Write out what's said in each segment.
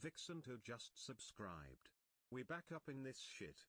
Vixen who just subscribed. We back up in this shit.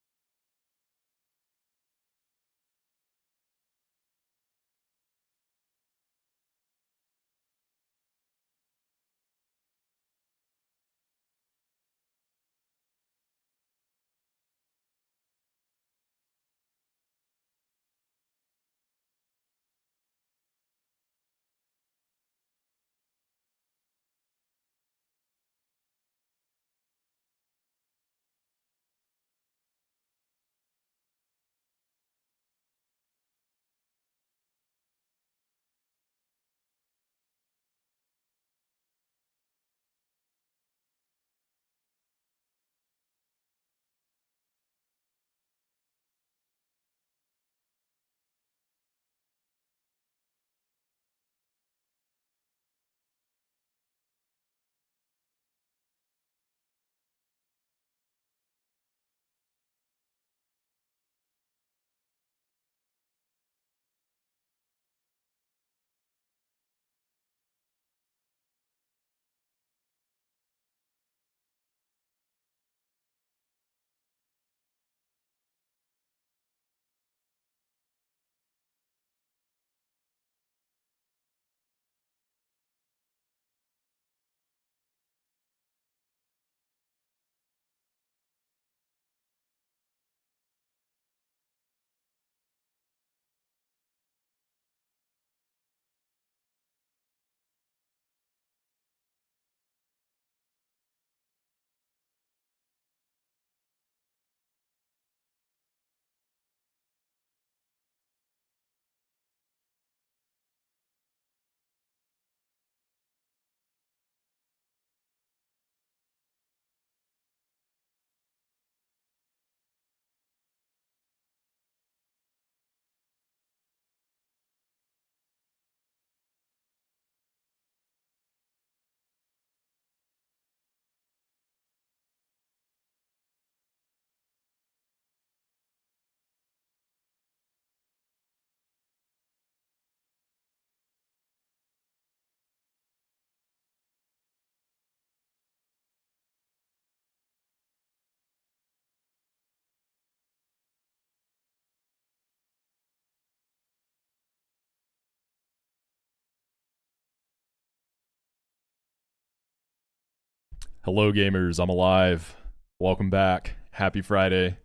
Hello gamers, I'm alive. Welcome back. Happy Friday.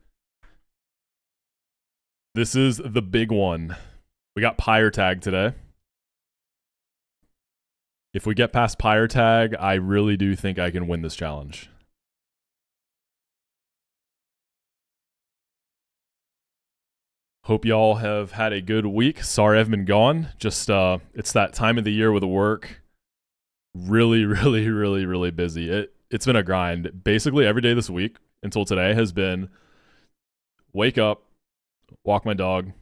This is the big one. We got Pyre tag today. If we get past Pyre tag, I really do think I can win this challenge. Hope y'all have had a good week. Sorry I've been gone. Just it's that time of the year with the work. Really busy. It's been a grind. Basically every day this week until today has been wake up, walk my dog,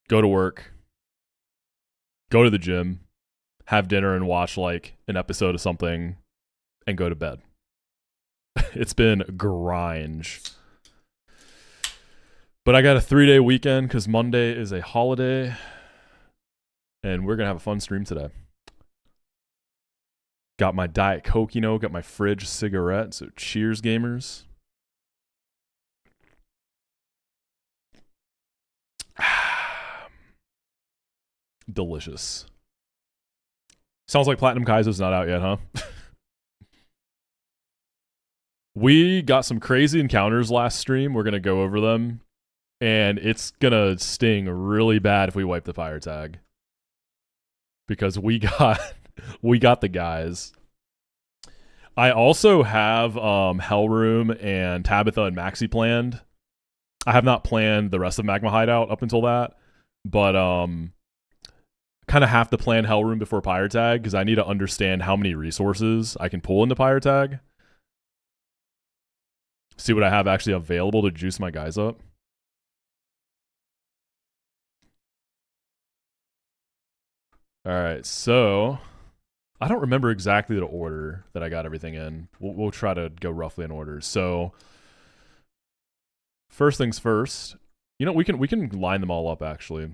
go to work, go to the gym, have dinner and watch like an episode of something, and go to bed. It's been gringe. But I got a 3-day weekend because Monday is a holiday, and we're going to have a fun stream today. Got my Diet Coke, got my fridge cigarette, so cheers, gamers. Delicious. Sounds like Platinum Kaiser's not out yet, huh? We got some crazy encounters last stream. We're going to go over them, and it's going to sting really bad if we wipe the Pyre tag. Because we got the guys. I also have Hellroom and Tabitha and Moxi planned. I have not planned the rest of Magma Hideout up until that, but kind of have to plan Hellroom before Pyre tag because I need to understand how many resources I can pull into Pyre tag. See what I have actually available to juice my guys up. All right, so I don't remember exactly the order that I got everything in. We'll try to go roughly in order. So first things first, we can line them all up actually.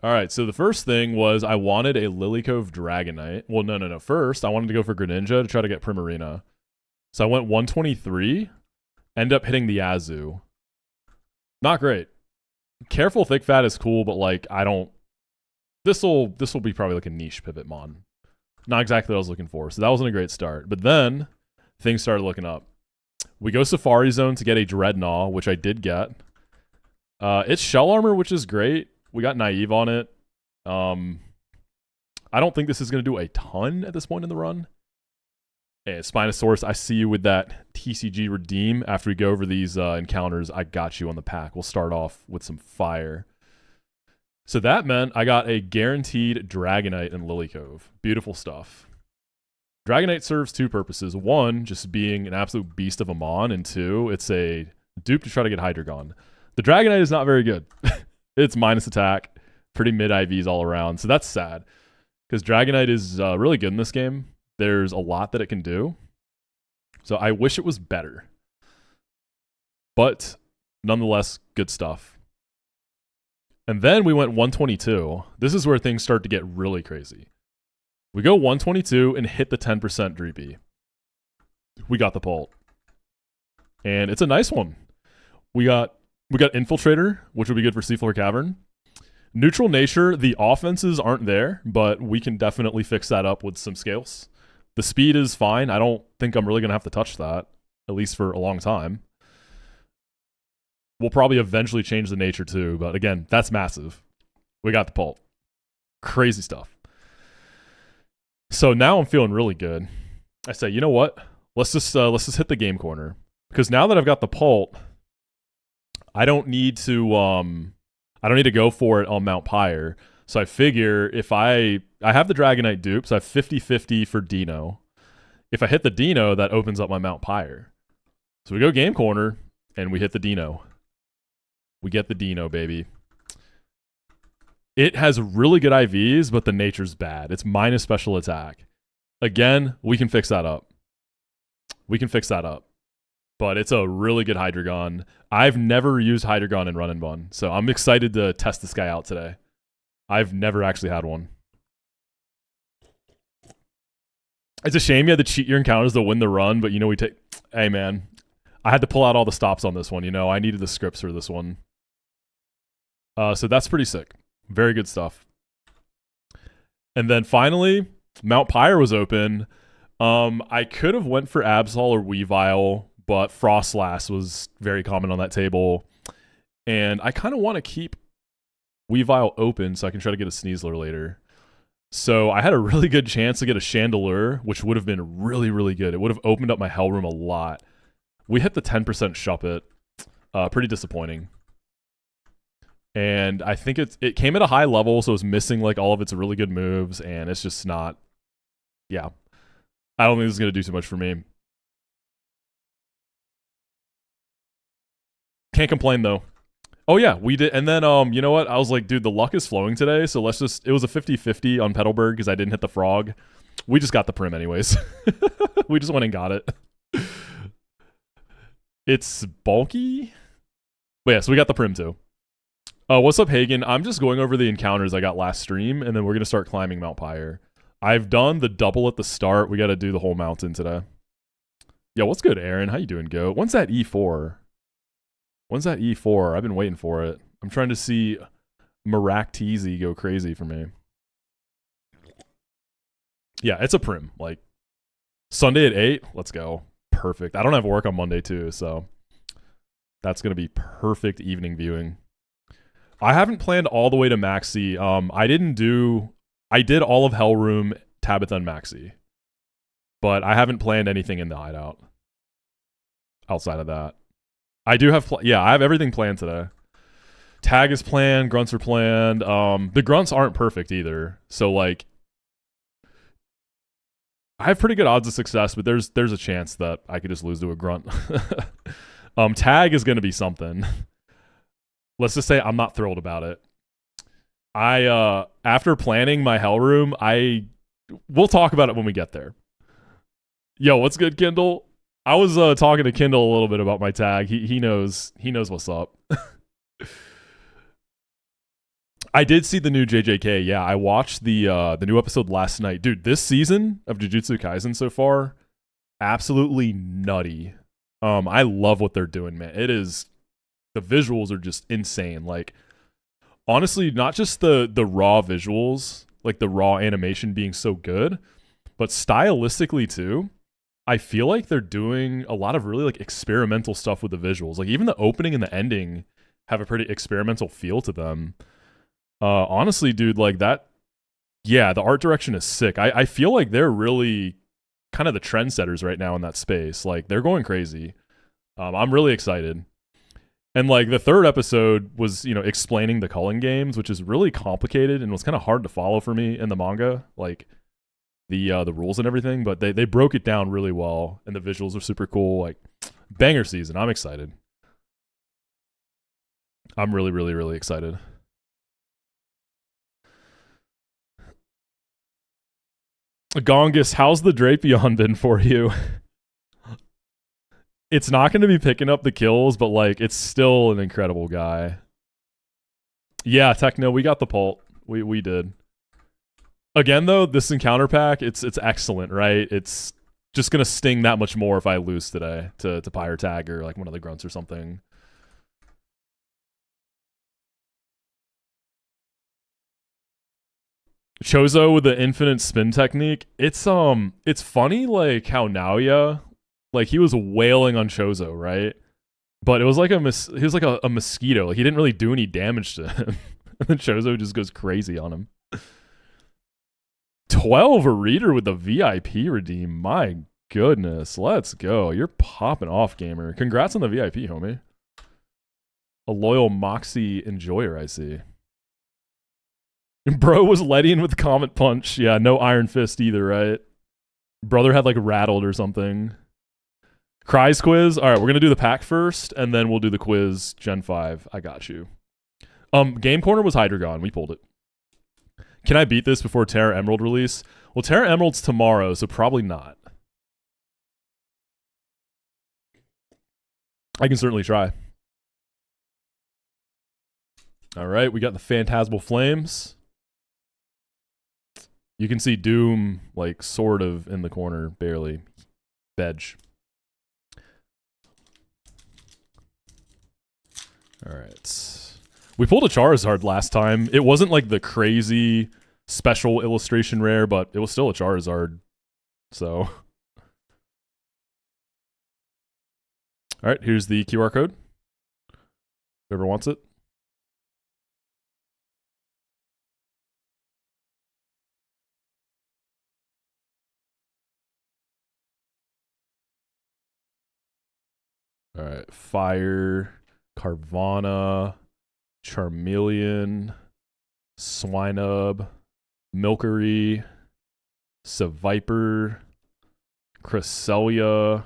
All right, so the first thing was I wanted a Lily Cove Dragonite. Well, no. First, I wanted to go for Greninja to try to get Primarina. So I went 123, end up hitting the Azu. Not great. Careful Thick Fat is cool, but like I don't. This will be probably like a niche pivot mon. Not exactly what I was looking for. So that wasn't a great start. But then things started looking up. We go Safari Zone to get a Dreadnought, which I did get. It's Shell Armor, which is great. We got Naive on it. I don't think this is going to do a ton at this point in the run. Hey, Spinosaurus, I see you with that TCG Redeem. After we go over these encounters, I got you on the pack. We'll start off with some fire. So that meant I got a guaranteed Dragonite in Lily Cove. Beautiful stuff. Dragonite serves two purposes. One, just being an absolute beast of a mon, and two, it's a dupe to try to get Hydreigon. The Dragonite is not very good. It's minus attack, pretty mid IVs all around. So that's sad because Dragonite is really good in this game. There's a lot that it can do. So I wish it was better. But nonetheless, good stuff. And then we went 122. This is where things start to get really crazy. We go 122 and hit the 10% Dreepy. We got the Pult. And it's a nice one. We got Infiltrator, which would be good for Seafloor Cavern. Neutral Nature, the offenses aren't there, but we can definitely fix that up with some scales. The speed is fine. I don't think I'm really going to have to touch that, at least for a long time. We'll probably eventually change the nature too, but again, that's massive. We got the Pult. Crazy stuff. So now I'm feeling really good. I say, you know what? Let's just hit the game corner. Because now that I've got the Pult, I don't need to go for it on Mount Pyre. So I figure if I have the Dragonite dupe, so I have 50-50 for Dino. If I hit the Dino, that opens up my Mount Pyre. So we go game corner, and we hit the Dino. We get the Dino, baby. It has really good IVs, but the nature's bad. It's minus special attack. Again, we can fix that up. But it's a really good Hydreigon. I've never used Hydreigon in Run and Bun, so I'm excited to test this guy out today. I've never actually had one. It's a shame you had to cheat your encounters to win the run, but hey man, I had to pull out all the stops on this one, I needed the scripts for this one. So that's pretty sick. Very good stuff. And then finally, Mount Pyre was open. I could have went for Absol or Weavile, but Frostlass was very common on that table. And I kind of want to keep Weavile open so I can try to get a Sneasler later. So I had a really good chance to get a Chandelure, which would have been really, really good. It would have opened up my Hell Room a lot. We hit the 10% Shuppet. Pretty disappointing. And I think it came at a high level, so it's missing like all of its really good moves, and it's just not... Yeah. I don't think this is going to do too much for me. Can't complain, though. Oh, yeah, we did. And then, you know what? I was like, dude, the luck is flowing today, so let's just... It was a 50-50 on Petalburg because I didn't hit the frog. We just got the Prim anyways. We just went and got it. It's bulky. But yeah, so we got the Prim too. What's up, Hagen? I'm just going over the encounters I got last stream, and then we're going to start climbing Mount Pyre. I've done the double at the start. We got to do the whole mountain today. Yeah, what's good, Aaron? How you doing, Goat? When's that E4? I've been waiting for it. I'm trying to see Maracteezy go crazy for me. Yeah, it's a Prim. Like, Sunday at 8? Let's go. Perfect. I don't have work on Monday, too, so that's going to be perfect evening viewing. I haven't planned all the way to Maxi. I did all of Hellroom, Tabitha, and Maxi. But I haven't planned anything in the hideout. Outside of that. I do have, I have everything planned today. Tag is planned, grunts are planned. The grunts aren't perfect either. So, like, I have pretty good odds of success, but there's a chance that I could just lose to a grunt. Tag is going to be something. Let's just say I'm not thrilled about it. After planning my Hell Room, we'll talk about it when we get there. Yo, what's good, Kindle? I was talking to Kindle a little bit about my tag. He knows what's up. I did see the new JJK. Yeah, I watched the new episode last night. Dude, this season of Jujutsu Kaisen so far, absolutely nutty. I love what they're doing, man. It is, the visuals are just insane. Like, honestly, not just the raw visuals, like the raw animation being so good, but stylistically too. I feel like they're doing a lot of really like experimental stuff with the visuals. Like even the opening and the ending have a pretty experimental feel to them. Honestly, dude, like that, yeah, the art direction is sick. I feel like they're really kind of the trendsetters right now in that space. Like they're going crazy. I'm really excited. And like the third episode was, you know, explaining the culling games, which is really complicated and was kind of hard to follow for me in the manga, like the rules and everything. But they broke it down really well, and the visuals are super cool. Like banger season. I'm excited. I'm really, really, really excited. Gongus, how's the Drapion been for you? It's not going to be picking up the kills, but like it's still an incredible guy. Yeah, Techno, we got the pult. We did. Again, though, this encounter pack, it's excellent, right? It's just going to sting that much more if I lose today to Pyre Tag or like one of the grunts or something. Chozo with the infinite spin technique. It's funny like how Naoya, like he was wailing on Chozo, right? But it was like he was like a mosquito. Like he didn't really do any damage to him. And then Chozo just goes crazy on him. 12 a reader with the VIP redeem. My goodness. Let's go. You're popping off, gamer. Congrats on the VIP, homie. A loyal Moxi enjoyer, I see. Bro was Lettian with Comet Punch. Yeah, no Iron Fist either, right? Brother had like rattled or something. Cries quiz. All right, we're going to do the pack first, and then we'll do the quiz Gen 5. I got you. Game Corner was Hydreigon. We pulled it. Can I beat this before Terra Emerald release? Well, Terra Emerald's tomorrow, so probably not. I can certainly try. All right, we got the Phantasmal Flames. You can see Doom, like, sort of in the corner, barely. Bedge. Alright. We pulled a Charizard last time. It wasn't, like, the crazy special illustration rare, but it was still a Charizard. So. Alright, here's the QR code. Whoever wants it. All right, Fire, Carvana, Charmeleon, Swinub, Milcery, Seviper, Cresselia,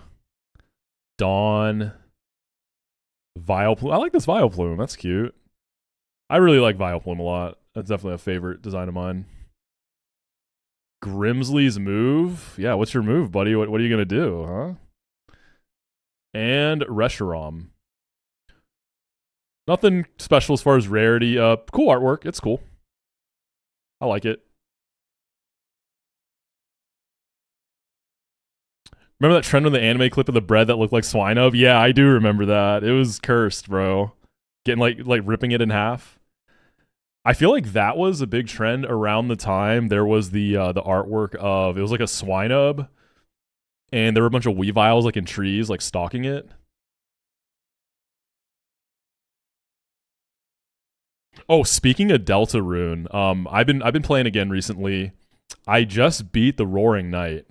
Dawn, Vileplume. I like this Vileplume. That's cute. I really like Vileplume a lot. That's definitely a favorite design of mine. Grimsley's move? Yeah, what's your move, buddy? What are you going to do, huh? And Reshiram. Nothing special as far as rarity. Cool artwork. It's cool. I like it. Remember that trend with the anime clip of the bread that looked like Swinub? Yeah, I do remember that. It was cursed, bro. Getting like ripping it in half. I feel like that was a big trend around the time there was the artwork of, it was like a Swinub, and there were a bunch of Weaviles like in trees, like stalking it. Oh, speaking of Deltarune, I've been playing again recently. I just beat the Roaring Knight.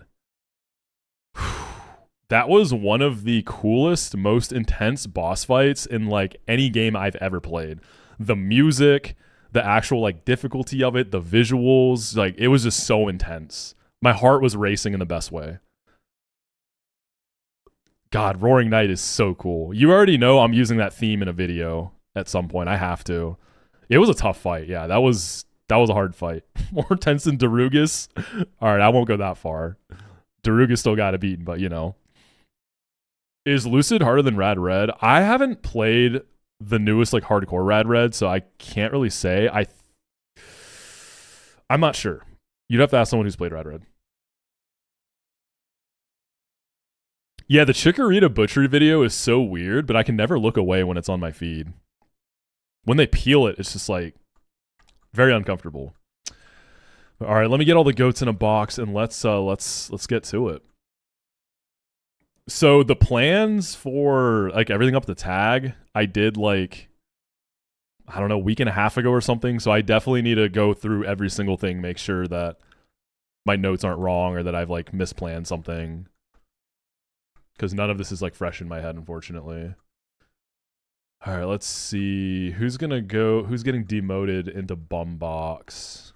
That was one of the coolest, most intense boss fights in like any game I've ever played. The music, the actual like difficulty of it, the visuals, like it was just so intense. My heart was racing in the best way. God, Roaring Knight is so cool. You already know I'm using that theme in a video at some point. I have to. It was a tough fight. Yeah, that was a hard fight. More intense than Darugus. All right, I won't go that far. Darugus still got it beaten, but you know. Is Lucid harder than Rad Red? I haven't played the newest like hardcore Rad Red, so I can't really say. I I'm not sure. You'd have to ask someone who's played Red. Yeah, the Chikorita butchery video is so weird, but I can never look away when it's on my feed. When they peel it, it's just like very uncomfortable. All right, let me get all the goats in a box and let's get to it. So the plans for like everything up the tag, I did like I don't know, a week and a half ago or something. So I definitely need to go through every single thing, make sure that my notes aren't wrong or that I've like misplanned something. Because none of this is like fresh in my head, unfortunately. All right, let's see who's getting demoted into bum box.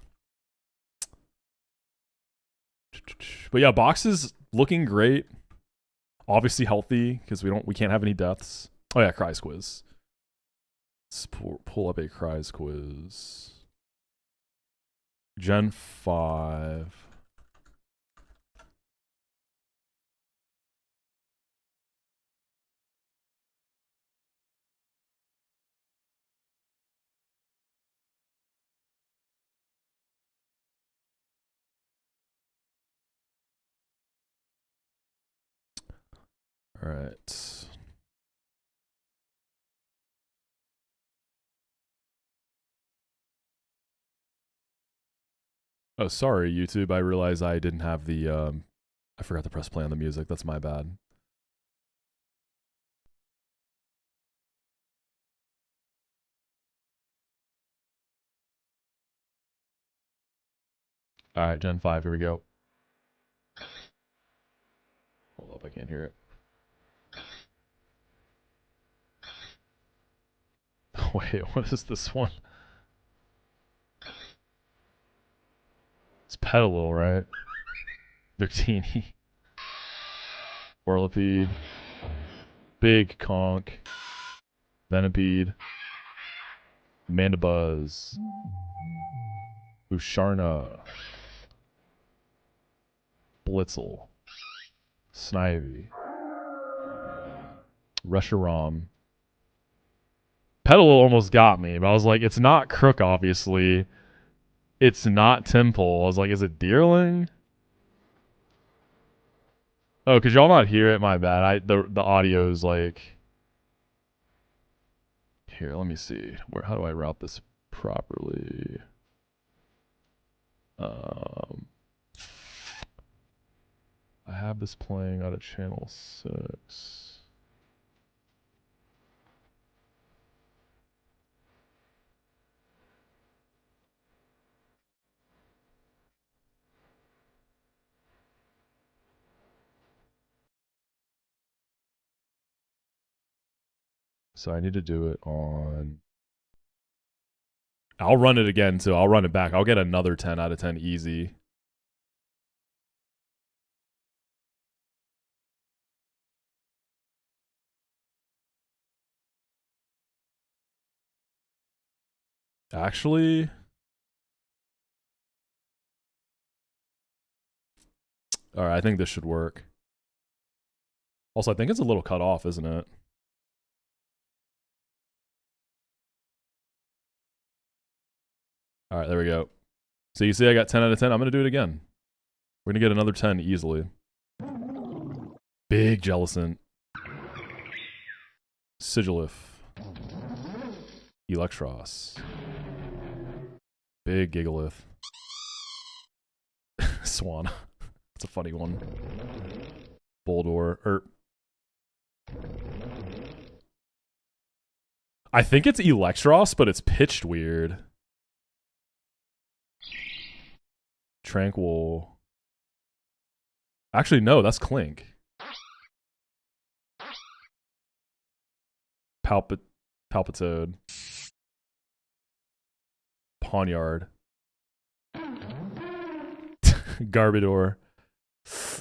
But yeah, box is looking great. Obviously healthy because we can't have any deaths. Oh yeah, Cries quiz. Let's pull up a Cries quiz. Gen 5. All right. Oh, sorry, YouTube. I realized I didn't have the I forgot to press play on the music. That's my bad. All right, Gen 5, here we go. Hold up, I can't hear it. Wait, what is this one? It's Petalil, right? Victini. Orlipede. Big Conk. Venipede. Mandibuzz. Usharna. Blitzel. Snivy. Reshiram. Petalil almost got me, but I was like, it's not Crook, obviously. It's not Temple. I was like, is it Deerling? Oh, could y'all not hear it? My bad. The audio's like... Here, let me see. How do I route this properly? I have this playing out of channel 6. So I need to do it on... I'll run it again, too. I'll run it back. I'll get another 10 out of 10 easy. Actually... Alright, I think this should work. Also, I think it's a little cut off, isn't it? Alright, there we go. So you see I got 10 out of 10. I'm going to do it again. We're going to get another 10 easily. Big Jellicent. Sigilif. Electros. Big Gigalith. Swan. That's a funny one. Boldor. I think it's Electros, but it's pitched weird. Tranquil. Actually, no, that's Clink. Palpitoad. Pawniard. Garbodor.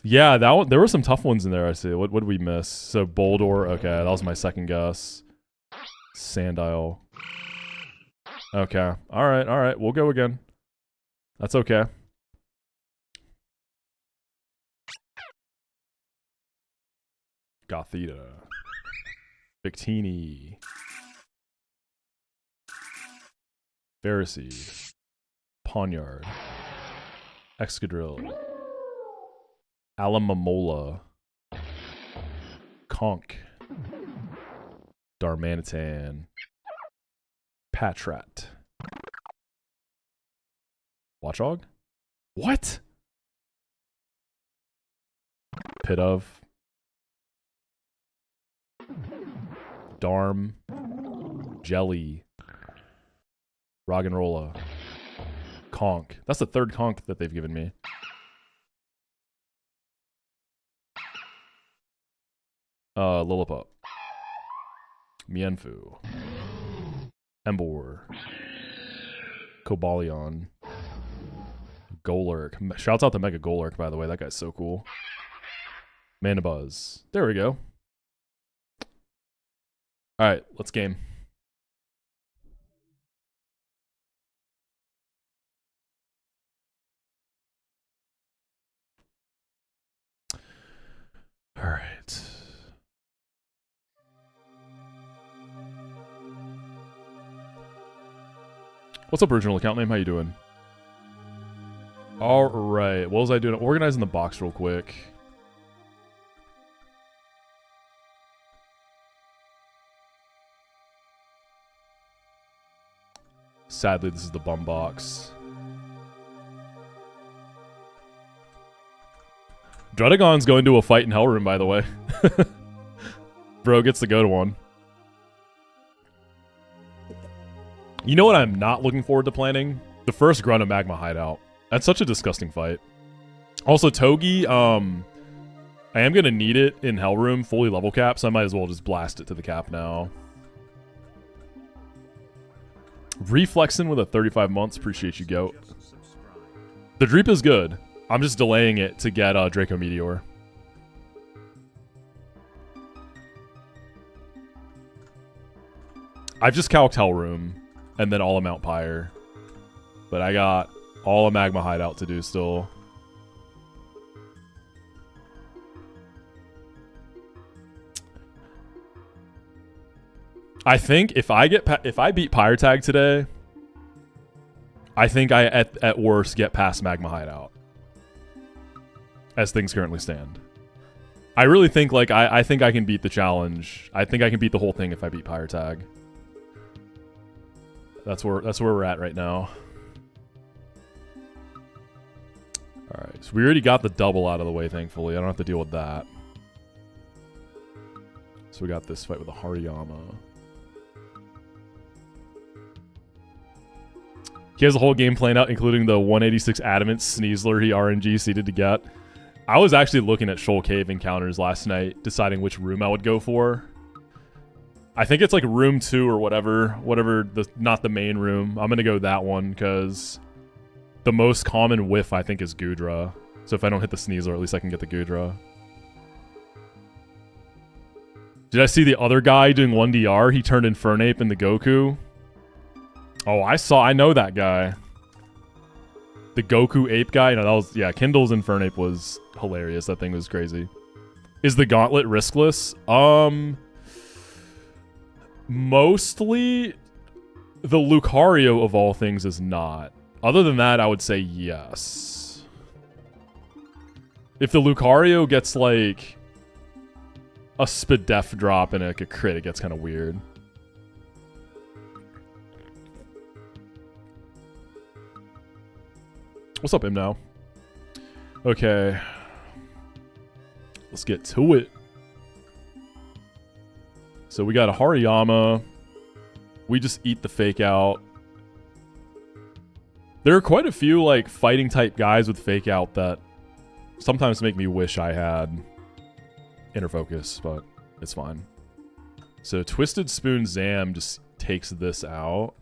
Yeah, that one, there were some tough ones in there, I see. What did we miss? So Boldor, okay, that was my second guess. Sandile. Okay. Alright, we'll go again. That's okay. Gothita. Victini. Pharisee. Pawniard. Excadrill. Alamamola. Conk. Darmanitan. Patrat. Watchog? What? Pit of. Darm. Jelly. Roggenrola. Conk. That's the third conk that they've given me. Lillipup. Mienfu. Emboar. Cobalion. Golurk. Shouts out to Mega Golurk, by the way. That guy's so cool. Manabuzz. There we go. Alright, let's game. Alright. What's up, original account name? How you doing? Alright, what was I doing? Organizing the box real quick. Sadly, this is the bum box. Dredagon's going to a fight in Hellroom, by the way. Bro gets to go to one. You know what I'm not looking forward to planning? The first Grunt and Magma Hideout. That's such a disgusting fight. Also, Togi, I am going to need it in Hellroom, fully level cap, so I might as well just blast it to the cap now. Reflexin with a 35 months. Appreciate you, Goat. The Dreep is good. I'm just delaying it to get Draco Meteor. I've just calced Hellroom and then all amount Pyre. But I got all a Magma Hideout to do still. I think if I beat Pyre Tag today, I think I at worst get past Magma Hideout. As things currently stand. I really think like I think I can beat the challenge. I think I can beat the whole thing if I beat Pyre Tag. That's where we're at right now. Alright, so we already got the double out of the way, thankfully. I don't have to deal with that. So we got this fight with a Hariyama. He has a whole game planned out, including the 186 Adamant Sneasler he RNG seeded to get. I was actually looking at Shoal Cave encounters last night, deciding which room I would go for. I think it's like room 2 or whatever, not the main room. I'm gonna go that one because the most common whiff I think is Goodra. So if I don't hit the Sneasler, at least I can get the Goodra. Did I see the other guy doing 1DR? He turned Infernape into Goku. Oh, I know that guy. The Goku ape guy? No, that was, yeah, Kindle's Infernape was hilarious. That thing was crazy. Is the Gauntlet riskless? Mostly the Lucario of all things is not. Other than that, I would say yes. If the Lucario gets like a Spadef drop and like a crit, it gets kind of weird. What's up, him now? Okay. Let's get to it. So we got a Hariyama. We just eat the fake out. There are quite a few like fighting type guys with fake out that sometimes make me wish I had inner focus, but it's fine. So Twisted Spoon Zam just takes this out.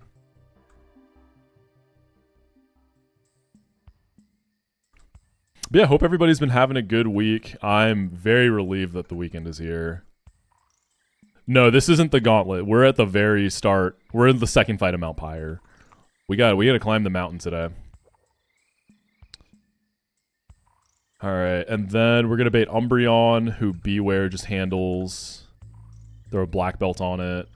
But yeah, hope everybody's been having a good week. I'm very relieved that the weekend is here. No, this isn't the Gauntlet. We're at the very start. We're in the second fight of Mount Pyre. We gotta climb the mountain today. Alright, and then we're gonna bait Umbreon, who Beware just handles. Throw a black belt on it.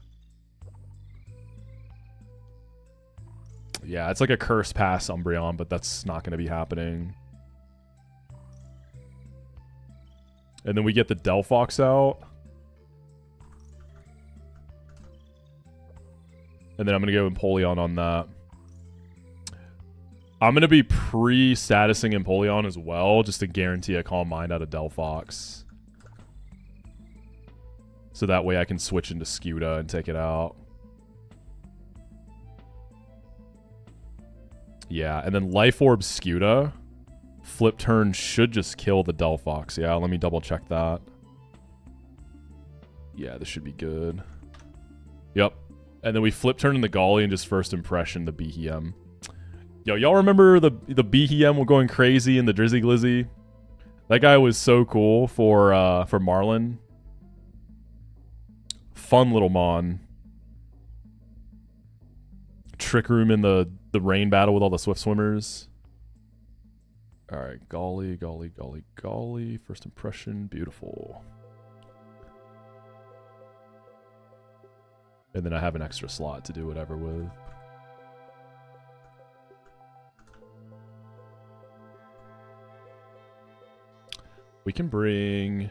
Yeah, it's like a curse pass Umbreon, but that's not gonna be happening. And then we get the Delphox out. And then I'm going to go Empoleon on that. I'm going to be pre-statusing Empoleon as well, just to guarantee a Calm Mind out of Delphox. So that way I can switch into Scuda and take it out. Yeah, and then Life Orb Scuda. Flip turn should just kill the Delphox. Yeah, let me double check that. Yeah, this should be good. Yep. And then we flip turn in the Golly and just first impression the Behem. Yo, y'all remember the Behem going crazy in the Drizzy Glizzy? That guy was so cool for Marlin. Fun little Mon. Trick Room in the rain battle with all the Swift Swimmers. Alright, Golly, Golly, Golly, Golly. First impression, beautiful. And then I have an extra slot to do whatever with. We can bring...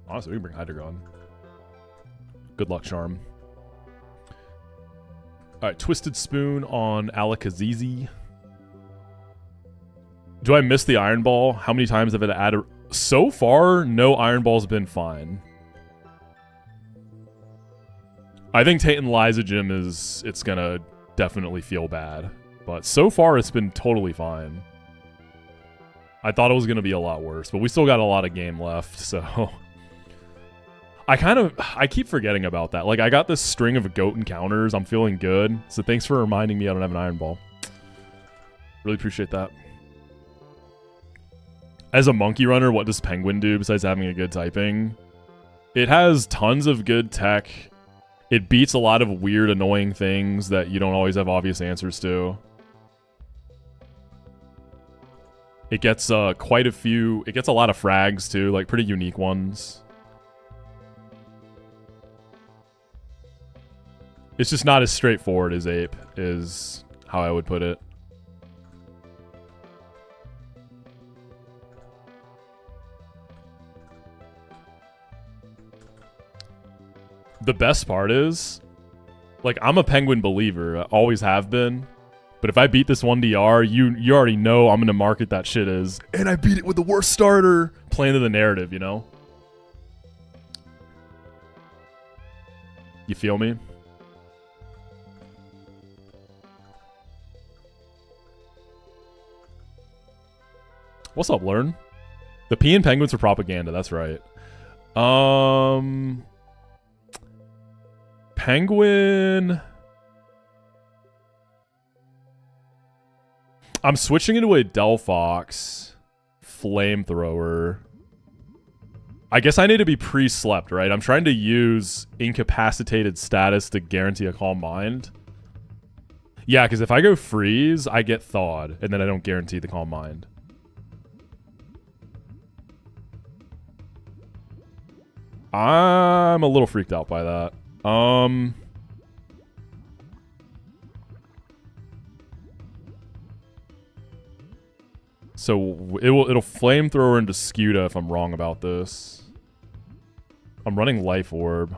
Honestly, we can bring Hydreigon. Good luck, Charm. Alright, Twisted Spoon on Alakazizi. Do I miss the Iron Ball? How many times have I had to add a... So far, no Iron Ball's been fine. I think Tate and Lyzagym is... It's gonna definitely feel bad. But so far, it's been totally fine. I thought it was gonna be a lot worse, but we still got a lot of game left, so... I keep forgetting about that. Like, I got this string of goat encounters. I'm feeling good. So thanks for reminding me I don't have an Iron Ball. Really appreciate that. As a monkey runner, what does Penguin do besides having a good typing? It has tons of good tech. It beats a lot of weird, annoying things that you don't always have obvious answers to. It gets quite a few... It gets a lot of frags, too. Like, pretty unique ones. It's just not as straightforward as Ape, is how I would put it. The best part is, like, I'm a Penguin believer. I always have been. But if I beat this 1DR, you already know I'm going to market that shit as, and I beat it with the worst starter. Playing to the narrative, you know? You feel me? What's up, Learn? The P and Penguins are propaganda, that's right. Penguin... I'm switching into a Delphox Flamethrower. I guess I need to be pre-slept, right? I'm trying to use incapacitated status to guarantee a Calm Mind. Yeah, because if I go freeze, I get thawed, and then I don't guarantee the Calm Mind. I'm a little freaked out by that. So it'll Flamethrower into Scuda if I'm wrong about this. I'm running Life Orb.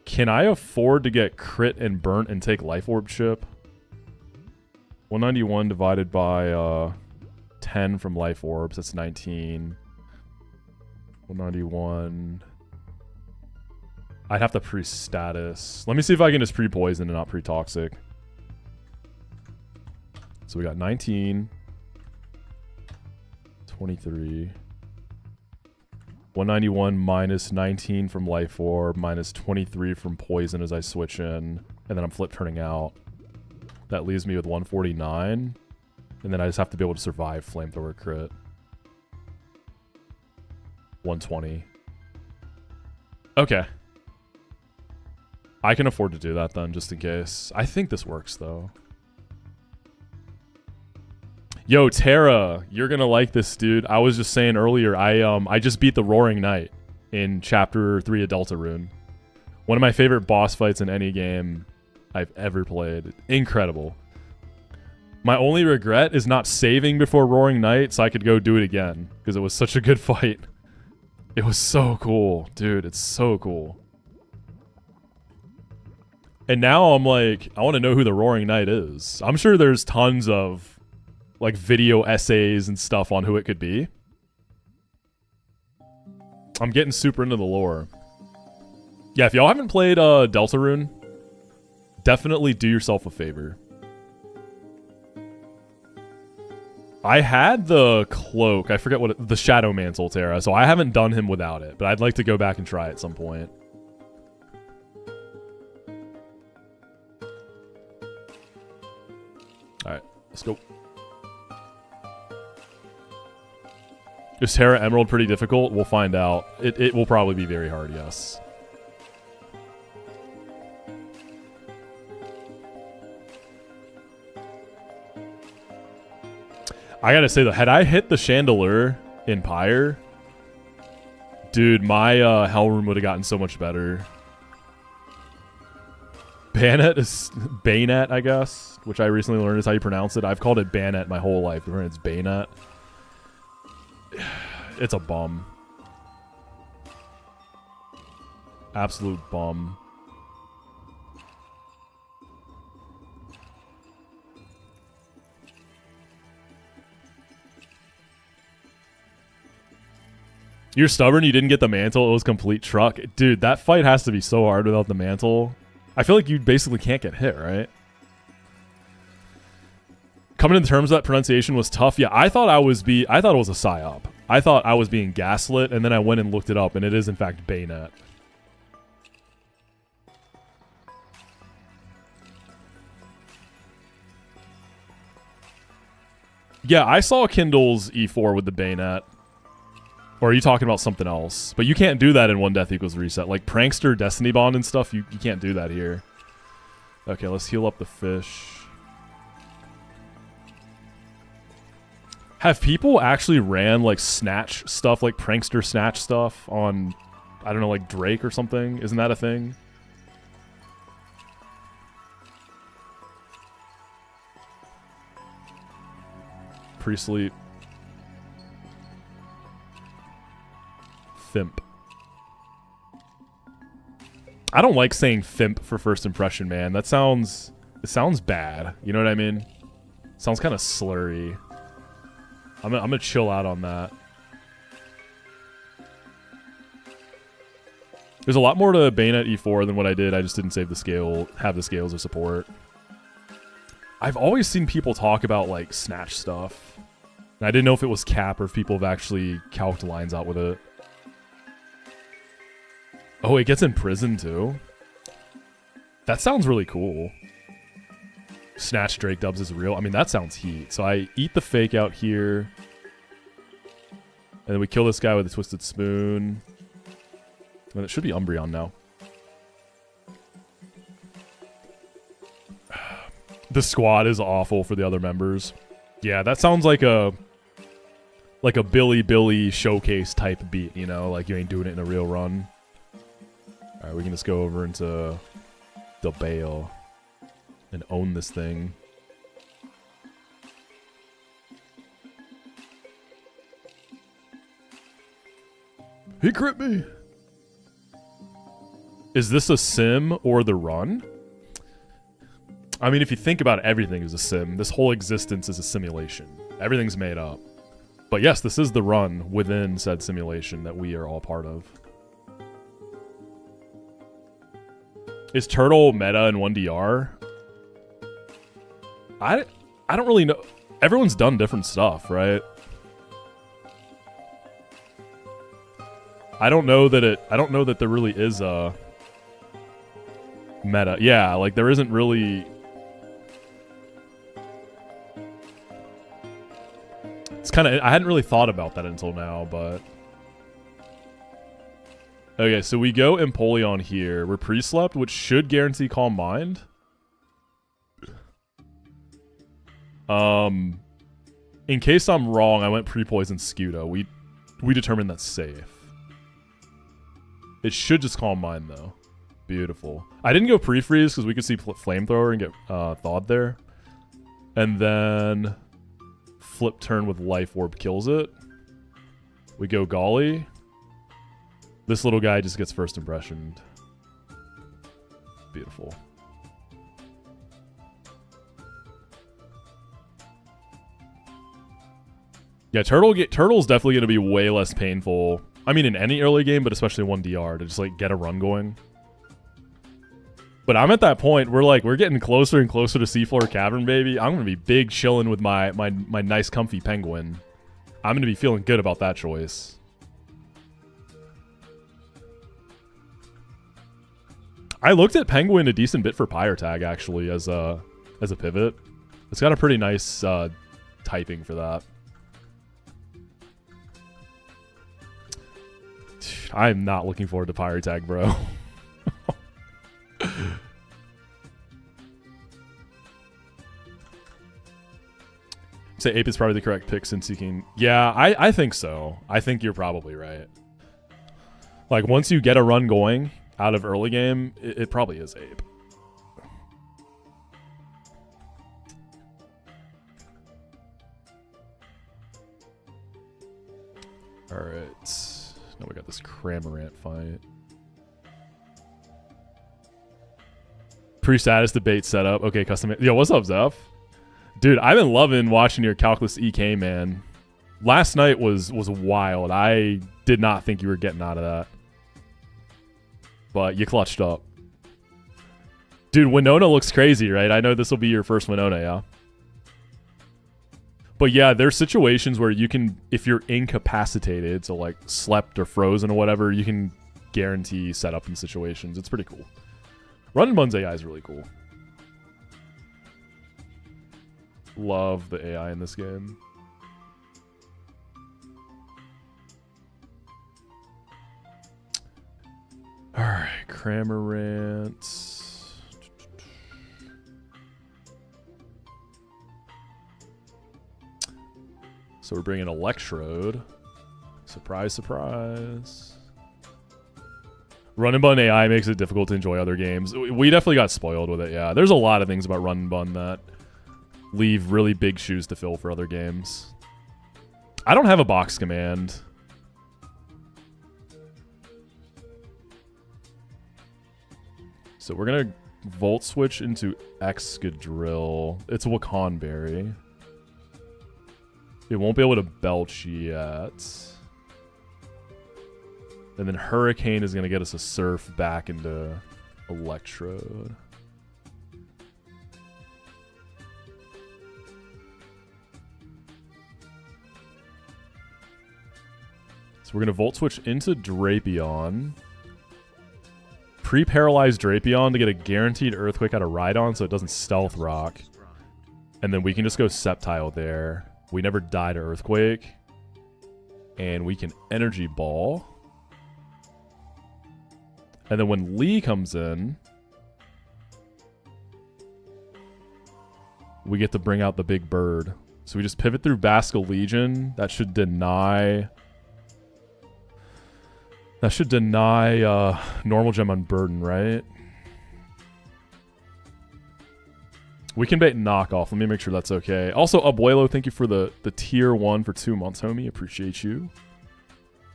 Can I afford to get crit and burnt and take Life Orb chip? 191 divided by 10 from Life Orbs, that's 19. 191. I'd have to pre-status. Let me see if I can just pre-poison and not pre-toxic. So we got 19. 23. 191 minus 19 from Life Orb, minus 23 from Poison as I switch in. And then I'm flip turning out. That leaves me with 149. And then I just have to be able to survive Flamethrower crit. 120. Okay. I can afford to do that then, just in case. I think this works, though. Yo, Tara, you're gonna like this, dude. I was just saying earlier, I just beat the Roaring Knight in Chapter 3 of Deltarune. One of my favorite boss fights in any game I've ever played. Incredible. My only regret is not saving before Roaring Night so I could go do it again. Because it was such a good fight. It was so cool. Dude, it's so cool. And now I'm like, I want to know who the Roaring Knight is. I'm sure there's tons of like video essays and stuff on who it could be. I'm getting super into the lore. Yeah, if y'all haven't played Deltarune, definitely do yourself a favor. I had the cloak. I forget what the Shadow Mantle Terra, so I haven't done him without it, but I'd like to go back and try at some point. Alright, let's go. Is Terra Emerald pretty difficult? We'll find out. It will probably be very hard, yes. I gotta say though, had I hit the Chandelier in Pyre, dude, my Hell Room would have gotten so much better. Bayonet, I guess, which I recently learned is how you pronounce it. I've called it Bayonet my whole life. It's Bayonet. It's a bum. Absolute bum. You're stubborn, you didn't get the mantle, it was complete truck. Dude, that fight has to be so hard without the mantle. I feel like you basically can't get hit, right? Coming to terms that pronunciation was tough. Yeah, I thought it was a psyop. I thought I was being gaslit, and then I went and looked it up, and it is in fact Bayonet. Yeah, I saw Kindle's E4 with the Bayonet. Or are you talking about something else? But you can't do that in One Death Equals Reset. Like Prankster, Destiny Bond and stuff, you can't do that here. Okay, let's heal up the fish. Have people actually ran like snatch stuff, like Prankster snatch stuff on, I don't know, like Drake or something? Isn't that a thing? Pre-sleep. Fimp. I don't like saying Fimp for first impression, man. It sounds bad. You know what I mean? Sounds kind of slurry. I'm gonna chill out on that. There's a lot more to Bayonet E4 than what I did. I just didn't save the scale, have the scales of support. I've always seen people talk about like snatch stuff. And I didn't know if it was cap or if people have actually calced lines out with it. Oh, it gets in prison too? That sounds really cool. Snatch Drake dubs is real. I mean, that sounds heat. So I eat the fake out here. And then we kill this guy with a Twisted Spoon. And it should be Umbreon now. The squad is awful for the other members. Yeah, that sounds like a Billy showcase type beat, you know? Like you ain't doing it in a real run. Alright, we can just go over into the Bale and own this thing. He crit me! Is this a sim or the run? I mean, if you think about it, everything is a sim. This whole existence is a simulation. Everything's made up. But yes, this is the run within said simulation that we are all part of. Is Turtle meta in 1DR? I don't really know. Everyone's done different stuff, right? I don't know that there really is a meta. Yeah, like there isn't really. It's kind of, I hadn't really thought about that until now, but okay, so we go Empoleon here. We're pre-slept, which should guarantee Calm Mind. In case I'm wrong, I went pre-poison Scudo. We determined that's safe. It should just Calm Mind, though. Beautiful. I didn't go pre-freeze because we could see Flamethrower and get thawed there. And then flip turn with life orb kills it. We go Golly. This little guy just gets first impression. Beautiful. Yeah, Turtle's definitely going to be way less painful. I mean, in any early game, but especially 1DR to just like get a run going. But I'm at that point where like we're getting closer and closer to Seafloor Cavern, baby. I'm going to be big chilling with my nice comfy penguin. I'm going to be feeling good about that choice. I looked at penguin a decent bit for Pyre tag actually as a pivot. It's got a pretty nice typing for that. I'm not looking forward to Pyre tag, bro. Say Ape is probably the correct pick since you can... Yeah, I think so. I think you're probably right. Like, once you get a run going out of early game, it probably is Ape. Alright. Now we got this Cramorant fight. Pre-status debate setup. Okay, custom... Yo, what's up, Zeph? Dude, I've been loving watching your Calculus EK, man. Last night was wild. I did not think you were getting out of that. But you clutched up. Dude, Winona looks crazy, right? I know this will be your first Winona, yeah? But yeah, there's situations where you can, if you're incapacitated, so like slept or frozen or whatever, you can guarantee setup in situations. It's pretty cool. Run and Bun's AI is really cool. Love the AI in this game. Alright, Cramorant. So we're bringing Electrode. Surprise, surprise. Run and Bun AI makes it difficult to enjoy other games. We definitely got spoiled with it, yeah. There's a lot of things about Run and Bun that leave really big shoes to fill for other games. I don't have a box command. So we're going to Volt Switch into Excadrill. It's a Wakanberry. It won't be able to belch yet. And then Hurricane is going to get us a Surf back into Electrode. So we're going to Volt Switch into Drapion. Pre-paralyze Drapion to get a guaranteed Earthquake out of Rhydon so it doesn't Stealth Rock. And then we can just go Sceptile there. We never die to Earthquake. And we can Energy Ball. And then when Lee comes in, we get to bring out the big bird. So we just pivot through Bascal Legion. That should deny... That should deny Normal Gem on Burden, right? We can bait knockoff. Let me make sure that's okay. Also, Abuelo, thank you for the tier 1 for 2 months, homie. Appreciate you.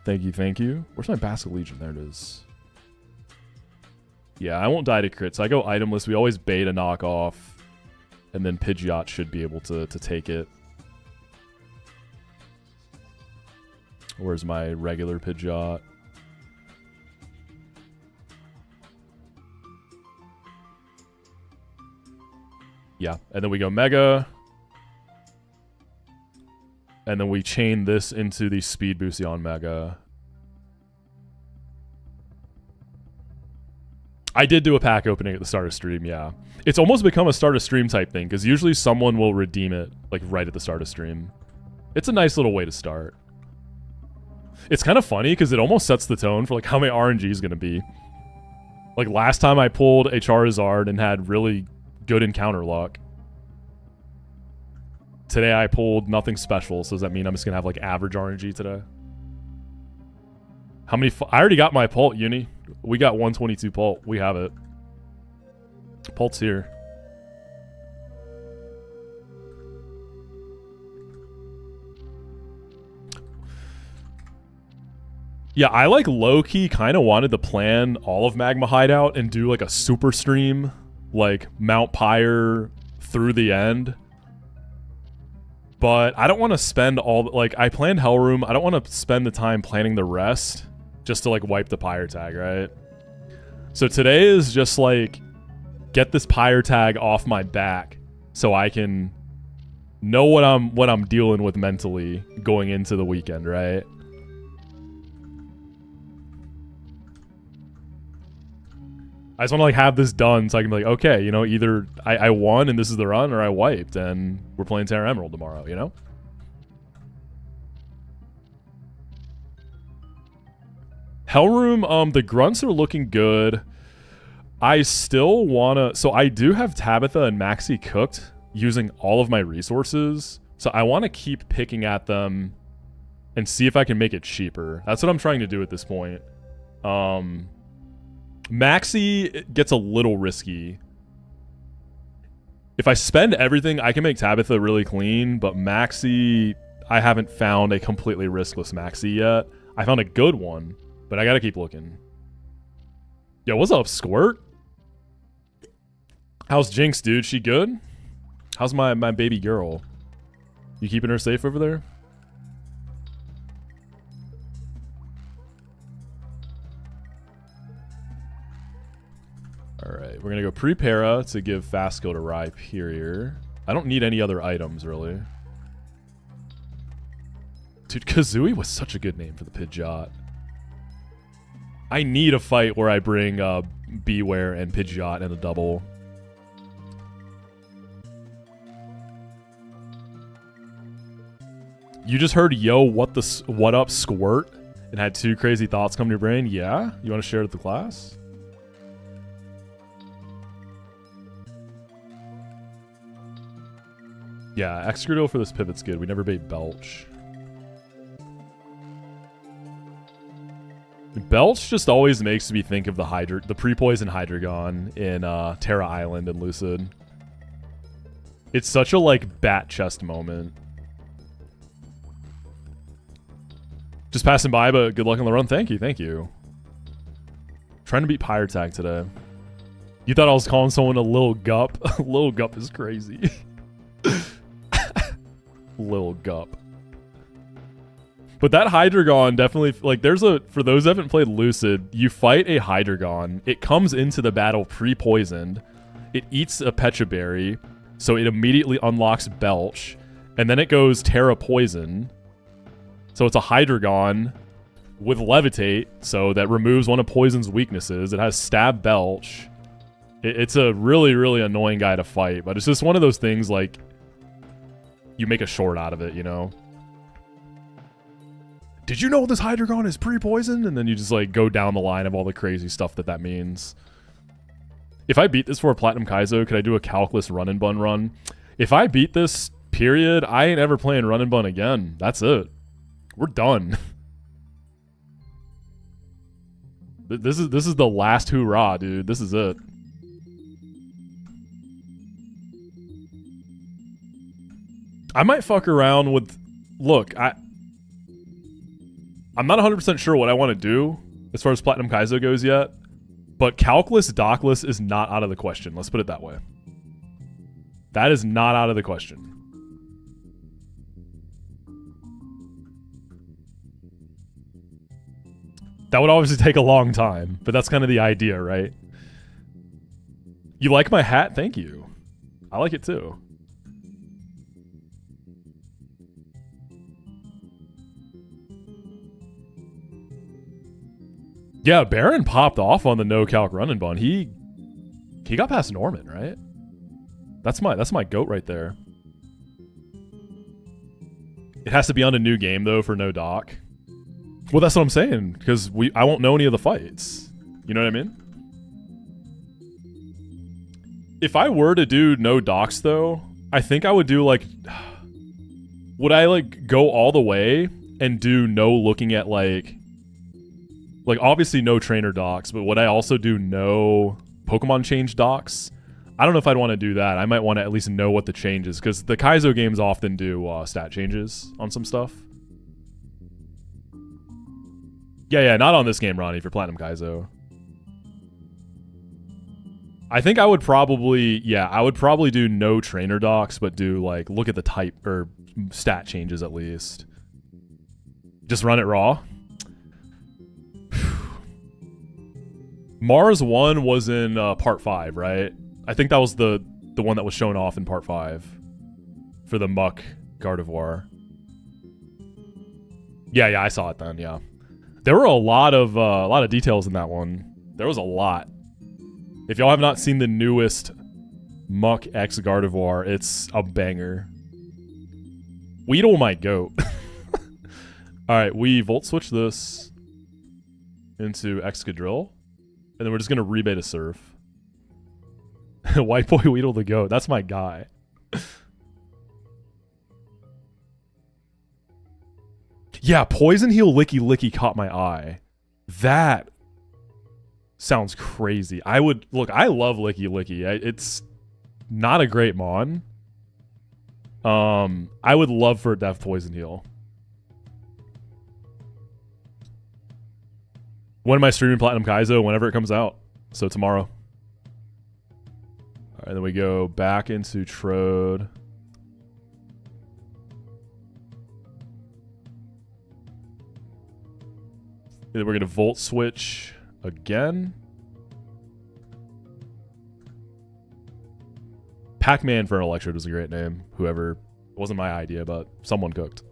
Thank you, thank you. Where's my Bascal Legion? There it is. Yeah, I won't die to crits. I go itemless. We always bait a knockoff. And then Pidgeot should be able to take it. Where's my regular Pidgeot? Yeah, and then we go Mega. And then we chain this into the Speed Boost on Mega. I did do a pack opening at the start of stream, yeah. It's almost become a start of stream type thing, because usually someone will redeem it, like, right at the start of stream. It's a nice little way to start. It's kind of funny, because it almost sets the tone for, like, how many RNG is going to be. Like, last time I pulled a Charizard and had really good encounter luck. Today I pulled nothing special, so does that mean I'm just going to have, like, average RNG today? How many... I already got my Pult, Uni. We got 122 Pult. We have it. Pult's here. Yeah, I like low-key kind of wanted to plan all of Magma Hideout and do like a super stream, like Mount Pyre through the end. But I don't want to spend all, like, I planned Hellroom. I don't want to spend the time planning the rest just to like wipe the Pyre tag, right? So today is just like, get this Pyre tag off my back so I can know what I'm dealing with mentally going into the weekend, right? I just want to like have this done so I can be like, okay, you know, either I won and this is the run, or I wiped and we're playing Terra Emerald tomorrow, you know? Hellroom, the grunts are looking good. I still wanna, so I do have Tabitha and Moxi cooked using all of my resources. So I want to keep picking at them and see if I can make it cheaper. That's what I'm trying to do at this point. Moxi gets a little risky. If I spend everything, I can make Tabitha really clean, but Moxi, I haven't found a completely riskless Moxi yet. I found a good one, but I gotta keep looking. Yo, what's up, Squirt? How's Jinx, dude? She good? How's my baby girl? You keeping her safe over there? Alright, we're gonna go Prepara to give fast kill to Rhyperior. I don't need any other items, really. Dude, Kazooie was such a good name for the Pidgeot. I need a fight where I bring Beware and Pidgeot in a double. You just heard yo what up Squirt and had two crazy thoughts come to your brain? Yeah? You want to share it with the class? Yeah, Excadrill for this pivot's good. We never bait Belch. Belch just always makes me think of the pre-poison Hydreigon in Terra Island and Lucid. It's such a like bat chest moment. Just passing by, but good luck on the run. Thank you, thank you. Trying to beat Pyre tag today. You thought I was calling someone a Lil Gup? Lil Gup is crazy. Lil Gup. But that Hydreigon definitely, like, there's a, for those who haven't played Lucid, you fight a Hydreigon, it comes into the battle pre-poisoned, it eats a Pecha Berry, so it immediately unlocks Belch, and then it goes Terra Poison. So it's a Hydreigon with Levitate, so that removes one of Poison's weaknesses. It has Stab Belch. It's a really, really annoying guy to fight, but it's just one of those things, like, you make a short out of it, you know? Did you know this Hydreigon is pre-poisoned? And then you just, like, go down the line of all the crazy stuff that means. If I beat this for a Platinum Kaizo, could I do a Calculus Run and Bun run? If I beat this, period, I ain't ever playing Run and Bun again. That's it. We're done. This is the last hoorah, dude. This is it. I might fuck around with... Look, I'm not 100% sure what I want to do as far as Platinum Kaizo goes yet, but Calculus Dockless is not out of the question. Let's put it that way. That is not out of the question. That would obviously take a long time, but that's kind of the idea, right? You like my hat? Thank you. I like it too. Yeah, Baron popped off on the no-calc Run and Bun. He got past Norman, right? That's my goat right there. It has to be on a new game though for no doc. Well, that's what I'm saying, because I won't know any of the fights. You know what I mean? If I were to do no docs though, I think I would do like, would I like go all the way and do no looking at like obviously no trainer docs, but would I also do no Pokemon change docs? I don't know if I'd want to do that. I might want to at least know what the change is, because the Kaizo games often do stat changes on some stuff. Yeah, not on this game, Ronnie, for Platinum Kaizo. I think I would probably do no trainer docs, but do like look at the type or stat changes at least. Just run it raw. Mars 1 was in part 5, right? I think that was the one that was shown off in part 5 for the Muck Gardevoir. Yeah, I saw it then. Yeah, there were a lot of details in that one. There was a lot. If y'all have not seen the newest Muck X Gardevoir, it's a banger. Weedle my goat. Alright, we Volt Switch this into Excadrill, and then we're just going to rebait a Surf. White Boy Weedle the goat. That's my guy. Yeah, Poison Heal Licky Licky caught my eye. That sounds crazy. I love Licky Licky. It's not a great mon. I would love for it to have Poison Heal. When am I streaming Platinum Kaizo? Whenever it comes out. So tomorrow. Alright, then we go back into Trode. And then we're gonna Volt Switch again. Pac-Man for an Electrode was a great name. Whoever, it wasn't my idea, but someone cooked.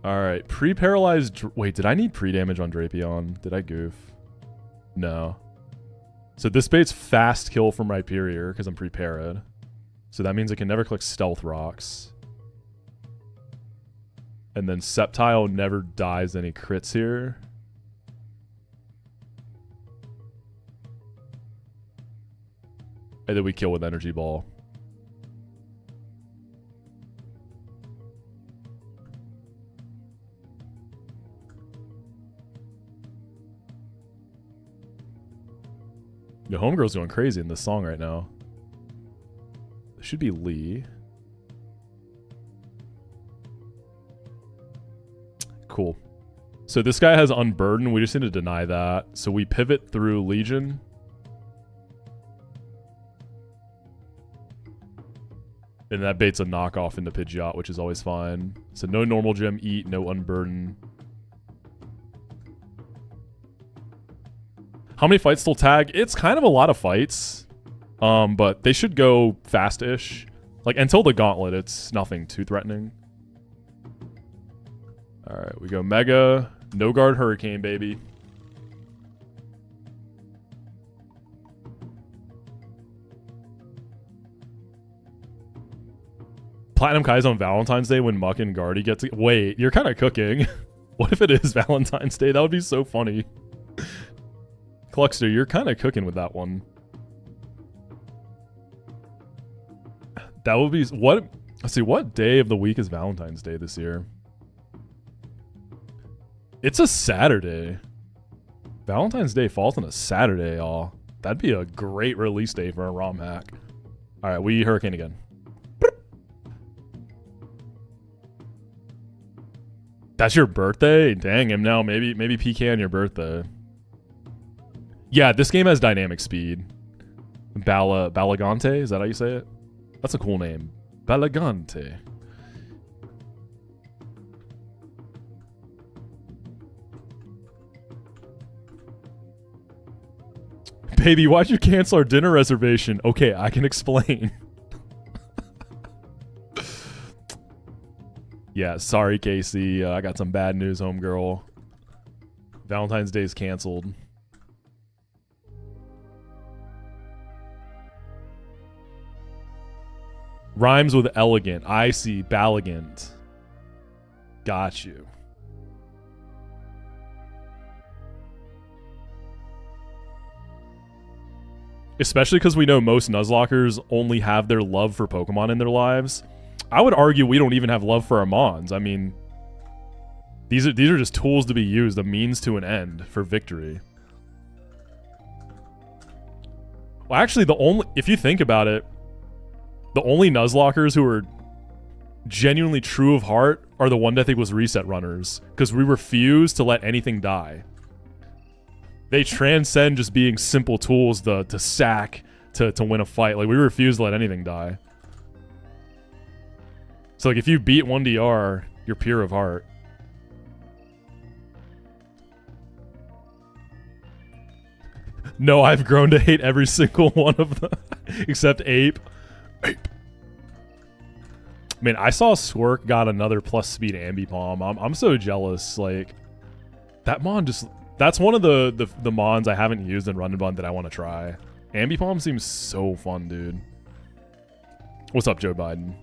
Alright, pre-paralyzed... Wait, did I need pre-damage on Drapion? Did I goof? No. So this bait's fast kill from Rhyperior, because I'm pre-parried. So that means I can never click Stealth Rocks. And then Sceptile never dies any crits here. And then we kill with Energy Ball. Your homegirl's going crazy in this song right now. It should be Lee. Cool. So this guy has Unburden. We just need to deny that. So we pivot through Legion. And that baits a knockoff into Pidgeot, which is always fine. So no normal gem eat, no Unburden. How many fights till tag? It's kind of a lot of fights. But they should go fast-ish. Like, until the Gauntlet, it's nothing too threatening. Alright, we go Mega. No Guard Hurricane, baby. Platinum Kai's on Valentine's Day when Muck and Guardy get to... Wait, you're kind of cooking. What if it is Valentine's Day? That would be so funny. Cluxter, you're kind of cooking with that one. That would be... What? Let's see, what day of the week is Valentine's Day this year? It's a Saturday. Valentine's Day falls on a Saturday, y'all. That'd be a great release day for a ROM hack. Alright, we Hurricane again. That's your birthday? Dang him now. Maybe PK on your birthday. Yeah, this game has dynamic speed. Balagante? Is that how you say it? That's a cool name. Balagante. Baby, why'd you cancel our dinner reservation? Okay, I can explain. Yeah, sorry, Casey. I got some bad news, homegirl. Valentine's Day is canceled. Rhymes with elegant. I see. Balagant. Got you. Especially because we know most Nuzlockers only have their love for Pokemon in their lives. I would argue we don't even have love for our Mons. I mean, these are just tools to be used, a means to an end for victory. Well, actually, if you think about it, the only Nuzlockers who are genuinely true of heart are the one I think was reset runners, because we refuse to let anything die. They transcend just being simple tools to sack to win a fight. Like, we refuse to let anything die. So like, if you beat 1DR, you're pure of heart. No, I've grown to hate every single one of them except Ape. Ape. Man, I saw Squirk got another plus speed ambi palm. I'm so jealous. Like, that mon just, that's one of the mons I haven't used in Run and Bun that I want to try. Ambi palm seems so fun, dude. What's up, Joe Biden?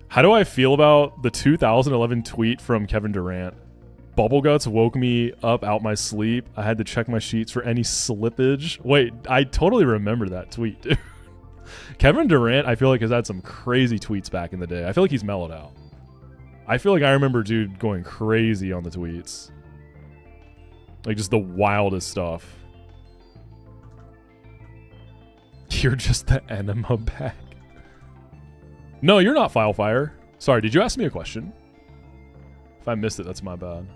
How do I feel about the 2011 tweet from Kevin Durant? Bubble guts woke me up out my sleep. I had to check my sheets for any slippage. Wait, I totally remember that tweet, dude. Kevin Durant, I feel like, has had some crazy tweets back in the day. I feel like he's mellowed out. I feel like I remember dude going crazy on the tweets. Like, just the wildest stuff. You're just the enema bag. No, you're not Filefire. Sorry, did you ask me a question? If I missed it, that's my bad.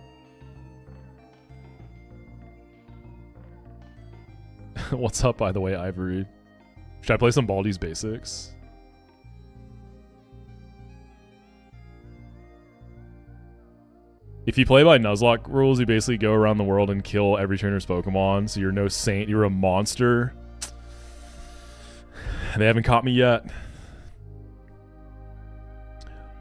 What's up, by the way, Ivory? Should I play some Baldi's Basics? If you play by Nuzlocke rules, you basically go around the world and kill every trainer's Pokemon, so you're no saint, you're a monster. They haven't caught me yet.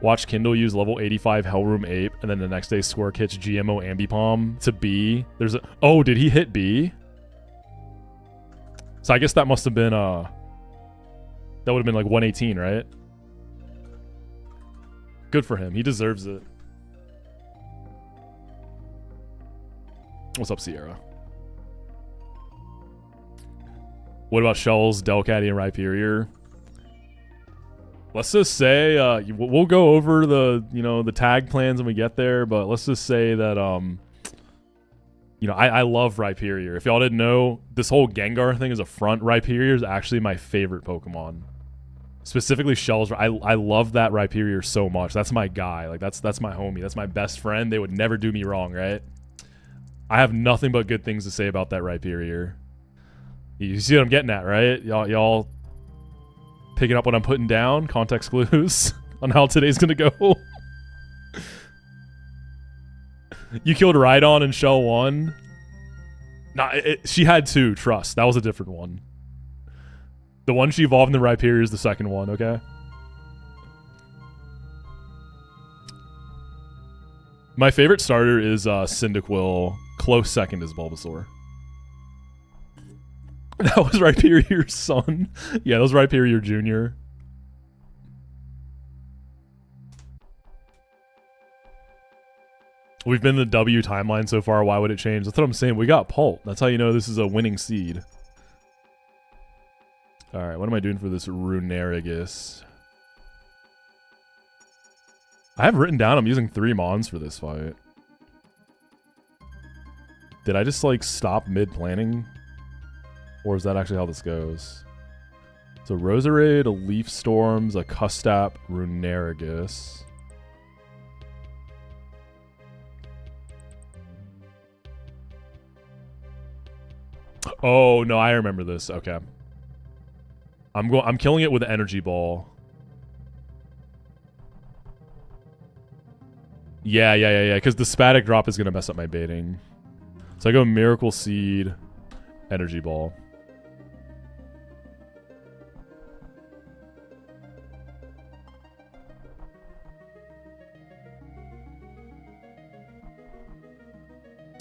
Watch Kindle use level 85 Hellroom Ape, and then the next day Squirk hits GMO Ambipom to B. There's a... Oh, did he hit B? So I guess that must have been, that would have been like 118, right? Good for him. He deserves it. What's up, Sierra? What about Shells, Delcatty, and Rhyperior? Let's just say, we'll go over the, the tag plans when we get there, but let's just say that, I love Rhyperior. If y'all didn't know, this whole Gengar thing is a front. Rhyperior is actually my favorite Pokemon. Specifically Shells. I love that Rhyperior so much. That's my guy. Like, that's my homie. That's my best friend. They would never do me wrong, right? I have nothing but good things to say about that Rhyperior. You see what I'm getting at, right? Y'all picking up what I'm putting down? Context clues on how today's gonna go. You killed Rhydon in Shell 1? Nah, she had 2, trust. That was a different one. The one she evolved in the Rhyperior is the second one, okay? My favorite starter is Cyndaquil. Close second is Bulbasaur. That was Rhyperior's son. Yeah, that was Rhyperior Jr. We've been in the W timeline so far. Why would it change? That's what I'm saying. We got Pult. That's how you know this is a winning seed. Alright, what am I doing for this Runerigus? I have written down I'm using 3 Mons for this fight. Did I just, like, stop mid-planning? Or is that actually how this goes? So Roserade, a Leaf Storms, a Custap, Runerigus. Oh no, I remember this. Okay. I'm killing it with an energy ball. Yeah, because the Spatic drop is gonna mess up my baiting. So I go Miracle Seed, energy ball.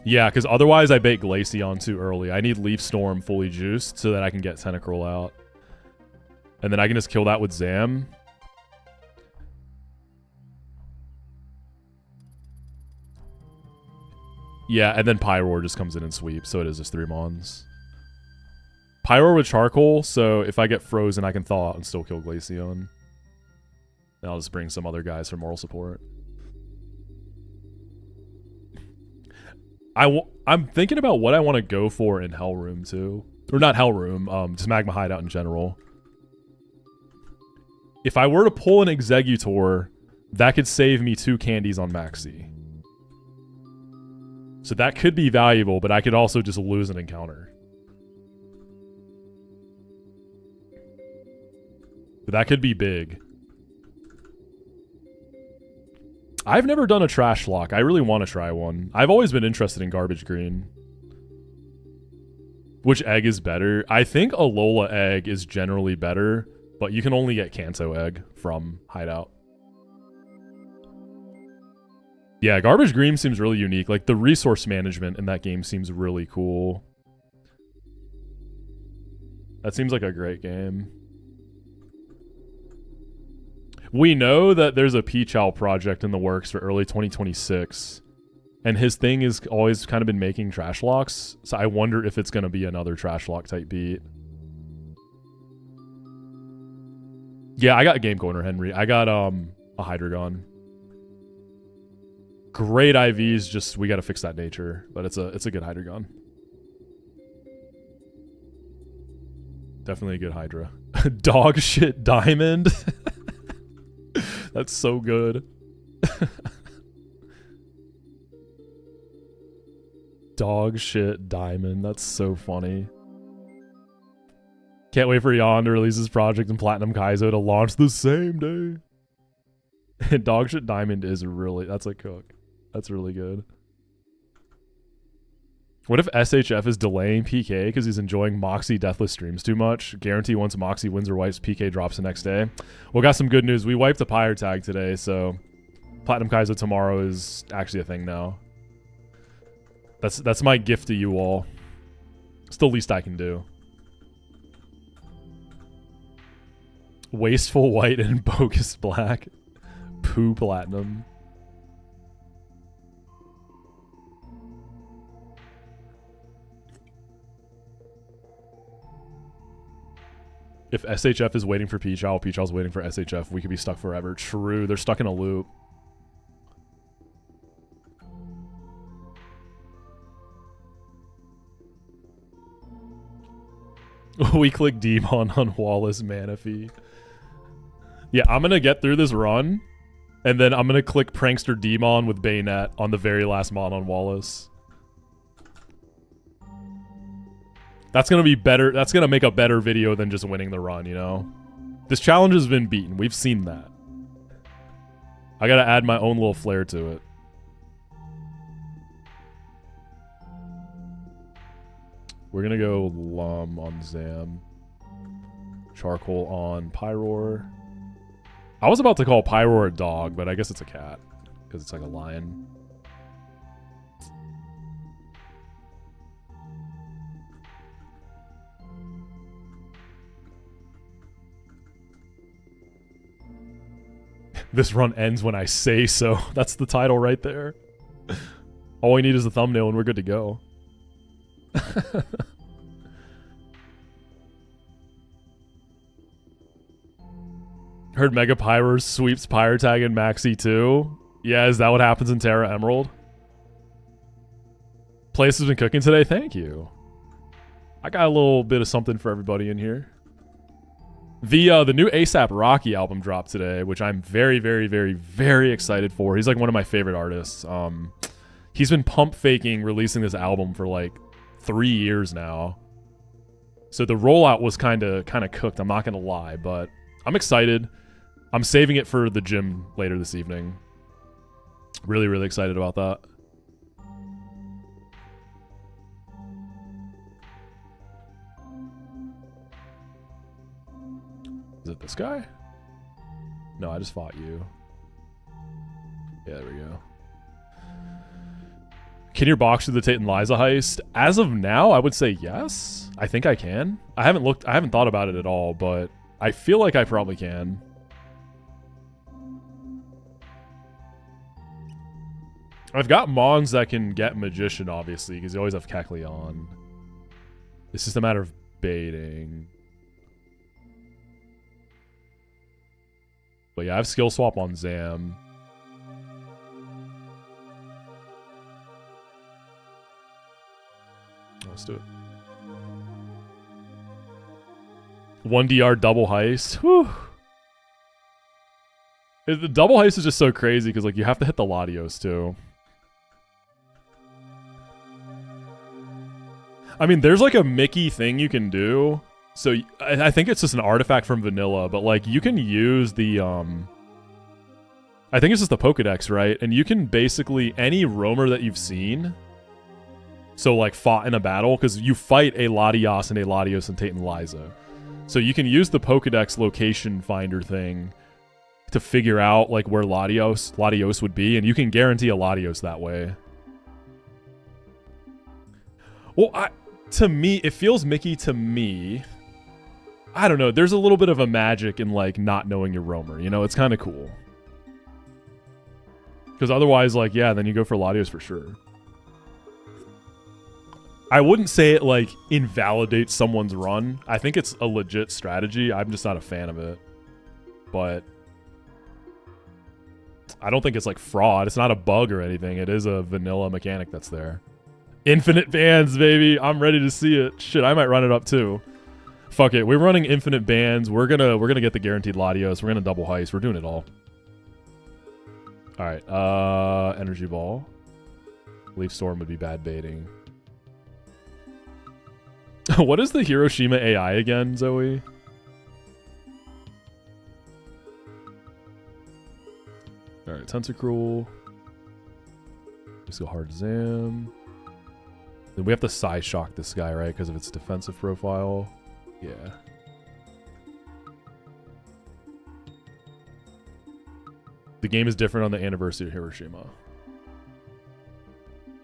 Yeah, because otherwise I bait Glaceon too early. I need Leaf Storm fully juiced so that I can get Tentacruel out. And then I can just kill that with Zam. Yeah, and then Pyroar just comes in and sweeps, so it is just 3 Mons. Pyroar with Charcoal, so if I get frozen, I can thaw out and still kill Glaceon. And I'll just bring some other guys for moral support. I'm thinking about what I want to go for in Hellroom too. Or not Hellroom, just Magma Hideout in general. If I were to pull an Executor, that could save me 2 candies on Moxi. So that could be valuable, but I could also just lose an encounter. But that could be big. I've never done a trash lock. I really want to try one. I've always been interested in garbage green. Which egg is better? I think Alola egg is generally better, but you can only get Kanto egg from Hideout. Yeah, garbage green seems really unique. Like, the resource management in that game seems really cool. That seems like a great game. We know that there's a Peachow project in the works for early 2026. And his thing is always kind of been making trash locks. So I wonder if it's going to be another trash lock type beat. Yeah, I got a Game Corner, Henry. I got a Hydreigon. Great IVs, just we got to fix that nature. But it's a good Hydreigon. Definitely a good Hydra. Dog shit diamond. That's so good. Dog shit diamond. That's so funny. Can't wait for Yon to release his project and Platinum Kaizo to launch the same day. Dog shit diamond is really, that's a cook. That's really good. What if SHF is delaying PK because he's enjoying Moxi Deathless streams too much? Guarantee once Moxi wins or wipes, PK drops the next day. Well, got some good news. We wiped the Pyre tag today, so Platinum Kaizo tomorrow is actually a thing now. That's my gift to you all. It's the least I can do. Wasteful white and bogus black. Poo platinum. If SHF is waiting for Peachow, Peachow's waiting for SHF, we could be stuck forever. True, they're stuck in a loop. We click Demon on Wallace Manaphy. Yeah, I'm gonna get through this run, and then I'm gonna click Prankster Demon with Bayonet on the very last Mon on Wallace. That's gonna be better. That's gonna make a better video than just winning the run, you know? This challenge has been beaten. We've seen that. I gotta add my own little flair to it. We're gonna go Lum on Zam. Charcoal on Pyroar. I was about to call Pyroar a dog, but I guess it's a cat. Because it's like a lion. This run ends when I say so. That's the title right there. All we need is a thumbnail and we're good to go. Heard Mega Pyre sweeps Pyre Tag and Moxi too. Yeah, is that what happens in Terra Emerald? Place has been cooking today. Thank you. I got a little bit of something for everybody in here. The new ASAP Rocky album dropped today, which I'm very, very, very, very excited for. He's like one of my favorite artists. He's been pump faking releasing this album for like 3 years now. So the rollout was kind of cooked, I'm not gonna lie, but I'm excited. I'm saving it for the gym later this evening. Really, really excited about that. Is it this guy? No, I just fought you. Yeah, there we go. Can your box do the Tate and Liza heist? As of now, I would say yes. I think I can. I haven't thought about it at all, but I feel like I probably can. I've got Mons that can get Magician, obviously, because you always have Kecleon. It's just a matter of baiting. But yeah, I have Skill Swap on Zam. Let's do it. 1DR double heist. Whew. The double heist is just so crazy because like you have to hit the Latios too. I mean, there's like a Mickey thing you can do. So I think it's just an artifact from vanilla, but like you can use the I think it's just the Pokedex, right? And you can basically any roamer that you've seen. So like fought in a battle because you fight a Latios and a Latios and Tate and Liza. So you can use the Pokedex location finder thing to figure out like where Latios would be, and you can guarantee a Latios that way. Well, to me, it feels Mickey to me. I don't know. There's a little bit of a magic in like not knowing your roamer. You know, it's kind of cool. Because otherwise, like, yeah, then you go for Latios for sure. I wouldn't say it like invalidates someone's run. I think it's a legit strategy. I'm just not a fan of it. But I don't think it's like fraud. It's not a bug or anything. It is a vanilla mechanic that's there. Infinite bands, baby. I'm ready to see it. Shit, I might run it up too. Fuck it. We're running infinite bands. We're gonna get the guaranteed Latios. We're gonna double heist. We're doing it all. Alright, energy ball. Leaf storm would be bad baiting. What is the Hiroshima AI again, Zoe? Alright, Tentacruel. Just go hard Zam. Then we have to Psy Shock this guy, right? Because of its defensive profile. Yeah. The game is different on the anniversary of Hiroshima.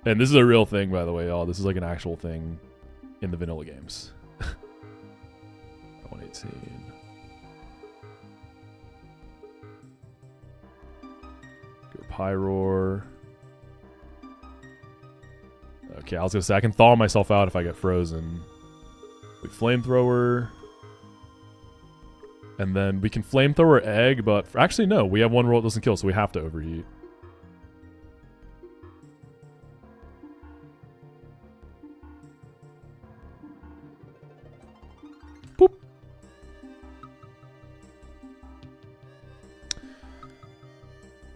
And this is a real thing, by the way, y'all. This is like an actual thing in the vanilla games. 118. Go Pyroar. Okay, I was gonna say I can thaw myself out if I get frozen. We Flamethrower. And then we can Flamethrower Egg, but actually no, we have one roll that doesn't kill, so we have to overheat. Boop.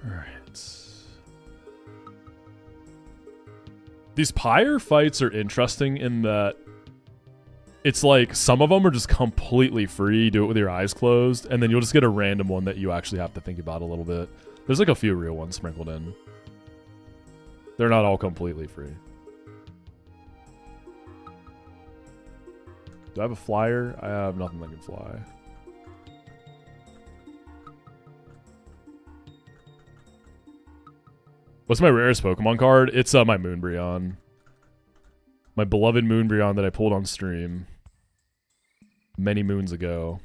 Alright. These Pyre fights are interesting in that it's like some of them are just completely free, do it with your eyes closed, and then you'll just get a random one that you actually have to think about a little bit. There's like a few real ones sprinkled in. They're not all completely free. Do I have a flyer? I have nothing that can fly. What's my rarest Pokemon card? It's my Moonbryon. My beloved Moonbryon that I pulled on stream many moons ago.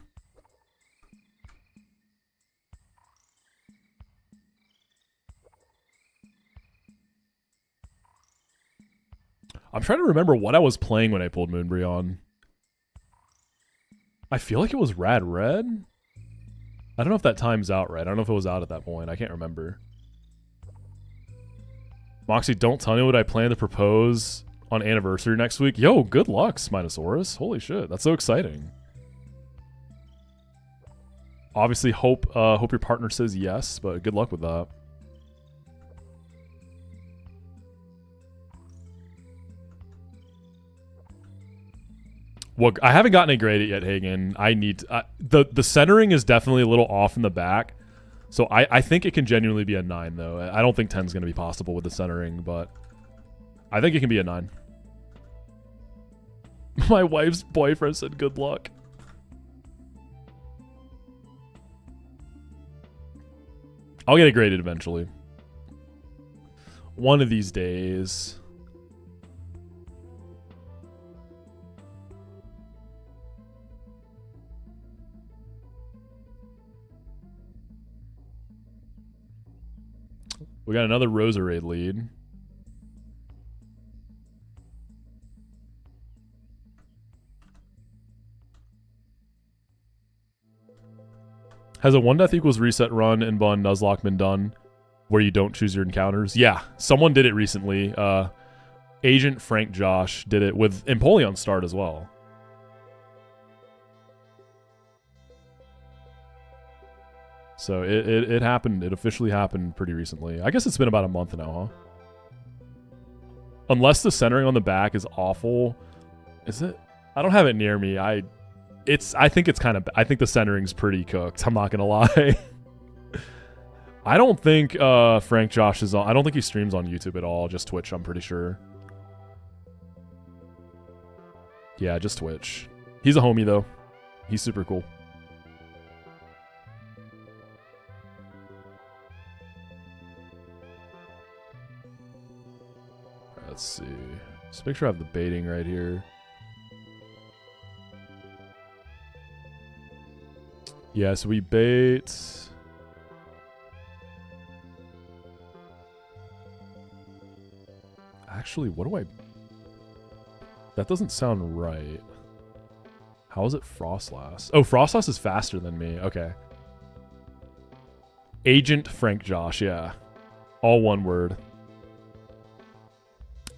I'm trying to remember what I was playing when I pulled Moonbryon. I feel like it was Rad Red? I don't know if that time's out right. I don't know if it was out at that point. I can't remember. Moxi, don't tell me what I plan to propose on anniversary next week. Yo, good luck, Spinosaurus. Holy shit, that's so exciting. Obviously, hope your partner says yes, but good luck with that. Well, I haven't gotten it graded yet, Hagen. I need to, the centering is definitely a little off in the back, so I think it can genuinely be a 9 though. I don't think 10 is going to be possible with the centering, but I think it can be a 9. My wife's boyfriend said good luck. I'll get it graded eventually. One of these days. We got another Roserade lead. Has a 1 death equals reset run and bun Nuzlocke been done where you don't choose your encounters? Yeah, someone did it recently. Agent Frank Josh did it with Empoleon start as well. So it happened. It officially happened pretty recently. I guess it's been about a month now, huh? Unless the centering on the back is awful. Is it? I don't have it near me. I think it's kind of... I think the centering's pretty cooked. I'm not going to lie. I don't think Frank Josh is on... I don't think he streams on YouTube at all. Just Twitch, I'm pretty sure. Yeah, just Twitch. He's a homie, though. He's super cool. Let's see. Just make sure I have the baiting right here. Yeah, so we bait... Actually, what do I... That doesn't sound right. How is it Frostlass? Oh, Frostlass is faster than me. Okay. Agent Frank Josh, yeah. All one word.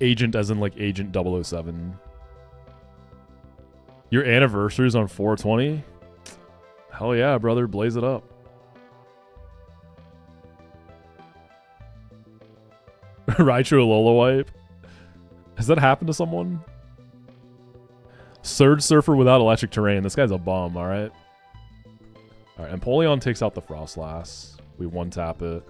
Agent as in like Agent 007. Your anniversary is on 420? Hell yeah, brother. Blaze it up. Raichu Alola wipe. Has that happened to someone? Surge Surfer without electric terrain. This guy's a bum, alright? Alright, Empoleon takes out the Frostlass. We one-tap it.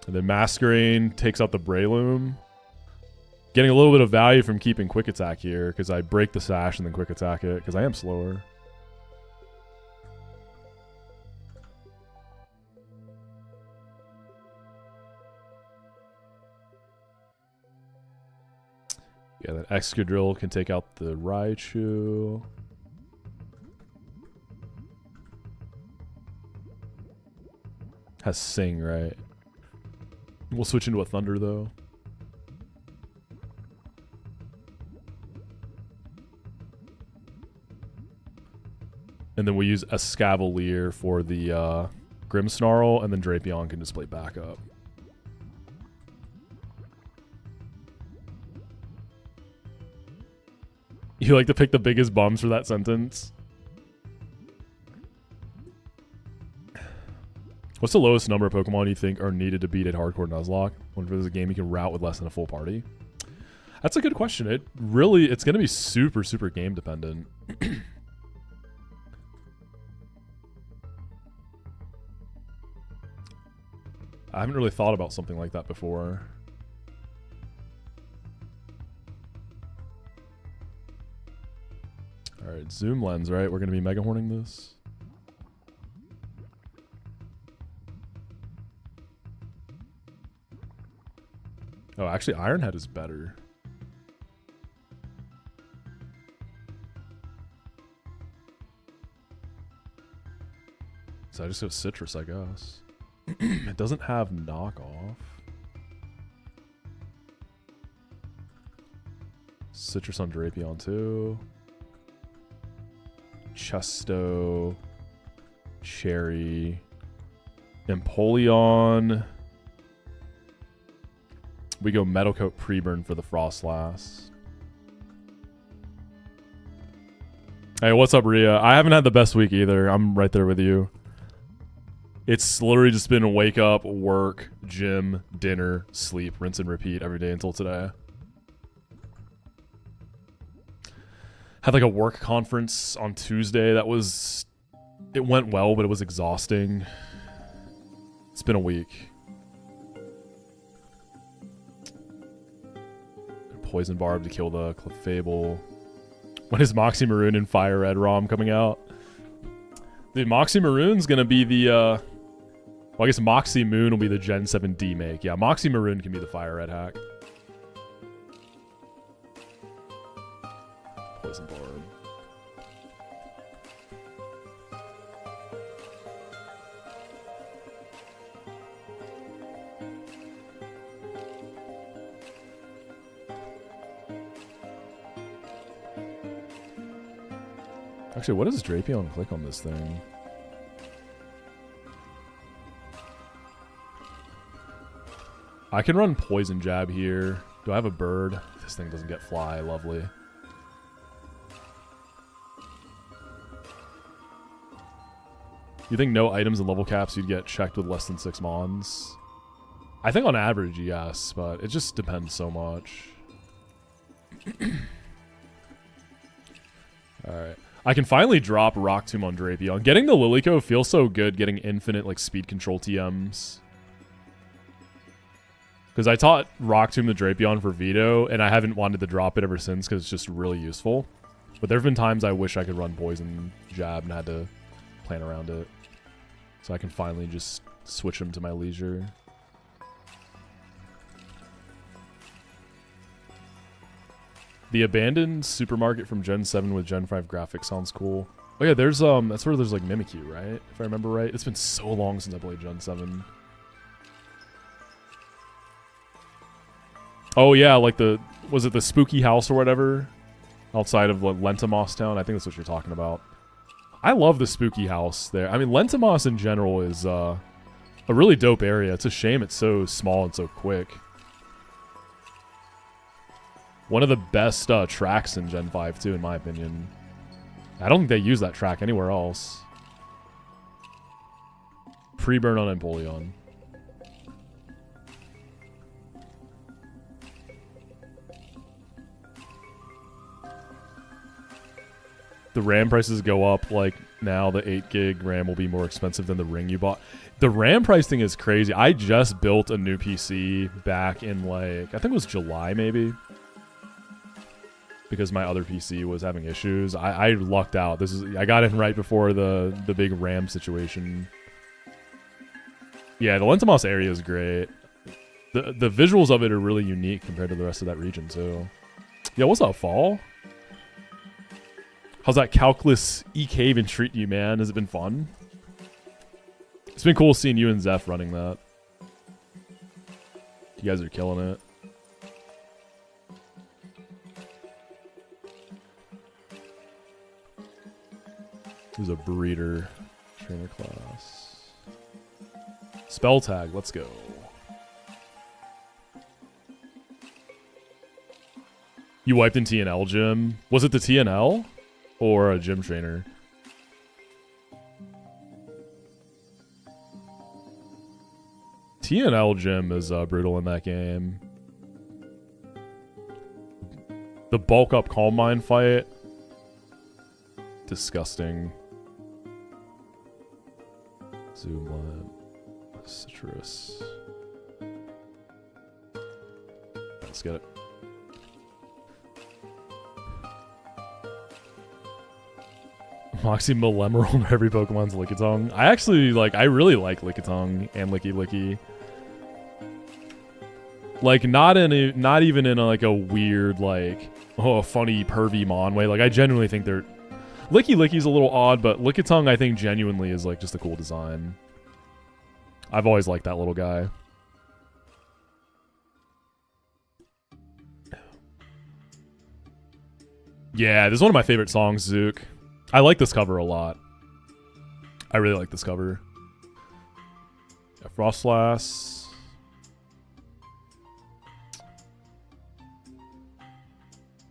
And then Masquerain takes out the Breloom. Getting a little bit of value from keeping Quick Attack here, because I break the Sash and then Quick Attack it, because I am slower. Yeah, that Excadrill can take out the Raichu. Has Sing, right? We'll switch into a Thunder, though. And then we use Escavalier for the Grimmsnarl, and then Drapion can just play backup. You like to pick the biggest bums for that sentence? What's the lowest number of Pokemon you think are needed to beat at Hardcore Nuzlocke? Whenever there's a game you can route with less than a full party? That's a good question. It's going to be super, super game dependent. I haven't really thought about something like that before. Alright, Zoom Lens, right? We're going to be Mega Horning this. Oh, actually, Iron Head is better. So I just go Citrus, I guess. It doesn't have knockoff. Citrus on Drapion too. Chesto. Cherry. Empoleon. We go Metal Coat Pre-Burn for the Frostlass. Hey, what's up, Rhea? I haven't had the best week either. I'm right there with you. It's literally just been wake up, work, gym, dinner, sleep, rinse and repeat every day until today. Had like a work conference on Tuesday that was... It went well, but it was exhausting. It's been a week. Poison Barb to kill the Clefable. When is Moxi Maroon and Fire Red ROM coming out? Dude, Moxi Maroon's gonna be the, well, I guess Moxi Moon will be the Gen 7 D-Make. Yeah, Moxi Maroon can be the Fire Red hack. Poison Barb. Actually, what does Drapion click on this thing? I can run Poison Jab here. Do I have a bird? This thing doesn't get fly. Lovely. You think no items and level caps you'd get checked with less than 6 mons? I think on average, yes, but it just depends so much. Alright. I can finally drop Rock Tomb on Drapion. Getting the Lilyco feels so good, getting infinite like speed control TMs. Because I taught Rock Tomb to Drapion for Veto, and I haven't wanted to drop it ever since because it's just really useful. But there have been times I wish I could run Poison Jab and had to plan around it. So I can finally just switch them to my leisure. The abandoned supermarket from Gen 7 with Gen 5 graphics sounds cool. Oh yeah, there's that's where there's like Mimikyu, right? If I remember right. It's been so long since I played Gen 7. Oh yeah, like was it the spooky house or whatever? Outside of like Lentamos Town? I think that's what you're talking about. I love the spooky house there. I mean, Lentamos in general is a really dope area. It's a shame it's so small and so quick. One of the best tracks in Gen 5 too, in my opinion. I don't think they use that track anywhere else. Pre-burn on Empoleon. The RAM prices go up, like now the 8 gig RAM will be more expensive than the ring you bought. The RAM price thing is crazy. I just built a new PC back in like, I think it was July maybe. Because my other PC was having issues. I lucked out. I got in right before the big RAM situation. Yeah, the Lentamos area is great. The visuals of it are really unique compared to the rest of that region too. Yeah, what's up, Fall? How's that Calculus E-Cave been treating you, man? Has it been fun? It's been cool seeing you and Zeph running that. You guys are killing it. There's a breeder trainer class. Spell tag, let's go. You wiped in TNL gym. Was it the TNL? Or a gym trainer? TNL gym is brutal in that game. The bulk up Calm Mind fight. Disgusting. Zoomlet. Citrus. Let's get it. Moxi Malemerald in every Pokemon's Lickitung. I really like Lickitung and Licky Licky. Like, not even in like a weird, like, oh, funny, pervy Mon way. Like, I genuinely think they're... Licky Licky's a little odd, but Lickitung, I think, genuinely is, like, just a cool design. I've always liked that little guy. Yeah, this is one of my favorite songs, Zook. I like this cover a lot. I really like this cover. Yeah, Frostlass.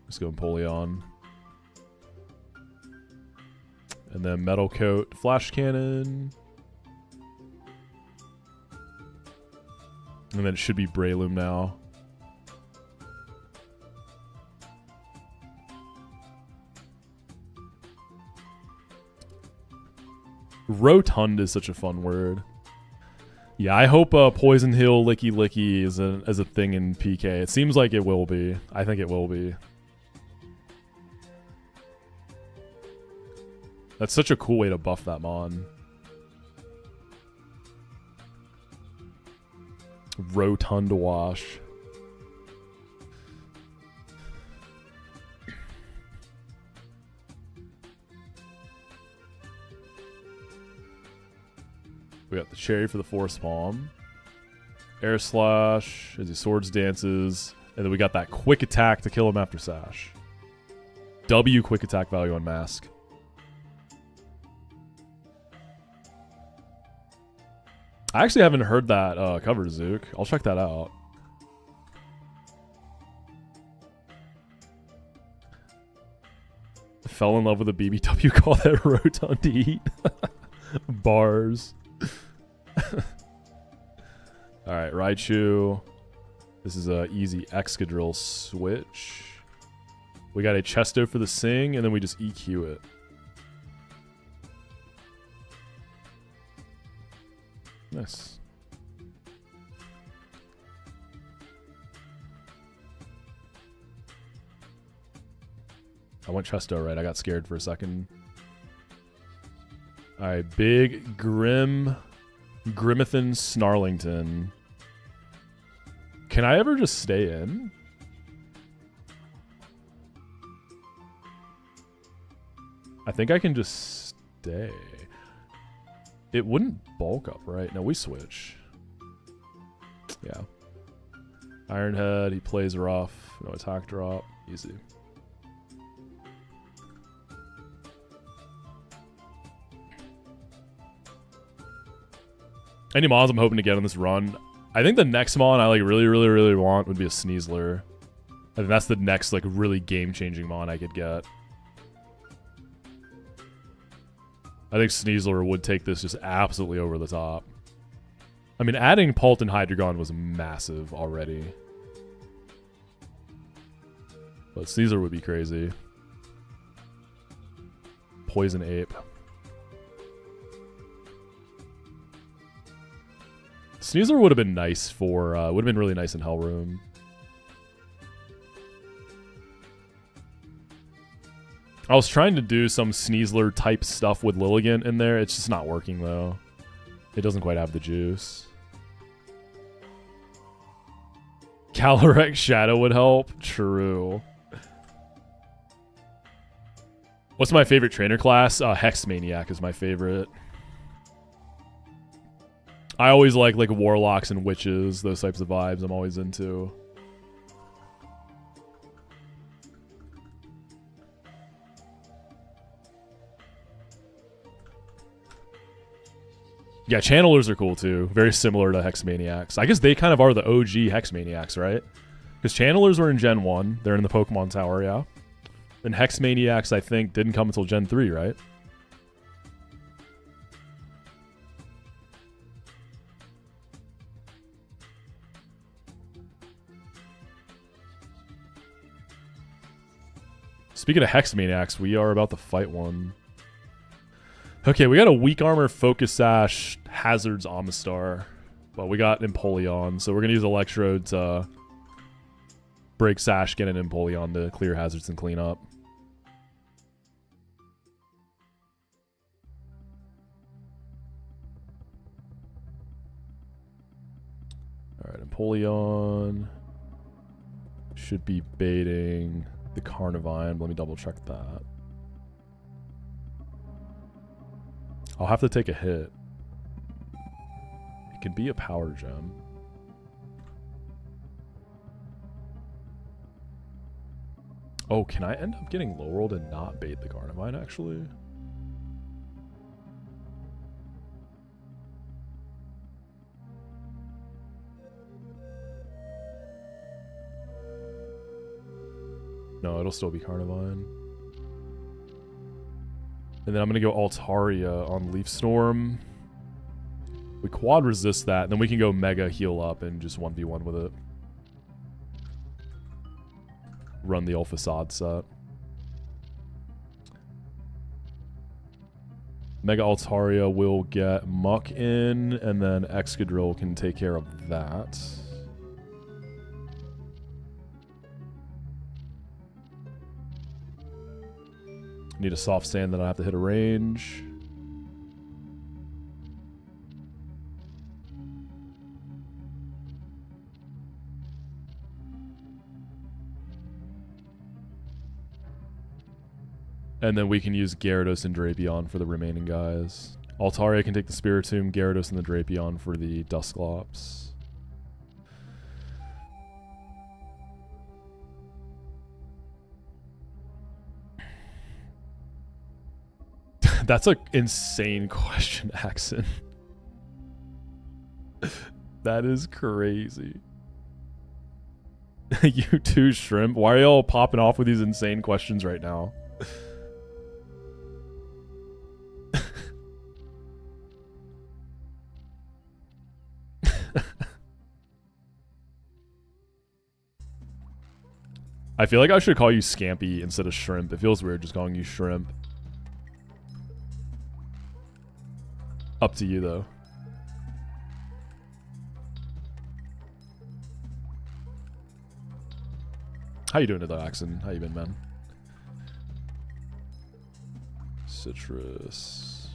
Let's go Empoleon. And then Metal Coat, Flash Cannon. And then it should be Breloom now. Rotund is such a fun word. Yeah, I hope Poison Hill Licky Licky is a thing in PK. It seems like it will be. I think it will be. That's such a cool way to buff that Mon. Rotund Wash. We got the Cherry for the Force Palm. Air Slash as he swords dances. And then we got that quick attack to kill him after Sash. W quick attack value on Mask. I actually haven't heard that cover, Zook. I'll check that out. Fell in love with a BBW, call that Rotund to eat. Bars. Alright, Raichu. This is a easy Excadrill switch. We got a Chesto for the Sing, and then we just EQ it. Nice. I went Chesto right. I got scared for a second. Alright, big Grimathan Snarlington. Can I ever just stay in? I think I can just stay. It wouldn't bulk up, right? No, we switch. Yeah. Ironhead, he plays rough. No attack drop. Easy. Any mons I'm hoping to get on this run. I think the next mon I like really want would be a Sneasler. I think that's the next like really game-changing mon I could get. I think Sneasler would take this just absolutely over the top. I mean, adding Pult and Hydreigon was massive already. But Sneasler would be crazy. Poison Ape. Sneasler would have been nice for, would have been really nice in Hellroom. I was trying to do some Sneasler type stuff with Lilligant in there. It's just not working though. It doesn't quite have the juice. Calyrex Shadow would help. True. What's my favorite trainer class? Hex Maniac is my favorite. I always like warlocks and witches, those types of vibes I'm always into. Yeah, Channelers are cool too. Very similar to Hex Maniacs. I guess they kind of are the OG Hex Maniacs, right? Because Channelers were in Gen 1. They're in the Pokemon Tower, yeah. And Hex Maniacs, I think, didn't come until Gen 3, right? Speaking of Hex Maniacs, we are about to fight one. Okay, we got a Weak Armor, Focus Sash, Hazards, Amistar. But we got Empoleon, so we're going to use Electrode to break Sash, get an Empoleon to clear Hazards and clean up. Alright, Empoleon should be baiting the Carnivine. Let me double check that. I'll have to take a hit. It could be a Power Gem. Oh, can I end up getting low rolled and not bait the Carnivine, actually? No, it'll still be Carnivine. And then I'm going to go Altaria on Leaf Storm. We quad resist that, and then we can go Mega heal up and just 1v1 with it. Run the Ultra Facade set. Mega Altaria will get Muck in, and then Excadrill can take care of that. Need a soft stand that I have to hit a range. And then we can use Gyarados and Drapion for the remaining guys. Altaria can take the Spiritomb, Gyarados and the Drapion for the Dusclops. That's an insane question, Axon. That is crazy. You too, Shrimp. Why are y'all popping off with these insane questions right now? I feel like I should call you Scampy instead of Shrimp. It feels weird just calling you Shrimp. Up to you, though. How you doing today, Axon? How you been, man? Citrus.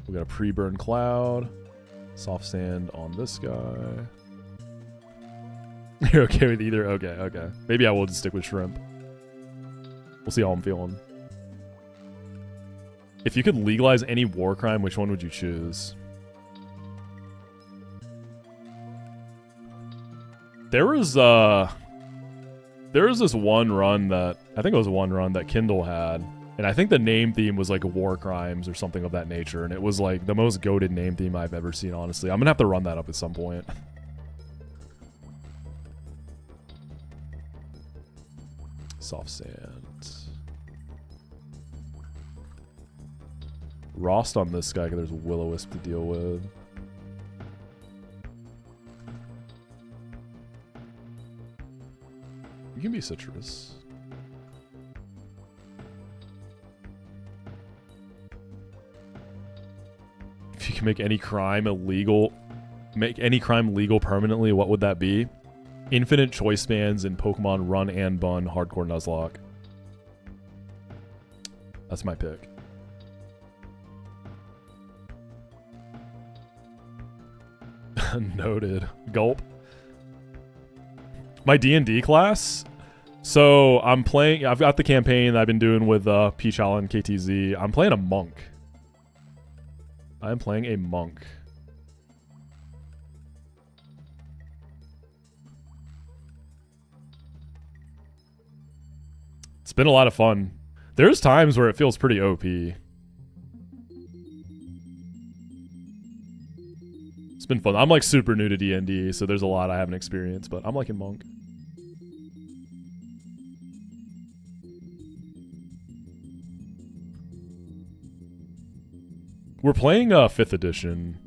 We got a pre-burn cloud. Soft sand on this guy. You're okay with either? Okay, okay. Maybe I will just stick with shrimp. We'll see how I'm feeling. If you could legalize any war crime, which one would you choose? There was this one run that, I think it was one run that Kindle had, and I think the name theme was like war crimes or something of that nature, and it was like the most goated name theme I've ever seen, honestly. I'm gonna have to run that up at some point. Soft sand. Rost on this guy because there's Will-O-Wisp to deal with. You can be citrus. If you can make any crime illegal, make any crime legal permanently, what would that be? Infinite choice spans in Pokemon Run and Bun Hardcore Nuzlocke. That's my pick. Noted. Gulp. My D&D class. So I'm playing. I've got the campaign I've been doing with Peach Allen KTZ. I'm playing a monk. I'm playing a monk. It's been a lot of fun. There's times where it feels pretty OP. It's been fun. I'm like super new to D&D, so there's a lot I haven't experienced, but I'm liking monk. We're playing 5th edition.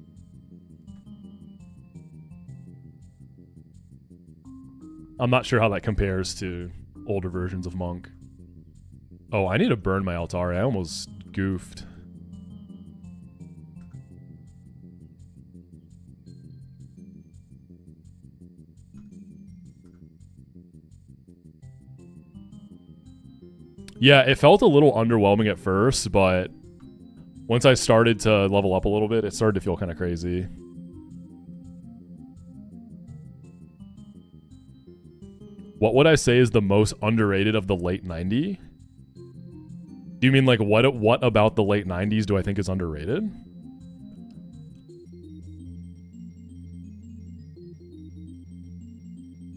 I'm not sure how that compares to older versions of monk. Oh, I need to burn my Altari. I almost goofed. Yeah, it felt a little underwhelming at first, but once I started to level up a little bit, it started to feel kind of crazy. What would I say is the most underrated of the late 90s? Do you mean like what about the late 90s do I think is underrated?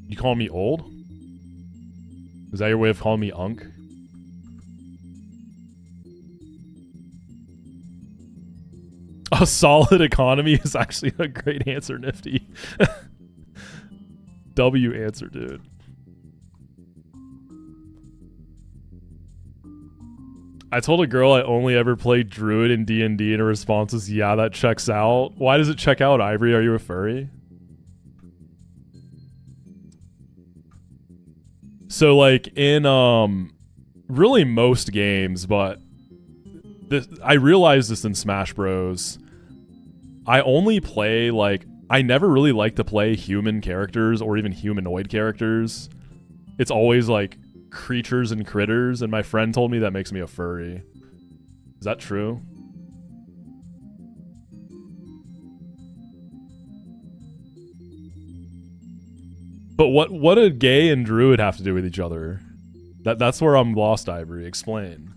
You call me old? Is that your way of calling me unk? A solid economy is actually a great answer, Nifty. W answer, dude. I told a girl I only ever played Druid in D&D and her response was, yeah, that checks out. Why does it check out, Ivory? Are you a furry? So like in really most games, but I realized this in Smash Bros. I only play like, I never really like to play human characters or even humanoid characters. It's always like creatures and critters, and my friend told me that makes me a furry. Is that true? But what did gay and druid have to do with each other? That's where I'm lost, Ivory. Explain.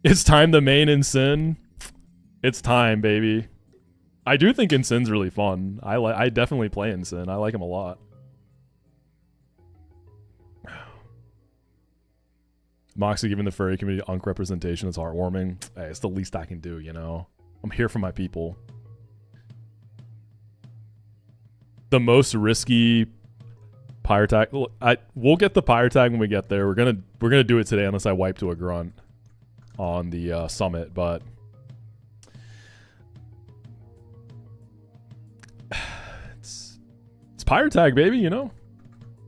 It's time to main in Sin. It's time, baby. I do think Insin's really fun. I definitely play Insin. I like him a lot. Moxi giving the furry community unk representation is heartwarming. Hey, it's the least I can do, you know? I'm here for my people. The most risky Pyre tag. We'll get the Pyre tag when we get there. We're gonna do it today unless I wipe to a grunt on the summit, but Pyre tag, baby, you know?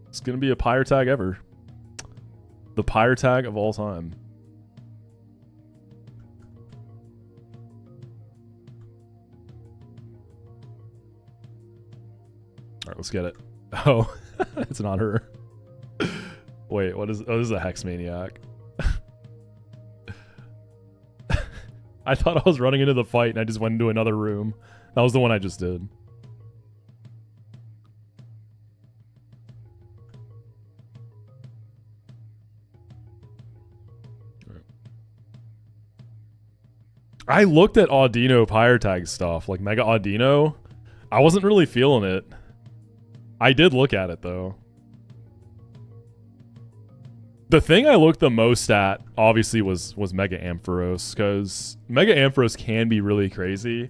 It's gonna be a Pyre tag ever. The Pyre tag of all time. Alright, let's get it. Oh, it's not her. Wait, what is... Oh, this is a Hex Maniac. I thought I was running into the fight and I just went into another room. That was the one I just did. I looked at Audino Pyre tag stuff, like Mega Audino. I wasn't really feeling it. I did look at it though. The thing I looked the most at, obviously, was Mega Ampharos, because Mega Ampharos can be really crazy.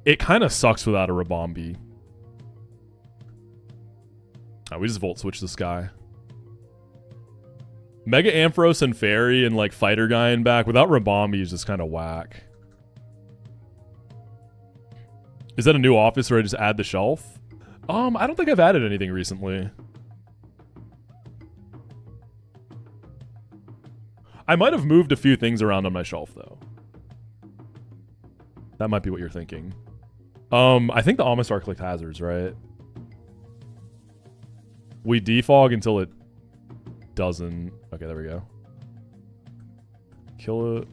It kind of sucks without a Rabombi. Oh, we just Volt Switch this guy. Mega Ampharos and Fairy and like Fighter Guy in back without Rabombi is just kind of whack. Is that a new office where I just add the shelf? I don't think I've added anything recently. I might have moved a few things around on my shelf, though. That might be what you're thinking. I think the Amistar clicked hazards, right? We defog until it doesn't. Okay, there we go. Kill it.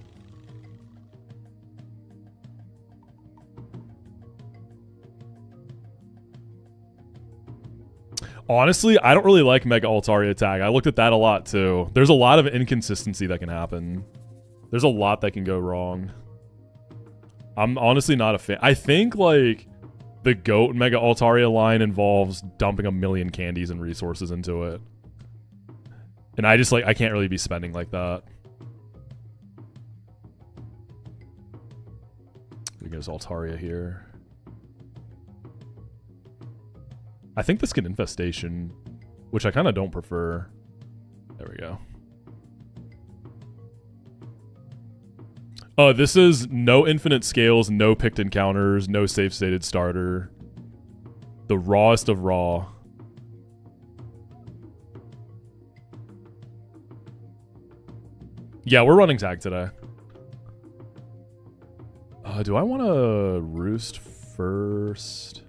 Honestly, I don't really like Mega Altaria tag. I looked at that a lot too. There's a lot of inconsistency that can happen. There's a lot that can go wrong. I'm honestly not a fan. I think like the GOAT Mega Altaria line involves dumping a million candies and resources into it. And I just like, I can't really be spending like that. We get his Altaria here. I think this can Infestation, which I kind of don't prefer. There we go. This is no infinite scales, no picked encounters, no safe stated starter. The rawest of raw. Yeah, we're running tag today. Do I want to roost first?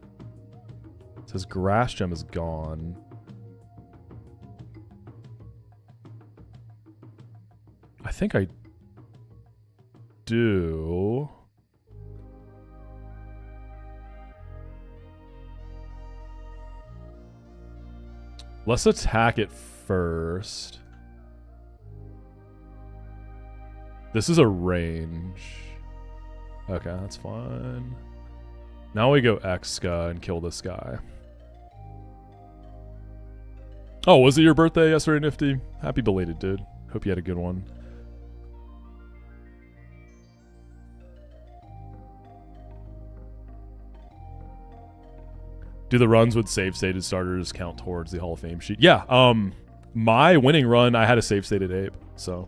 His Grass Gem is gone. I think I do. Let's attack it first. This is a range. Okay, that's fine. Now we go X-Ska and kill this guy. Oh, was it your birthday yesterday, Nifty? Happy belated, dude. Hope you had a good one. Do the runs with save stated starters count towards the Hall of Fame sheet? Yeah, my winning run, I had a save stated ape, so.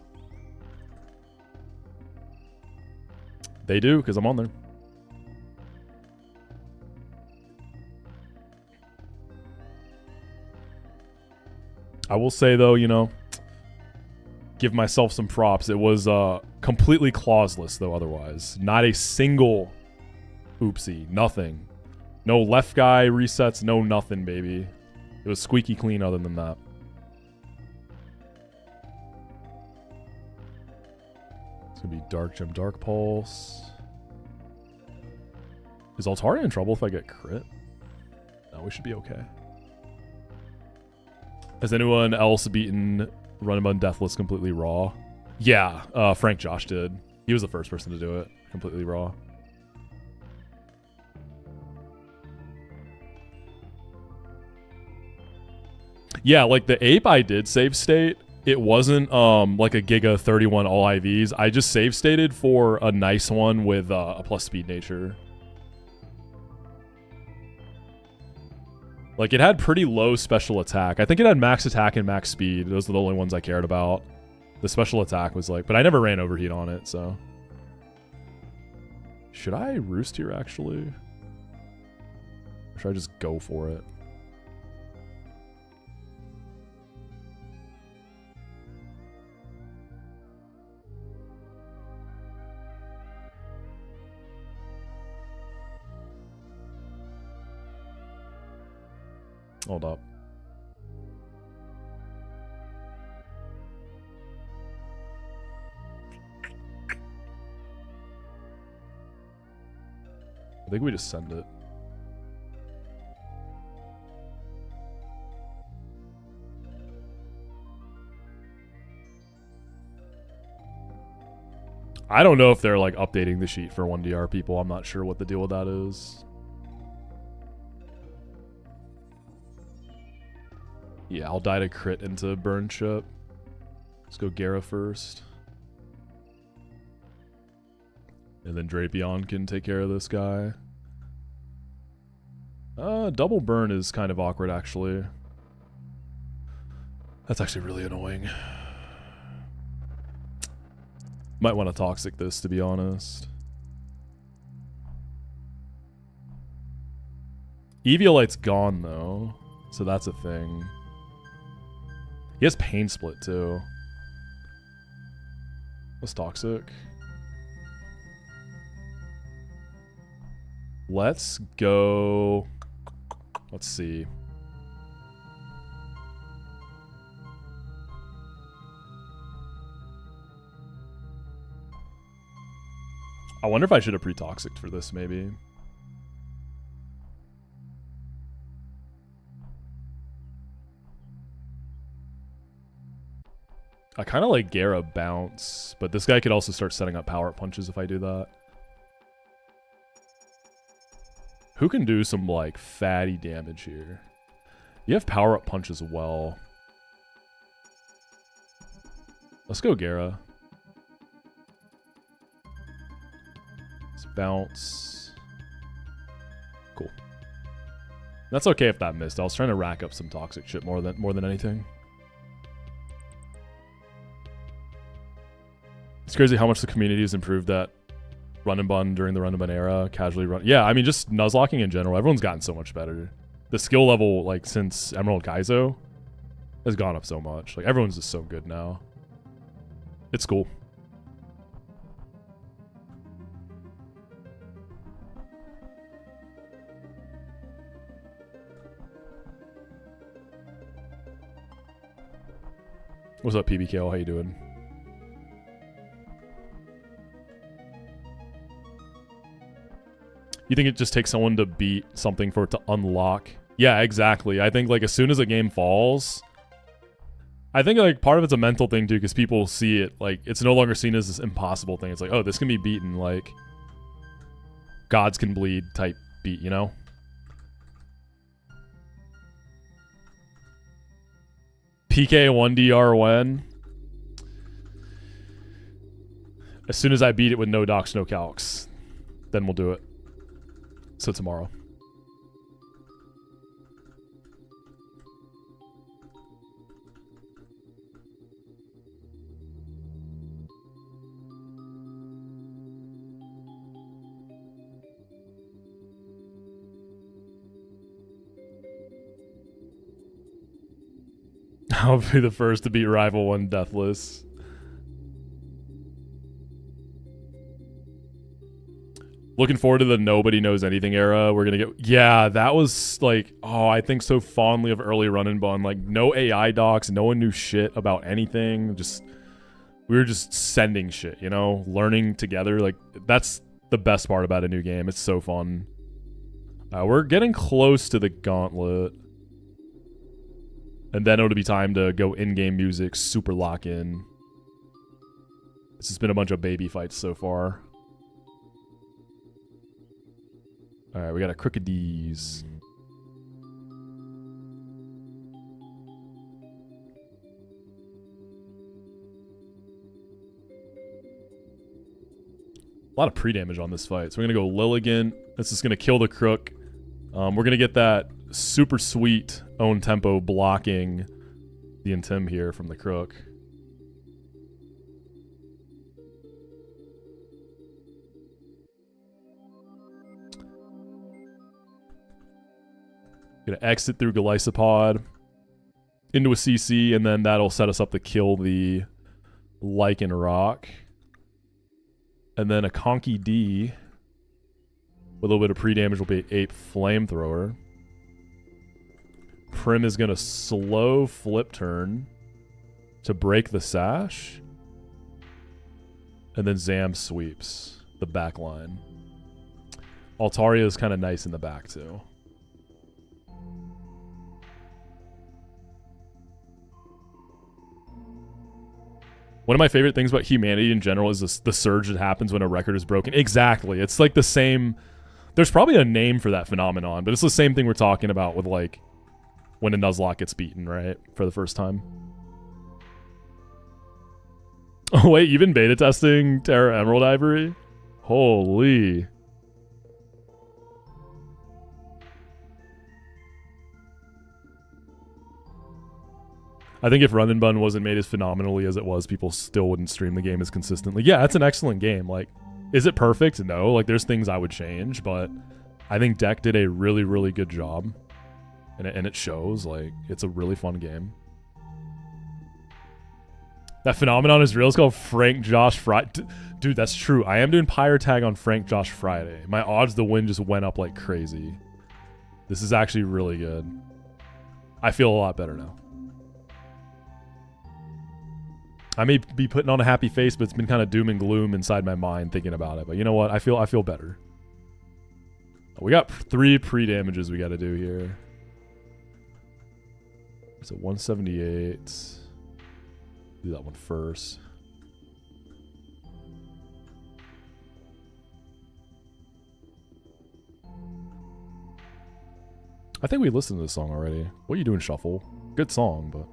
They do, because I'm on there. I will say, though, you know, give myself some props. It was completely clauseless, though, otherwise. Not a single oopsie. Nothing. No left guy resets. No nothing, baby. It was squeaky clean other than that. It's going to be Dark Gem, Dark Pulse. Is Altaria in trouble if I get crit? No, we should be okay. Has anyone else beaten Run and Bun Deathless completely raw? Yeah, Frank Josh did. He was the first person to do it completely raw. Yeah, like the ape I did save state, it wasn't like a Giga 31 all IVs. I just save stated for a nice one with a plus speed nature. Like, it had pretty low special attack. I think it had max attack and max speed. Those are the only ones I cared about. The special attack was like... But I never ran overheat on it, so... Should I roost here, actually? Or should I just go for it? Hold up. I think we just send it. I don't know if they're like updating the sheet for 1DR people. I'm not sure what the deal with that is. Yeah, I'll die to crit into burn ship. Let's go Gera first. And then Drapion can take care of this guy. Double burn is kind of awkward, actually. That's actually really annoying. Might want to toxic this, to be honest. Eviolite's gone, though. So that's a thing. He has Pain Split, too. What's toxic? Let's go... Let's see. I wonder if I should have pre-toxic for this, maybe. I kind of like Gera bounce, but this guy could also start setting up power-up punches if I do that. Who can do some, like, fatty damage here? You have power-up punch as well. Let's go Gera. Let's bounce. Cool. That's okay if that missed. I was trying to rack up some toxic shit more than anything. It's crazy how much the community has improved that Run and Bun during the Run and Bun era. Casually run. Yeah, I mean, just Nuzlocking in general. Everyone's gotten so much better. The skill level, like, since Emerald Kaizo has gone up so much. Like, everyone's just so good now. It's cool. What's up, PBKL? How you doing? You think it just takes someone to beat something for it to unlock? Yeah, exactly. I think, like, as soon as a game falls, I think, like, part of it's a mental thing, too, because people see it, like, it's no longer seen as this impossible thing. It's like, oh, this can be beaten, like, gods can bleed type beat, you know? PK 1DR when? As soon as I beat it with no docs, no calcs, then we'll do it. So tomorrow. I'll be the first to beat Rival 1 Deathless. Looking forward to the Nobody Knows Anything era. We're going to get... Yeah, that was like... Oh, I think so fondly of early Run and Bun. Like, no AI docs. No one knew shit about anything. Just... We were just sending shit, you know? Learning together. Like, that's the best part about a new game. It's so fun. We're getting close to the Gauntlet. And then it'll be time to go in-game music, super lock in. This has been a bunch of baby fights so far. Alright, we got a Crooked D's. A lot of pre-damage on this fight. So we're going to go Lilligant. This is going to kill the Crook. We're going to get that super sweet own tempo blocking the Intim here from the Crook. Gonna exit through Golisopod into a CC, and then that'll set us up to kill the Lycan Rock. And then a Conky D with a little bit of pre-damage will be Ape Flamethrower. Prim is going to slow flip turn to break the sash. And then Zam sweeps the back line. Altaria is kind of nice in the back, too. One of my favorite things about humanity in general is the surge that happens when a record is broken. Exactly. It's like the same... There's probably a name for that phenomenon, but it's the same thing we're talking about with, like, when a Nuzlocke gets beaten, right? For the first time. Oh, wait, you've been beta testing Terra Emerald Ivory? Holy... I think if Run and Bun wasn't made as phenomenally as it was, people still wouldn't stream the game as consistently. Yeah, it's an excellent game. Like, is it perfect? No. Like, there's things I would change, but I think Deck did a really, really good job. And it shows. Like, it's a really fun game. That phenomenon is real. It's called Frank Josh Friday. Dude, that's true. I am doing Pyre tag on Frank Josh Friday. My odds to win just went up like crazy. This is actually really good. I feel a lot better now. I may be putting on a happy face, but it's been kind of doom and gloom inside my mind thinking about it. But you know what? I feel better. We got 3 pre-damages we got to do here. So 178. Do that one first. I think we listened to this song already. What are you doing, Shuffle? Good song, but...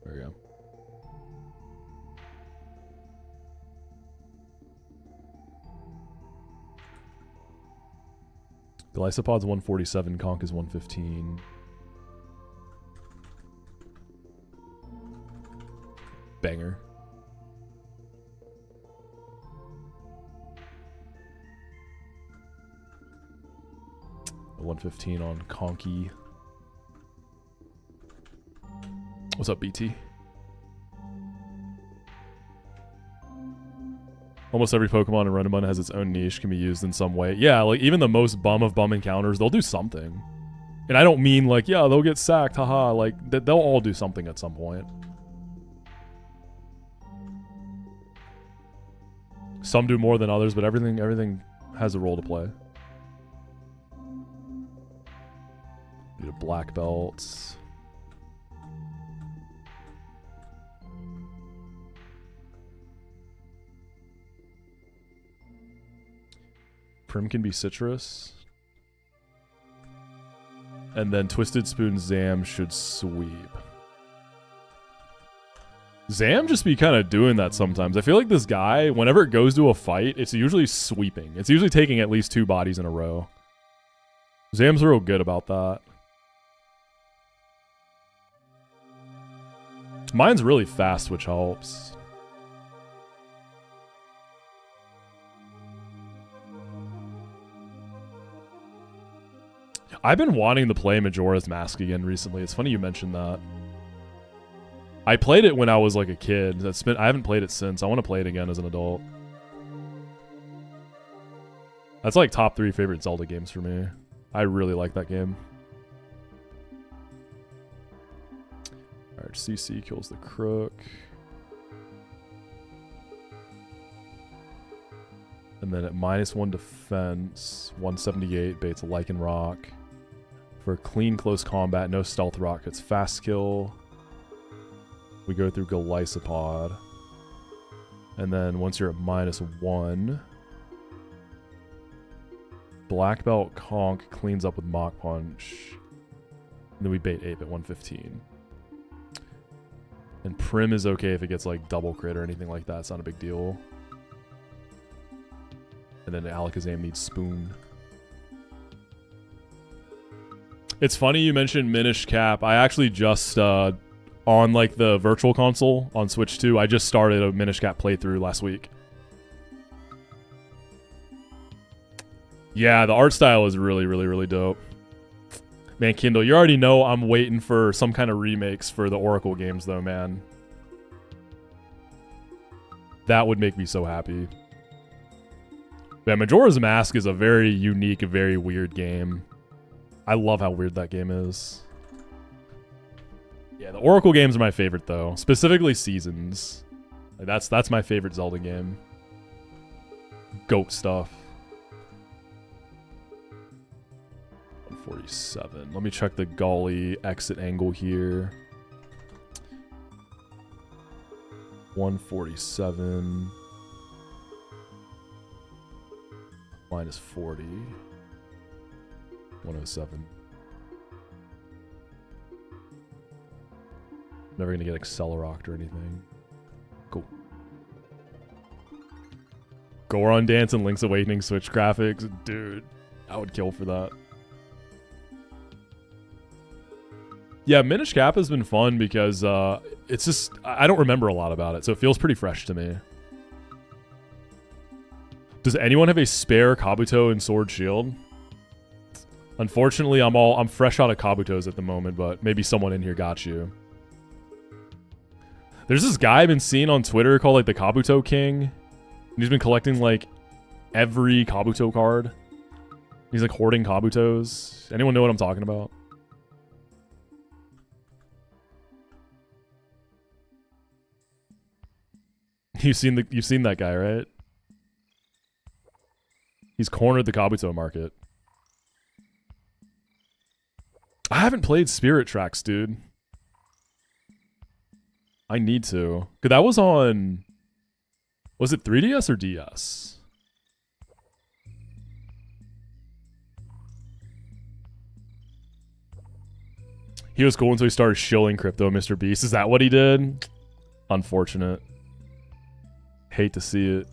There we go. Glycopod's 147, Conk is 115. Banger. 115 on Conky. What's up, BT? Almost every Pokemon in Run and Bun has its own niche, can be used in some way. Yeah, like even the most bum of bum encounters, they'll do something. And I don't mean like, yeah, they'll get sacked, haha. Like, they'll all do something at some point. Some do more than others, but everything has a role to play. Need a black belt. Prim can be citrus. And then Twisted Spoon Zam should sweep. Zam just be kind of doing that sometimes. I feel like this guy, whenever it goes to a fight, it's usually sweeping. It's usually taking at least 2 bodies in a row. Zam's real good about that. Mine's really fast, which helps. I've been wanting to play Majora's Mask again recently. It's funny you mentioned that. I played it when I was like a kid. I haven't played it since. I want to play it again as an adult. That's like top 3 favorite Zelda games for me. I really like that game. Alright, CC kills the Crook. And then at -1 defense, 178 baits Lycanroc. For clean close combat, no stealth rock, it's fast kill. We go through Glycopod. And then once you're at -1, Black Belt Conk cleans up with Mach Punch. And then we bait Ape at 115. And Prim is okay if it gets like double crit or anything like that. It's not a big deal. And then Alakazam needs Spoon. It's funny you mentioned Minish Cap. I actually just, on like the virtual console on Switch 2, I just started a Minish Cap playthrough last week. Yeah, the art style is really, really, really dope. Man, Kindle, you already know I'm waiting for some kind of remakes for the Oracle games though, man. That would make me so happy. Yeah, Majora's Mask is a very unique, very weird game. I love how weird that game is. Yeah, the Oracle games are my favorite though. Specifically Seasons. Like, that's my favorite Zelda game. Goat stuff. 147. Let me check the Golly exit angle here. 147. Minus 40. 107. Never gonna get Accelerocked or anything. Cool. Goron Dance and Link's Awakening Switch graphics. Dude, I would kill for that. Yeah, Minish Cap has been fun because it's just... I don't remember a lot about it, so it feels pretty fresh to me. Does anyone have a spare Kabuto and Sword Shield? Unfortunately, I'm fresh out of Kabutos at the moment, but maybe someone in here got you. There's this guy I've been seeing on Twitter called like the Kabuto King. And he's been collecting like every Kabuto card. He's like hoarding Kabutos. Anyone know what I'm talking about? You've seen that guy, right? He's cornered the Kabuto market. I haven't played Spirit Tracks, dude. I need to. Cause that was on... Was it 3DS or DS? He was cool until he started shilling crypto, Mr. Beast. Is that what he did? Unfortunate. Hate to see it.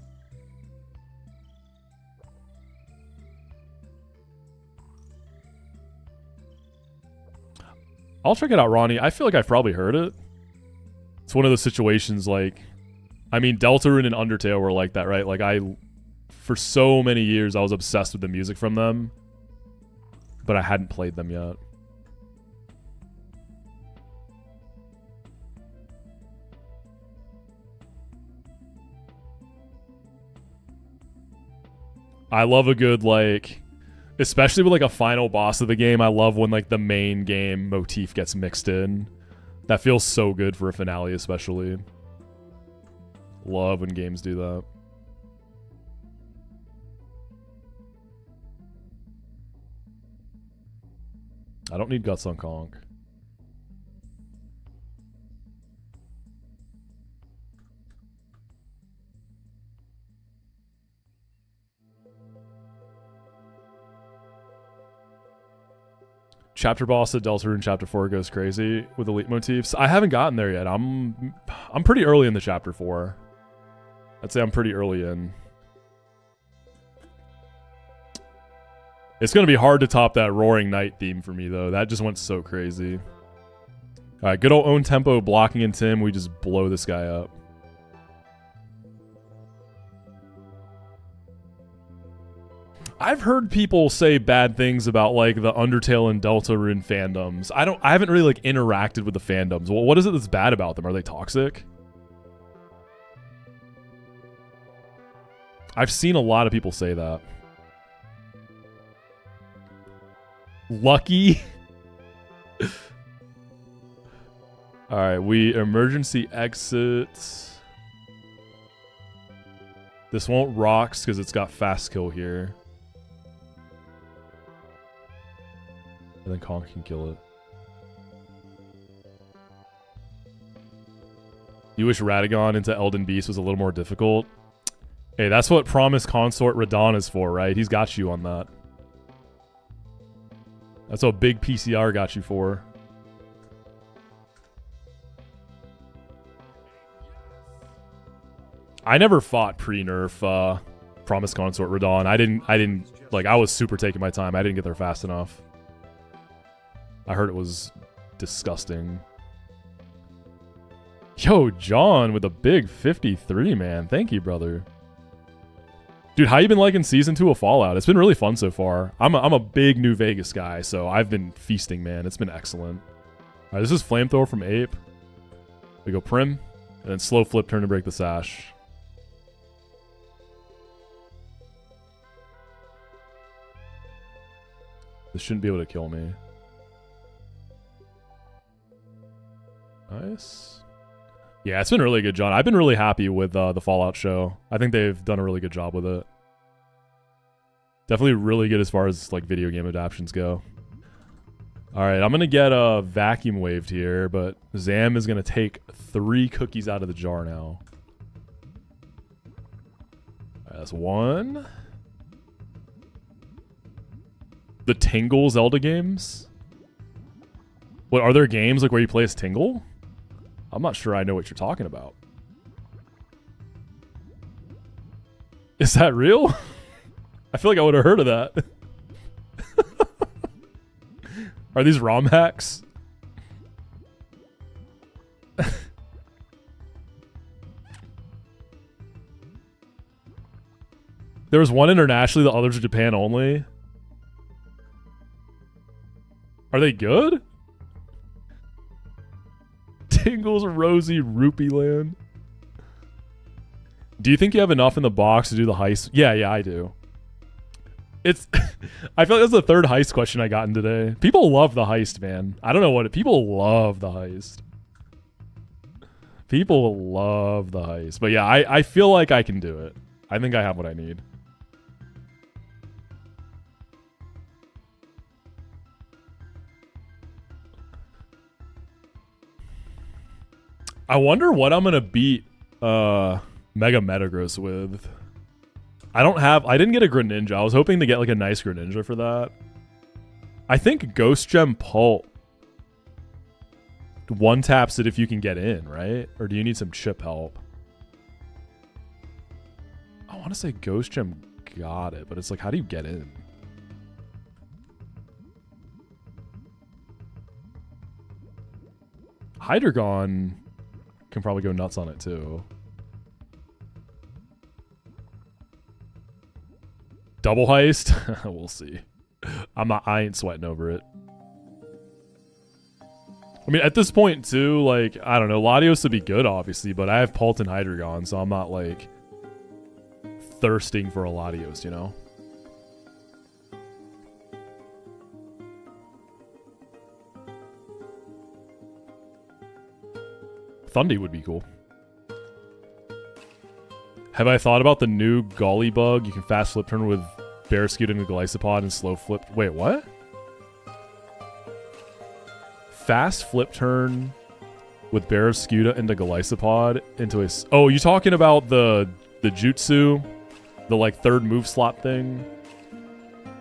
I'll check it out, Ronnie. I feel like I've probably heard it. It's one of those situations like... I mean, Deltarune and Undertale were like that, right? Like, for so many years, I was obsessed with the music from them. But I hadn't played them yet. I love a good, like... Especially with, like, a final boss of the game, I love when, like, the main game motif gets mixed in. That feels so good for a finale, especially. Love when games do that. I don't need Guts on Conk. Chapter boss at Deltarune Chapter 4 goes crazy with elite motifs. I haven't gotten there yet. I'm pretty early in the Chapter 4. I'd say I'm pretty early in. It's going to be hard to top that Roaring Night theme for me, though. That just went so crazy. Alright, good old own tempo blocking and Tim. We just blow this guy up. I've heard people say bad things about like the Undertale and Deltarune fandoms. I haven't really like interacted with the fandoms. Well, what is it that's bad about them? Are they toxic? I've seen a lot of people say that. Lucky. All right, we emergency exit. This won't rocks because it's got fast kill here. And then Kong can kill it. You wish Radagon into Elden Beast was a little more difficult? Hey, that's what Promise Consort Radon is for, right? He's got you on that. That's what big PCR got you for. I never fought pre-nerf Promise Consort Radon. I didn't like, I was super taking my time. I didn't get there fast enough. I heard it was disgusting. Yo, John with a big 53, man. Thank you, brother. Dude, how you been liking Season 2 of Fallout? It's been really fun so far. I'm a big New Vegas guy, so I've been feasting, man. It's been excellent. All right, this is Flamethrower from Ape. We go Prim, and then slow flip turn to break the sash. This shouldn't be able to kill me. Nice. Yeah, it's been really good, John. I've been really happy with the Fallout show. I think they've done a really good job with it. Definitely really good as far as like video game adaptations go. All right, I'm gonna get a vacuum waved here, but Zam is gonna take 3 cookies out of the jar now. All right, that's 1. The Tingle Zelda games? What, are there games like where you play as Tingle? I'm not sure I know what you're talking about. Is that real? I feel like I would have heard of that. Are these ROM hacks? There was one internationally, the others are Japan only. Are they good? Tingle's Rosy Rupee Land. Do you think you have enough in the box to do the heist? Yeah, I do. It's I feel like that's the 3rd heist question I gotten today. People love the heist, man. I don't know what people love the heist. People love the heist. But yeah, I feel like I can do it. I think I have what I need. I wonder what I'm gonna beat Mega Metagross with. I didn't get a Greninja. I was hoping to get like a nice Greninja for that. I think Ghost Gem Pult one taps it if you can get in, right? Or do you need some chip help? I want to say Ghost Gem got it, but it's like, how do you get in? Hydreigon can probably go nuts on it too. Double heist? We'll see. I ain't sweating over it. I mean, at this point too, like, I don't know, Latios would be good obviously, but I have Pult and Hydreigon, so I'm not like thirsting for a Latios, you know? Thundy would be cool. Have I thought about the new Golly bug? You can fast flip turn with Barraskewda into Gliscopod and slow flip. Wait, what? Fast flip turn with Barraskewda into Gliscopod into a... Oh, you talking about the jutsu? The like 3rd move slot thing?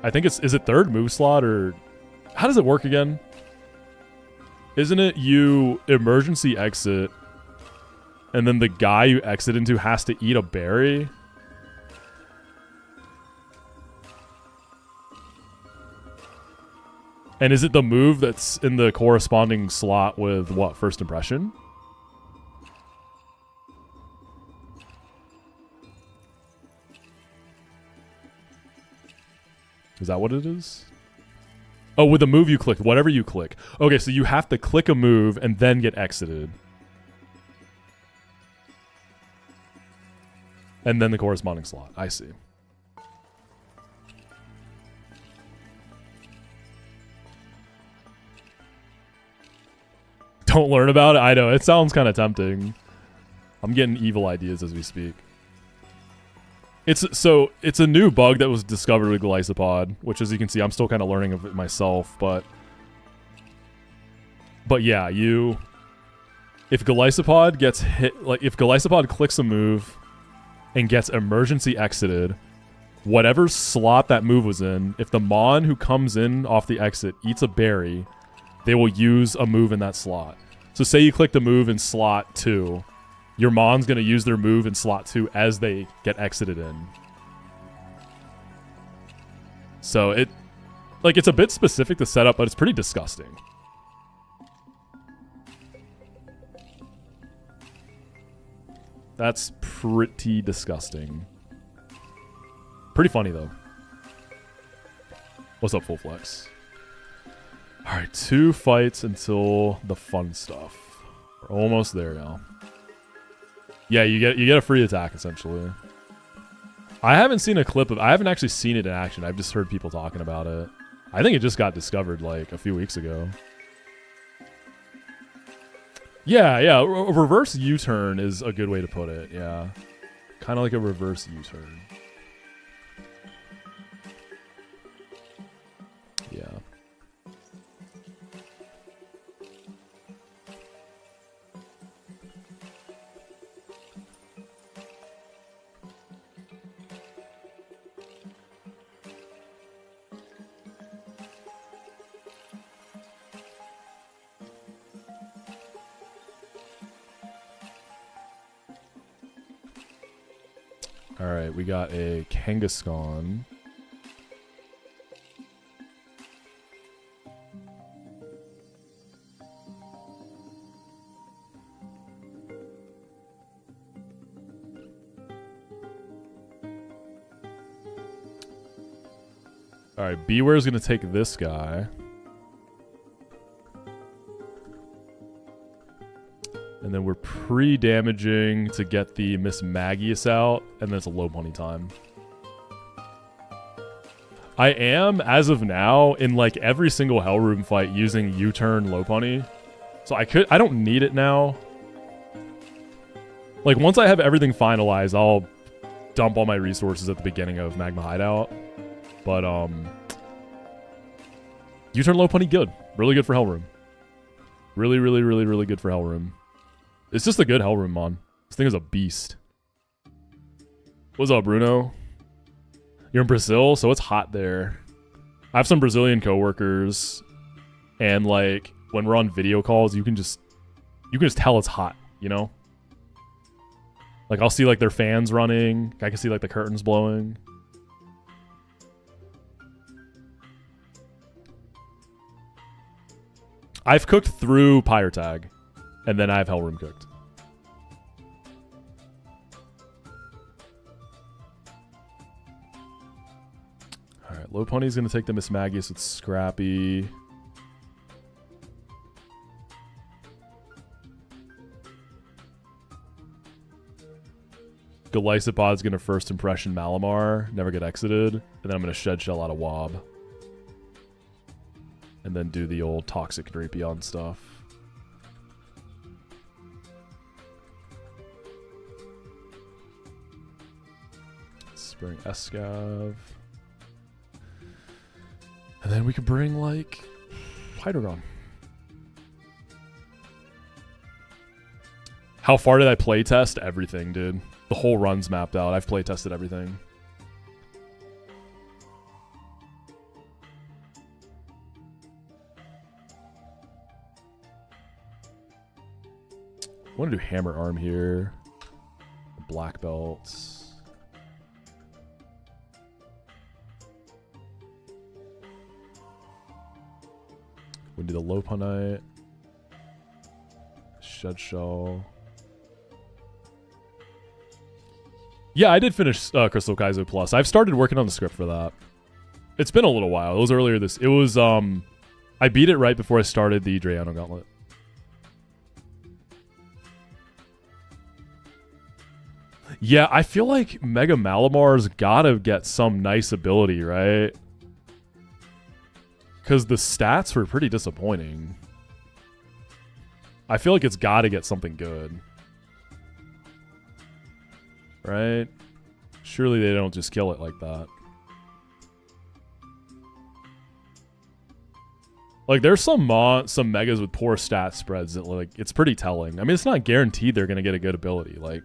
I think it's... Is it 3rd move slot or... How does it work again? Isn't it you emergency exit and then the guy you exit into has to eat a berry? And is it the move that's in the corresponding slot with what, first impression? Is that what it is? Oh, with the move you click, whatever you click. Okay, so you have to click a move and then get exited. And then the corresponding slot. I see. Don't learn about it? I know, it sounds kind of tempting. I'm getting evil ideas as we speak. It's a new bug that was discovered with Gliscopod, which as you can see, I'm still kind of learning of it myself, but yeah, if Gliscopod gets hit, like if Gliscopod clicks a move and gets emergency exited, whatever slot that move was in, if the Mon who comes in off the exit eats a berry, they will use a move in that slot. So say you click the move in slot 2, your Mon's going to use their move in slot 2 as they get exited in. So it's a bit specific to set up, but it's pretty disgusting. That's pretty disgusting. Pretty funny though. What's up, Full Flex? Alright, 2 fights until the fun stuff. We're almost there now. Yeah, you get a free attack essentially. I haven't seen a clip of I haven't actually seen it in action. I've just heard people talking about it. I think it just got discovered like a few weeks ago. Yeah, yeah. A reverse U-turn is a good way to put it. Yeah. Kind of like a reverse U-turn. Yeah. Alright, we got a Kangaskhan. Alright, Beware's gonna take this guy. And then we're pre-damaging to get the Miss Magius out, and then it's a low money time. I am, as of now, in like every single Hellroom fight using U-turn low punny. So I don't need it now. Like once I have everything finalized, I'll dump all my resources at the beginning of Magma Hideout. But U-turn low punny good. Really good for Hellroom. Really, really, really, really good for Hellroom. It's just a good Hellroom mon. This thing is a beast. What's up, Bruno? You're in Brazil, so it's hot there. I have some Brazilian coworkers, and like when we're on video calls, you can just tell it's hot, you know? Like I'll see like their fans running. I can see like the curtains blowing. I've cooked through Pyre tag. And then I have Hellroom cooked. Alright, low punny's gonna take the Miss Magius with Scrappy. Golisopod's gonna first impression Malamar, never get exited, and then I'm gonna shed shell out of Wob. And then do the old toxic Drapion stuff. Bring Escav. And then we could bring, like, Hydreigon. How far did I playtest? Everything, dude. The whole run's mapped out. I've playtested everything. I want to do Hammer Arm here. Black belts. We do the Lopunite. Shed Shell. Yeah, I did finish Crystal Kaizo Plus. I've started working on the script for that. It's been a little while. It was earlier this... It was, I beat it right before I started the Drayano Gauntlet. Yeah, I feel like Mega Malamar's gotta get some nice ability, right? Because the stats were pretty disappointing. I feel like it's got to get something good. Right? Surely they don't just kill it like that. Like, there's some megas with poor stat spreads that, like, it's pretty telling. I mean, it's not guaranteed they're going to get a good ability. Like,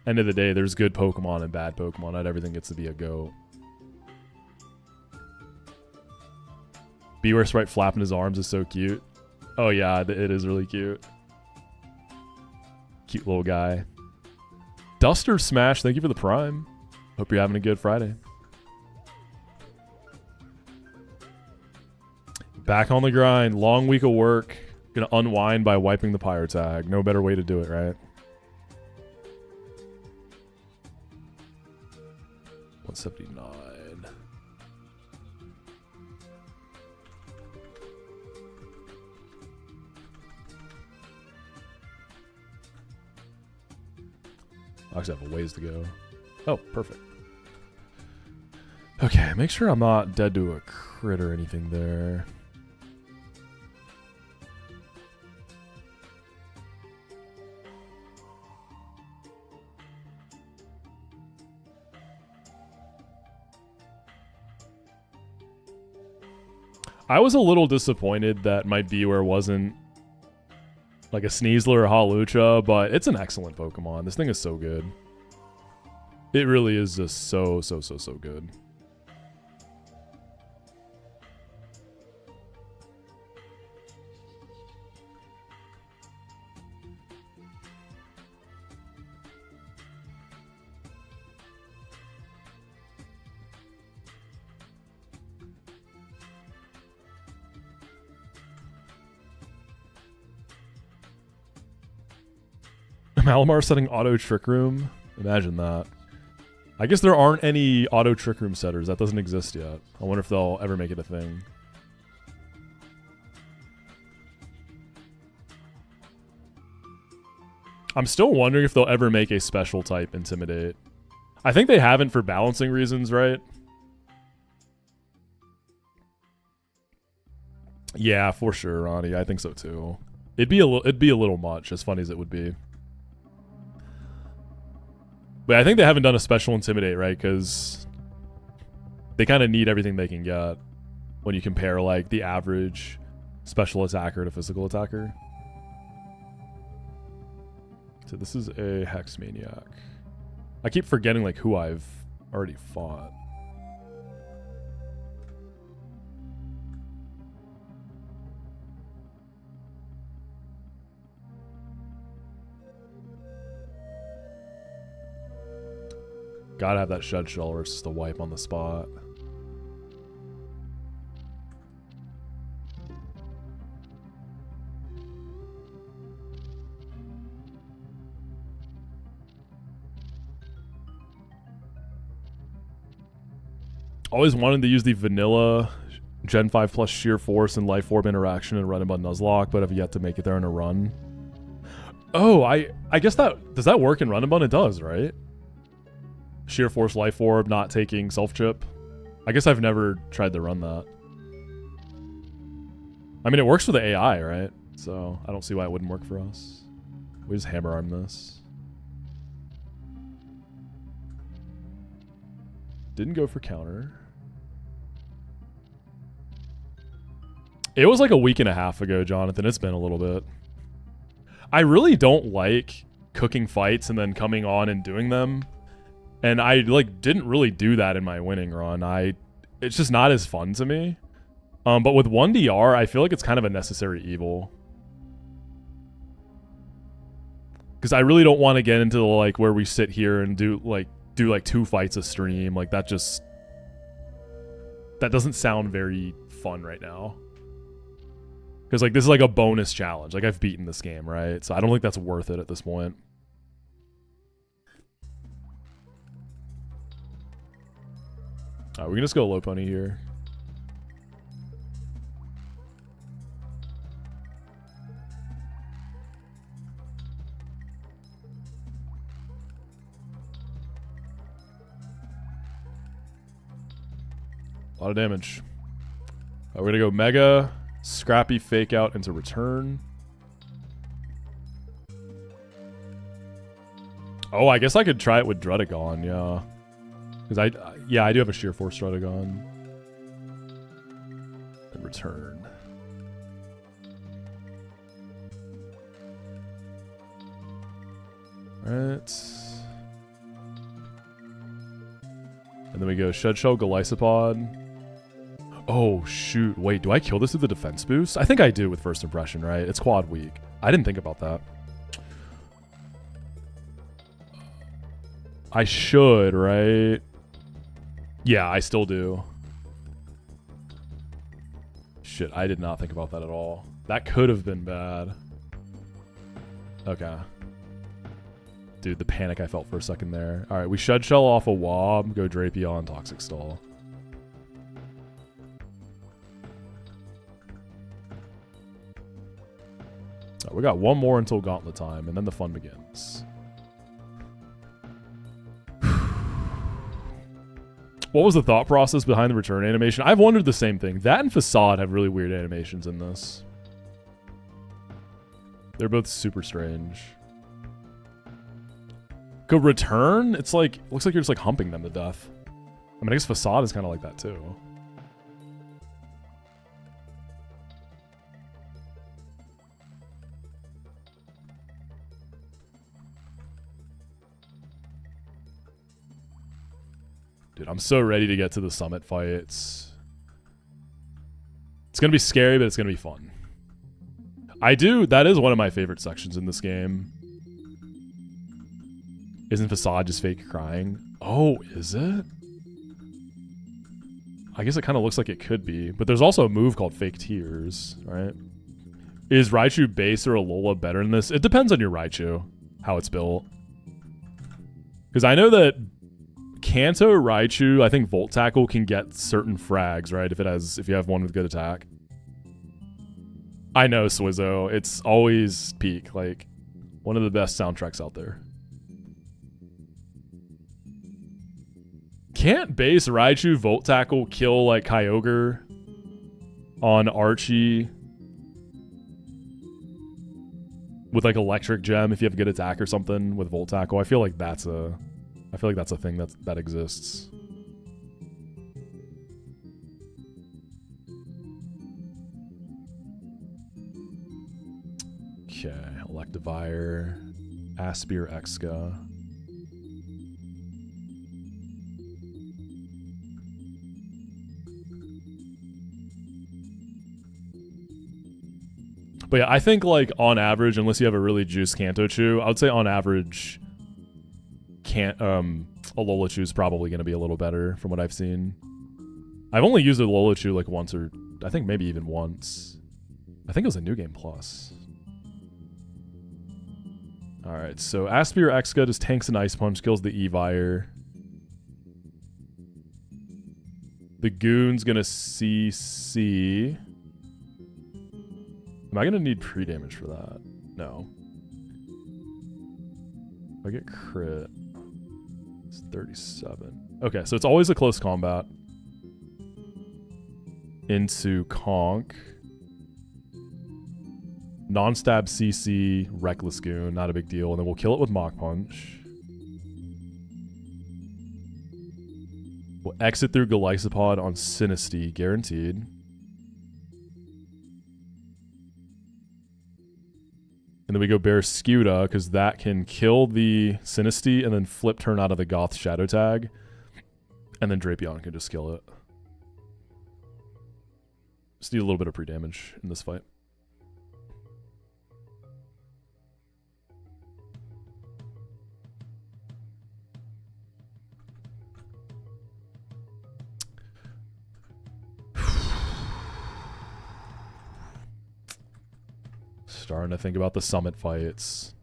end of the day, there's good Pokemon and bad Pokemon. Not everything gets to be a GOAT. Beware Sprite flapping his arms is so cute. Oh yeah, it is really cute. Cute little guy. Duster Smash, thank you for the Prime. Hope you're having a good Friday. Back on the grind. Long week of work. Gonna unwind by wiping the Pyre tag. No better way to do it, right? 179. I actually have a ways to go. Oh, perfect. Okay, make sure I'm not dead to a crit or anything there. I was a little disappointed that my Bewear wasn't like a Sneasler or Hawlucha, but it's an excellent Pokemon. This thing is so good. It really is just so good. Malamar setting auto Trick Room? Imagine that. I guess there aren't any auto Trick Room setters. That doesn't exist yet. I wonder if they'll ever make it a thing. I'm still wondering if they'll ever make a special type Intimidate. I think they haven't for balancing reasons, right? Yeah, for sure, Ronnie. I think so too. It'd be a little much, as funny as it would be. But I think they haven't done a special Intimidate, right? Because they kind of need everything they can get when you compare, like, the average special attacker to physical attacker. So this is a Hex Maniac. I keep forgetting, like, who I've already fought. Gotta have that Shed Shell or it's just a wipe on the spot. Always wanted to use the vanilla Gen 5 plus Sheer Force and Life Orb interaction in Run and Bun Nuzlocke, but have yet to make it there in a run. Oh, I guess that... Does that work in Run and Bun? It does, right? Sheer Force, Life Orb, not taking Self Chip. I guess I've never tried to run that. I mean, it works for the AI, right? So I don't see why it wouldn't work for us. We just Hammer Arm this. Didn't go for counter. It was like a week and a half ago, Jonathan. It's been a little bit. I really don't like cooking fights and then coming on and doing them. And I, like, didn't really do that in my winning run. It's just not as fun to me. But with 1DR, I feel like it's kind of a necessary evil. Because I really don't want to get into, like, where we sit here and do 2 fights a stream. Like, that doesn't sound very fun right now. Because, like, this is, like, a bonus challenge. Like, I've beaten this game, right? So I don't think that's worth it at this point. Alright, we can just go low pony here. A lot of damage. We're gonna go Mega, Scrappy, Fake Out into Return. Oh, I guess I could try it with Drudagon, yeah. Because I do have a Sheer Force Drudagon. And Return. Alright. And then we go Shed Shell, Golisopod. Oh, shoot. Wait, do I kill this with the defense boost? I think I do with First Impression, right? It's quad weak. I didn't think about that. I should, right? Yeah, I still do. Shit, I did not think about that at all. That could have been bad. Okay. Dude, the panic I felt for a second there. Alright, we Shed Shell off a Wob, go Drapion, Toxic Stall. Right, we got one more until Gauntlet time, and then the fun begins. What was the thought process behind the return animation? I've wondered the same thing. That and Facade have really weird animations in this. They're both super strange. Go return? It's like, looks like you're just like humping them to death. I mean, I guess Facade is kind of like that too. Dude, I'm so ready to get to the summit fight. It's gonna be scary, but it's gonna be fun. That is one of my favorite sections in this game. Isn't Facade just fake crying? Oh, is it? I guess it kind of looks like it could be, but there's also a move called fake tears, right? Is Raichu base or Alola better than this? It depends on your Raichu, how it's built. Because I know that Kanto Raichu, I think Volt Tackle can get certain frags, right? If you have one with good attack. I know, Swizzo. It's always peak, like one of the best soundtracks out there. Can't base Raichu Volt Tackle kill like Kyogre on Archie with like Electric Gem if you have a good attack or something with Volt Tackle? I feel like that's a thing that exists. Okay, Electivire, Aspir Exca. But yeah, I think like on average, unless you have a really juiced Kanto Chew, I would say on average, Alola Chew is probably going to be a little better from what I've seen. I've only used a Alola Chew like once, or I think maybe even once. I think it was a New Game Plus. Alright, so Aspir Exca just tanks an Ice Punch, kills the Evire. The Goon's gonna CC. Am I gonna need pre-damage for that? No. If I get crit, it's 37. Okay, so it's always a close combat. Into Conk. Non-stab CC, Reckless Goon, not a big deal. And then we'll kill it with Mach Punch. We'll exit through Golisopod on Sinistea, guaranteed. And then we go Barrascuda, because that can kill the Sinistea and then flip turn out of the Goth Shadow Tag. And then Drapion can just kill it. Just need a little bit of pre-damage in this fight. Starting to think about the summit fights.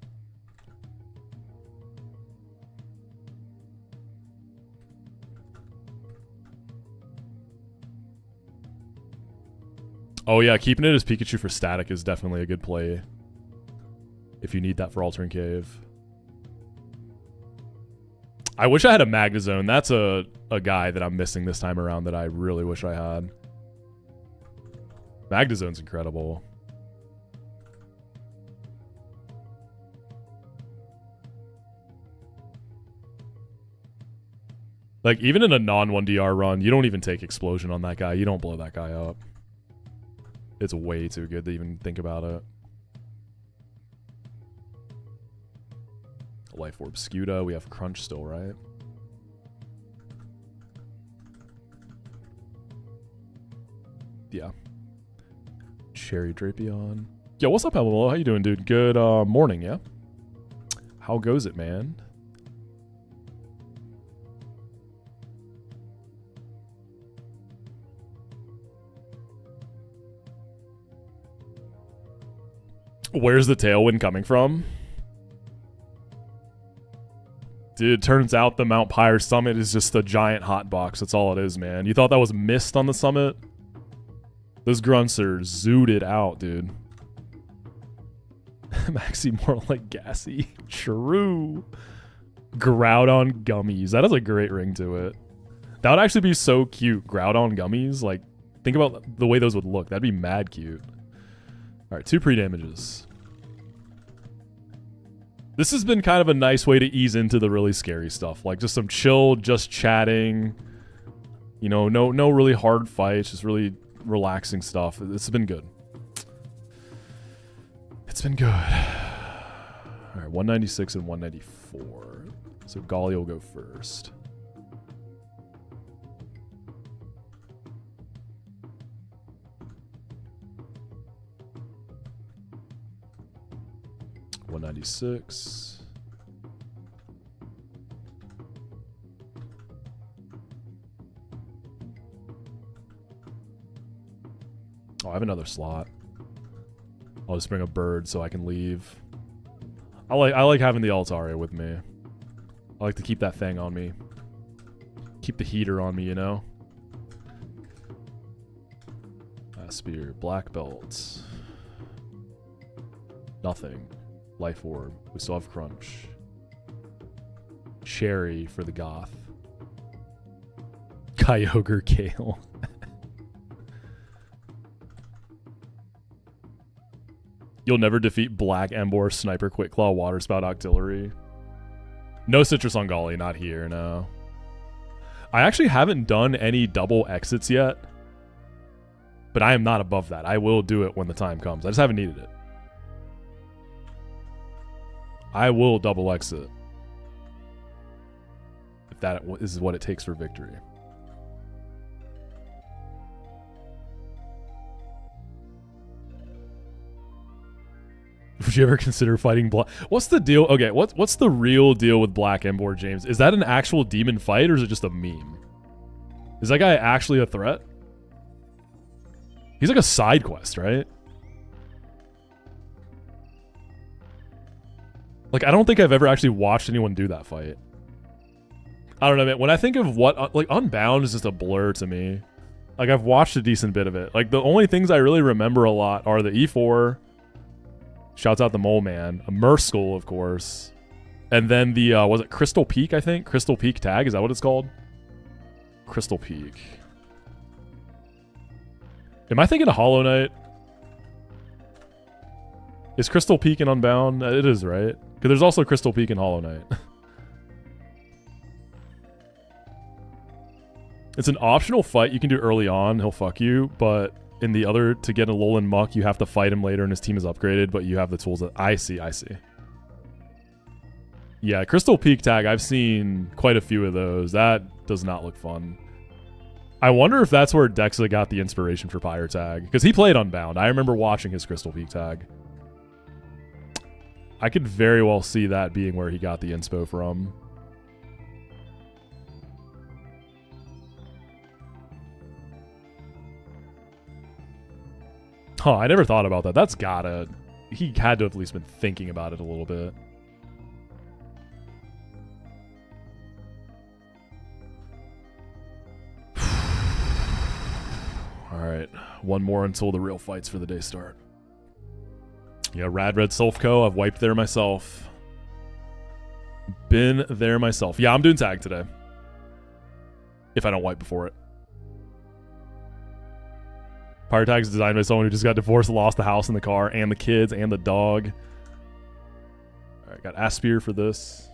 Oh yeah, keeping it as Pikachu for static is definitely a good play. If you need that for Altering Cave. I wish I had a Magnezone. That's a guy that I'm missing this time around that I really wish I had. Magnezone's incredible. Like, even in a non-1DR run, you don't even take Explosion on that guy. You don't blow that guy up. It's way too good to even think about it. Life Orb Scuda. We have Crunch still, right? Yeah. Cherry Drapion. Yo, what's up, Hello? How you doing, dude? Good morning, yeah? How goes it, man? Where's the tailwind coming from? Dude, turns out the Mount Pyre summit is just a giant hot box. That's all it is, man. You thought that was mist on the summit? Those grunts are zooted out, dude. Maxi more like gassy. True. Groudon gummies. That has a great ring to it. That would actually be so cute. Groudon gummies. Like, think about the way those would look. That'd be mad cute. All right, 2 pre-damages. This has been kind of a nice way to ease into the really scary stuff. Like, just some chill, just chatting. You know, no really hard fights. Just really relaxing stuff. This has been good. It's been good. All right, 196 and 194. So Golly will go first. $196. Oh, I have another slot. I'll just bring a bird so I can leave. I like having the Altaria with me. I like to keep that thing on me. Keep the heater on me, you know? Spear, black belt. Nothing. Life orb. We still have crunch. Cherry for the goth. Kyogre Kale. You'll never defeat Black Ember, Sniper, Quick Claw, Water Spout, Octillery. No Citrus on Golly, not here, no. I actually haven't done any double exits yet. But I am not above that. I will do it when the time comes. I just haven't needed it. I will double exit. If that is what it takes for victory. Would you ever consider fighting Black? What's the deal? Okay, what's the real deal with Black Ember, James? Is that an actual demon fight or is it just a meme? Is that guy actually a threat? He's like a side quest, right? Like, I don't think I've ever actually watched anyone do that fight. I don't know, man. When I think of what... Like, Unbound is just a blur to me. Like, I've watched a decent bit of it. Like, the only things I really remember a lot are the E4... Shouts out the Mole Man. A Murskul, of course. And then the, was it Crystal Peak, I think? Crystal Peak tag, is that what it's called? Crystal Peak. Am I thinking of Hollow Knight? Is Crystal Peak in Unbound? It is, right? Because there's also Crystal Peak in Hollow Knight. It's an optional fight you can do early on. He'll fuck you, but... In the other, to get a Alolan Muck, you have to fight him later and his team is upgraded, but you have the tools that... I see. Yeah, Crystal Peak tag, I've seen quite a few of those. That does not look fun. I wonder if that's where Dexa got the inspiration for Pyre tag. Because he played Unbound. I remember watching his Crystal Peak tag. I could very well see that being where he got the inspo from. Huh, I never thought about that. That's gotta... He had to have at least been thinking about it a little bit. Alright, one more until the real fights for the day start. Yeah, Rad Red Sulfco, I've wiped there myself. Been there myself. Yeah, I'm doing tag today. If I don't wipe before it. Pyre tag is designed by someone who just got divorced, lost the house and the car, and the kids, and the dog. Alright, got Aspir for this.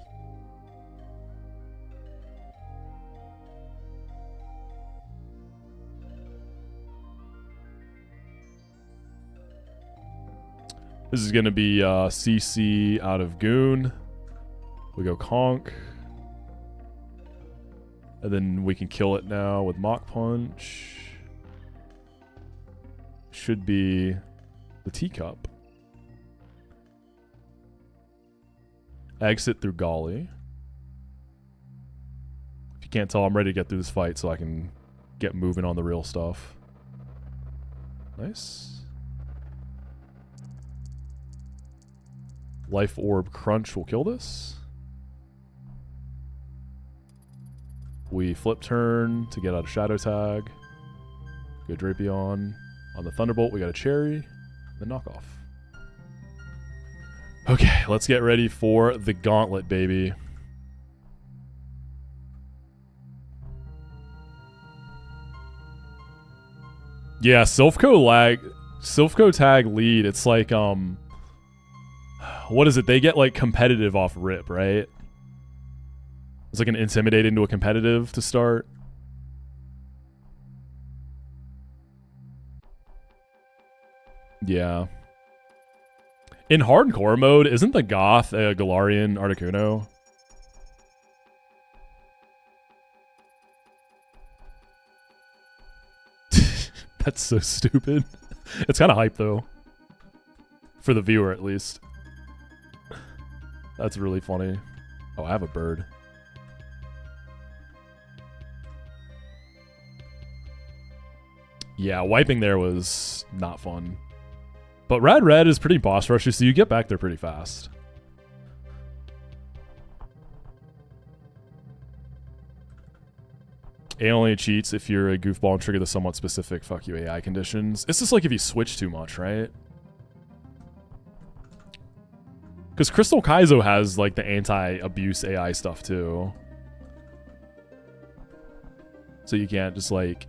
This is going to be CC out of Goon. We go Conk. And then we can kill it now with Mach Punch. Should be the teacup. Exit through Golly. If you can't tell, I'm ready to get through this fight so I can get moving on the real stuff. Nice. Life Orb Crunch will kill this. We flip turn to get out of Shadow Tag. Go Drapion. On the Thunderbolt, we got a Cherry. Then knockoff. Okay, let's get ready for the Gauntlet, baby. Yeah, Silphco tag lead. It's like what is it? They get like competitive off rip, right? It's like an intimidate into a competitive to start. Yeah. In hardcore mode, isn't the Goth a Galarian Articuno? That's so stupid. It's kind of hype though. For the viewer at least. That's really funny. Oh, I have a bird. Yeah, wiping there was not fun. But Red is pretty boss rushy, so you get back there pretty fast. A only cheats if you're a goofball and trigger the somewhat specific fuck you AI conditions. It's just like if you switch too much, right? Because Crystal Kaizo has like the anti-abuse AI stuff too. So you can't just like...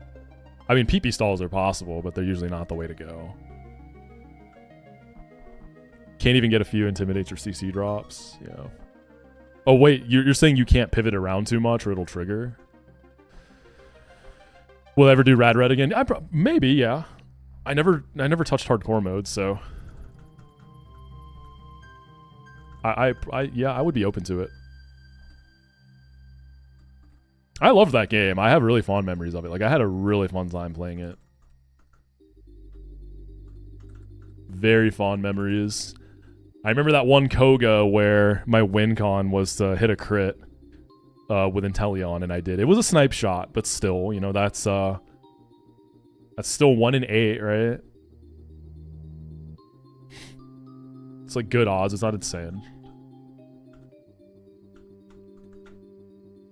I mean, PP stalls are possible, but they're usually not the way to go. Can't even get a few Intimidate or CC drops. Yeah. Oh, wait. You're saying you can't pivot around too much or it'll trigger? Will I ever do Red again? Maybe, yeah. I never touched hardcore mode, so... yeah, I would be open to it. I love that game. I have really fond memories of it. Like, I had a really fun time playing it. Very fond memories. I remember that one Koga where my win con was to hit a crit with Inteleon, and I did. It was a snipe shot, but still, you know, that's still 1 in 8, right? It's like good odds. It's not insane.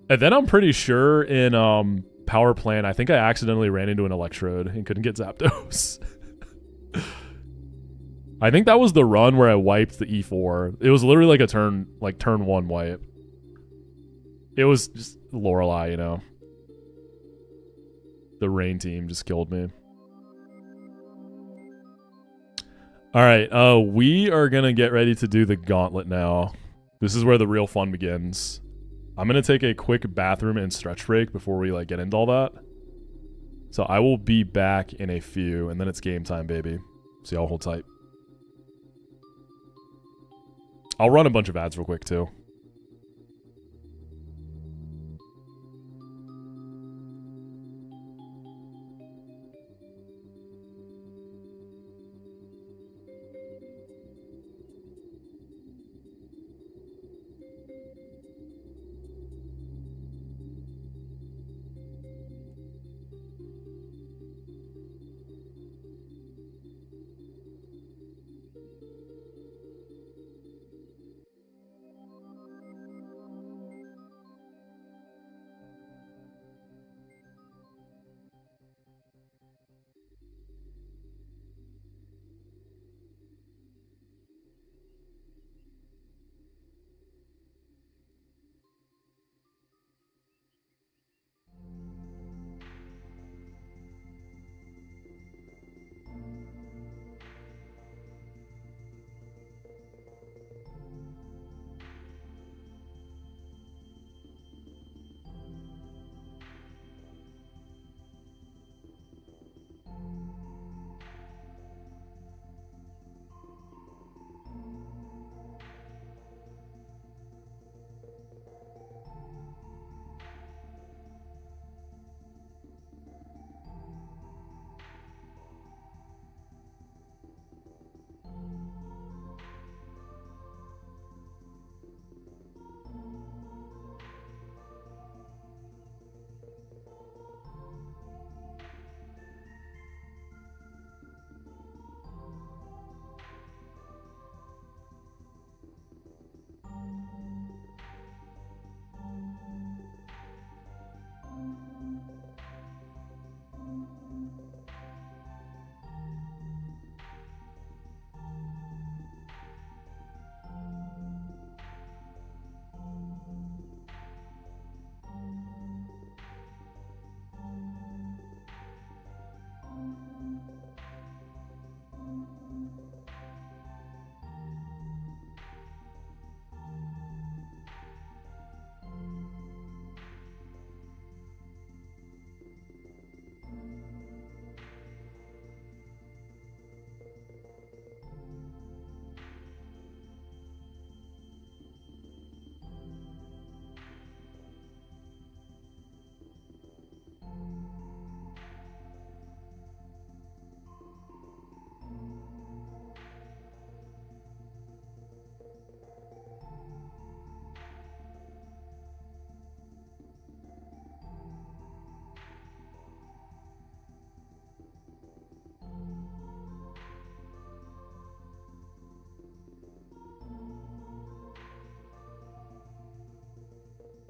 And then I'm pretty sure in Power Plant, I think I accidentally ran into an Electrode and couldn't get Zapdos. I think that was the run where I wiped the E4. It was literally like a turn 1 wipe. It was just Lorelei, you know. The Rain team just killed me. Alright, we are gonna get ready to do the Gauntlet now. This is where the real fun begins. I'm gonna take a quick bathroom and stretch break before we like get into all that. So I will be back in a few, and then it's game time, baby. So y'all hold tight. I'll run a bunch of ads real quick too.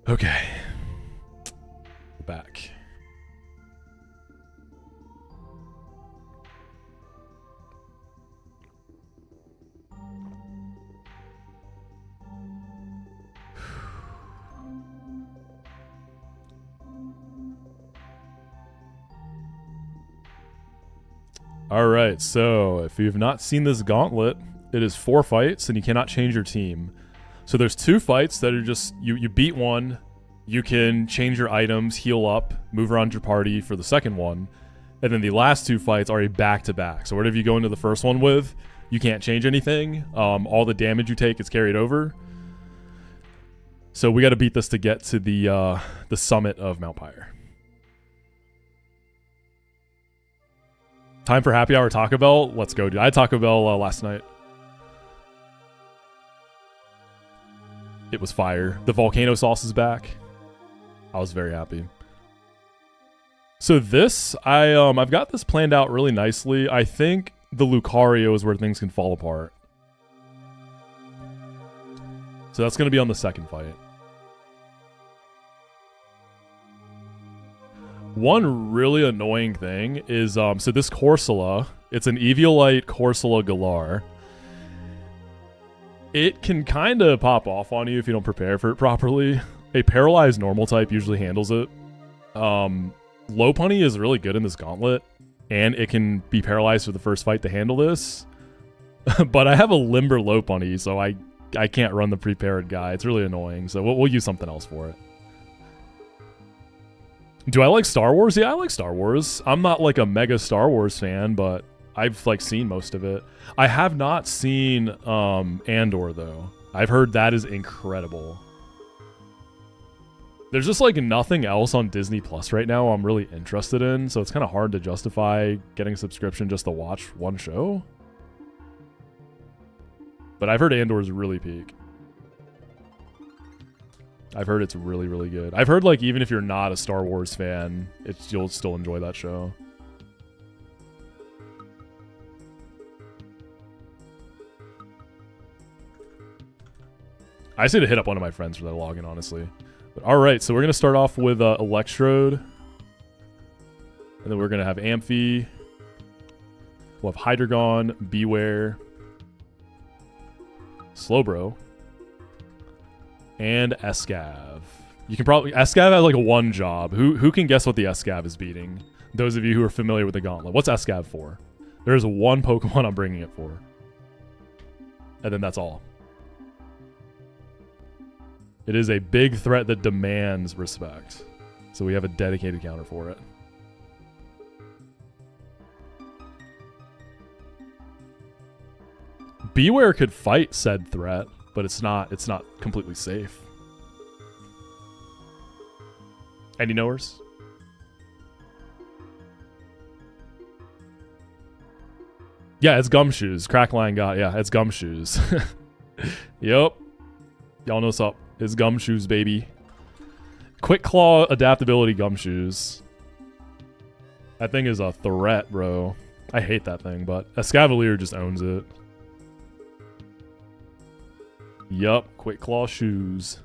Okay. Back. All right, so if you've not seen this gauntlet, it is 4 fights and you cannot change your team. So there's 2 fights that are just, you beat one, you can change your items, heal up, move around your party for the second one, and then the last 2 fights are a back-to-back. So whatever you go into the first one with, you can't change anything. All the damage you take is carried over. So we got to beat this to get to the summit of Mount Pyre. Time for happy hour Taco Bell. Let's go, dude. I had Taco Bell last night. It was fire. The volcano sauce is back. I was very happy. So this, I've got this planned out really nicely. I think the Lucario is where things can fall apart. So that's going to be on the second fight. One really annoying thing is, so this Corsola, it's an Eviolite Corsola Galar. It can kind of pop off on you if you don't prepare for it properly. A paralyzed normal type usually handles it. Lopunny is really good in this gauntlet, and it can be paralyzed for the first fight to handle this. But I have a Limber Lopunny, so I can't run the prepared guy. It's really annoying, so we'll use something else for it. Do I like Star Wars? Yeah, I like Star Wars. I'm not like a mega Star Wars fan, but I've like seen most of it. I have not seen Andor though. I've heard that is incredible. There's just like nothing else on Disney Plus right now I'm really interested in, so it's kind of hard to justify getting a subscription just to watch one show. But I've heard Andor is really peak. I've heard it's really, really good. I've heard like even if you're not a Star Wars fan, you'll still enjoy that show. I say to hit up one of my friends for that login, honestly. But all right, so we're gonna start off with Electrode, and then we're gonna have Amphi. We'll have Hydreigon, Beware, Slowbro, and Escav. You can probably Escav has like one job. Who can guess what the Escav is beating? Those of you who are familiar with the Gauntlet, what's Escav for? There's one Pokemon I'm bringing it for, and then that's all. It is a big threat that demands respect, so we have a dedicated counter for it. Beware could fight said threat, but it's not completely safe. Any knowers? Yeah, it's Gumshoes. Crackline got, yeah, it's Gumshoes. Yep. Y'all know what's up. It's Gumshoes, baby. Quick Claw adaptability Gumshoes. That thing is a threat, bro. I hate that thing, but Escavalier just owns it. Yup, Quick Claw shoes.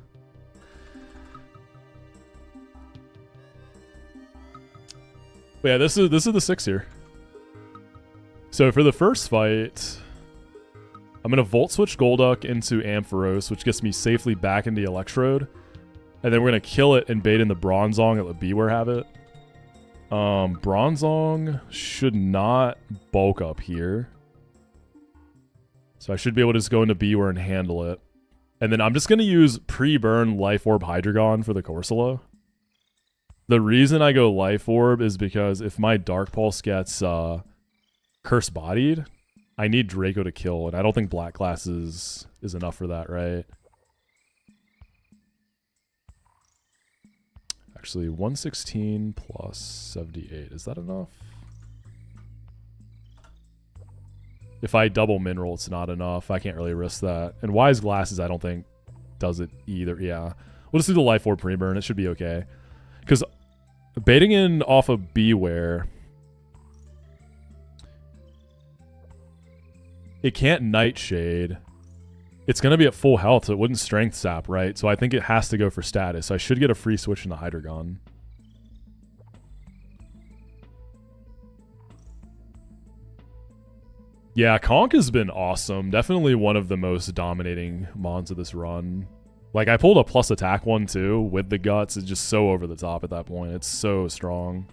But yeah, this is the 6 here. So for the first fight, I'm gonna Volt Switch Golduck into Ampharos, which gets me safely back into Electrode. And then we're gonna kill it and bait in the Bronzong and let Beware have it. Bronzong should not bulk up here. So I should be able to just go into Beware and handle it. And then I'm just gonna use pre-burn Life Orb Hydreigon for the Corsola. The reason I go Life Orb is because if my Dark Pulse gets Curse Bodied, I need Draco to kill, and I don't think Black Glass is enough for that, right? Actually, 116 plus 78. Is that enough? If I double Mineral, it's not enough. I can't really risk that. And Wise Glasses, I don't think, does it either. Yeah. We'll just do the Life Orb pre-burn. It should be okay. Because baiting in off of Beware, it can't Nightshade, It's going to be at full health, so it wouldn't strength sap, right? So I think it has to go for status. So I should get a free switch in the Hydreigon. Yeah, Conk has been awesome. Definitely one of the most dominating mons of this run. Like, I pulled a plus attack one, too, with the guts. It's just so over the top at that point. It's so strong.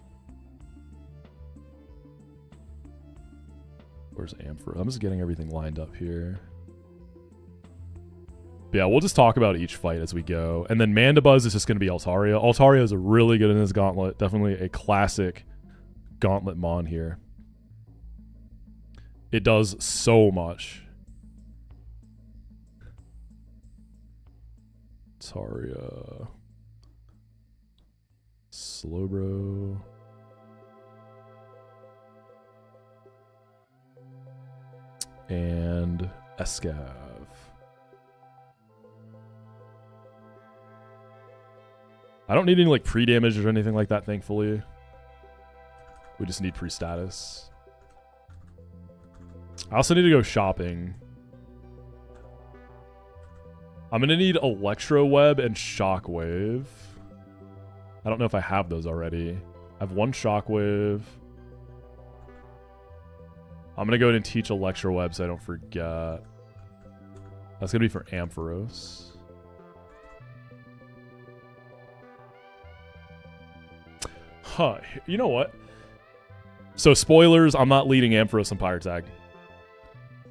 Where's Ampharos? I'm just getting everything lined up here. But yeah, we'll just talk about each fight as we go. And then Mandibuzz is just going to be Altaria. Altaria is really good in this Gauntlet. Definitely a classic Gauntlet mon here. It does so much. Altaria. Slowbro. And Escav. I don't need any like pre-damage or anything like that, thankfully. We just need pre-status. I also need to go shopping. I'm going to need Electro Web and Shockwave. I don't know if I have those already. I have one Shockwave. I'm going to go ahead and teach Electro Web so I don't forget. That's going to be for Ampharos. Huh. You know what? So spoilers, I'm not leading Ampharos on Pyre Tag.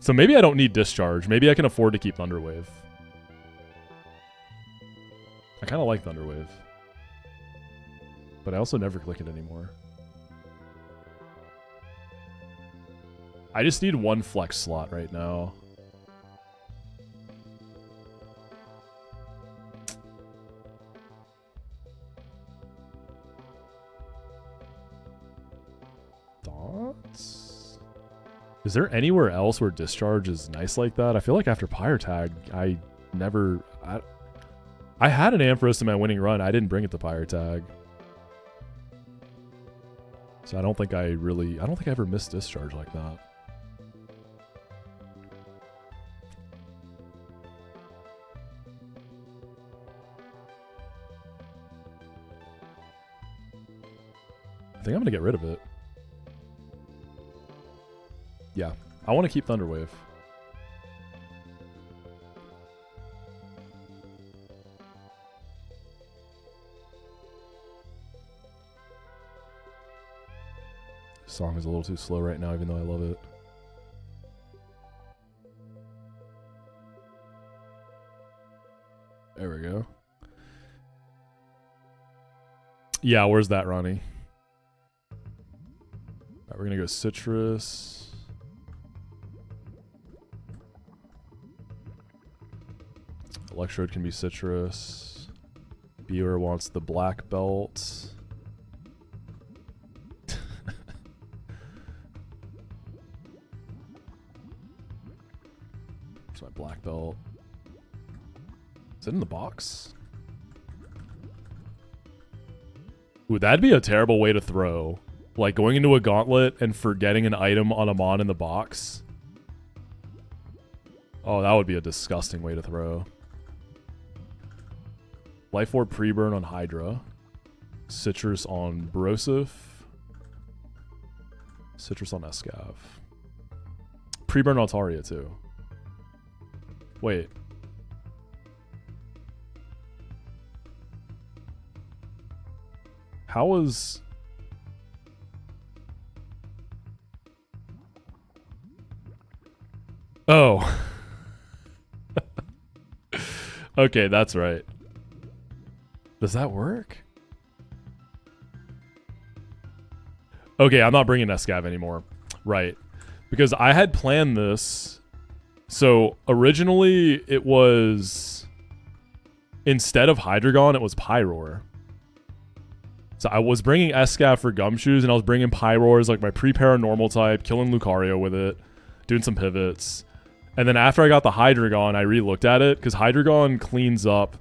So maybe I don't need Discharge. Maybe I can afford to keep Thunderwave. I kind of like Thunderwave. But I also never click it anymore. I just need one flex slot right now. Thoughts? Is there anywhere else where Discharge is nice like that? I feel like after Pyre Tag, I had an Ampharos in my winning run. I didn't bring it to Pyre Tag. So I don't think I ever missed Discharge like that. I think I'm going to get rid of it. Yeah, I want to keep Thunderwave. This song is a little too slow right now, even though I love it. There we go. Yeah, where's that, Ronnie? Alright, we're gonna go Citrus. Electrode can be Citrus. Beaver wants the black belt. Where's my black belt? Is it in the box? Ooh, that'd be a terrible way to throw. Like going into a gauntlet and forgetting an item on a mon in the box. Oh, that would be a disgusting way to throw. Life Orb pre-burn on Hydra. Citrus on Brosif. Citrus on Escav. Pre-burn on Altaria too. Wait. How was... Oh. Okay, that's right. Does that work? Okay, I'm not bringing Escav anymore. Right. Because I had planned this. So, originally, it was... Instead of Hydreigon, it was Pyroar. So, I was bringing Escav for Gumshoes, and I was bringing Pyroar as like my pre-paranormal type, killing Lucario with it, doing some pivots. And then after I got the Hydreigon, I re-looked at it, because Hydreigon cleans up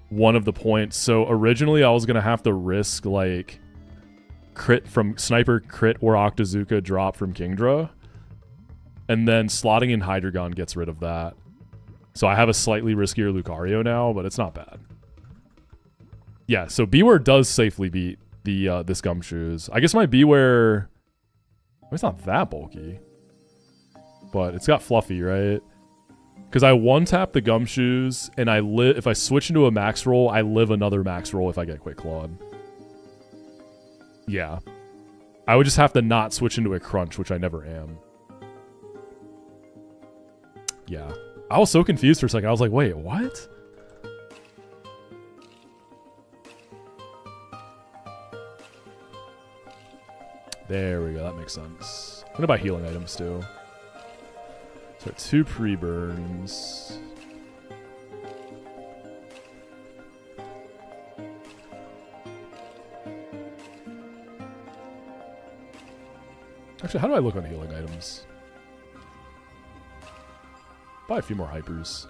one of the points. So originally I was going to have to risk like crit from Sniper crit or Octazooka drop from Kingdra. And then slotting in Hydreigon gets rid of that. So I have a slightly riskier Lucario now, but it's not bad. Yeah, so Beware does safely beat the this Gumshoes. I guess my Beware... It's not that bulky. But it's got Fluffy, right? Because I one-tap the Gumshoes, and if I switch into a max roll, I live another max roll if I get Quick Clawed. Yeah. I would just have to not switch into a Crunch, which I never am. Yeah. I was so confused for a second. I was like, wait, what? There we go. That makes sense. I'm gonna buy healing items, too. So 2 pre-burns. Actually, how do I look on healing items? Buy a few more hypers.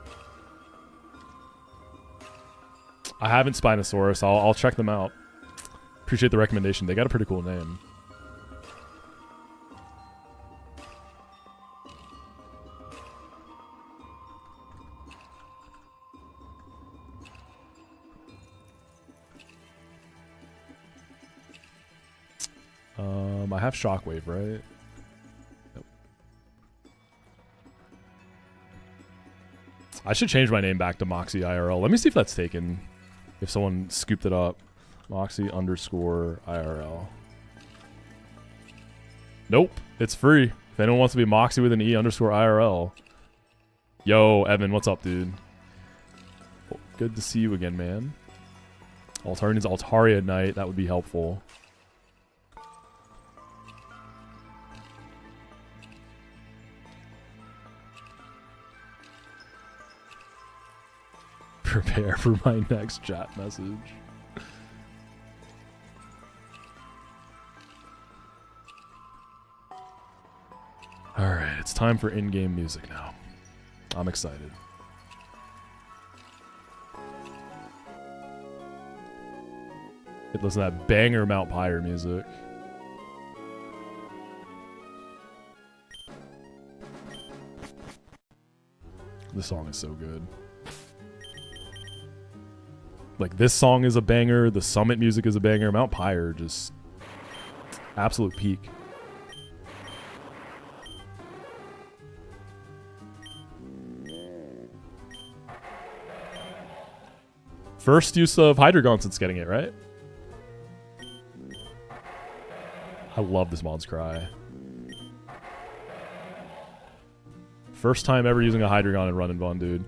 I haven't Spinosaurus. I'll check them out. Appreciate the recommendation. They got a pretty cool name. I have Shockwave, right? Nope. I should change my name back to Moxi IRL. Let me see if that's taken. If someone scooped it up. Moxi _ IRL. Nope. It's free. If anyone wants to be Moxi with an E _ IRL. Yo, Evan, what's up, dude? Well, good to see you again, man. Alternatives Altaria Knight. That would be helpful. Prepare for my next chat message. Alright, it's time for in-game music now. I'm excited. Listen to that banger Mount Pyre music. This song is so good. Like, this song is a banger. The Summit music is a banger. Mount Pyre, just absolute peak. First use of Hydreigon since getting it, right? I love this mod's cry. First time ever using a Hydreigon in Run and Bun, dude.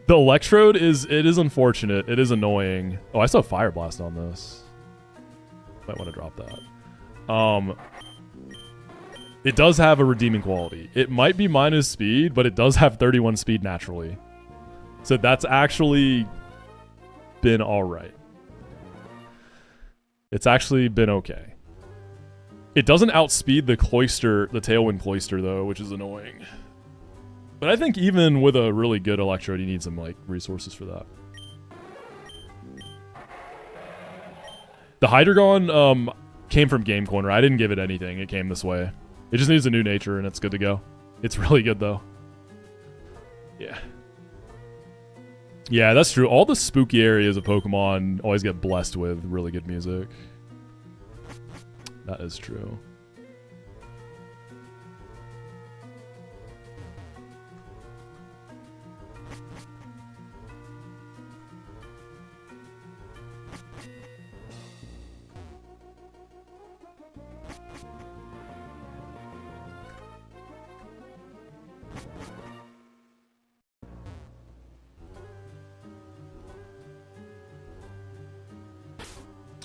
The Electrode is unfortunate. It is annoying. Oh, I still have Fire Blast on this. Might want to drop that. It does have a redeeming quality. It might be minus speed, but it does have 31 speed naturally. So that's actually been alright. It's actually been okay. It doesn't outspeed the Cloyster, the Tailwind Cloyster though, which is annoying. But I think even with a really good Electrode, you need some like resources for that. The Hydreigon came from Game Corner. I didn't give it anything. It came this way. It just needs a new nature and it's good to go. It's really good though. Yeah. Yeah, that's true. All the spooky areas of Pokemon always get blessed with really good music. That is true.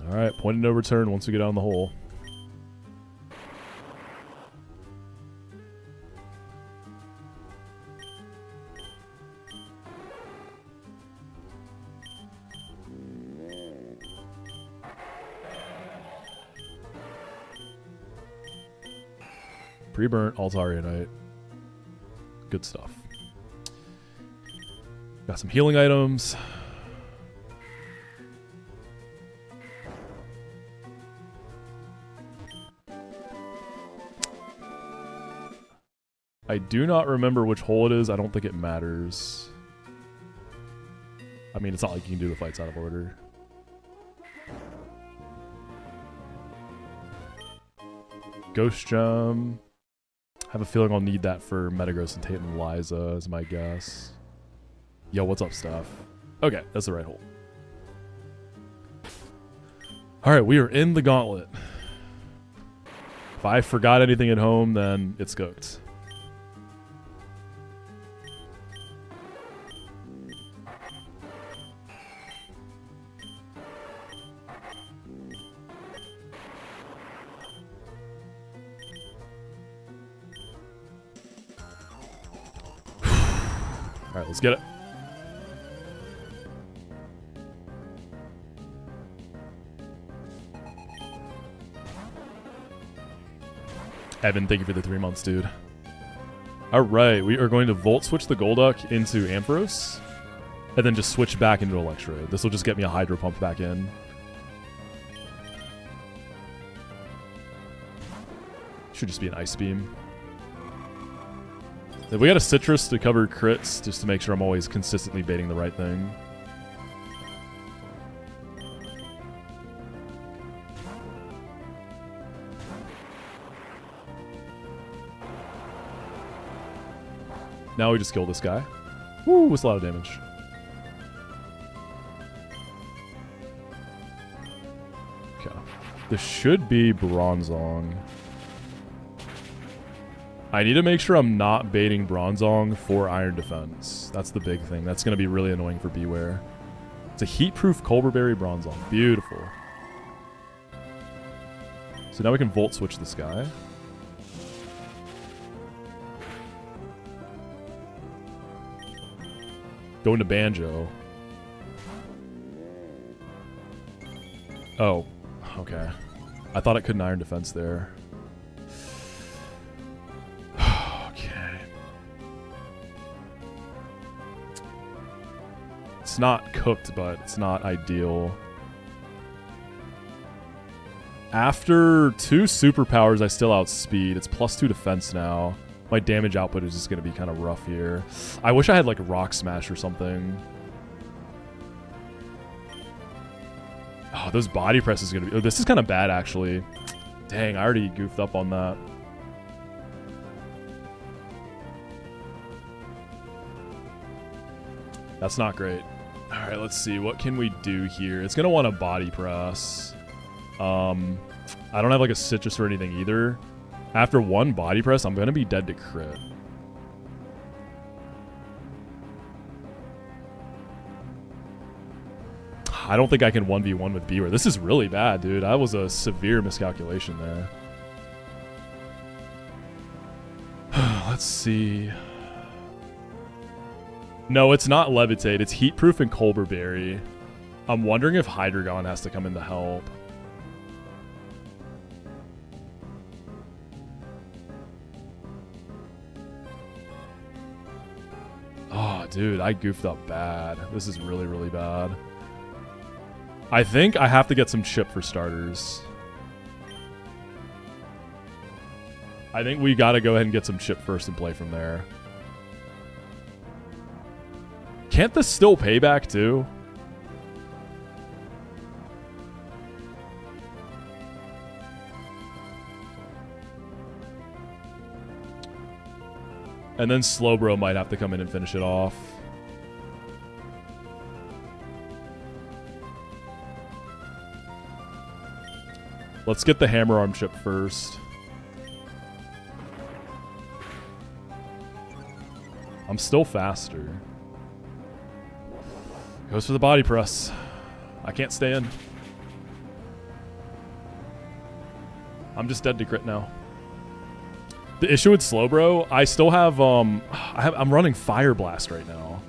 Alright, point of no return once we get down the hole. Pre-burnt Altaria Knight. Good stuff. Got some healing items. I do not remember which hole it is. I don't think it matters. I mean, it's not like you can do the fights out of order. Ghost Gem. I have a feeling I'll need that for Metagross and Tate and Liza is my guess. Yo, what's up, Steph? Okay, that's the right hole. Alright, we are in the Gauntlet. If I forgot anything at home, then it's cooked. Alright, let's get it. Evan, thank you for the 3 months, dude. Alright, we are going to Volt Switch the Golduck into Ampharos, and then just switch back into Electrode. This will just get me a Hydro Pump back in. Should just be an Ice Beam. We got a Citrus to cover crits, just to make sure I'm always consistently baiting the right thing. Now we just kill this guy. Woo, it's a lot of damage. Okay. This should be Bronzong. I need to make sure I'm not baiting Bronzong for Iron Defense. That's the big thing. That's going to be really annoying for Beware. It's a Heat-Proof Colberberry Bronzong. Beautiful. So now we can Volt Switch this guy. Go into Banjo. Oh, okay. I thought it couldn't Iron Defense there. Okay. It's not cooked, but it's not ideal. After 2 superpowers, I still outspeed. It's +2 defense now. My damage output is just going to be kind of rough here. I wish I had like a Rock Smash or something. Oh, those body press is going to be... Oh, this is kind of bad, actually. Dang, I already goofed up on that. That's not great. All right, let's see. What can we do here? It's going to want a body press. I don't have like a Citrus or anything either. After 1 body press, I'm going to be dead to crit. I don't think I can 1v1 with Beware. This is really bad, dude. That was a severe miscalculation there. Let's see. No, it's not Levitate. It's Heat-Proof and Colberberry. I'm wondering if Hydreigon has to come in to help. Oh, dude, I goofed up bad. This is really, really bad. I think I have to get some chip for starters. I think we got to go ahead and get some chip first and play from there. Can't this still pay back too? And then Slowbro might have to come in and finish it off. Let's get the Hammer Arm chip first. I'm still faster. Goes for the body press. I can't stay in. I'm just dead to crit now. The issue with Slowbro, I still have, I'm running Fire Blast right now.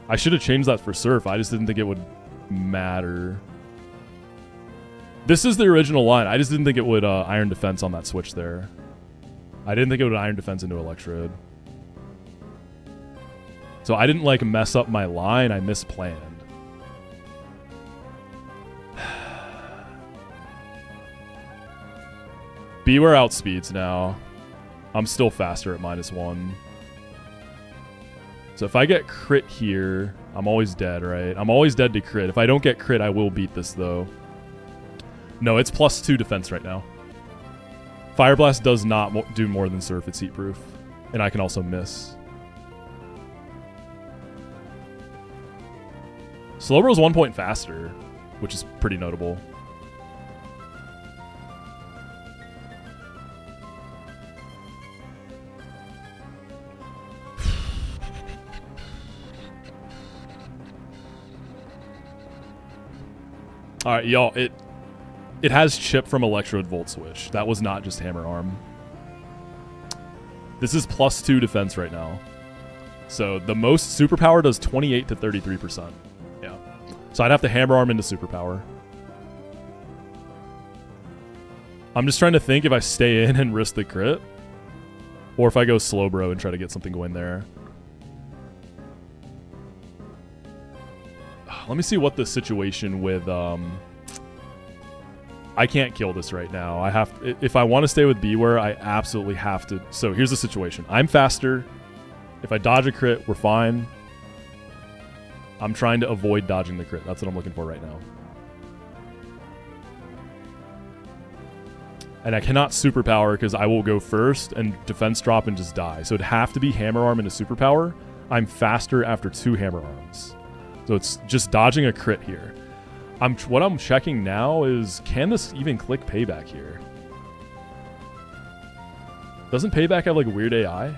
I should have changed that for Surf. I just didn't think it would matter. This is the original line. I just didn't think it would Iron Defense on that switch there. I didn't think it would Iron Defense into Electrode. So I didn't like mess up my line. I misplanned. Beware outspeeds now. I'm still faster at -1. So if I get crit here, I'm always dead, right? I'm always dead to crit. If I don't get crit, I will beat this, though. No, it's +2 defense right now. Fire Blast does not do more than Surf. It's heat proof. And I can also miss. Slowbro's 1 point faster, which is pretty notable. Alright, y'all, it has chip from Electrode Volt Switch. That was not just Hammer Arm. This is +2 defense right now. So the most superpower does 28 to 33%. Yeah. So I'd have to Hammer Arm into superpower. I'm just trying to think if I stay in and risk the crit, or if I go Slowbro and try to get something going there. Let me see what the situation with I can't kill this right now. I have if I want to stay with Beware, I absolutely have to. So here's the situation. I'm faster. If I dodge a crit, we're fine. I'm trying to avoid dodging the crit. That's what I'm looking for right now. And I cannot superpower because I will go first and defense drop and just die. So it'd have to be Hammer Arm into superpower. I'm faster after 2 Hammer Arms. So it's just dodging a crit here. What I'm checking now is, can this even click Payback here? Doesn't Payback have like weird AI?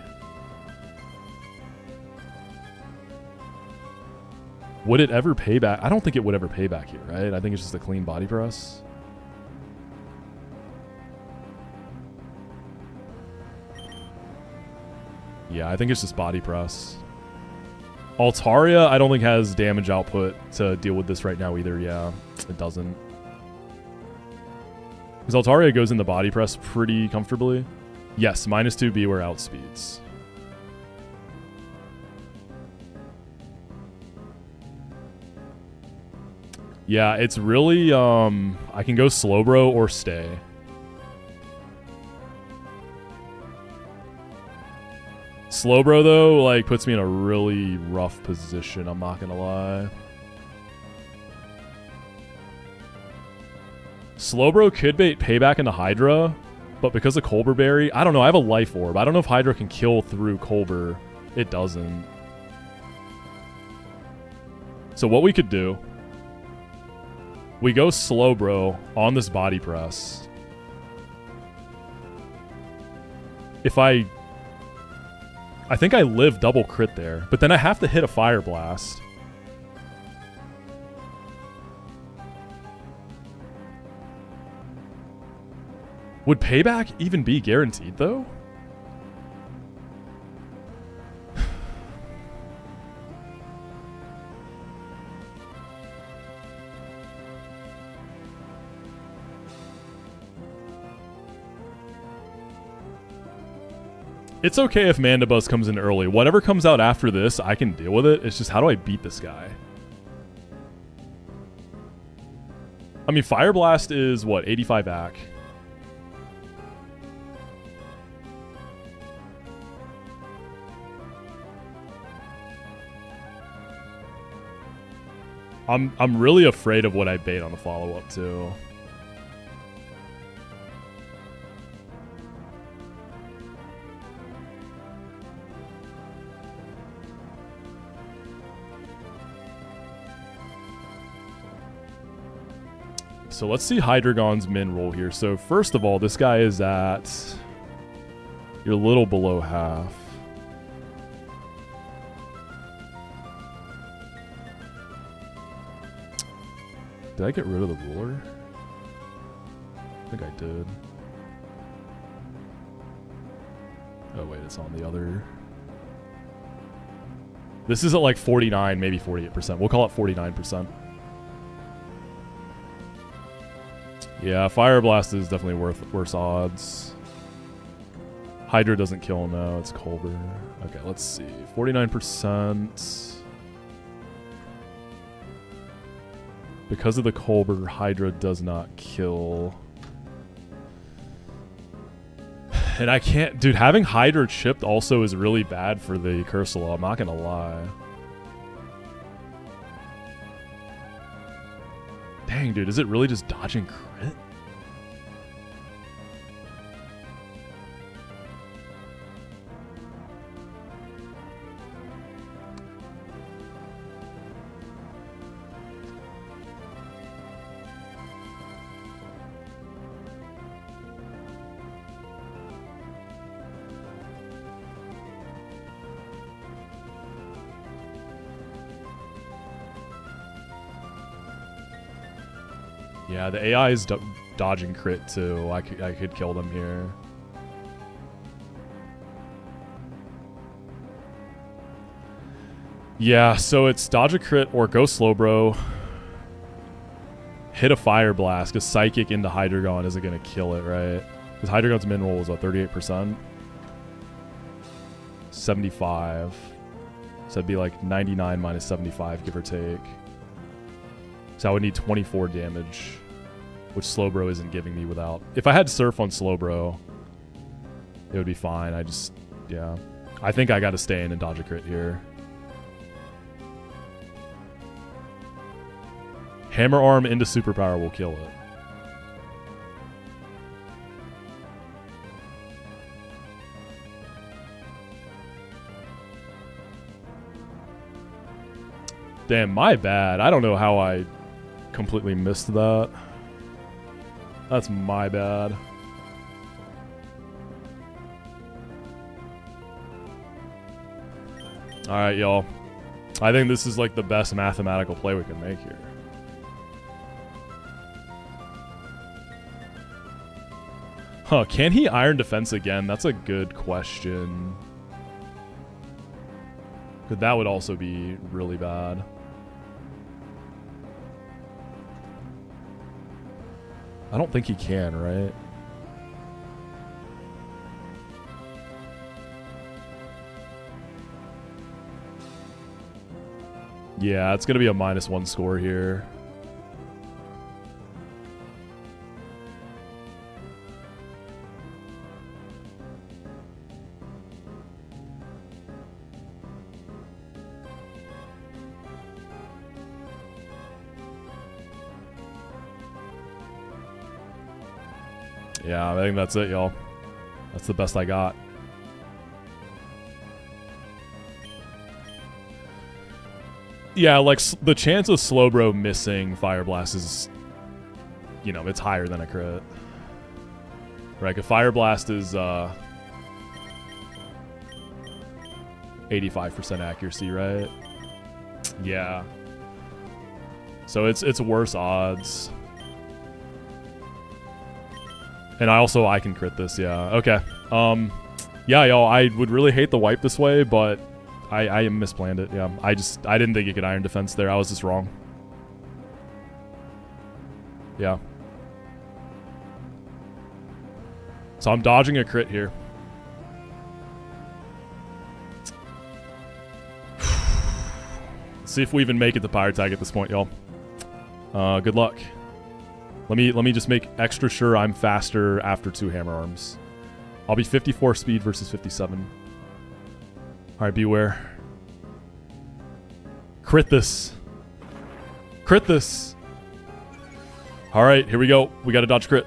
Would it ever Payback? I don't think it would ever Payback here, right? I think it's just a clean body press. Yeah, I think it's just body press. Altaria, I don't think has damage output to deal with this right now either. Yeah, it doesn't. Because Altaria goes in the body press pretty comfortably. Yes, -2 Beware outspeeds. Yeah, it's really, I can go Slowbro or stay. Slowbro, though, like, puts me in a really rough position, I'm not gonna lie. Slowbro could bait Payback into Hydra, but because of Colbur Berry, I don't know, I have a Life Orb. I don't know if Hydra can kill through Colbur. It doesn't. So what we could do, we go Slowbro on this body press. If I think I live double crit there, but then I have to hit a Fire Blast. Would Payback even be guaranteed, though? It's okay if Mandibuzz comes in early. Whatever comes out after this, I can deal with it. It's just, how do I beat this guy? I mean, Fire Blast is, what, 85 AC? I'm really afraid of what I bait on the follow-up, too. So let's see Hydreigon's min roll here. So first of all, this guy is at... You're a little below half. Did I get rid of the ruler? I think I did. Oh wait, it's on the other... This is at like 49, maybe 48%. We'll call it 49%. Yeah, Fire Blast is definitely worse odds. Hydra doesn't kill, no, it's Colbur. Okay, let's see. 49%. Because of the Colbur, Hydra does not kill. And I can't... Dude, having Hydra chipped also is really bad for the Cursula, I'm not gonna lie. Dang, dude, is it really just dodging crit? Yeah, the AI is dodging crit too. I could kill them here. Yeah, so it's dodge a crit or go slow, bro. Hit a fire blast, because psychic into Hydreigon isn't going to kill it, right? Because Hydreigon's min roll is what, 38%? 75. So that'd be like 99 minus 75, give or take. So I would need 24 damage, which Slowbro isn't giving me without. If I had Surf on Slowbro, it would be fine. Yeah. I think I got to stay in and dodge a crit here. Hammer Arm into Superpower will kill it. Damn, my bad. I don't know how I completely missed that. That's my bad. Alright, y'all. I think this is like the best mathematical play we can make here. Huh, can he Iron Defense again? That's a good question. Because that would also be really bad. I don't think he can, right? Yeah, it's going to be a -1 score here. Yeah, I think that's it, y'all. That's the best I got. Yeah, like, the chance of Slowbro missing Fire Blast is, you know, it's higher than a crit. Right, a Fire Blast is 85% accuracy, right? Yeah. So it's worse odds. And I can crit this, yeah. Okay. Yeah, y'all, I would really hate the wipe this way, but I misplanned it, yeah. I didn't think it could Iron Defense there. I was just wrong. Yeah. So I'm dodging a crit here. Let's see if we even make it to Pyre Tag at this point, y'all. Good luck. Let me just make extra sure I'm faster after 2 Hammer Arms. I'll be 54 speed versus 57. Alright, beware. Crit this. Crit this. Alright, here we go. We gotta dodge crit.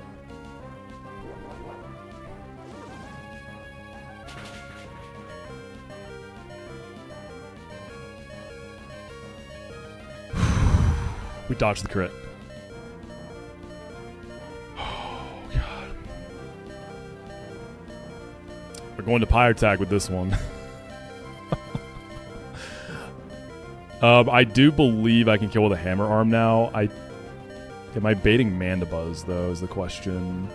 We dodged the crit. We're going to Pyre Tag with this one. I do believe I can kill with a Hammer Arm now. Am I baiting Mandibuzz, though, is the question.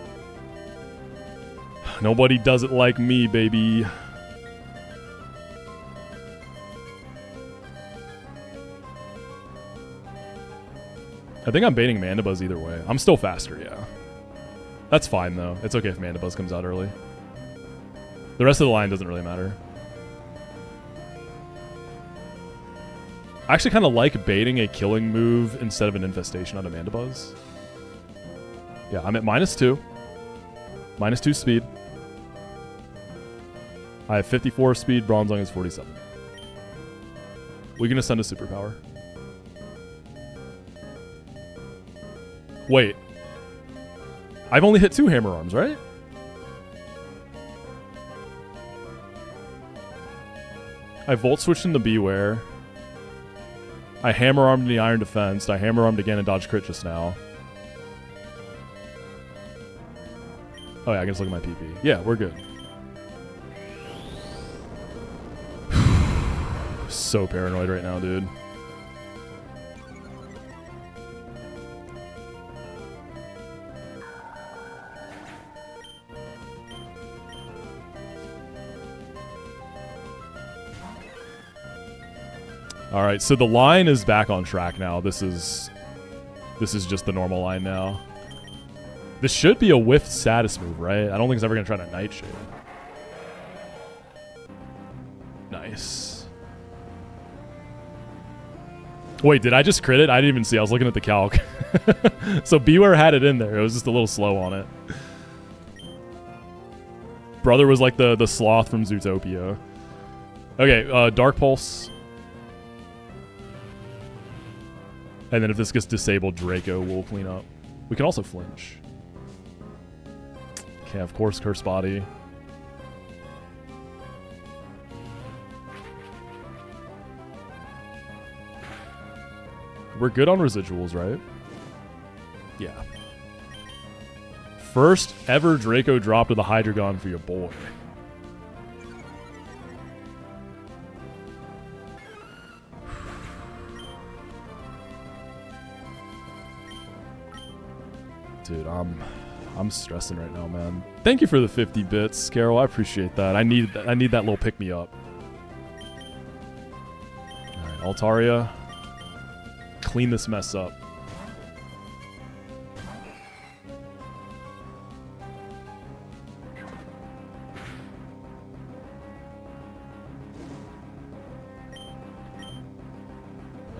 Nobody does it like me, baby. I think I'm baiting Mandibuzz either way. I'm still faster, yeah. That's fine, though. It's okay if Mandibuzz comes out early. The rest of the line doesn't really matter. I actually kind of like baiting a killing move instead of an infestation on a Mandibuzz. Yeah, I'm at -2. -2 speed. I have 54 speed, Bronzong is 47. We're going to send a superpower. Wait. I've only hit 2 hammer arms, right? I volt switched into Beware. I hammer armed in the Iron Defense. I hammer armed again and dodge crit just now. Oh yeah, I can just look at my PP. Yeah, we're good. So paranoid right now, dude. All right, so the line is back on track now. This is just the normal line now. This should be a whiffed status move, right? I don't think it's ever gonna try to Nightshade. Nice. Wait, did I just crit it? I didn't even see. I was looking at the calc. So Beware had it in there. It was just a little slow on it. Brother was like the sloth from Zootopia. Okay, Dark Pulse. And then if this gets disabled, Draco will clean up. We can also flinch. Okay, of course, Curse Body. We're good on residuals, right? Yeah. First ever Draco drop to the Hydreigon for your boy. Dude, I'm stressing right now, man. Thank you for the 50 bits, Carol. I appreciate that. I need that little pick me up. All right, Altaria, clean this mess up.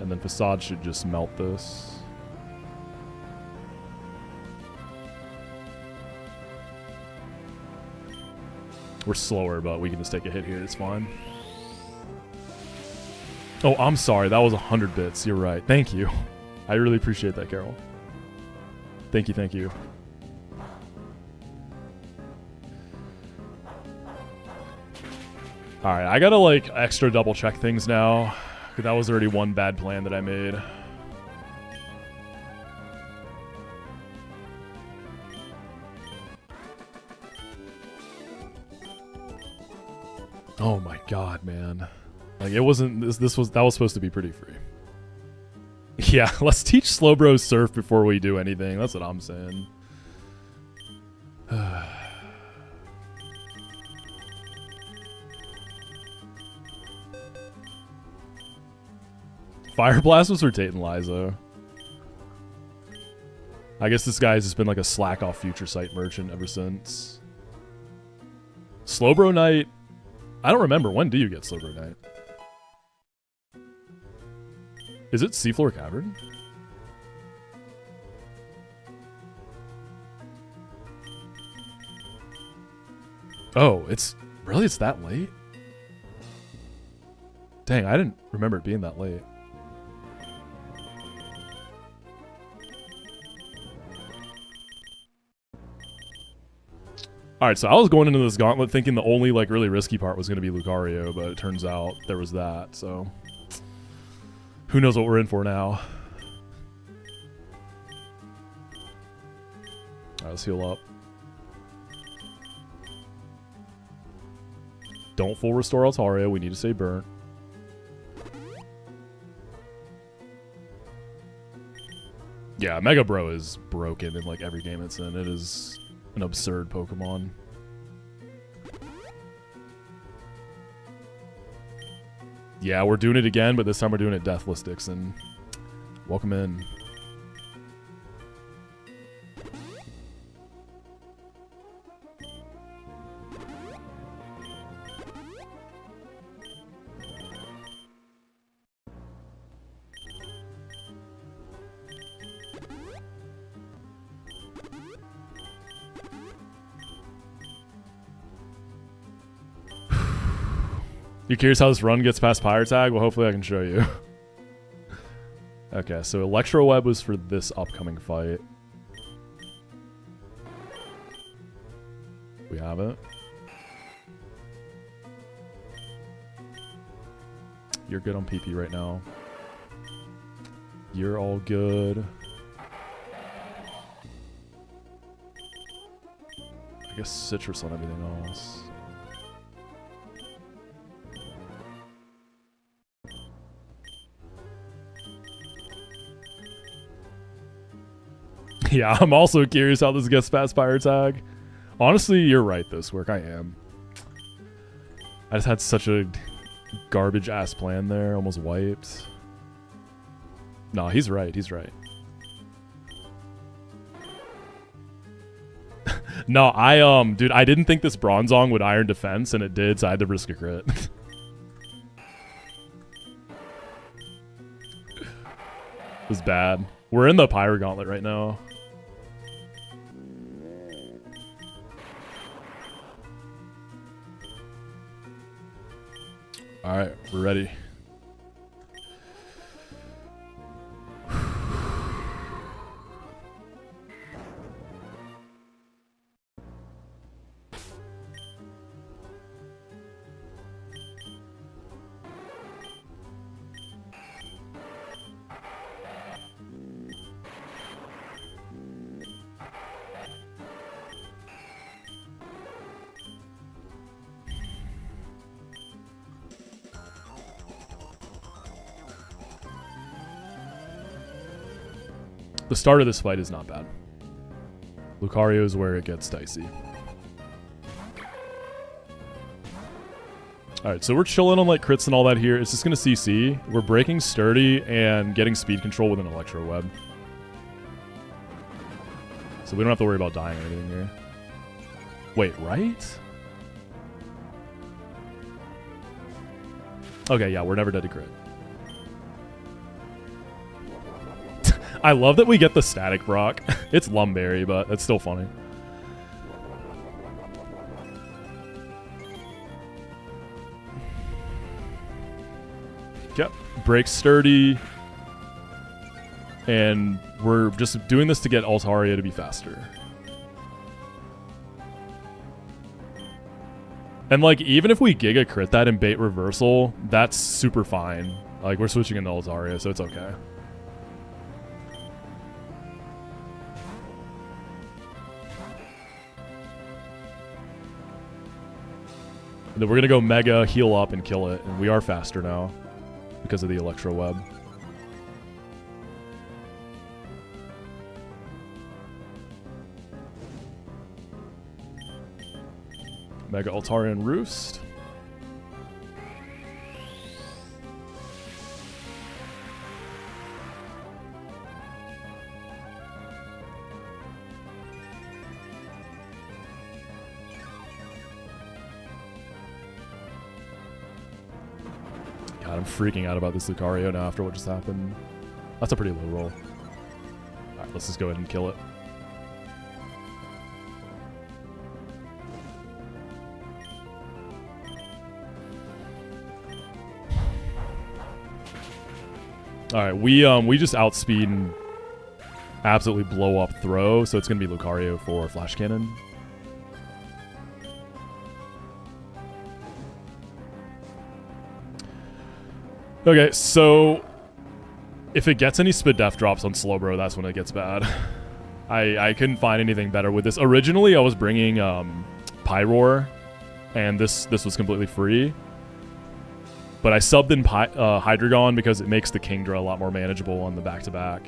And then Facade should just melt this. We're slower, but we can just take a hit here. It's fine. Oh, I'm sorry. That was 100 bits. You're right. Thank you. I really appreciate that, Carol. Thank you, thank you. Alright, I gotta, like, extra double check things now. Because that was already one bad plan that I made. Oh my god, man. Like, it wasn't... That was supposed to be pretty free. Yeah, let's teach Slowbro Surf before we do anything. That's what I'm saying. Fire Blast was for Tate and Liza. I guess this guy's just been like a slack off Future Sight merchant ever since. Slowbro Knight... I don't remember. When do you get Slowbro Knight? Is it Seafloor Cavern? Oh, it's that late? Dang, I didn't remember it being that late. Alright, so I was going into this gauntlet thinking the only, like, really risky part was going to be Lucario, but it turns out there was that, so... Who knows what we're in for now. Alright, let's heal up. Don't full restore Altaria, we need to stay burnt. Yeah, Mega Bro is broken in, like, every game it's in. It is... an absurd Pokemon. Yeah, we're doing it again, but this time we're doing it Deathless Dixon. Welcome in. You curious how this run gets past Pyre Tag? Well, hopefully I can show you. Okay, so Electro Web was for this upcoming fight. have it. You're good on PP right now. You're all good. I guess citrus on everything else. Yeah, I'm also curious how this gets past Pyre tag. Honestly, you're right, this work. I am. I just had such a garbage ass plan there, almost wiped. No, he's right, he's right. No, dude, I didn't think this Bronzong would iron defense, and it did, so I had to risk a crit. It was bad. We're in the Pyre Gauntlet right now. Alright, we're ready. The start of this fight is not bad. Lucario is where it gets dicey. Alright, so we're chilling on like crits and all that here. It's just gonna CC. We're breaking sturdy and getting speed control with an Electro Web. So we don't have to worry about dying or anything here. Wait, right? Okay, yeah, we're never dead to crit. I love that we get the static Brock. It's Lumberry, but that's still funny. Yep. Break sturdy. And we're just doing this to get Altaria to be faster. And like, even if we Giga crit that and bait reversal, that's super fine. Like, we're switching into Altaria, so it's okay. And then we're going to go Mega, heal up, and kill it. And we are faster now because of the Electro Web. Mega Altarian Roost. God, I'm freaking out about this Lucario now after what just happened. That's a pretty low roll. Alright, let's just go ahead and kill it. Alright, we just outspeed and absolutely blow up throw, so it's gonna be Lucario for Flash Cannon. Okay, so if it gets any Spit Def drops on Slowbro, that's when it gets bad. I couldn't find anything better with this. Originally, I was bringing Pyroar, and this was completely free. But I subbed in Hydreigon because it makes the Kingdra a lot more manageable on the back-to-back.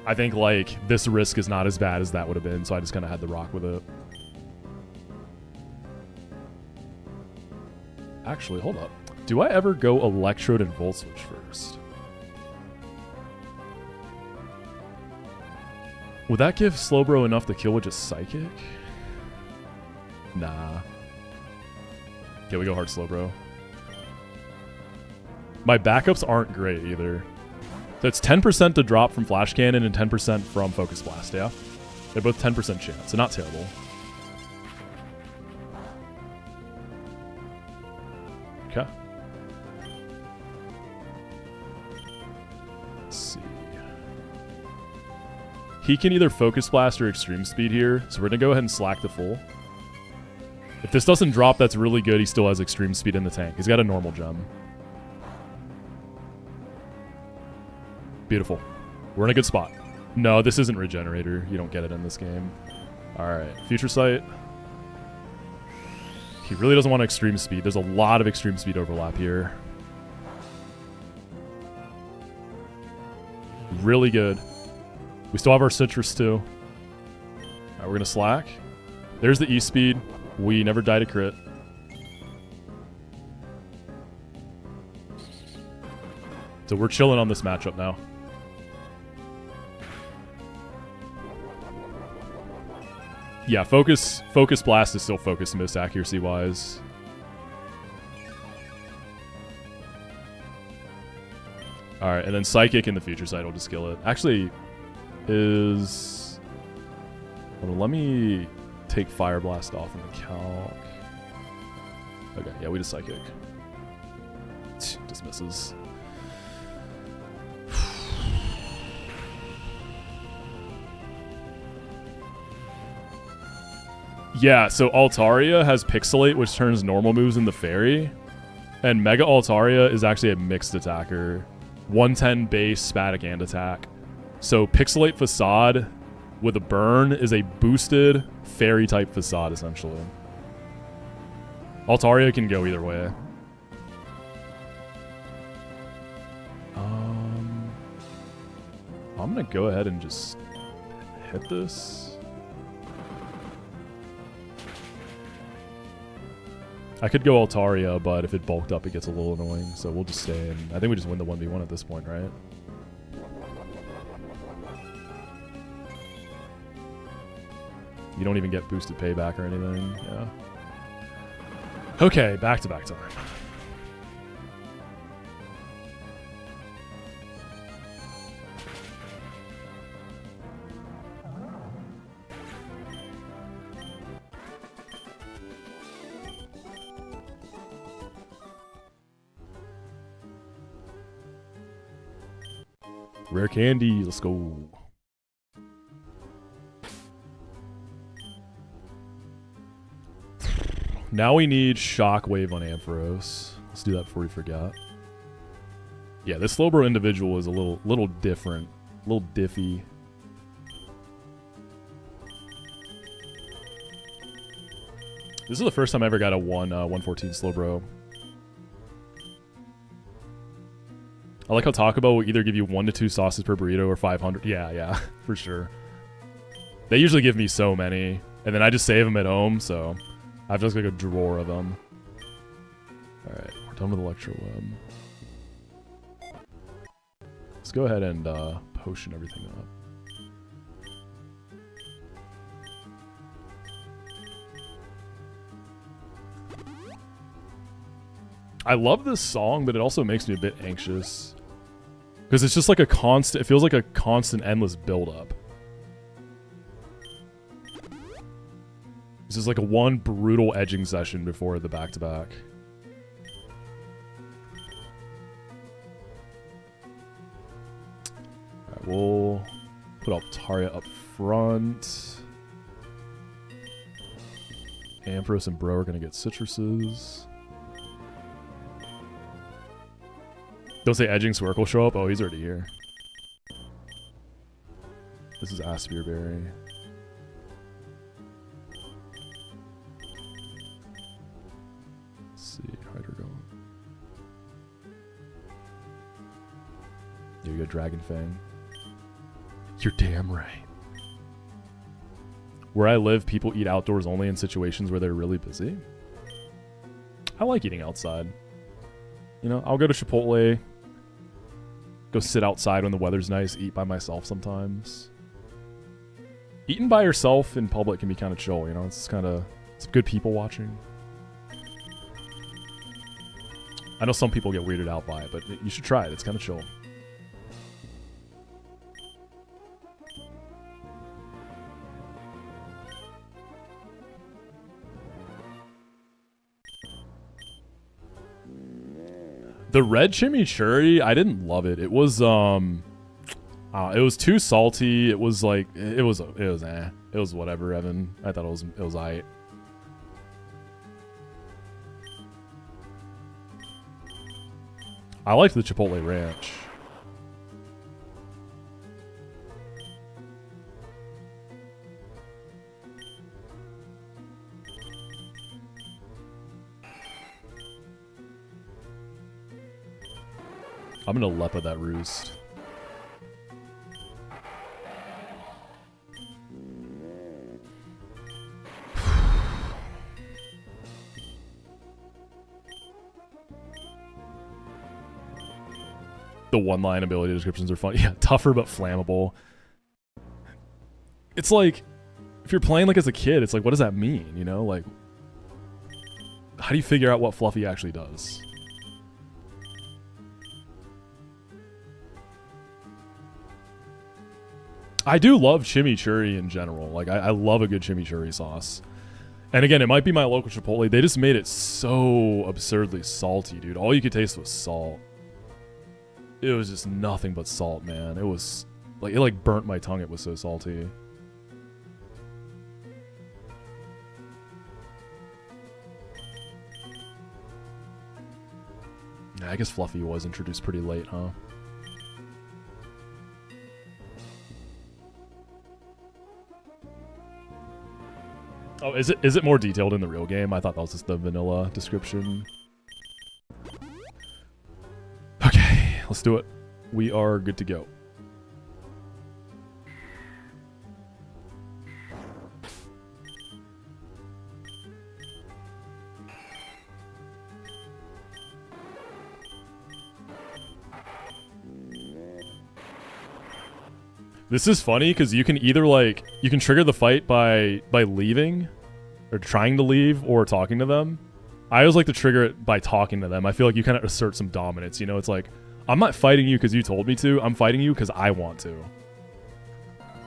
I think, like, this risk is not as bad as that would have been, so I just kind of had to rock with it. Actually, hold up. Do I ever go Electrode and Volt Switch first? Would that give Slowbro enough to kill with just Psychic? Nah. Okay, we go hard Slowbro. My backups aren't great either. So it's 10% to drop from Flash Cannon and 10% from Focus Blast, yeah? They're both 10% chance, so not terrible. Okay. Let's see. He can either Focus Blast or Extreme Speed here, so we're going to go ahead and slack to full. If this doesn't drop, that's really good. He still has Extreme Speed in the tank. He's got a normal gem. Beautiful. We're in a good spot. No, this isn't Regenerator. You don't get it in this game. Alright, Future Sight. He really doesn't want Extreme Speed. There's a lot of Extreme Speed overlap here. Really good. We still have our Citrus too. Alright, we're gonna slack. There's the E-Speed. We never died a crit. So we're chilling on this matchup now. Yeah, Focus Blast is still Focus Miss accuracy-wise. Alright, and then Psychic in the Future Sight will just kill it. Actually, is... Hold on, let me take Fire Blast off in the calc. Okay, yeah, we just Psychic. Just misses. Yeah, so Altaria has Pixelate, which turns normal moves into Fairy. And Mega Altaria is actually a mixed attacker. 110 base, Spatic, and attack. So Pixelate Facade with a burn is a boosted Fairy-type Facade, essentially. Altaria can go either way. I'm going to go ahead and just hit this. I could go Altaria, but if it bulked up, it gets a little annoying, so we'll just stay in. I think we just win the 1v1 at this point, right? You don't even get boosted payback or anything, yeah. Okay, back-to-back time. Rare candy, let's go. Now we need Shockwave on Ampharos. Let's do that before we forget. Yeah, this Slowbro individual is a little different. A little diffy. This is the first time I ever got a 114 Slowbro. I like how Taco Bell will either give you 1 to 2 sauces per burrito or 500. Yeah, for sure. They usually give me so many, and then I just save them at home, so I've just got a drawer of them. Alright, we're done with Electro Web. Let's go ahead and potion everything up. I love this song, but it also makes me a bit anxious. Because it's just like a constant, it feels like a constant, endless build-up. This is like a one brutal edging session before the back-to-back. Alright, we'll put Altaria up front. Ampharos and Bro are going to get citruses. Don't say Edging Swerk will show up. Oh, he's already here. This is Aspire Berry. Let's see. Hydreigon. There you go, Dragon Fang. You're damn right. Where I live, people eat outdoors only in situations where they're really busy. I like eating outside. You know, I'll go to Chipotle. Go sit outside when the weather's nice, eat by myself sometimes. Eating by yourself in public can be kind of chill, you know? It's kind of... It's good people watching. I know some people get weirded out by it, but you should try it. It's kind of chill. The red chimichurri, I didn't love it. It was, I It was too salty. It was like it was whatever, Evan. I thought it was aight. I liked the Chipotle Ranch. I'm gonna lepa that roost. The one-line ability descriptions are fun. Yeah, tougher but flammable. It's like, if you're playing like as a kid, it's like, what does that mean? You know, like, how do you figure out what Fluffy actually does? I do love chimichurri in general. Like, I love a good chimichurri sauce. And again, it might be my local Chipotle. They just made it so absurdly salty, dude. All you could taste was salt. It was just nothing but salt, man. It was like, it like burnt my tongue. It was so salty. Yeah, I guess Fluffy was introduced pretty late, huh? Oh, is it more detailed in the real game? I thought that was just the vanilla description. Okay, let's do it. We are good to go. This is funny because you can either like you can trigger the fight by leaving or trying to leave or talking to them. I always like to trigger it by talking to them. I feel like you kind of assert some dominance, you know? It's like, I'm not fighting you because you told me to. I'm fighting you because I want to.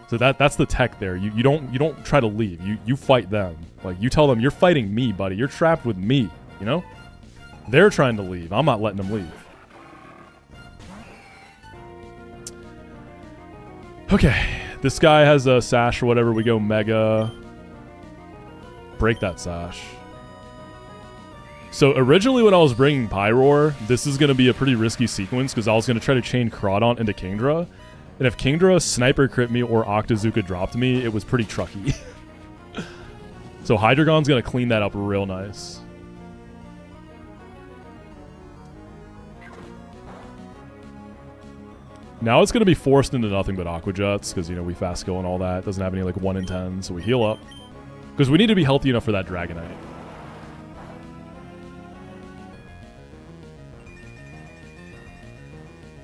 So that's the tech there. You don't try to leave. You fight them. Like, you tell them, you're fighting me, buddy. You're trapped with me, you know? They're trying to leave. I'm not letting them leave. Okay, this guy has a sash or whatever. We go mega. Break that sash. So originally when I was bringing Pyre, this is going to be a pretty risky sequence because I was going to try to chain Crawdon into Kingdra. And if Kingdra sniper crit me or Octazooka dropped me, it was pretty trucky. So Hydreigon's going to clean that up real nice. Now it's going to be forced into nothing but Aqua Jets because, you know, we fast go and all that. Doesn't have any like 1 in 10, so we heal up. Because we need to be healthy enough for that Dragonite.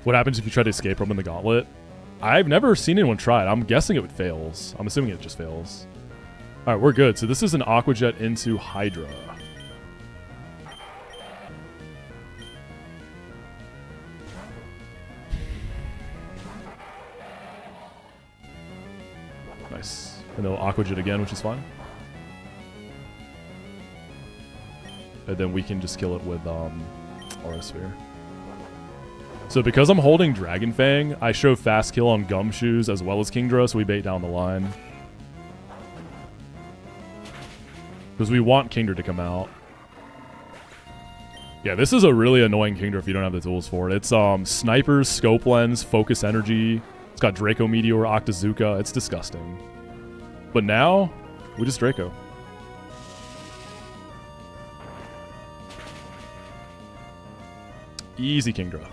What happens if you try to escape from in the Gauntlet? I've never seen anyone try it. I'm guessing it fails. I'm assuming it just fails. Alright, we're good. So this is an Aqua Jet into Hydra. Nice. And they'll Aqua Jet again, which is fine. And then we can just kill it with Aura Sphere. So because I'm holding Dragon Fang, I show fast kill on Gumshoes as well as Kingdra, so we bait down the line. Because we want Kingdra to come out. Yeah, this is a really annoying Kingdra if you don't have the tools for it. It's Snipers, Scope Lens, Focus Energy. It's got Draco Meteor, Octazooka. It's disgusting. But now, we just Draco. Easy Kingdra.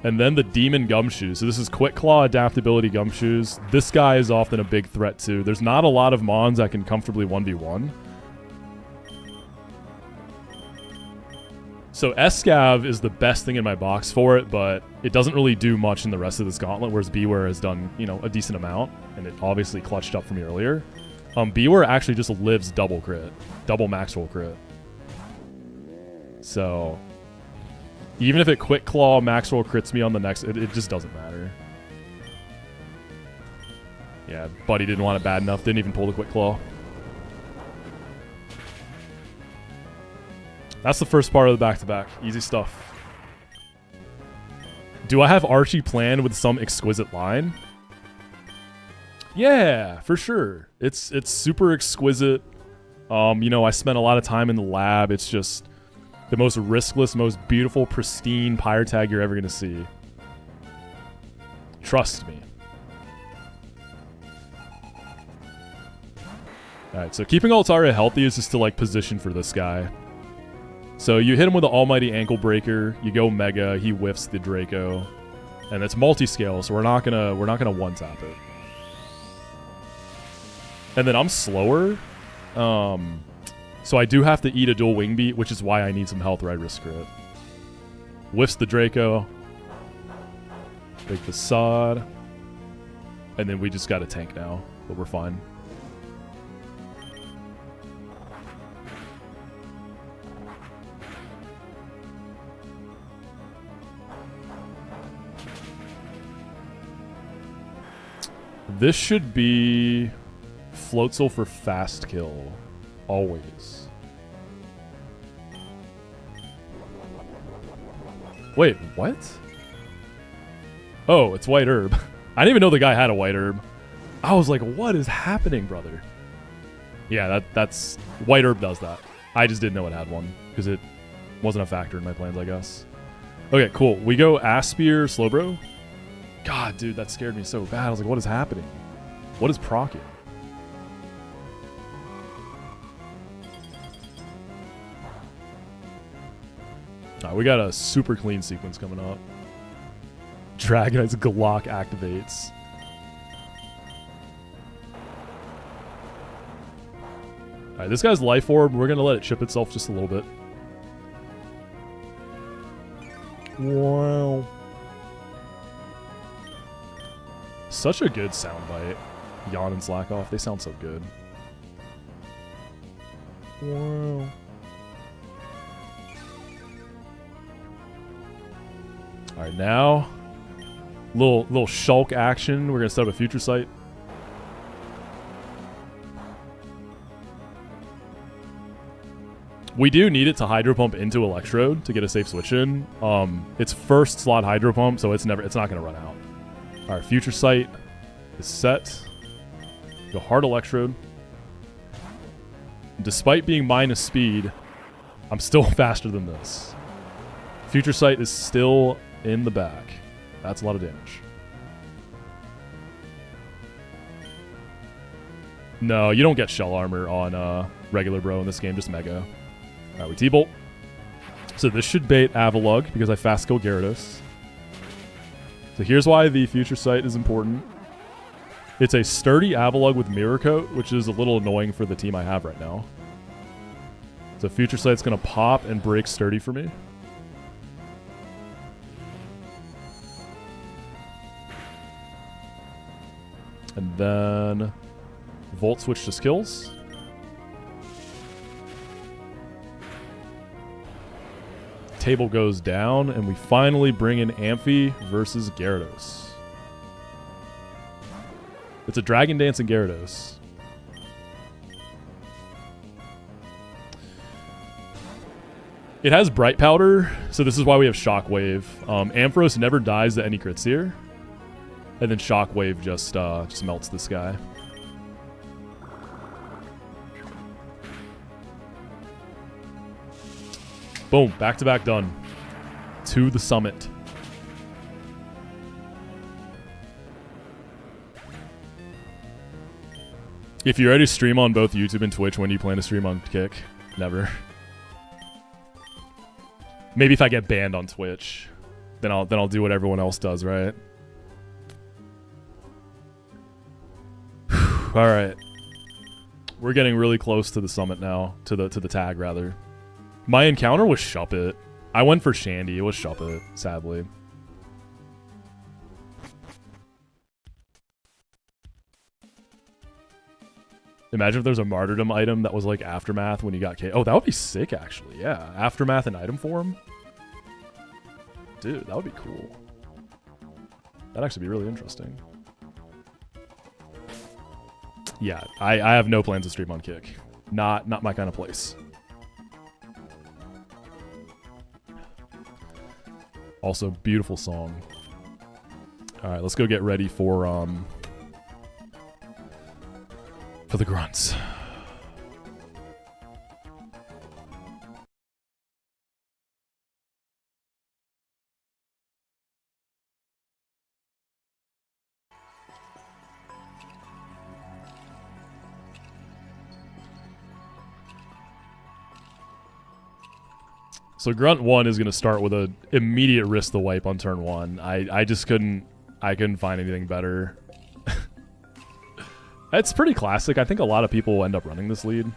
And then the Demon Gumshoes. So this is Quick Claw Adaptability Gumshoes. This guy is often a big threat too. There's not a lot of Mons that can comfortably 1v1. So Escav is the best thing in my box for it, but it doesn't really do much in the rest of this Gauntlet, whereas Beware has done, you know, a decent amount, and it obviously clutched up for me earlier. Beware actually just lives double crit. Double max roll crit. So even if it Quick Claw max roll crits me on the next, it just doesn't matter. Yeah, Buddy didn't want it bad enough. Didn't even pull the Quick Claw. That's the first part of the back-to-back. Easy stuff. Do I have Archie planned with some exquisite line? Yeah, for sure. It's super exquisite. You know, I spent a lot of time in the lab. It's just the most riskless, most beautiful, pristine Pyre tag you're ever going to see. Trust me. Alright, so keeping Altaria healthy is just to, like, position for this guy. So you hit him with the Almighty Ankle Breaker, you go Mega, he whiffs the Draco. And it's multi-scale, so we're not gonna one-tap it. And then I'm slower. So I do have to eat a dual wing beat, which is why I need some health or I risk crit. Whiffs the Draco. Big Facade. And then we just got a tank now, but we're fine. This should be Floatzel for fast kill. Always. Wait, what? Oh, it's White Herb. I didn't even know the guy had a White Herb. I was like, what is happening, brother? Yeah, that's... White Herb does that. I just didn't know it had one, because it wasn't a factor in my plans, I guess. Okay, cool. We go Aspir, Slowbro. God, dude, that scared me so bad. I was like, what is happening? What is procking? Alright, we got a super clean sequence coming up. Dragonite's Glock activates. Alright, this guy's Life Orb. We're going to let it chip itself just a little bit. Wow. Such a good soundbite. Yawn and Slack Off. They sound so good. Wow. Alright, now little shulk action. We're gonna set up a Future Sight. We do need it to Hydro Pump into Electrode to get a safe switch in. It's first slot Hydro Pump, so it's not gonna run out. Alright, Future Sight is set. Go hard Electrode. Despite being minus speed, I'm still faster than this. Future Sight is still in the back. That's a lot of damage. No, you don't get Shell Armor on regular bro in this game, just Mega. Alright, we T-Bolt. So this should bait Avalugg because I fast kill Gyarados. So here's why the Future Sight is important. It's a sturdy Avalugg with Mirror Coat, which is a little annoying for the team I have right now. So Future Sight's going to pop and break sturdy for me. And then Volt Switch just kills. Table goes down, and we finally bring in Amphi versus Gyarados. It's a Dragon Dance and Gyarados. It has Bright Powder, so this is why we have Shockwave. Ampharos never dies to any crits here. And then Shockwave just melts this guy. Boom, back-to-back done. To the summit. If you're ready to stream on both YouTube and Twitch, when do you plan to stream on Kick? Never. Maybe if I get banned on Twitch, then I'll do what everyone else does, right? All right. We're getting really close to the summit now, to the tag rather. My encounter was Shuppet. I went for Shandy. It was Shuppet, sadly. Imagine if there's a Martyrdom item that was like Aftermath when you got K. Oh, that would be sick, actually. Yeah, Aftermath in item form. Dude, that would be cool. That'd actually be really interesting. Yeah, I have no plans to stream on Kick. Not my kind of place. Also, beautiful song. All right, let's go get ready for the grunts. So Grunt 1 is going to start with an immediate risk the wipe on turn 1. I just couldn't find anything better. It's pretty classic. I think a lot of people end up running this lead.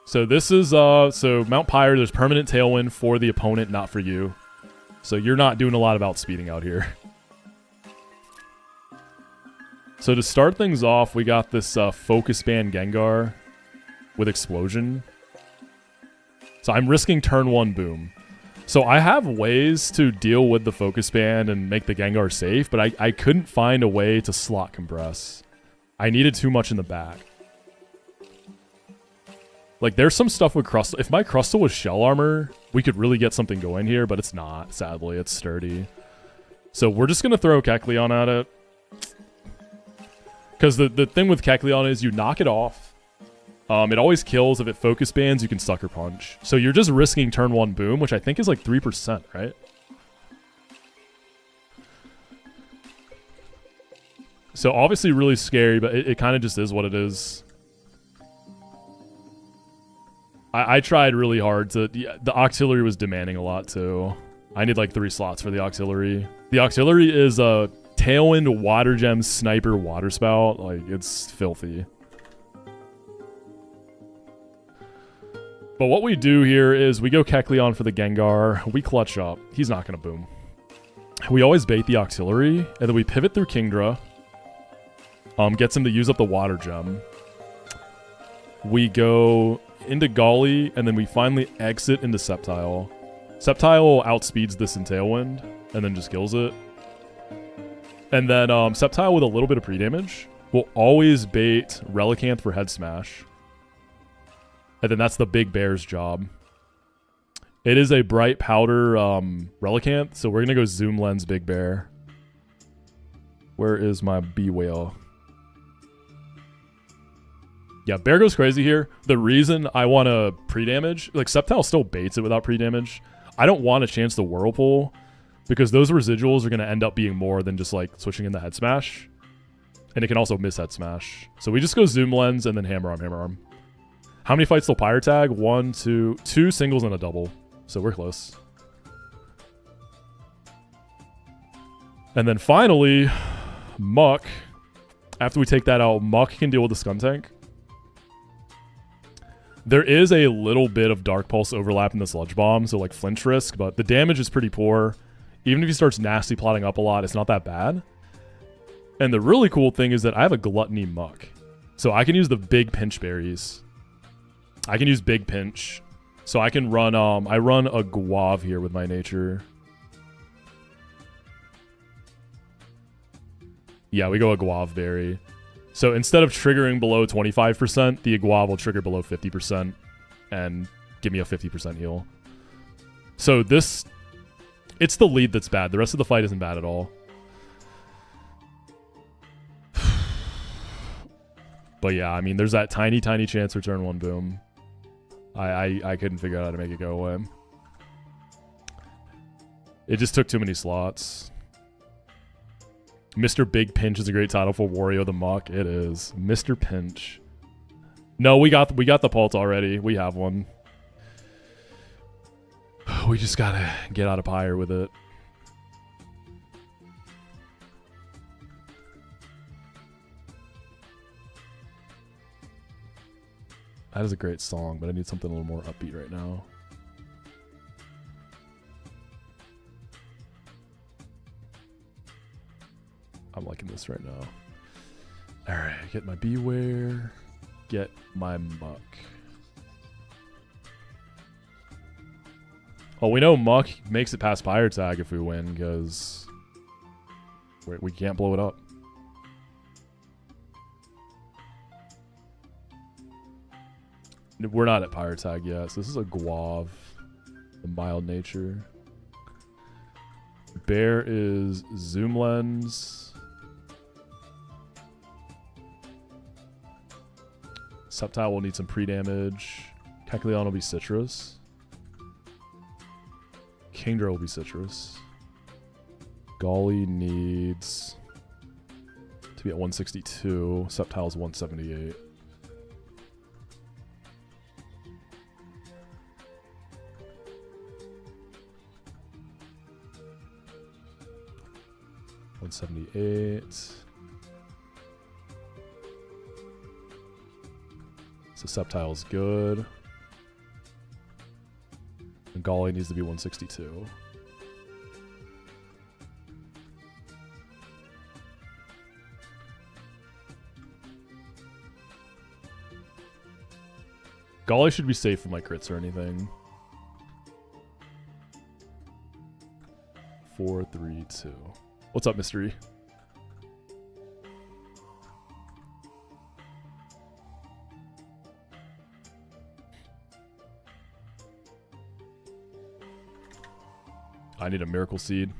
So this is so Mount Pyre, there's permanent tailwind for the opponent, not for you. So you're not doing a lot of outspeeding out here. So to start things off, we got this Focus Band Gengar with Explosion. So I'm risking turn 1 boom. So I have ways to deal with the Focus Band and make the Gengar safe, but I couldn't find a way to slot compress. I needed too much in the back. Like, there's some stuff with Crustle. If my Crustle was Shell Armor, we could really get something going here, but it's not, sadly. It's sturdy. So we're just going to throw Kecleon at it. Because the thing with Kecleon is you knock it off. It always kills. If it Focus Bands, you can Sucker Punch. So you're just risking turn 1 boom, which I think is like 3%, right? So obviously really scary, but it kind of just is what it is. I tried really hard to... The Auxiliary was demanding a lot too. I need like 3 slots for the Auxiliary. The Auxiliary is a Tailwind Water Gem Sniper Water Spout. Like, it's filthy. But what we do here is we go Kecleon for the Gengar. We clutch up. He's not going to boom. We always bait the Auxiliary, and then we pivot through Kingdra. Gets him to use up the Water Gem. We go into Golly, and then we finally exit into Sceptile. Sceptile outspeeds this in Tailwind, and then just kills it. And then Sceptile with a little bit of pre-damage will always bait Relicanth for Head Smash. And then that's the Big Bear's job. It is a Bright Powder Relicanth, so we're going to go Zoom Lens Big Bear. Where is my B-Whale? Yeah, Bear goes crazy here. The reason I want to pre-damage... Like, Sceptile still baits it without pre-damage. I don't want a chance to Whirlpool, because those residuals are going to end up being more than just, like, switching in the Head Smash. And it can also miss Head Smash. So we just go Zoom Lens and then Hammer Arm, Hammer Arm. How many fights till Pyre Tag? 1, 2... 2 singles and a double. So we're close. And then finally, Muck. After we take that out, Muck can deal with the Skuntank. There is a little bit of Dark Pulse overlap in the Sludge Bomb, so like flinch risk, but the damage is pretty poor. Even if he starts nasty plotting up a lot, it's not that bad. And the really cool thing is that I have a Gluttony Muck. So I can use the big pinch berries. I can use big pinch. So I can run, I run a Guave here with my nature. Yeah, we go a Guave berry. So instead of triggering below 25%, the Guave will trigger below 50% and give me a 50% heal. So this, it's the lead that's bad. The rest of the fight isn't bad at all. But yeah, I mean, there's that tiny, tiny chance for turn 1 boom. I couldn't figure out how to make it go away. It just took too many slots. Mr. Big Pinch is a great title for Wario the Muck. It is. Mr. Pinch. No, we got the Pult already. We have one. We just gotta get out of Pyre with it. That is a great song, but I need something a little more upbeat right now. I'm liking this right now. Alright, get my Beware. Get my Muck. Well, we know Muck makes it past Pyre Tag if we win, because we can't blow it up. We're not at Pyre tag yet, so this is a Guav. The mild nature. Bear is zoom lens. Sceptile will need some pre-damage. Kecleon will be citrus. Kingdra will be citrus. Golly needs to be at 162. Sceptile's 178. So Sceptile's good. And Golly needs to be 162. Golly should be safe from like crits or anything. 4, 3, 2. What's up, Mystery? I need a miracle seed.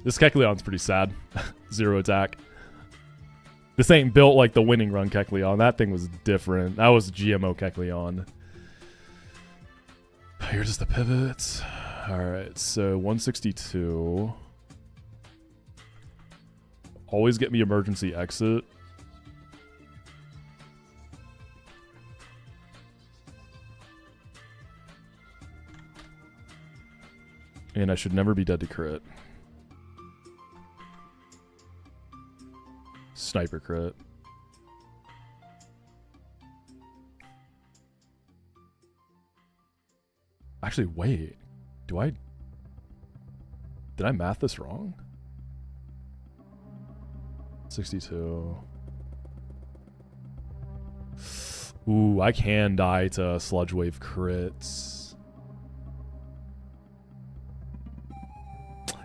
This Kecleon's pretty sad. 0 attack. This ain't built like the winning run Kecleon. That thing was different. That was GMO Kecleon. Here's just the pivots. Alright, so 162. Always get me emergency exit. And I should never be dead to crit. Sniper crit. Actually, wait. Did I math this wrong? 62. Ooh, I can die to Sludge Wave crits.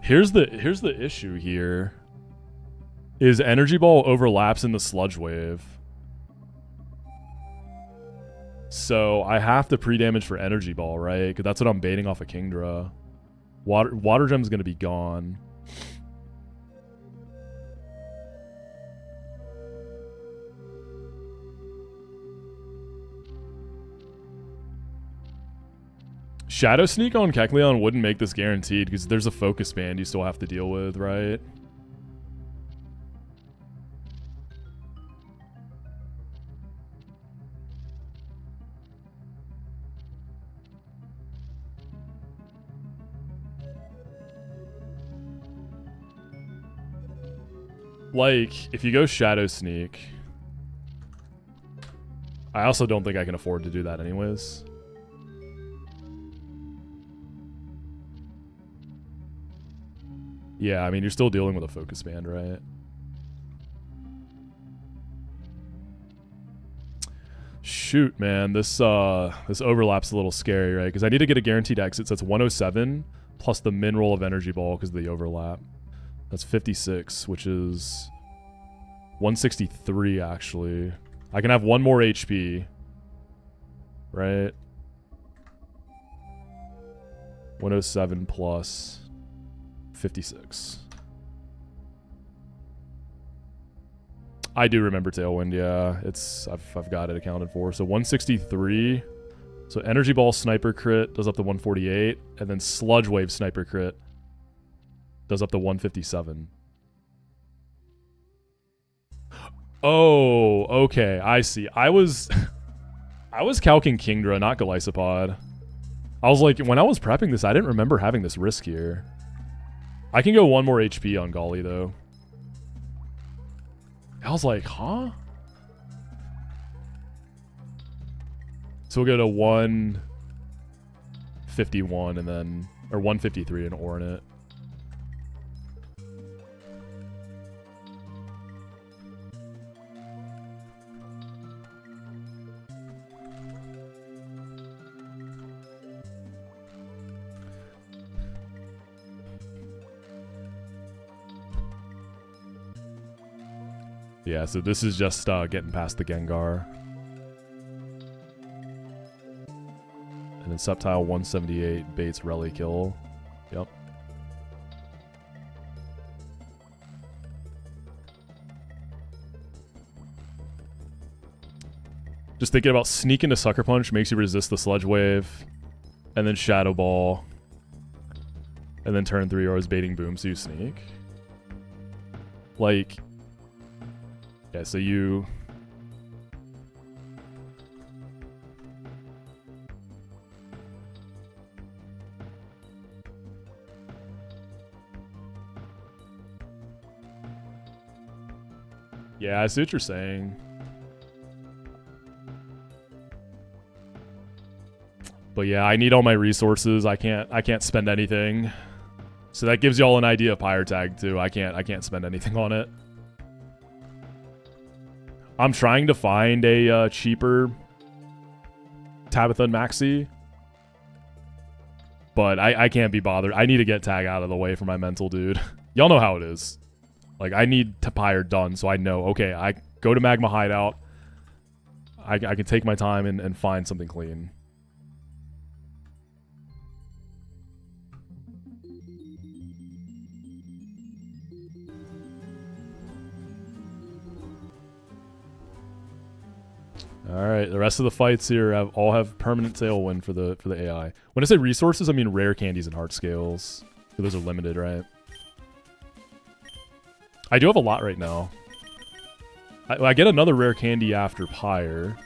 Here's the issue here. Is Energy Ball overlaps in the Sludge Wave. So I have to pre-damage for Energy Ball, right? Because that's what I'm baiting off of Kingdra. Water Gem's going to be gone. Shadow Sneak on Kecleon wouldn't make this guaranteed because there's a focus band you still have to deal with, right? Like, if you go Shadow Sneak, I also don't think I can afford to do that anyways. Yeah, I mean, you're still dealing with a focus band, right? Shoot, man, this overlap's a little scary, right? Because I need to get a guaranteed exit, so it's 107 plus the min roll of Energy Ball because of the overlap. That's 56, which is 163, actually. I can have one more HP. Right? 107 plus 56. I do remember Tailwind, yeah. I've got it accounted for. So 163. So Energy Ball Sniper Crit does up to 148. And then Sludge Wave Sniper Crit does up to 157. Oh, okay. I see. I was calcing Kingdra, not Golisopod. I was like, when I was prepping this, I didn't remember having this risk here. I can go one more HP on Golly, though. I was like, huh? So we'll go to 151 and then, or 153 and Orin it. Yeah, so this is just getting past the Gengar. And then Sceptile 178 baits Rally Kill. Yep. Just thinking about sneaking to Sucker Punch makes you resist the Sludge Wave. And then Shadow Ball. And then turn 3 always baiting Boom so you sneak. Like... Yeah, so you... Yeah, I see what you're saying. But yeah, I need all my resources. I can't spend anything. So that gives y'all an idea of Pyre Tag too. I can't spend anything on it. I'm trying to find a cheaper Tabitha and Moxi. But I can't be bothered. I need to get Tag out of the way for my mental, dude. Y'all know how it is. Like, I need to Pyre done so I know, okay, I go to Magma Hideout. I can take my time and find something clean. Alright, the rest of the fights here all have permanent tailwind for the AI. When I say resources, I mean rare candies and heart scales. Those are limited, right? I do have a lot right now. I get another rare candy after Pyre.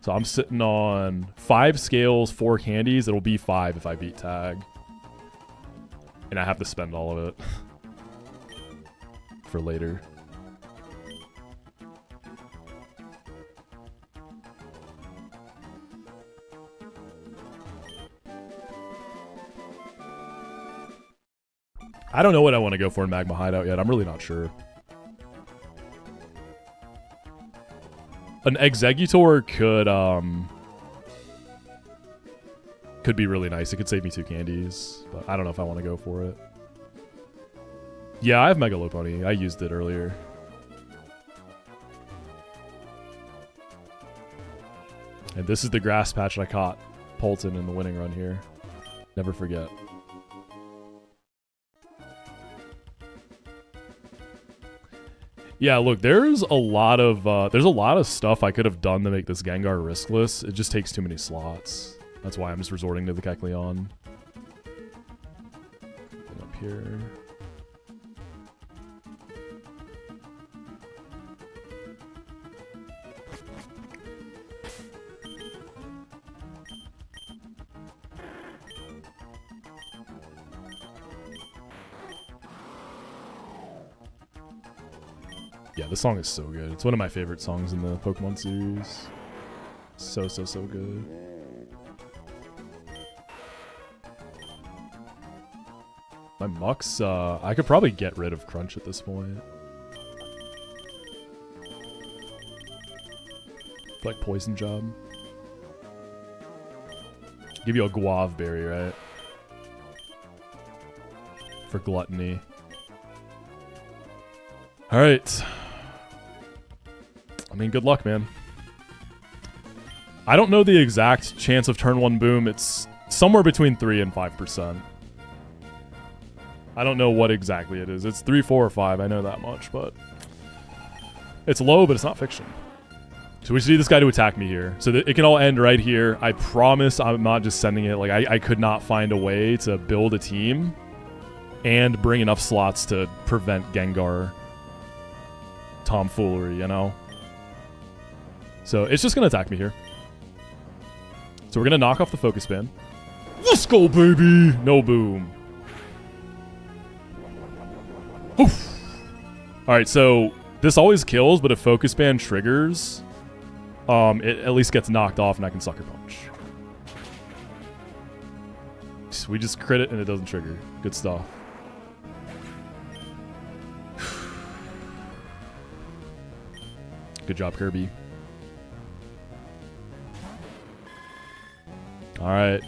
So I'm sitting on 5 scales, 4 candies. It'll be 5 if I beat Tag. And I have to spend all of it. For later. I don't know what I want to go for in Magma Hideout yet. I'm really not sure. An Executor could be really nice. It could save me 2 candies, but I don't know if I want to go for it. Yeah, I have Mega Lopunny. I used it earlier. And this is the grass patch I caught Polton in the winning run here. Never forget. Yeah, look, there's a lot of stuff I could have done to make this Gengar riskless. It just takes too many slots. That's why I'm just resorting to the Kecleon. Up here. Yeah, this song is so good. It's one of my favorite songs in the Pokemon series. So good. My Mux, I could probably get rid of Crunch at this point. Like Poison Job. Give you a Guave Berry, right? For Gluttony. Alright. I mean, good luck, man. I don't know the exact chance of turn 1 boom. It's somewhere between 3 and 5%. I don't know what exactly it is. It's 3, 4, or 5. I know that much, but... It's low, but it's not fiction. So we just need this guy to attack me here. So that it can all end right here. I promise I'm not just sending it. Like, I could not find a way to build a team and bring enough slots to prevent Gengar tomfoolery, you know? So it's just going to attack me here. So we're going to knock off the Focus Band. Let's go, baby! No boom. Oof. Alright, so this always kills, but if Focus Band triggers, it at least gets knocked off and I can Sucker Punch. So we just crit it and it doesn't trigger. Good stuff. Good job, Kirby. Alright.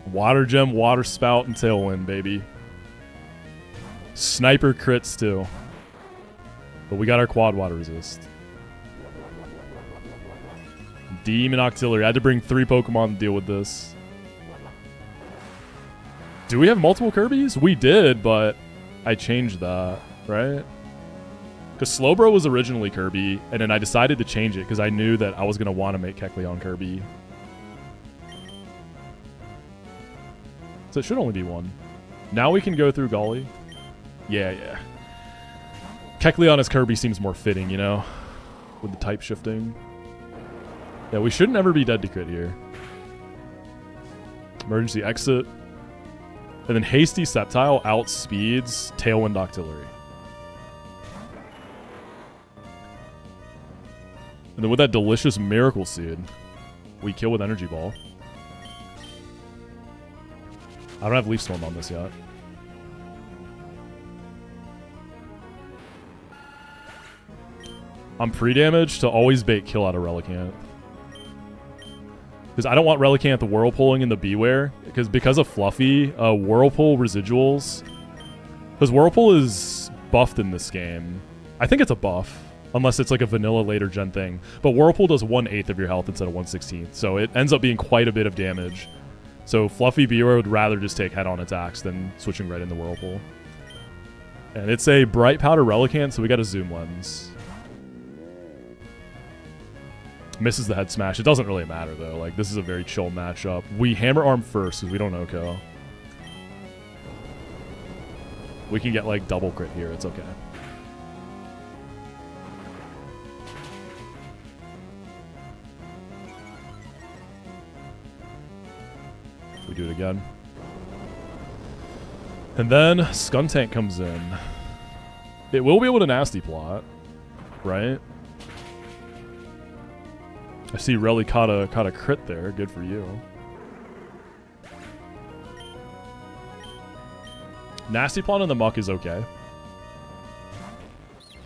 Water Gem, Water Spout, and Tailwind, baby. Sniper crits, too. But we got our quad water resist. Demon Octillery. I had to bring 3 Pokemon to deal with this. Do we have multiple Kirby's? We did, but I changed that, right? Because Slowbro was originally Kirby, and then I decided to change it because I knew that I was going to want to make Kecleon Kirby. So it should only be 1. Now we can go through Golly. Yeah. Kecleon as Kirby seems more fitting, you know? With the type shifting. Yeah, we shouldn't ever be dead to crit here. Emergency exit. And then Hasty Sceptile outspeeds Tailwind Octillery. And then with that delicious Miracle Seed, we kill with Energy Ball. I don't have Leaf Storm on this yet. I'm pre-damaged to always bait kill out of Relicanth. Because I don't want Relicanth Whirlpooling in the Beware. Because of Fluffy, Whirlpool residuals. Because Whirlpool is buffed in this game. I think it's a buff. Unless it's like a vanilla later gen thing. But Whirlpool does 1/8 of your health instead of 1/16. So it ends up being quite a bit of damage. So Fluffy Beware would rather just take head-on attacks than switching right into Whirlpool. And it's a Bright Powder Relicanth, so we got a Zoom Lens. Misses the head smash. It doesn't really matter, though. Like, this is a very chill matchup. We Hammer Arm first, because we don't OHKO. We can get, like, double crit here. It's okay. We do it again. And then Skuntank comes in. It will be able to Nasty Plot, right? I see Relly caught a crit there. Good for you. Nasty Plot on the Muck is okay.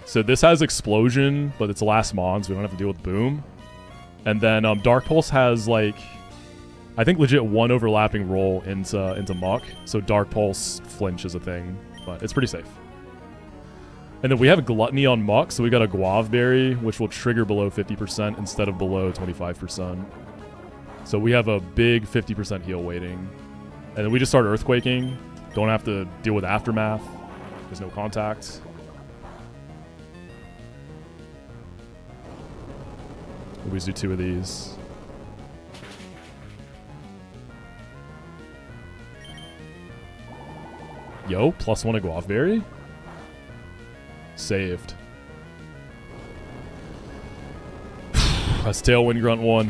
So this has Explosion, but it's last Mon, so we don't have to deal with Boom. And then Dark Pulse has, like, I think legit 1 overlapping roll into Muck. So Dark Pulse flinch is a thing, but it's pretty safe. And then we have Gluttony on Muck, so we got a Guave Berry, which will trigger below 50% instead of below 25%. So we have a big 50% heal waiting. And then we just start Earthquaking. Don't have to deal with Aftermath. There's no contact. We always do 2 of these. Yo, +1 a Guave Berry? Saved. That's Tailwind Grunt 1.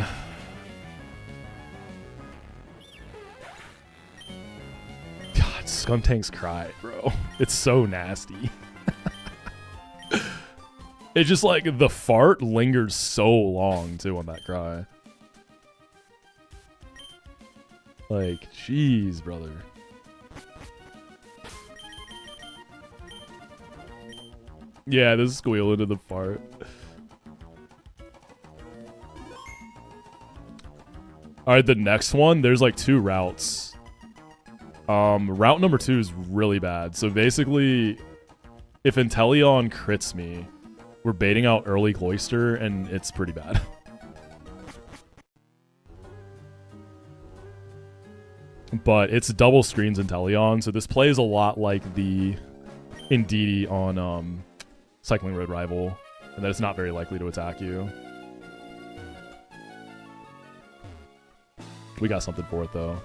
God, Skuntank's cry, bro. It's so nasty. It's just like the fart lingers so long too on that cry. Like, jeez, brother. Yeah, this squeal into the fart. Alright, the next one, there's like 2 routes. Route number 2 is really bad. So basically, if Inteleon crits me, we're baiting out early Cloyster, and it's pretty bad. But it's double screens Inteleon, so this plays a lot like the Indeedee on Cycling Road Rival, and that it's not very likely to attack you. We got something for it, though.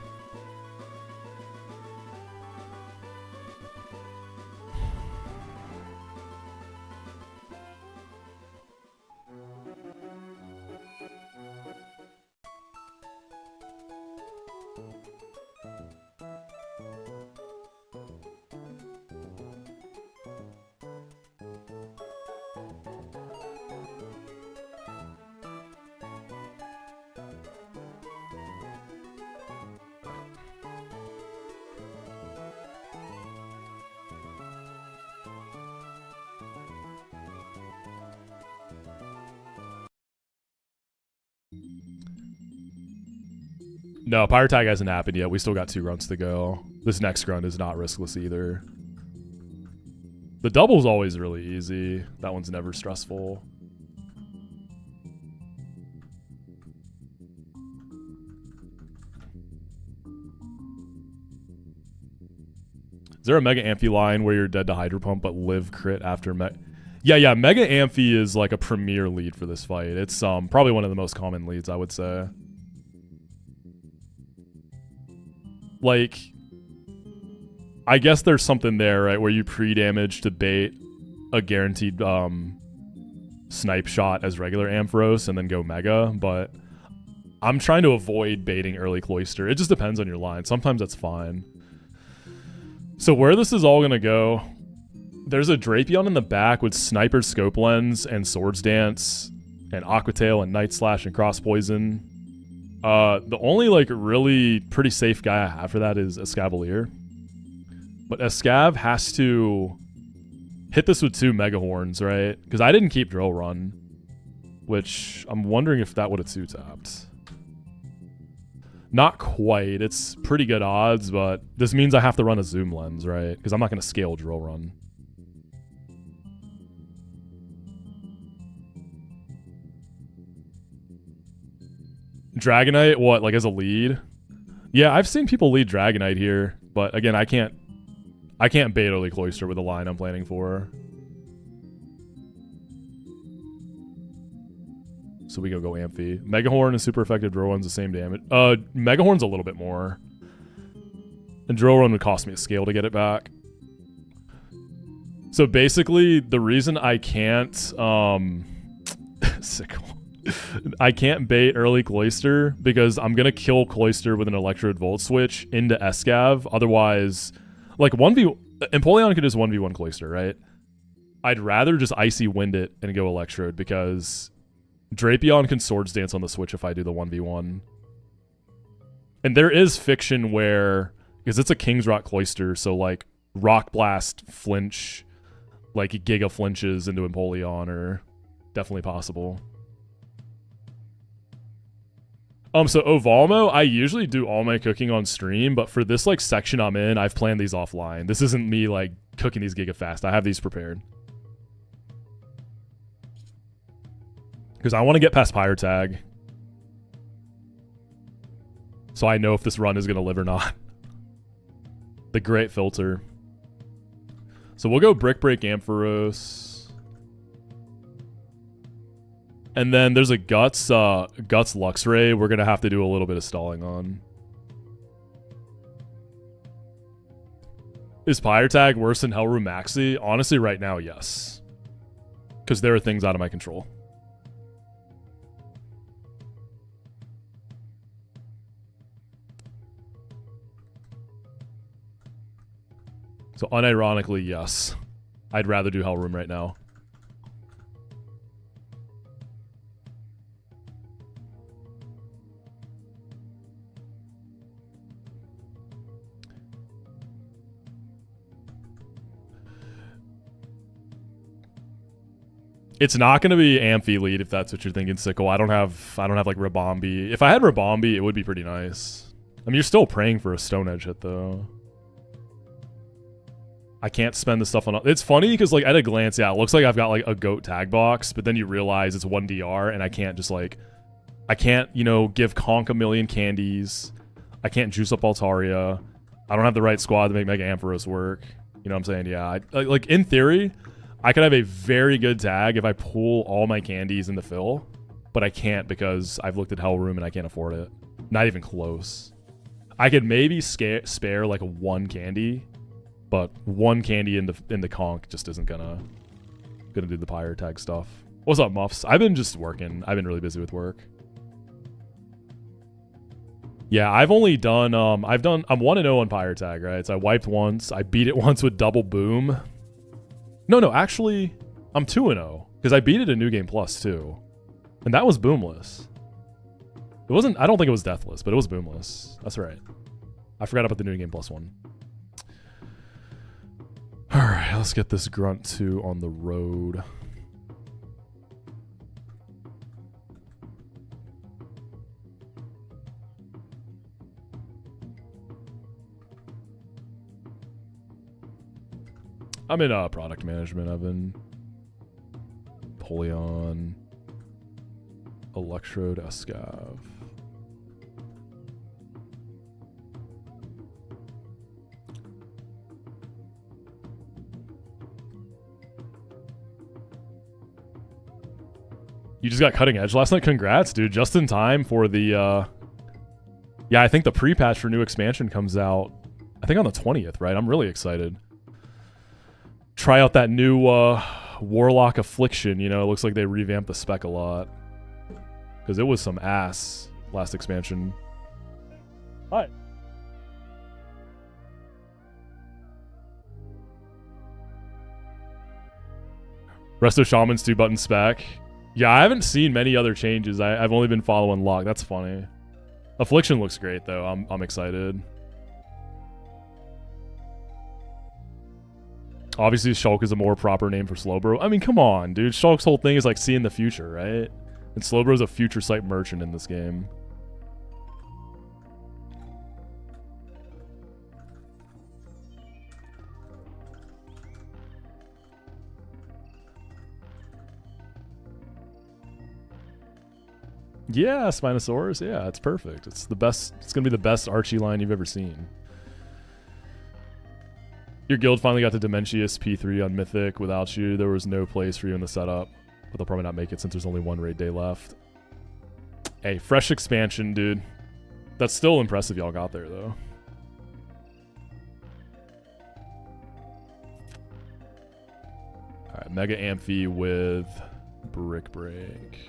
No, Pyre Tag hasn't happened yet. We still got 2 grunts to go. This next grunt is not riskless either. The double's always really easy. That one's never stressful. Is there a Mega Amphi line where you're dead to Hydro Pump but live crit after Yeah, Mega Amphi is like a premier lead for this fight. It's probably one of the most common leads, I would say. Like, I guess there's something there, right, where you pre-damage to bait a guaranteed snipe shot as regular Ampharos and then go Mega, but I'm trying to avoid baiting early Cloister. It just depends on your line. Sometimes that's fine. So where this is all gonna go, there's a Drapion in the back with Sniper Scope Lens and Swords Dance and Aquatail and Night Slash and Cross Poison. The only like really pretty safe guy I have for that is Escavalier. But Escav has to hit this with 2 Mega Horns, right? Because I didn't keep Drill Run, which I'm wondering if that would have 2-tapped. Not quite. It's pretty good odds, but this means I have to run a Zoom Lens, right? Because I'm not going to scale Drill Run. Dragonite, what, like as a lead? Yeah, I've seen people lead Dragonite here, but again, I can't bait early Cloister with the line I'm planning for. So we go Amphi. Megahorn and super effective Drill Run's the same damage. Megahorn's a little bit more. And Drill Run would cost me a scale to get it back. So basically, the reason I can't sickle. I can't bait early Cloister because I'm gonna kill Cloister with an Electrode Volt switch into Escav. Otherwise, like Empoleon could just 1v1 Cloister, right? I'd rather just Icy Wind it and go Electrode because Drapion can Swords Dance on the switch if I do the 1v1. And there is fiction where, because it's a King's Rock Cloister, so like Rock Blast flinch, like Giga flinches into Empoleon are definitely possible. So Ovalmo, I usually do all my cooking on stream, but for this like section I'm in, I've planned these offline. This isn't me like cooking these giga fast. I have these prepared. Because I want to get past Pyre tag. So I know if this run is going to live or not. The great filter. So we'll go Brick Break Ampharos. And then there's a Guts Luxray we're going to have to do a little bit of stalling on. Is Pyre tag worse than Hellroom Maxi? Honestly, right now, yes. Because there are things out of my control. So unironically, yes. I'd rather do Hellroom right now. It's not going to be Amphi lead if that's what you're thinking, Sickle. I don't have like Rabombi. If I had Rabombi, it would be pretty nice. I mean, you're still praying for a Stone Edge hit though. I can't spend the stuff on... It's funny because like at a glance, yeah, it looks like I've got like a goat tag box, but then you realize it's 1 DR and I can't just like... I can't, you know, give Conk a million candies. I can't juice up Altaria. I don't have the right squad to make Mega Ampharos work. You know what I'm saying? Yeah. Like in theory, I could have a very good tag if I pull all my candies in the fill, but I can't because I've looked at Hellroom and I can't afford it. Not even close. I could maybe spare like 1 candy, but 1 candy in the conch just isn't gonna do the Pyre tag stuff. What's up, Muffs? I've been just working. I've been really busy with work. Yeah, I've only done I'm 1-0 on Pyre tag, right? So I wiped once. I beat it once with double boom. No, actually, I'm 2-0 because I beat it in New Game Plus too, and that was boomless. It wasn't. I don't think it was deathless, but it was boomless. That's right. I forgot about the New Game Plus one. All right, let's get this Grunt 2 on the road. I'm in product management. I've been Polion, Electrode, Escav. You just got cutting edge last night. Congrats, dude. Just in time for the yeah, I think the pre-patch for new expansion comes out, I think on the 20th, right? I'm really excited. Try out that new Warlock Affliction. You know, it looks like they revamped the spec a lot. Because it was some ass last expansion. Hi. Resto Shaman's 2-button spec. Yeah, I haven't seen many other changes. I've only been following Locke. That's funny. Affliction looks great, though. I'm excited. Obviously, Shulk is a more proper name for Slowbro. I mean, come on, dude. Shulk's whole thing is like seeing the future, right? And Slowbro's a future sight merchant in this game. Yeah, Spinosaurus. Yeah, it's perfect. It's the best. It's gonna be the best Archie line you've ever seen. Your guild finally got the Dementius P3 on Mythic. Without you, there was no place for you in the setup. But they'll probably not make it since there's only one raid day left. Hey, fresh expansion, dude. That's still impressive y'all got there, though. Alright, Mega Amphi with Brick Break.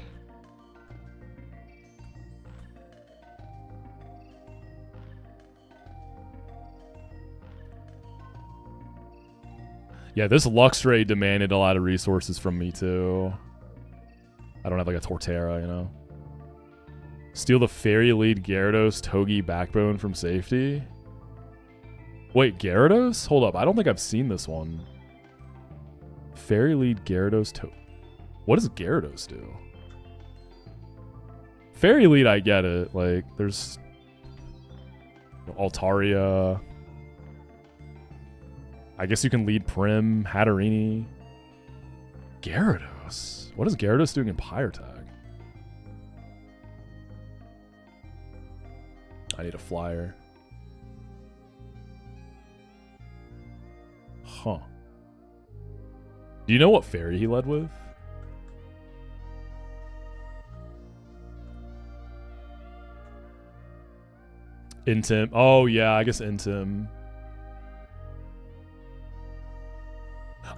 Yeah, this Lux raid demanded a lot of resources from me, too. I don't have, like, a Torterra, you know? Steal the Fairy Lead Gyarados Togi Backbone from safety? Wait, Gyarados? Hold up, I don't think I've seen this one. Fairy Lead Gyarados Togi... What does Gyarados do? Fairy Lead, I get it. Like, there's... Altaria... I guess you can lead Prim, Hatterini. Gyarados. What is Gyarados doing in Pyre tag? I need a flyer. Huh. Do you know what fairy he led with? Intim. Oh, yeah, I guess Intim.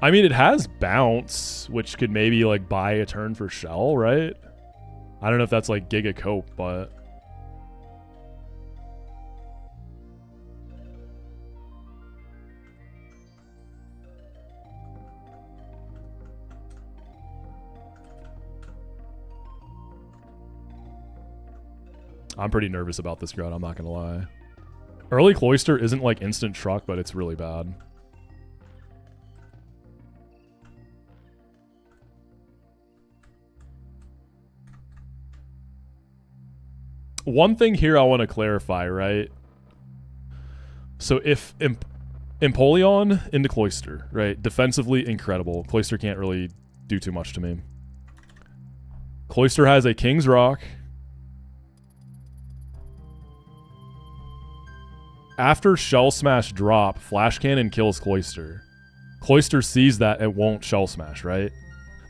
I mean, it has bounce, which could maybe, like, buy a turn for Shell, right? I don't know if that's, like, Giga Cope, but... I'm pretty nervous about this Grunt, I'm not gonna lie. Early Cloyster isn't, like, instant truck, but it's really bad. One thing here I want to clarify, right? So if Empoleon into Cloyster, right? Defensively, incredible. Cloyster can't really do too much to me. Cloyster has a King's Rock. After Shell Smash drop, Flash Cannon kills Cloyster. Cloyster sees that it won't Shell Smash, right?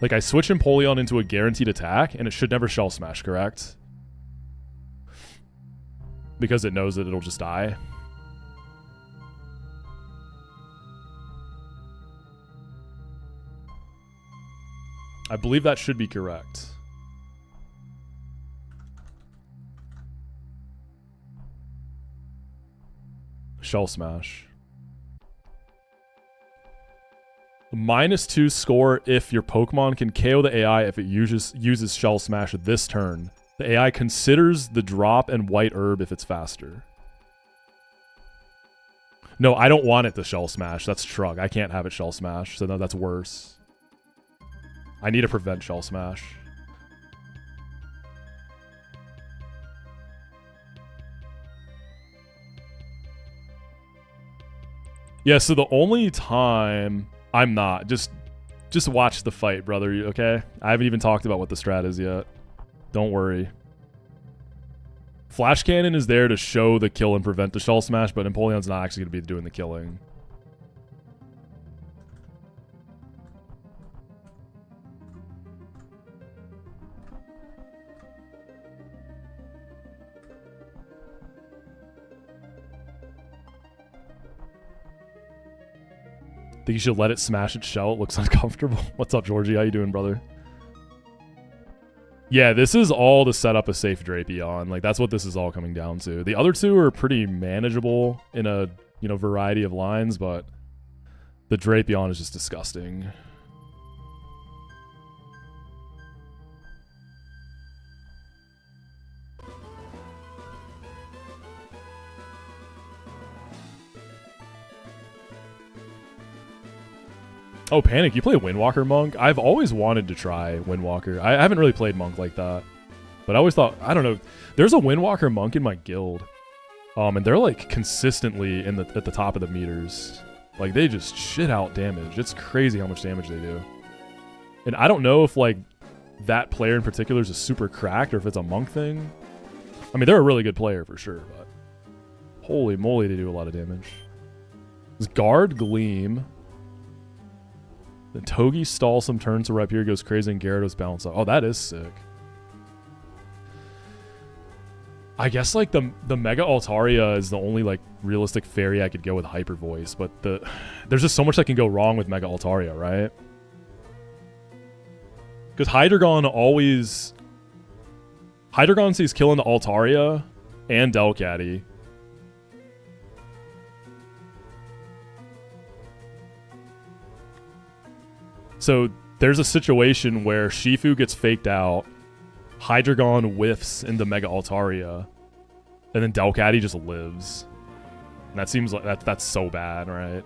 Like, I switch Empoleon into a guaranteed attack, and it should never Shell Smash, correct? Because it knows that it'll just die. I believe that should be correct. Shell Smash. -2 score if your Pokemon can KO the AI if it uses Shell Smash this turn. The AI considers the drop and white herb if it's faster. No, I don't want it to Shell Smash. That's Shrug. I can't have it Shell Smash, so no, that's worse. I need to prevent Shell Smash. Yeah, so the only time I'm not. Just watch the fight, brother, okay? I haven't even talked about what the strat is yet. Don't worry. Flash Cannon is there to show the kill and prevent the shell smash, but Empoleon's not actually going to be doing the killing. Think you should let it smash its shell? It looks uncomfortable. What's up, Georgie? How you doing, brother? Yeah, this is all to set up a safe Drapion. Like, that's what this is all coming down to. The other two are pretty manageable in a, you know, variety of lines, but the Drapion is just disgusting. Oh, Panic, you play Windwalker Monk? I've always wanted to try Windwalker. I haven't really played Monk like that. But I always thought, I don't know, there's a Windwalker Monk in my guild. And they're like consistently at the top of the meters. Like they just shit out damage. It's crazy how much damage they do. And I don't know if like that player in particular is a super cracked or if it's a Monk thing. I mean, they're a really good player for sure, but holy moly, they do a lot of damage. This Guard Gleam. Then Togi stalls some turns to Rapier, goes crazy, and Gyarados bounce up. Oh, that is sick. I guess like the Mega Altaria is the only like realistic fairy I could go with Hyper Voice, but there's just so much that can go wrong with Mega Altaria, right? Because Hydreigon sees killing the Altaria and Delcatty. So there's a situation where Shifu gets faked out, Hydreigon whiffs into Mega Altaria, and then Delcatty just lives. And that seems like that's so bad, right?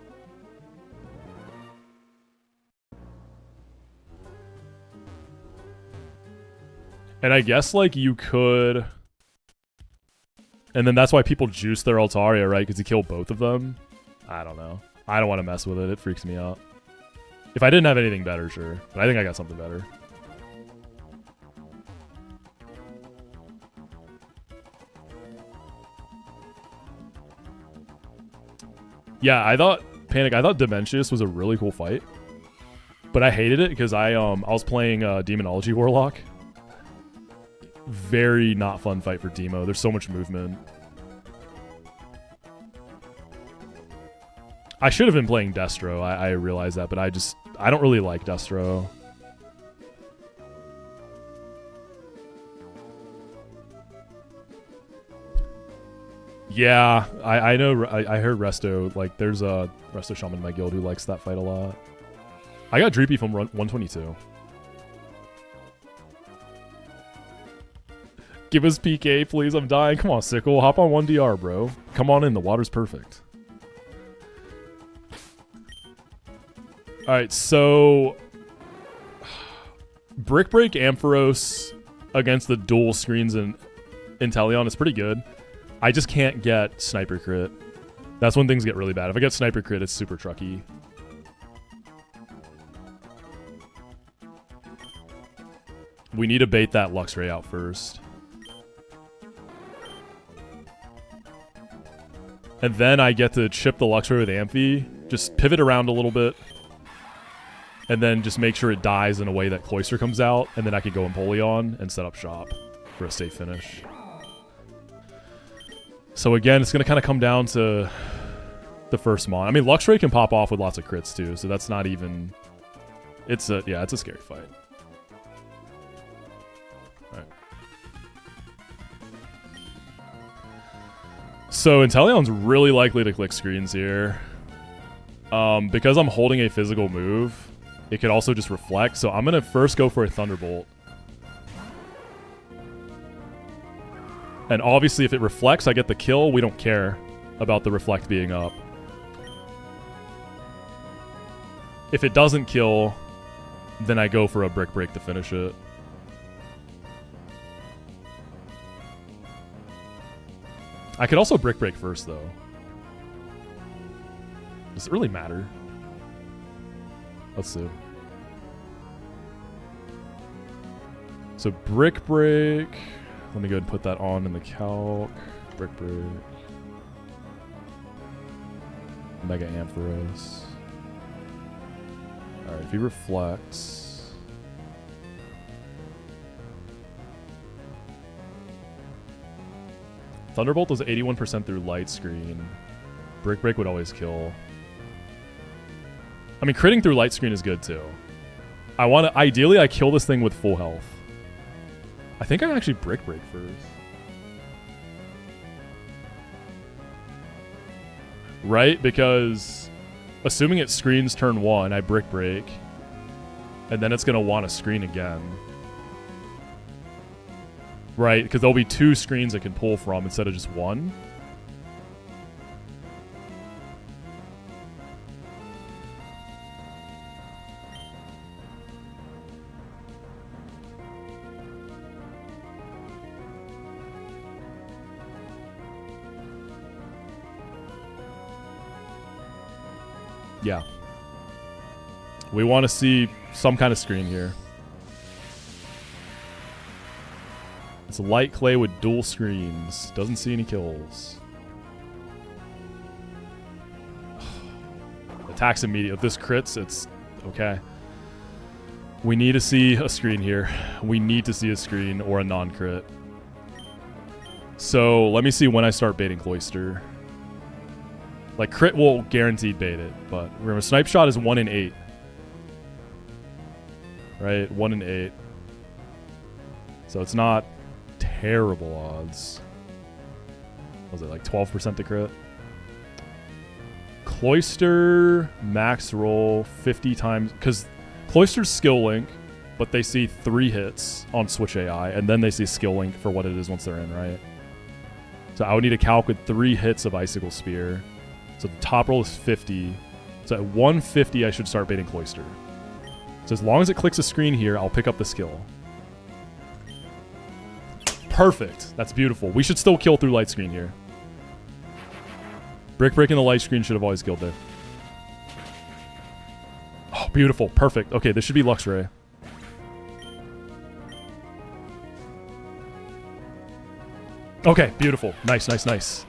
And I guess like you could, and then that's why people juice their Altaria, right? Because you kill both of them. I don't know. I don't want to mess with it. It freaks me out. If I didn't have anything better, sure. But I think I got something better. Yeah, I thought Dementius was a really cool fight. But I hated it because I was playing Demonology Warlock. Very not fun fight for Demo. There's so much movement. I should have been playing Destro. I realize that, but I don't really like Destro. Yeah, I know. I heard Resto. Like, there's a Resto Shaman in my guild who likes that fight a lot. I got Dreepy from 122. Give us PK, please. I'm dying. Come on, Sickle. Hop on 1DR, bro. Come on in. The water's perfect. Alright, so Brick Break Ampharos against the dual screens in Inteleon is pretty good. I just can't get Sniper Crit. That's when things get really bad. If I get Sniper Crit, it's super trucky. We need to bait that Luxray out first. And then I get to chip the Luxray with Amphi. Just pivot around a little bit. And then just make sure it dies in a way that Cloyster comes out, and then I can go Empoleon and set up shop for a safe finish. So again, it's going to kind of come down to the first mon. I mean, Luxray can pop off with lots of crits too, so that's not even... it's a scary fight. Alright. So Inteleon's really likely to click screens here. Because I'm holding a physical move, it could also just reflect, so I'm going to first go for a Thunderbolt. And obviously if it reflects, I get the kill. We don't care about the reflect being up. If it doesn't kill, then I go for a Brick Break to finish it. I could also Brick Break first, though. Does it really matter? Let's see. So Brick Break. Let me go ahead and put that on in the calc. Brick Break. Mega Ampharos. Alright, if he reflects. Thunderbolt does 81% through light screen. Brick Break would always kill. I mean, critting through light screen is good too. Ideally, I kill this thing with full health. I think I actually Brick Break first. Right? Because assuming it screens turn 1, I Brick Break. And then it's going to want to screen again. Right? Because there'll be 2 screens it can pull from instead of just 1. Yeah. We want to see some kind of screen here. It's light clay with dual screens. Doesn't see any kills. Attacks immediate. If this crits, it's okay. We need to see a screen here. We need to see a screen or a non-crit. So let me see when I start baiting Cloister. Like, crit will guaranteed bait it, but remember, snipe shot is 1 in 8. Right? 1 in 8. So it's not terrible odds. Was it like 12% to crit? Cloister, max roll, 50 times. Because Cloister's skill link, but they see 3 hits on Switch AI, and then they see skill link for what it is once they're in, right? So I would need to calc with 3 hits of Icicle Spear. So the top roll is 50. So at 150, I should start baiting Cloister. So as long as it clicks a screen here, I'll pick up the skill. Perfect. That's beautiful. We should still kill through light screen here. Brick Break in the light screen should have always killed there. Oh, beautiful. Perfect. Okay, this should be Lux Ray. Okay, beautiful. Nice, nice, nice.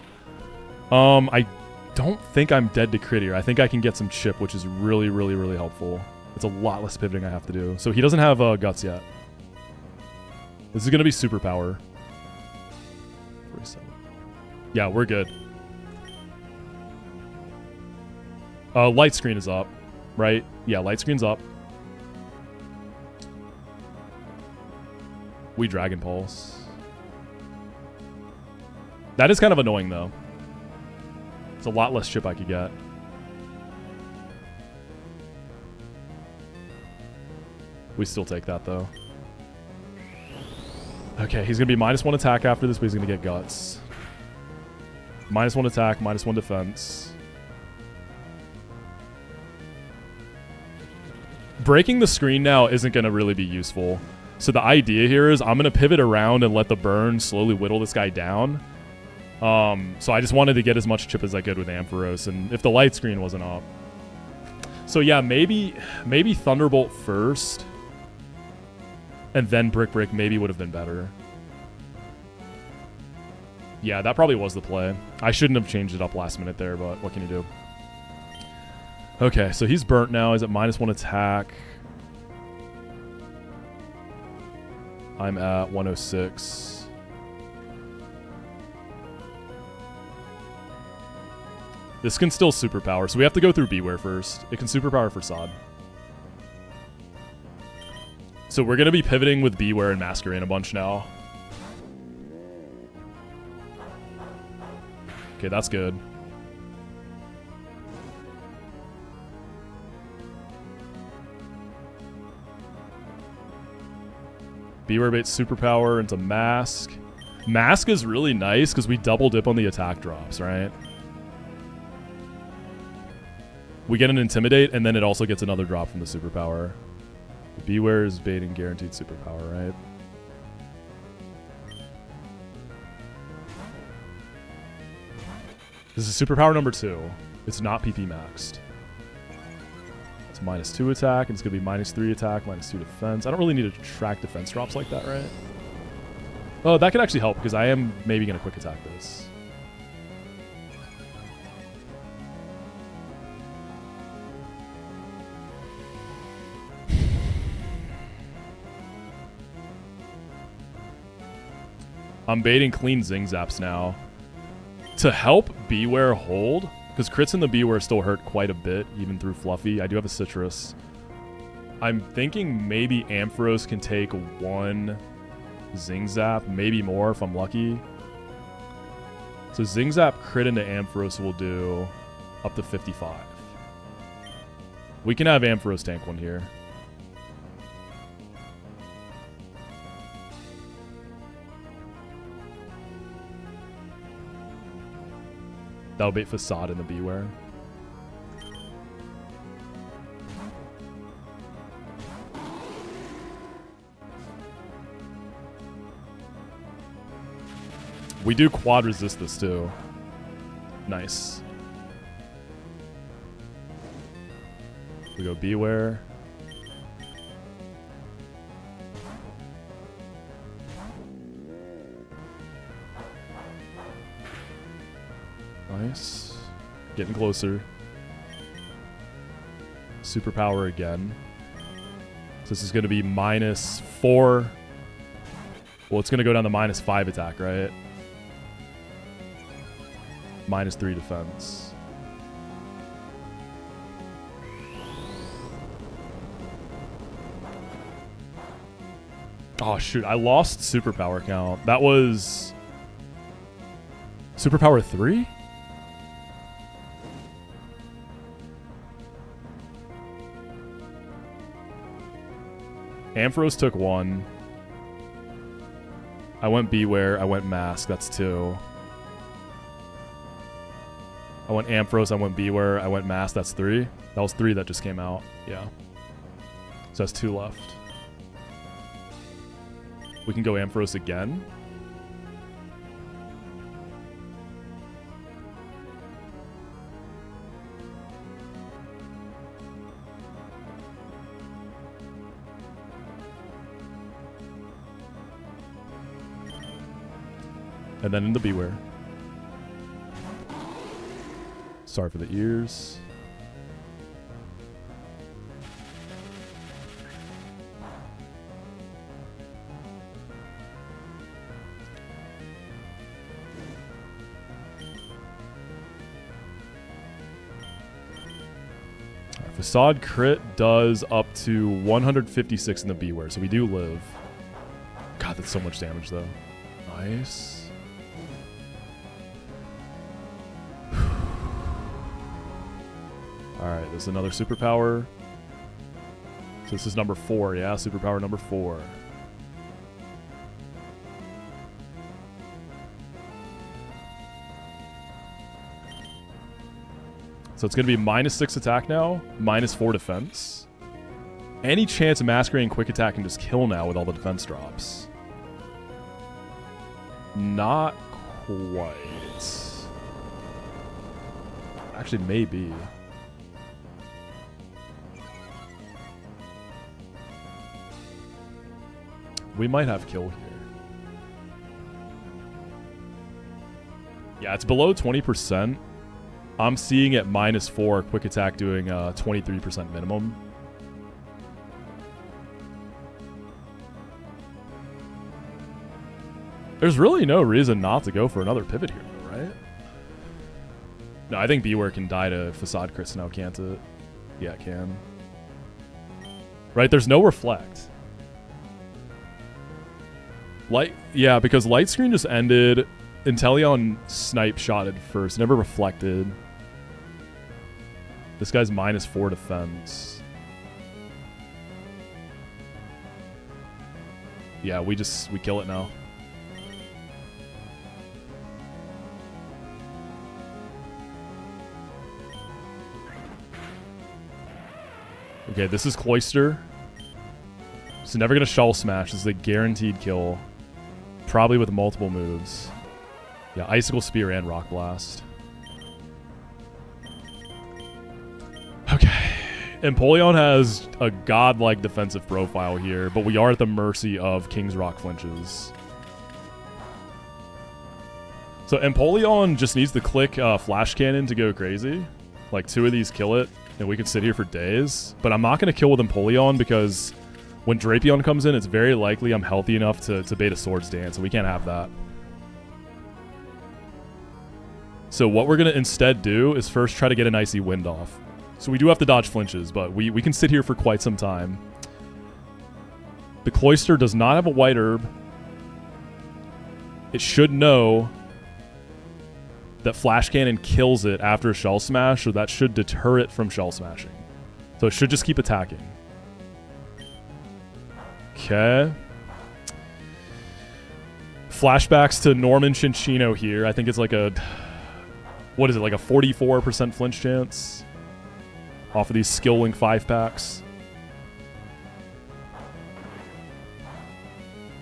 I don't think I'm dead to crit here. I think I can get some chip, which is really, really, really helpful. It's a lot less pivoting I have to do. So he doesn't have guts yet. This is going to be superpower. Yeah, we're good. Light screen is up, right? Yeah, light screen's up. We Dragon Pulse. That is kind of annoying, though. It's a lot less chip I could get. We still take that, though. Okay, he's going to be -1 attack after this, but he's going to get guts. -1 attack, -1 defense. Breaking the screen now isn't going to really be useful. So the idea here is I'm going to pivot around and let the burn slowly whittle this guy down. So I just wanted to get as much chip as I could with Ampharos, and if the light screen wasn't up. So yeah, maybe Thunderbolt first, and then Brick Break maybe would have been better. Yeah, that probably was the play. I shouldn't have changed it up last minute there, but what can you do? Okay, so he's burnt now. He's at -1 attack. I'm at 106. This can still superpower, so we have to go through Beware first. It can superpower for Sod. So we're going to be pivoting with Beware and Masquerade a bunch now. Okay, that's good. Beware baits superpower into Mask. Mask is really nice because we double dip on the attack drops, right? We get an Intimidate, and then it also gets another drop from the superpower. Beware is baiting guaranteed superpower, right? This is superpower number 2. It's not PP maxed. It's -2 attack, and it's going to be -3 attack, -2 defense. I don't really need to track defense drops like that, right? Oh, that could actually help, because I am maybe going to quick attack this. I'm baiting clean Zing Zaps now. To help Beware hold, because crits in the Beware still hurt quite a bit, even through Fluffy. I do have a Citrus. I'm thinking maybe Ampharos can take 1 Zing Zap, maybe more if I'm lucky. So Zing Zap crit into Ampharos will do up to 55. We can have Ampharos tank one here. That'll bait Facade in the Beware. We do quad resist this too. Nice. We go Beware. Nice. Getting closer. Superpower again. So this is going to be -4. Well, it's going to go down to -5 attack, right? -3 defense. Oh, shoot. I lost superpower count. That was... Superpower 3? Ampharos took 1. I went Beware. I went Mask. That's 2. I went Ampharos. I went Beware. I went Mask. That's 3. That was 3 that just came out. Yeah. So that's 2 left. We can go Ampharos again. And then in the Beware. Sorry for the ears. Our Facade crit does up to 156 in the Beware, so we do live. God, that's so much damage though. Nice. Alright, there's another superpower. So this is number 4, yeah? Superpower number 4. So it's going to be -6 attack now, -4 defense. Any chance of Masquerading quick attack can just kill now with all the defense drops? Not quite. Actually, maybe. We might have kill here. Yeah, it's below 20%. I'm seeing at -4, quick attack doing 23% minimum. There's really no reason not to go for another pivot here, though, right? No, I think Beware can die to Facade crits now, can't it? Yeah, it can. Right, there's no Reflect. Yeah, because Light Screen just ended. Inteleon snipe shotted first, never reflected. This guy's -4 defense. Yeah, we kill it now. Okay, this is Cloister. So never gonna Shawl Smash. This is a guaranteed kill. Probably with multiple moves. Yeah, Icicle Spear and Rock Blast. Okay. Empoleon has a godlike defensive profile here, but we are at the mercy of King's Rock flinches. So Empoleon just needs to click Flash Cannon to go crazy. Like 2 of these kill it, and we could sit here for days. But I'm not going to kill with Empoleon because when Drapion comes in, it's very likely I'm healthy enough to bait a Swords Dance, and we can't have that. So what we're going to instead do is first try to get an Icy Wind off. So we do have to dodge flinches, but we can sit here for quite some time. The Cloyster does not have a White Herb. It should know that Flash Cannon kills it after a Shell Smash, so that should deter it from Shell Smashing. So it should just keep attacking. Okay. Flashbacks to Norman Chinchino here. I think it's like a... What is it, like a 44% flinch chance? Off of these Skill Link 5-packs.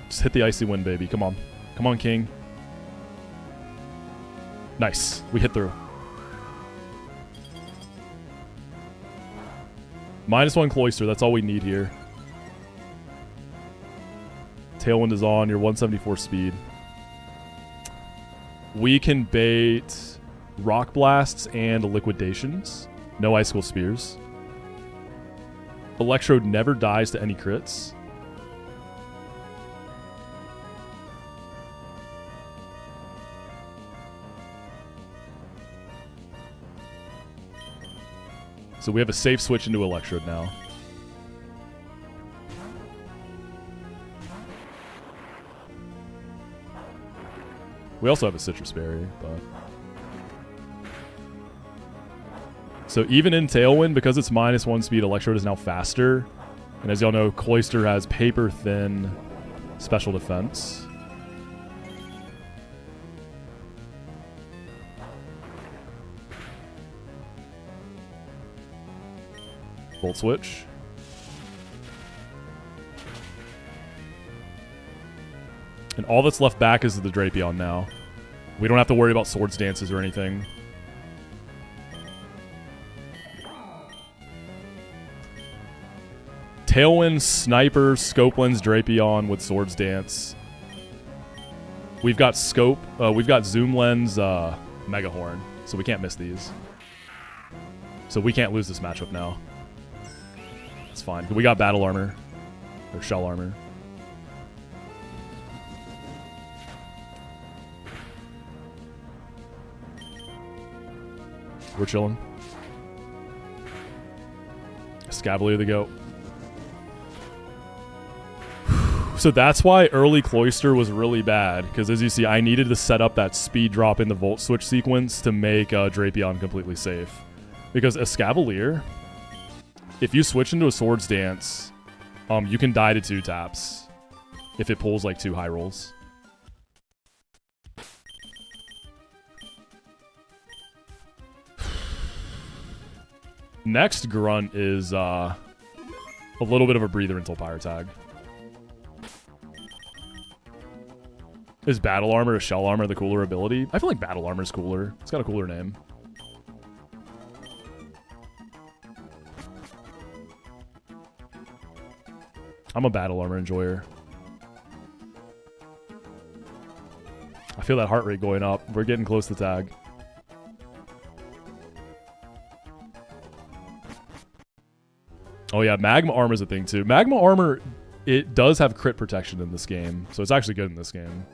Just hit the Icy Wind, baby. Come on. Come on, King. Nice. We hit through. -1 Cloyster. That's all we need here. Tailwind is on. You're 174 speed. We can bait Rock Blasts and Liquidations. No Icicle Spears. Electrode never dies to any crits. So we have a safe switch into Electrode now. We also have a Citrus Berry, but... So even in Tailwind, because it's -1 speed, Electrode is now faster. And as y'all know, Cloyster has paper thin special defense. Volt Switch. And all that's left back is the Drapion now. We don't have to worry about Swords Dances or anything. Tailwind, Sniper, Scope Lens, Drapion with Swords Dance. We've got Scope, we've got Zoom Lens, Mega Horn, so we can't miss these. So we can't lose this matchup now. It's fine. We got Battle Armor, or Shell Armor. We're chilling. Scavalier the goat. So that's why early Cloyster was really bad, because as you see, I needed to set up that speed drop in the Volt Switch sequence to make Drapion completely safe. Because Escavalier, if you switch into a Swords Dance, you can die to 2 taps if it pulls like 2 high rolls. Next Grunt is a little bit of a breather until Pyre Tag. Is Battle Armor or Shell Armor the cooler ability? I feel like Battle Armor is cooler. It's got a cooler name. I'm a Battle Armor enjoyer. I feel that heart rate going up. We're getting close to tag. Oh yeah, Magma Armor is a thing too. Magma Armor, it does have crit protection in this game, so it's actually good in this game.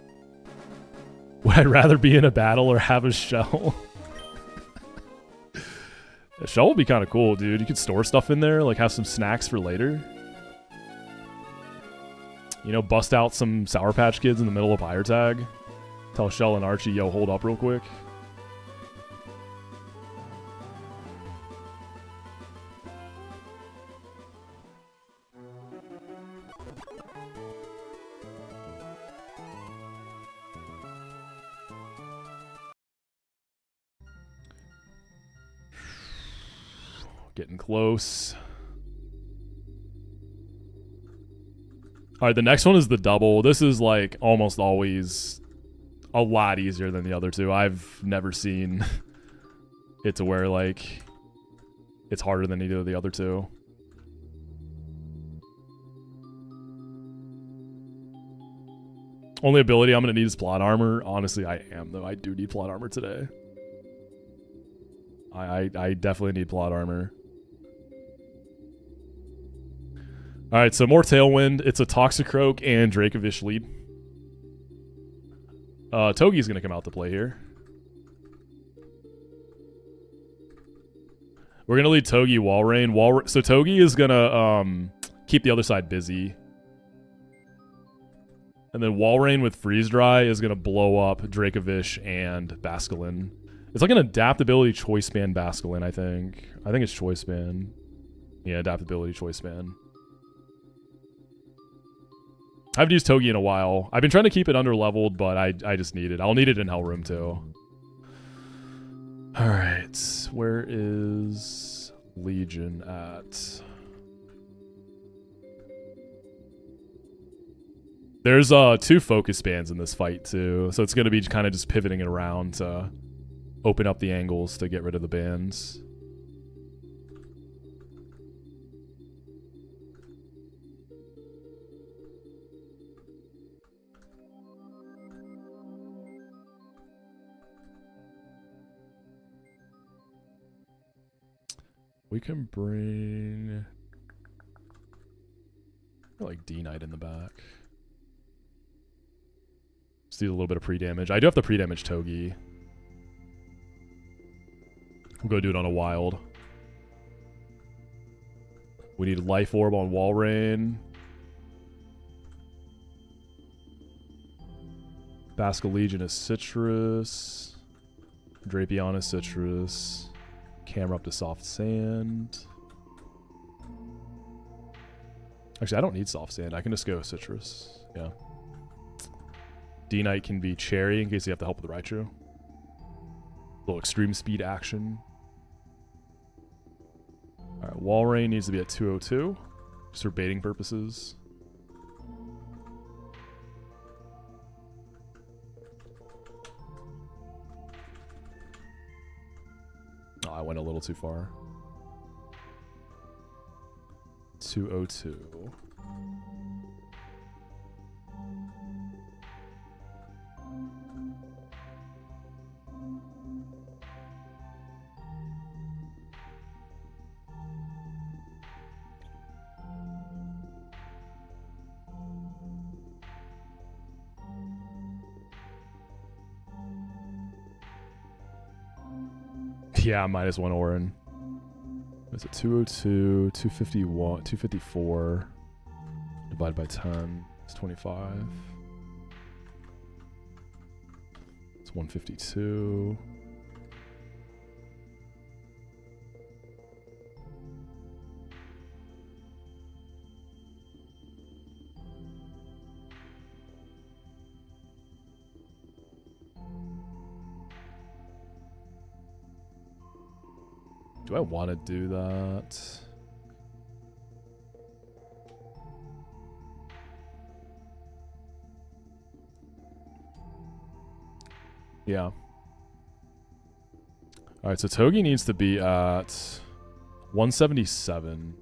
Would I rather be in a battle or have a shell? A shell would be kind of cool, dude. You could store stuff in there, like have some snacks for later. You know, bust out some Sour Patch Kids in the middle of Pyre Tag. Tell Shell and Archie, yo, hold up real quick. Getting close. Alright, the next one is the double. This is like almost always a lot easier than the other two. I've never seen it to where like it's harder than either of the other two. Only ability I'm going to need is plot armor. Honestly, I am, though. I do need plot armor today. I definitely need plot armor. Alright, so more Tailwind. It's a Toxicroak and Dracovish lead. Togi's going to come out to play here. We're going to lead Togi Walrein. So Togi is going to keep the other side busy. And then Walrein with Freeze Dry is going to blow up Dracovish and Basculin. It's like an adaptability choice span Basculin, I think. I think it's choice span. Yeah, adaptability choice span. I haven't used Togi in a while. I've been trying to keep it under leveled, but I just need it. I'll need it in Hellroom too. Alright. Where is Legion at? There's 2 focus spans in this fight too, so it's going to be kind of just pivoting it around to open up the angles to get rid of the bands. We can bring like D-Knight in the back. Just need a little bit of pre-damage. I do have to pre-damage Togi. We'll go do it on a wild. We need Life Orb on Walrein. Bascal Legion is Citrus. Drapion is Citrus. Camera up to Soft Sand. Actually, I don't need Soft Sand. I can just go Citrus. Yeah. D-Knight can be Cherry in case you have to help with the Raichu. Little extreme speed action. Alright, Walrein needs to be at 202. Just for baiting purposes. Oh, I went a little too far. 202. Yeah, -1 Orin. Is it 202, 251, 254 divided by 10? It's 25. It's 152. Do I want to do that? Yeah. Alright, so Togi needs to be at 177.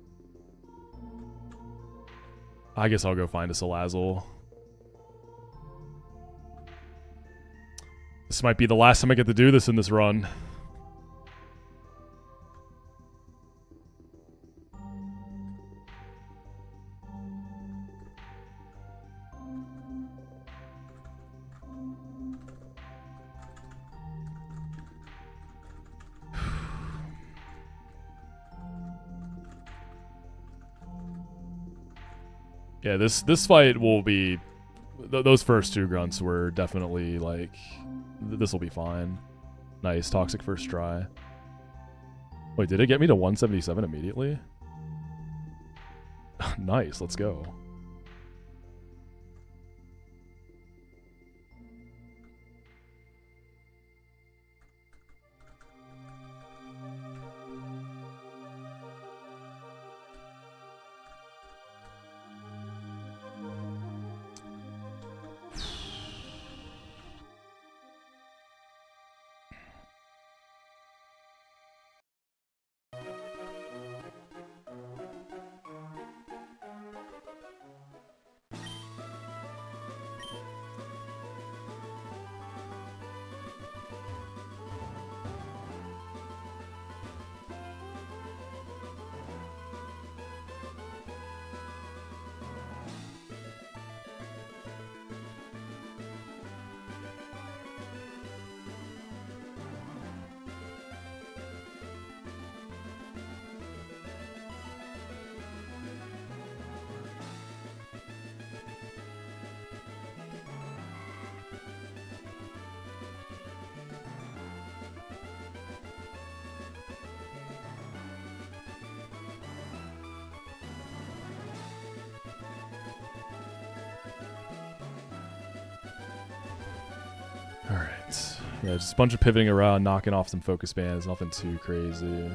I guess I'll go find a Salazzle. This might be the last time I get to do this in this run. Yeah, this fight will be... those first 2 grunts were definitely, like... this will be fine. Nice, Toxic first try. Wait, did it get me to 177 immediately? Nice, let's go. Yeah, just a bunch of pivoting around, knocking off some focus bands. Nothing too crazy.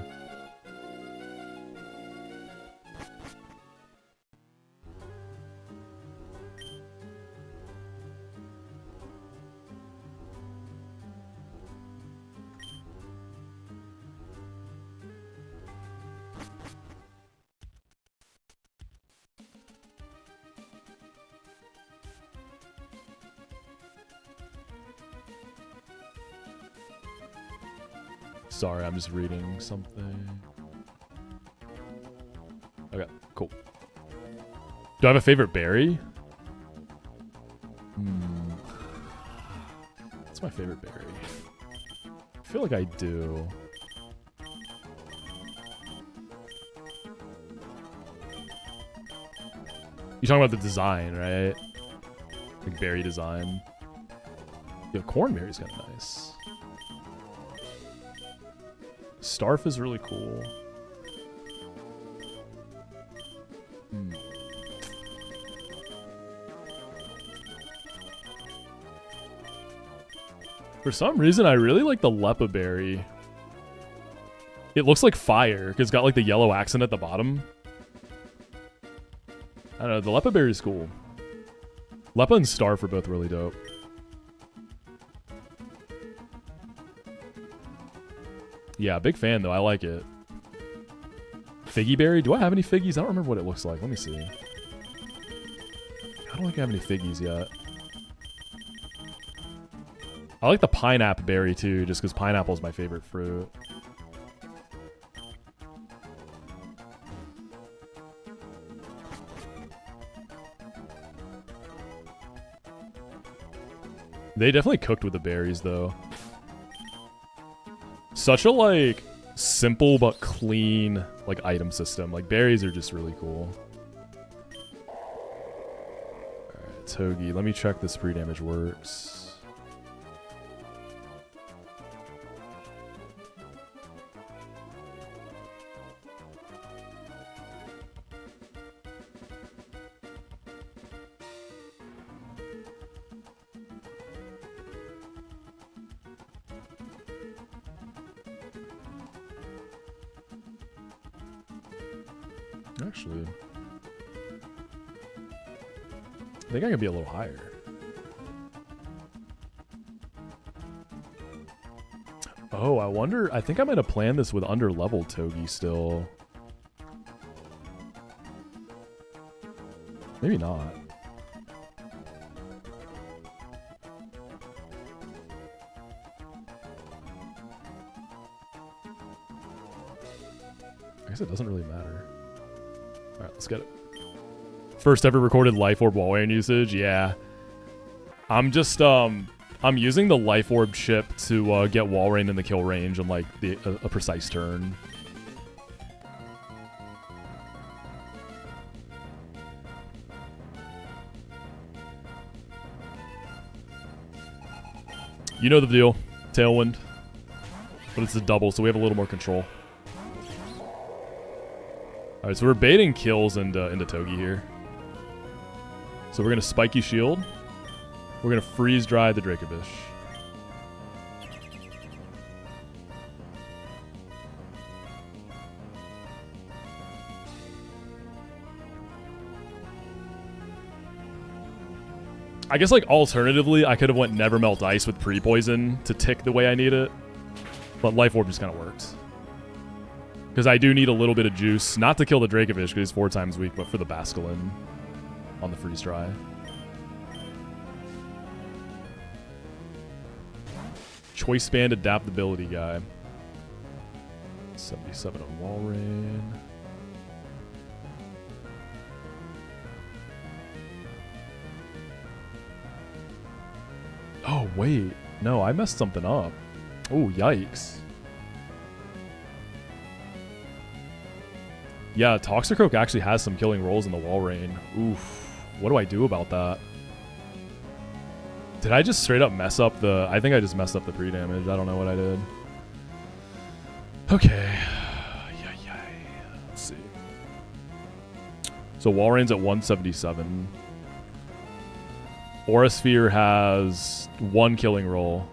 Sorry, I'm just reading something. Okay, cool. Do I have a favorite berry? What's my favorite berry? I feel like I do. You're talking about the design, right? Like berry design. Yeah, cornberry's kind of nice. Starf is really cool. For some reason, I really like the Lepa berry. It looks like fire, because it's got like the yellow accent at the bottom. I don't know, the Lepa berry is cool. Lepa and Starf are both really dope. Yeah, big fan though. I like it. Figgy berry? Do I have any figgies? I don't remember what it looks like. Let me see. I don't think I have any figgies yet. I like the pineapple berry too, just because pineapple is my favorite fruit. They definitely cooked with the berries though. Such a, like, simple but clean, like, item system. Like, berries are just really cool. Alright, Togi. Let me check this pre-damage works. Actually, I think I could be a little higher. Oh, I wonder. I think I might have planned this with under-leveled Togi still. Maybe not. I guess it doesn't really matter. Alright, let's get it. First ever recorded Life Orb wall rain usage, yeah. I'm just, I'm using the Life Orb chip to get wall rain in the kill range on, like, a precise turn. You know the deal. Tailwind. But it's a double, so we have a little more control. Alright, so we're baiting kills into Togi here. So we're going to Spiky Shield. We're going to Freeze Dry the Dracovish. I guess, like, alternatively, I could have went Never Melt Ice with Pre-Poison to tick the way I need it. But Life Orb just kind of works. Because I do need a little bit of juice. Not to kill the Dracovish, because he's 4 times weak, but for the Basculin on the Freeze Dry. Choice Band Adaptability guy. 77 on Wall Rain. Oh, wait. No, I messed something up. Oh, yikes. Yeah, Toxicroak actually has some killing rolls in the Wall Rain. Oof. What do I do about that? Did I just straight up mess up the... I think I just messed up the pre-damage. I don't know what I did. Okay. Let's see. So Wall Rain's at 177. Aura Sphere has 1 killing roll.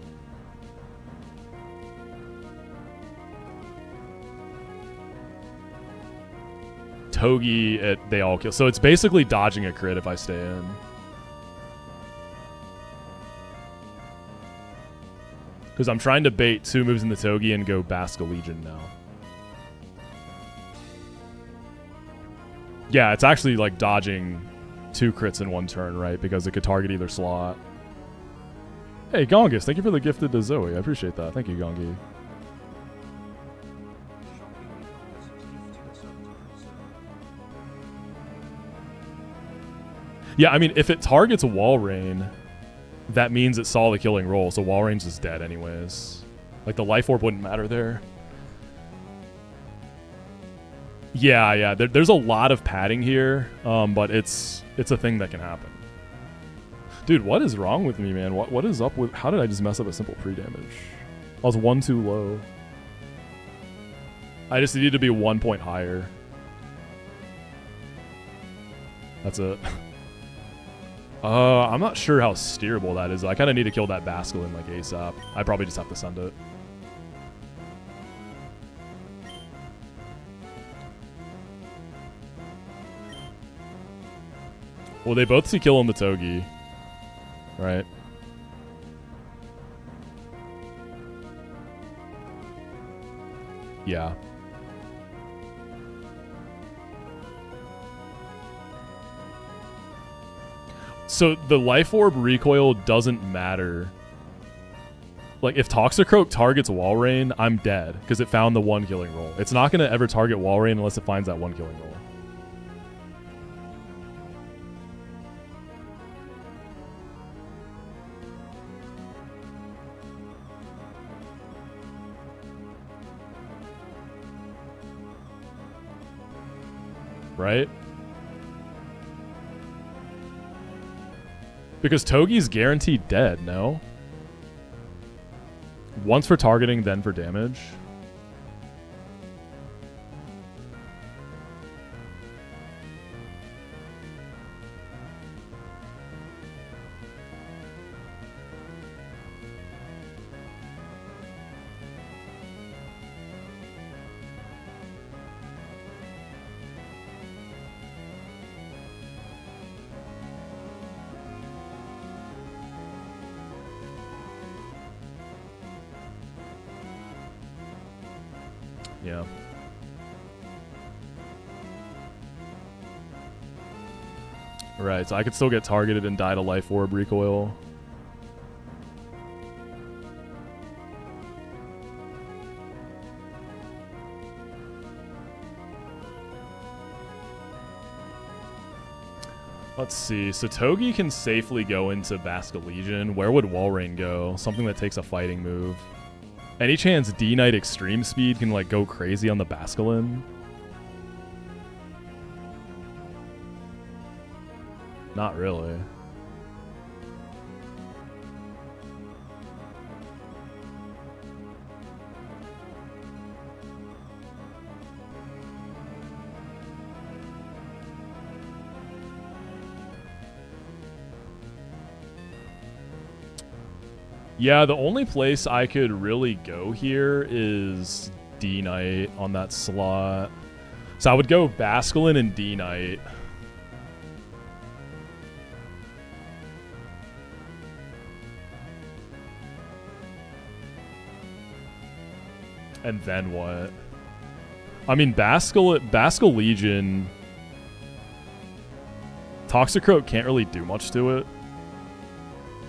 Togi, they all kill. So it's basically dodging a crit if I stay in. Because I'm trying to bait 2 moves in the Togi and go Basque Legion now. Yeah, it's actually like dodging 2 crits in 1 turn, right? Because it could target either slot. Hey, Gongus, thank you for the gifted to Zoe. I appreciate that. Thank you, Gongi. Yeah, I mean, if it targets Walrein, that means it saw the killing roll, so Walrein's is dead anyways. Like, the Life Orb wouldn't matter there. Yeah, there's a lot of padding here, but it's a thing that can happen. Dude, what is wrong with me, man? What is up with... How did I just mess up a simple pre-damage? I was 1 too low. I just needed to be 1 point higher. That's it. I'm not sure how steerable that is. I kind of need to kill that Basculin like ASAP. I probably just have to send it. Well, they both see kill on the Togi. Right. Yeah. So the Life Orb recoil doesn't matter. Like, if Toxicroak targets Walrein, I'm dead, because it found the 1 killing roll. It's not going to ever target Walrein unless it finds that 1 killing roll. Right? Because Togi's guaranteed dead, no? Once for targeting, then for damage. Yeah. Right, so I could still get targeted and die to Life Orb recoil. Let's see. So Togi can safely go into Basque Legion. Where would Walrein go? Something that takes a fighting move. Any chance D-Knight Extreme Speed can, like, go crazy on the Basculin? Not really. Yeah, the only place I could really go here is D-Knight on that slot. So I would go Basculin and D-Knight. And then what? I mean, Basque Legion... Toxicroak can't really do much to it.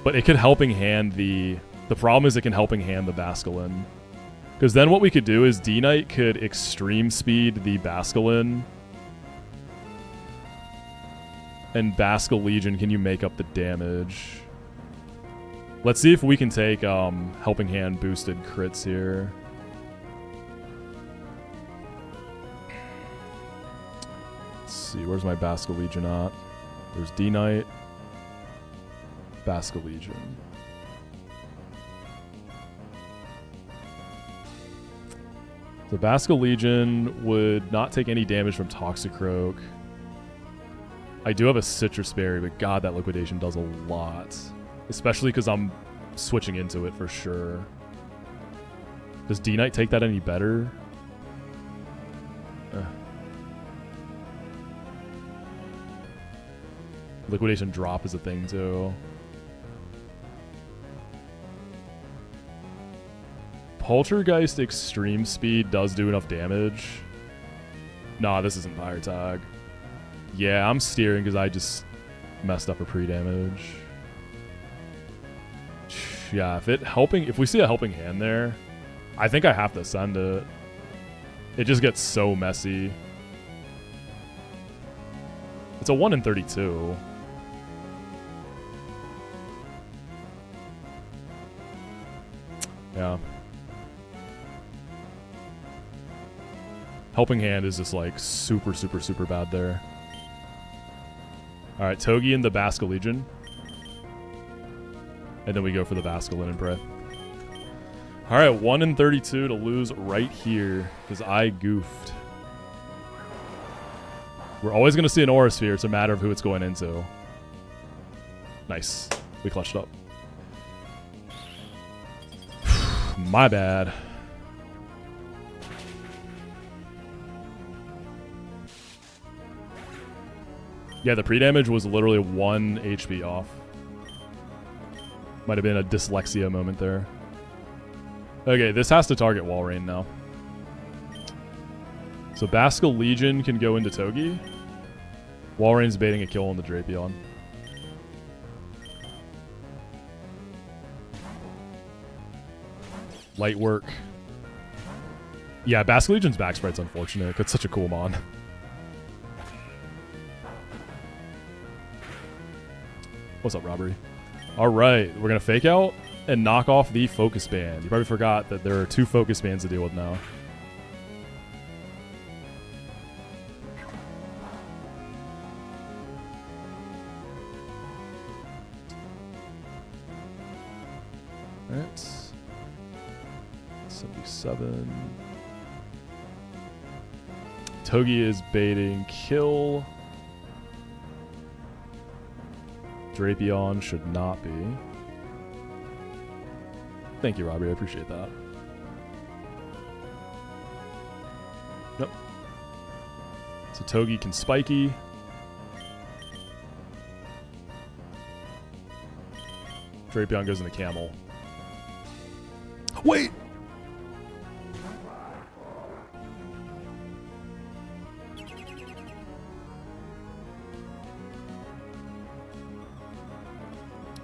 But it could helping hand the problem is it can helping hand the Basculin. Because then what we could do is D-Knight could extreme speed the Basculin. And Basque Legion, can you make up the damage? Let's see if we can take helping hand boosted crits here. Let's see, where's my Basque Legion at? There's D-Knight. Basque Legion. The Basque Legion would not take any damage from Toxicroak. I do have a Citrus Berry, but god, that liquidation does a lot. Especially because I'm switching into it for sure. Does D-Knight take that any better? Liquidation drop is a thing too. Poltergeist extreme speed does do enough damage. Nah, this isn't Pyre tag. Yeah, I'm steering because I just messed up a pre-damage. Yeah, if we see a helping hand there, I think I have to send it. It just gets so messy. It's a 1 in 32. Yeah. Helping hand is just like super, super, super bad there. Alright, Togi and the Basque Legion. And then we go for the Basculin and pray. Alright, 1 in 32 to lose right here because I goofed. We're always going to see an Aura Sphere. It's a matter of who it's going into. Nice. We clutched up. My bad. Yeah, the pre-damage was literally 1 HP off. Might have been a dyslexia moment there. Okay, this has to target Walrein now. So Basque Legion can go into Togi. Walrein's baiting a kill on the Drapion. Light work. Yeah, Basque Legion's back sprite's unfortunate. It's such a cool mon. What's up, Robbery? Alright, we're going to fake out and knock off the focus band. You probably forgot that there are 2 focus bands to deal with now. Alright. 77. Togi is baiting kill. Drapion should not be. Thank you, Robbie. I appreciate that. Yep. So Togi can spiky. Drapion goes into camel. Wait!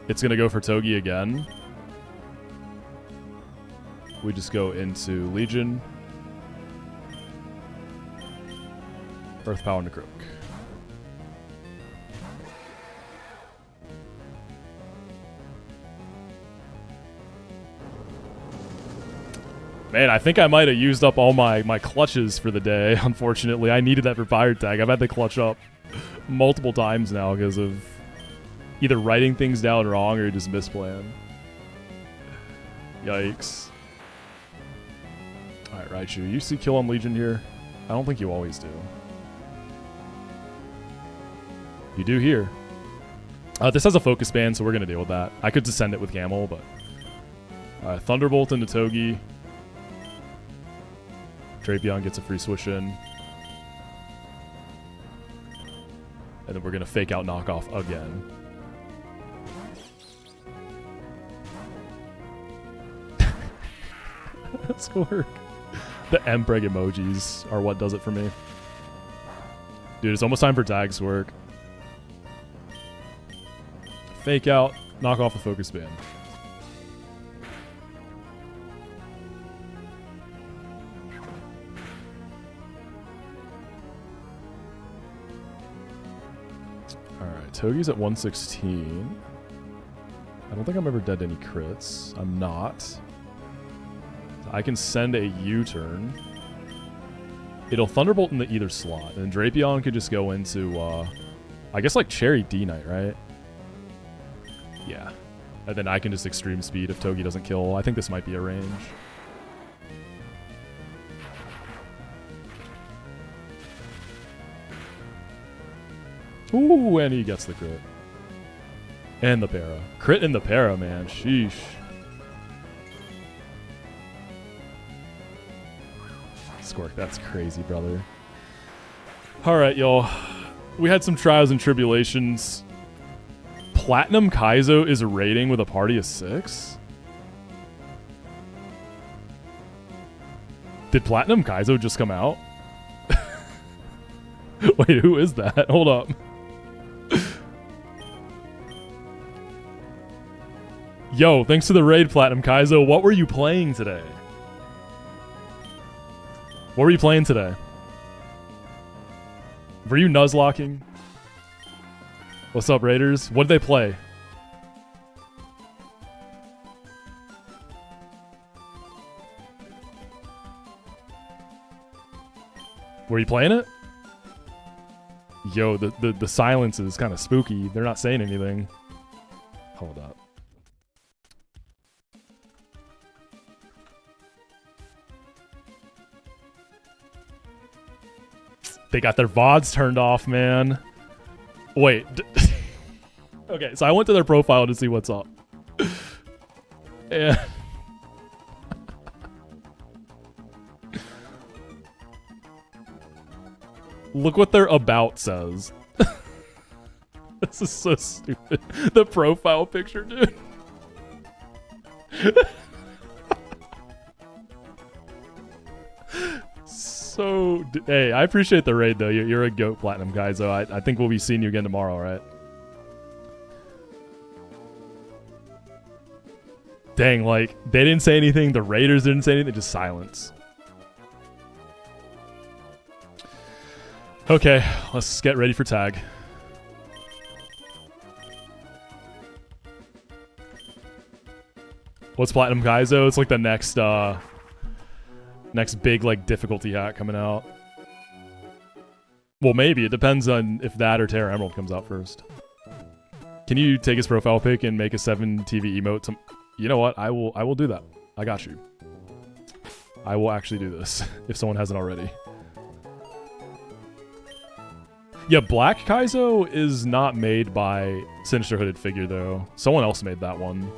It's going to go for Togi again. We just go into Legion. Earth Power into Croak. Man, I think I might have used up all my clutches for the day, unfortunately. I needed that for Pyre tag. I've had to clutch up multiple times now because of either writing things down wrong or just misplan. Yikes. Alright, Raichu, you see kill on Legion here? I don't think you always do. You do here. This has a focus band, so we're going to deal with that. I could descend it with Camel, but... Thunderbolt into Togi. Drapion gets a free switch in. And then we're going to fake out knockoff again. That's work. The Mpreg emojis are what does it for me. Dude, it's almost time for tags to work. Fake out, knock off the focus band. Alright, Togi's at 116. I don't think I'm ever dead to any crits. I'm not. I can send a U-turn. It'll Thunderbolt into either slot. And Drapion could just go into, I guess like Cherry D-Knight, right? Yeah. And then I can just extreme speed if Togi doesn't kill. I think this might be a range. Ooh, and he gets the crit. And the para. Crit in the para, man. Sheesh. Squirk, that's crazy, brother. Alright, y'all. We had some trials and tribulations Platinum Kaizo is raiding with a party of 6? Did Platinum Kaizo just come out? Wait, who is that? Hold up. Yo, thanks to the raid, Platinum Kaizo. What were you playing today? What were you playing today? Were you Nuzlocking? What's up, Raiders? What did they play? Were you playing it? Yo, the silence is kind of spooky. They're not saying anything. Hold up. They got their VODs turned off, man. Wait. Okay, so I went to their profile to see what's up. Yeah. Look what their about says. This is so stupid. The profile picture, dude. So, hey, I appreciate the raid, though. You're a GOAT, Platinum guy, so I think we'll be seeing you again tomorrow, right? Dang, like, they didn't say anything. The Raiders didn't say anything. Just silence. Okay, let's get ready for tag. What's Platinum Kaizo? It's like the next big like difficulty hack coming out. Well, maybe. It depends on if that or Terra Emerald comes out first. Can you take his profile pic and make a 7 TV emote? You know what? I will do that. I got you. I will actually do this if someone hasn't already. Yeah, Black Kaizo is not made by Sinister Hooded Figure, though. Someone else made that one.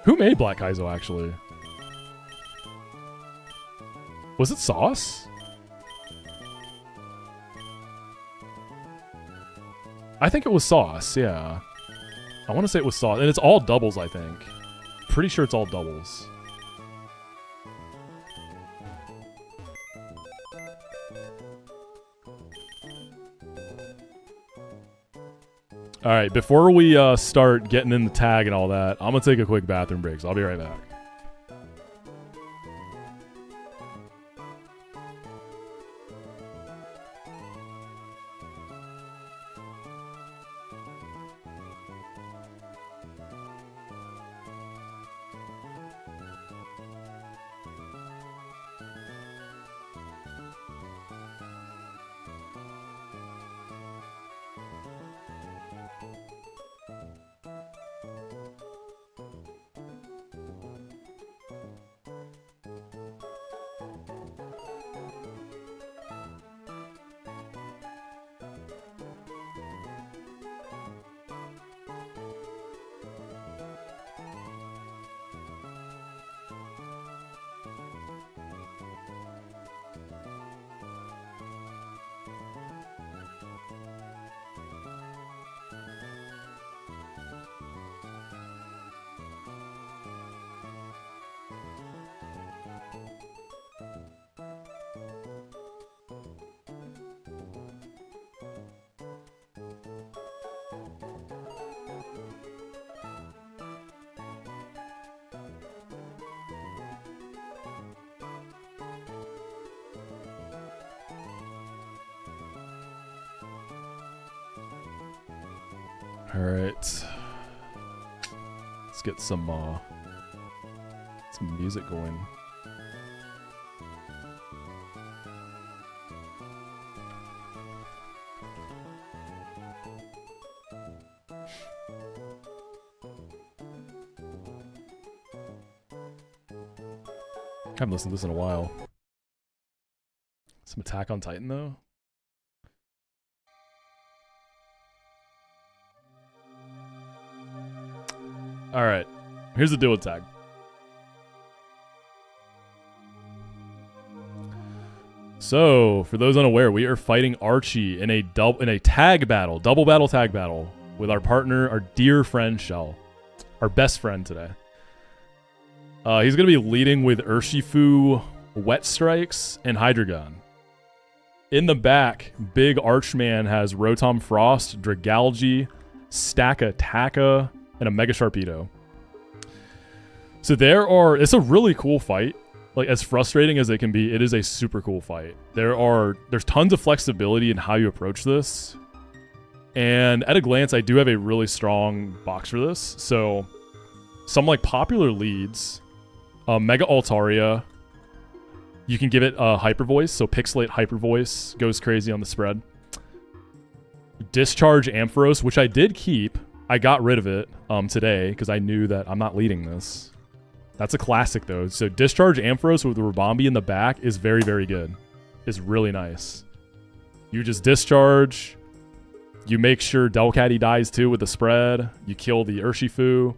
Who made Black Kaizo, actually? Was it Sauce? I think it was Sauce, yeah. I want to say it was Sauce. And it's all doubles, I think. Pretty sure it's all doubles. Alright, before we start getting in the tag and all that, I'm going to take a quick bathroom break, so I'll be right back. Alright. Let's get some music going. I haven't listened to this in a while. Some Attack on Titan, though. Alright, here's the deal with tag. So, for those unaware, we are fighting Archie in a tag battle, double battle tag battle. with our partner, our dear friend Shell. Our best friend today. He's going to be leading with Urshifu, Wet Strikes, and Hydreigon. In the back, Big Archman has Rotom Frost, Dragalge, Stacka Taka, and a Mega Sharpedo. So it's a really cool fight. Like, as frustrating as it can be, it is a super cool fight. There's tons of flexibility in how you approach this. And at a glance, I do have a really strong box for this. So, some like popular leads, Mega Altaria, you can give it a Hyper Voice, so Pixelate Hyper Voice goes crazy on the spread. Discharge Ampharos, which I did keep. I got rid of it today because I knew that I'm not leading this. That's a classic though. So Discharge Ampharos with Ribombee in the back is very, very good. It's really nice. You just discharge. You make sure Delcatty dies too with the spread. You kill the Urshifu.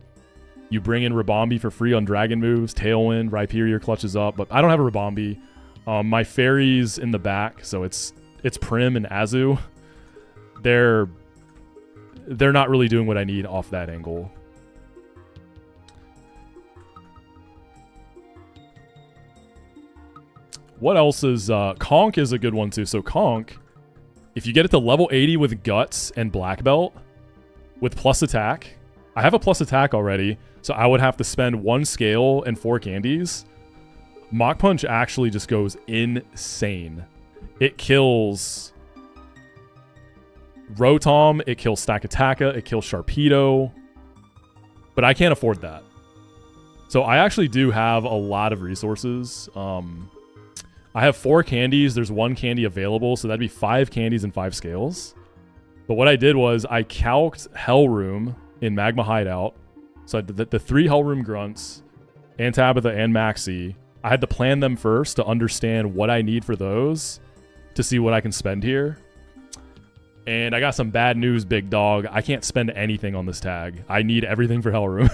You bring in Ribombee for free on dragon moves. Tailwind, Rhyperior clutches up, but I don't have a Ribombee. My fairies in the back, so it's Prim and Azu. They're not really doing what I need off that angle. What else is... Conk is a good one too. So Conk, if you get it to level 80 with Guts and Black Belt, with plus attack... I have a plus attack already, so I would have to spend 1 scale and 4 candies. Mach Punch actually just goes insane. It kills Rotom, it kills Stakataka, it kills Sharpedo, but I can't afford that. So I actually do have a lot of resources. I have 4 candies, there's 1 candy available, so that'd be 5 candies and 5 scales. But what I did was I calced Hell Room in Magma Hideout. So I did the 3 Hell Room Grunts, and Tabitha and Moxi. I had to plan them first to understand what I need for those to see what I can spend here. And I got some bad news, big dog. I can't spend anything on this tag. I need everything for Hell Room.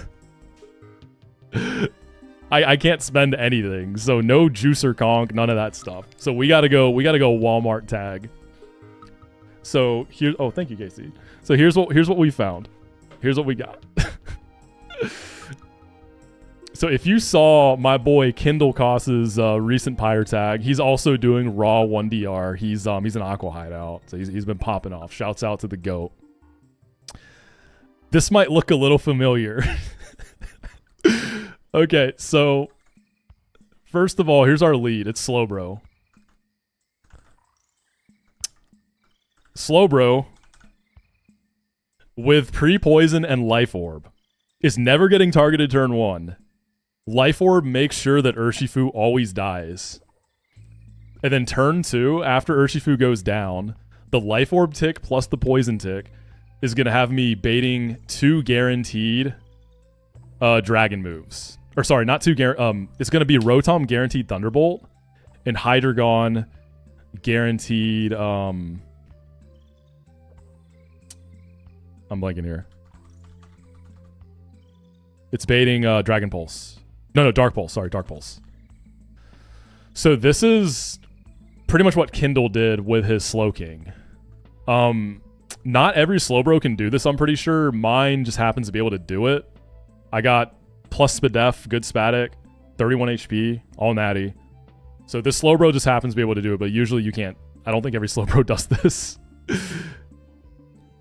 I can't spend anything. So no Juicer Conk, none of that stuff. So we gotta go Walmart tag. So here, oh, thank you, Casey. So here's what we found. Here's what we got. So if you saw my boy Kindle Koss's recent Pyre tag, he's also doing raw 1DR. He's an Aqua Hideout, so he's been popping off. Shouts out to the GOAT. This might look a little familiar. Okay, so first of all, here's our lead. It's Slowbro. Slowbro with pre-poison and Life Orb is never getting targeted turn 1. Life Orb makes sure that Urshifu always dies. And then turn 2, after Urshifu goes down, the Life Orb tick plus the poison tick is going to have me baiting 2 guaranteed dragon moves. Or sorry, not 2 it's going to be Rotom guaranteed Thunderbolt and Hydreigon guaranteed I'm blanking here. It's baiting Dragon Pulse. No, Dark Pulse. Sorry, Dark Pulse. So this is pretty much what Kindle did with his Slowking. Not every Slowbro can do this, I'm pretty sure. Mine just happens to be able to do it. I got plus Spadef, good Spadek, 31 HP, all natty. So this Slowbro just happens to be able to do it, but usually you can't. I don't think every Slowbro does this.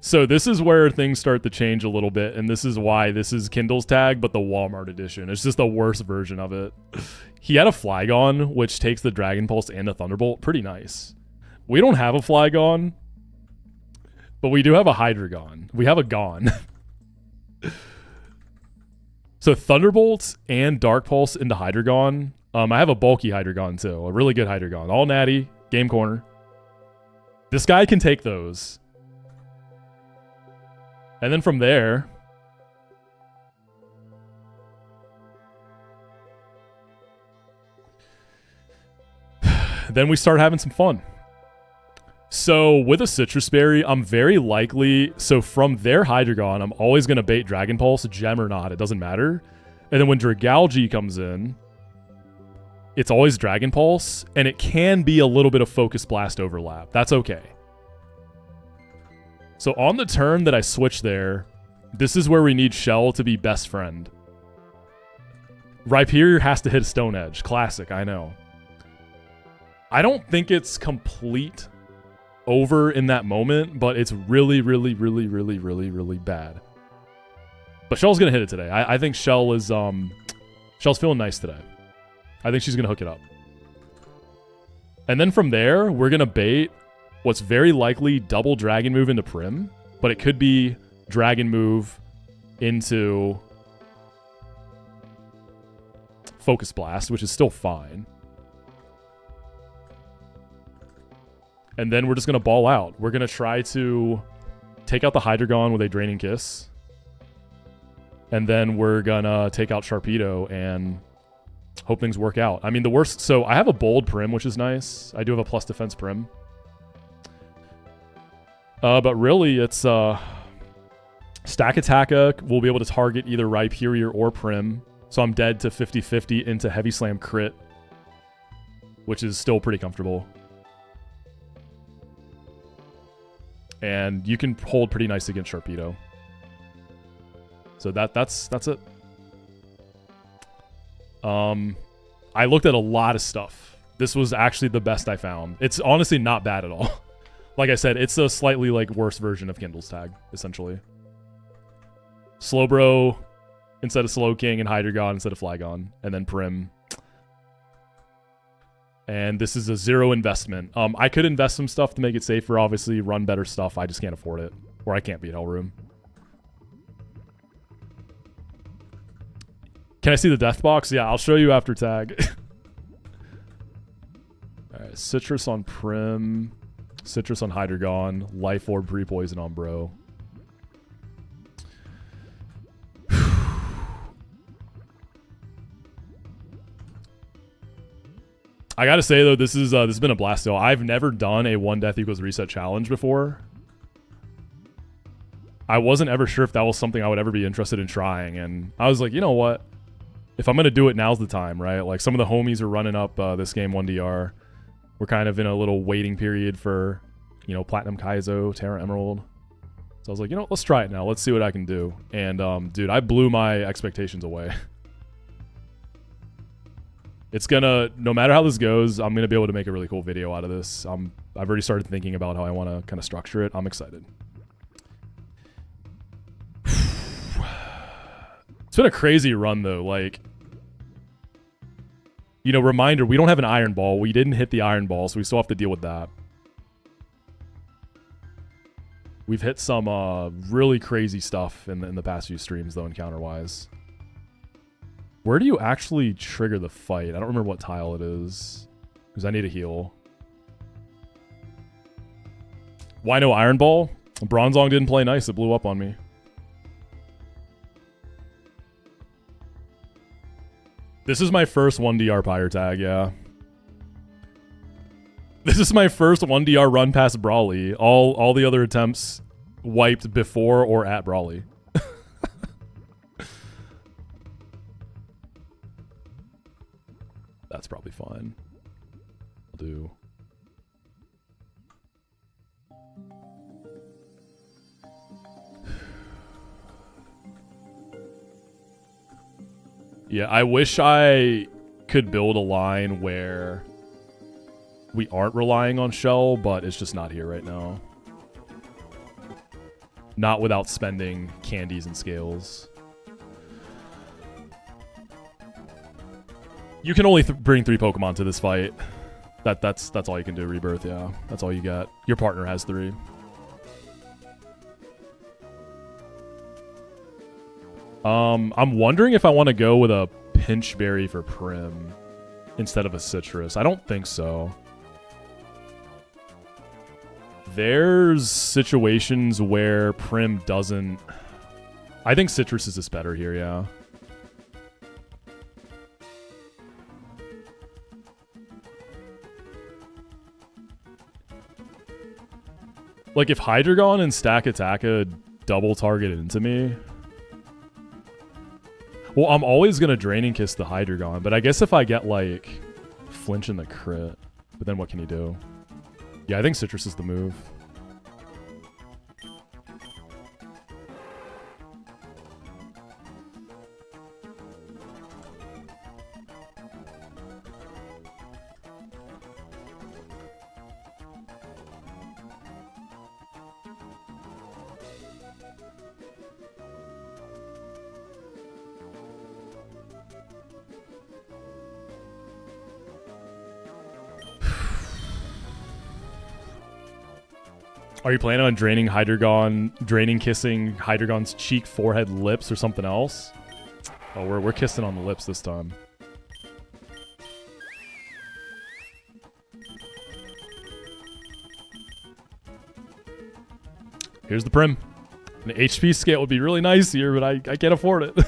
So this is where things start to change a little bit, and this is why this is Kindle's tag, but the Walmart edition. It's just the worst version of it. He had a Flygon, which takes the Dragon Pulse and the Thunderbolt. Pretty nice. We don't have a Flygon, but we do have a Hydreigon. We have a Gon. So Thunderbolt and Dark Pulse into Hydreigon. I have a bulky Hydreigon too, a really good Hydreigon. All natty, game corner. This guy can take those. And then from there, then we start having some fun. So with a Citrus Berry, I'm very likely, so from their Hydreigon, I'm always going to bait Dragon Pulse, gem or not, it doesn't matter. And then when Dragalge comes in, it's always Dragon Pulse, and it can be a little bit of Focus Blast overlap. That's okay. So on the turn that I switch there, this is where we need Shell to be best friend. Rhyperior has to hit a Stone Edge. Classic, I know. I don't think it's complete over in that moment, but it's really, really, really, really, really, really bad. But Shell's gonna hit it today. I think Shell is Shell's feeling nice today. I think she's gonna hook it up. And then from there, we're gonna bait what's very likely double Dragon Move into Prim, but it could be Dragon Move into Focus Blast, which is still fine. And then we're just going to ball out. We're going to try to take out the Hydreigon with a Draining Kiss. And then we're going to take out Sharpedo and hope things work out. I mean, the worst... So I have a bold Prim, which is nice. I do have a plus defense Prim. But really, it's... Stack Attacka will be able to target either Rhyperior or Prim. So I'm dead to 50-50 into Heavy Slam crit, which is still pretty comfortable. And you can hold pretty nice against Sharpedo. So that's it. I looked at a lot of stuff. This was actually the best I found. It's honestly not bad at all. Like I said, it's a slightly like worse version of Kindle's tag, essentially. Slowbro instead of Slowking, and Hydreigon instead of Flygon, and then Prim. And this is a 0 investment. I could invest some stuff to make it safer, obviously, run better stuff. I just can't afford it. Or I can't beat Hellroom. Can I see the death box? Yeah, I'll show you after tag. Alright, Citrus on Prim. Citrus on Hydreigon. Life Orb pre-poison on Bro. I gotta say though, this has been a blast though. I've never done a 1 death equals reset challenge before. I wasn't ever sure if that was something I would ever be interested in trying, and I was like, you know what? If I'm gonna do it, now's the time, right? Like some of the homies are running up this game 1DR. We're kind of in a little waiting period for, you know, Platinum Kaizo, Terra Emerald. So I was like, you know, let's try it now. Let's see what I can do. And dude, I blew my expectations away. It's gonna, no matter how this goes, I'm gonna be able to make a really cool video out of this. I've already started thinking about how I want to kind of structure it. I'm excited. It's been a crazy run though. Like, you know, reminder, we don't have an Iron Ball. We didn't hit the Iron Ball, so we still have to deal with that. We've hit some really crazy stuff in the past few streams though, encounter-wise. Where do you actually trigger the fight? I don't remember what tile it is, because I need a heal. Why no Iron Ball? Bronzong didn't play nice. It blew up on me. This is my first 1DR Pyre tag, yeah. This is my first 1DR run past Brawly. All the other attempts wiped before or at Brawly. That's probably fine. I'll do. Yeah, I wish I could build a line where we aren't relying on Shell, but it's just not here right now. Not without spending candies and scales. You can only bring 3 Pokemon to this fight. That's all you can do, Rebirth, yeah. That's all you got. Your partner has 3. I'm wondering if I want to go with a Pinch Berry for Prim instead of a Citrus. I don't think so. There's situations where Prim doesn't... I think Citrus is just better here, yeah. Like, if Hydreigon and Stack Attacka double target into me... Well, I'm always going to Draining Kiss the Hydreigon, but I guess if I get, like, Flinch in the crit, but then what can you do? Yeah, I think Citrus is the move. Are you planning on draining Hydreigon, kissing Hydreigon's cheek, forehead, lips, or something else? Oh, we're kissing on the lips this time. Here's the Prim. An HP scale would be really nice here, but I can't afford it.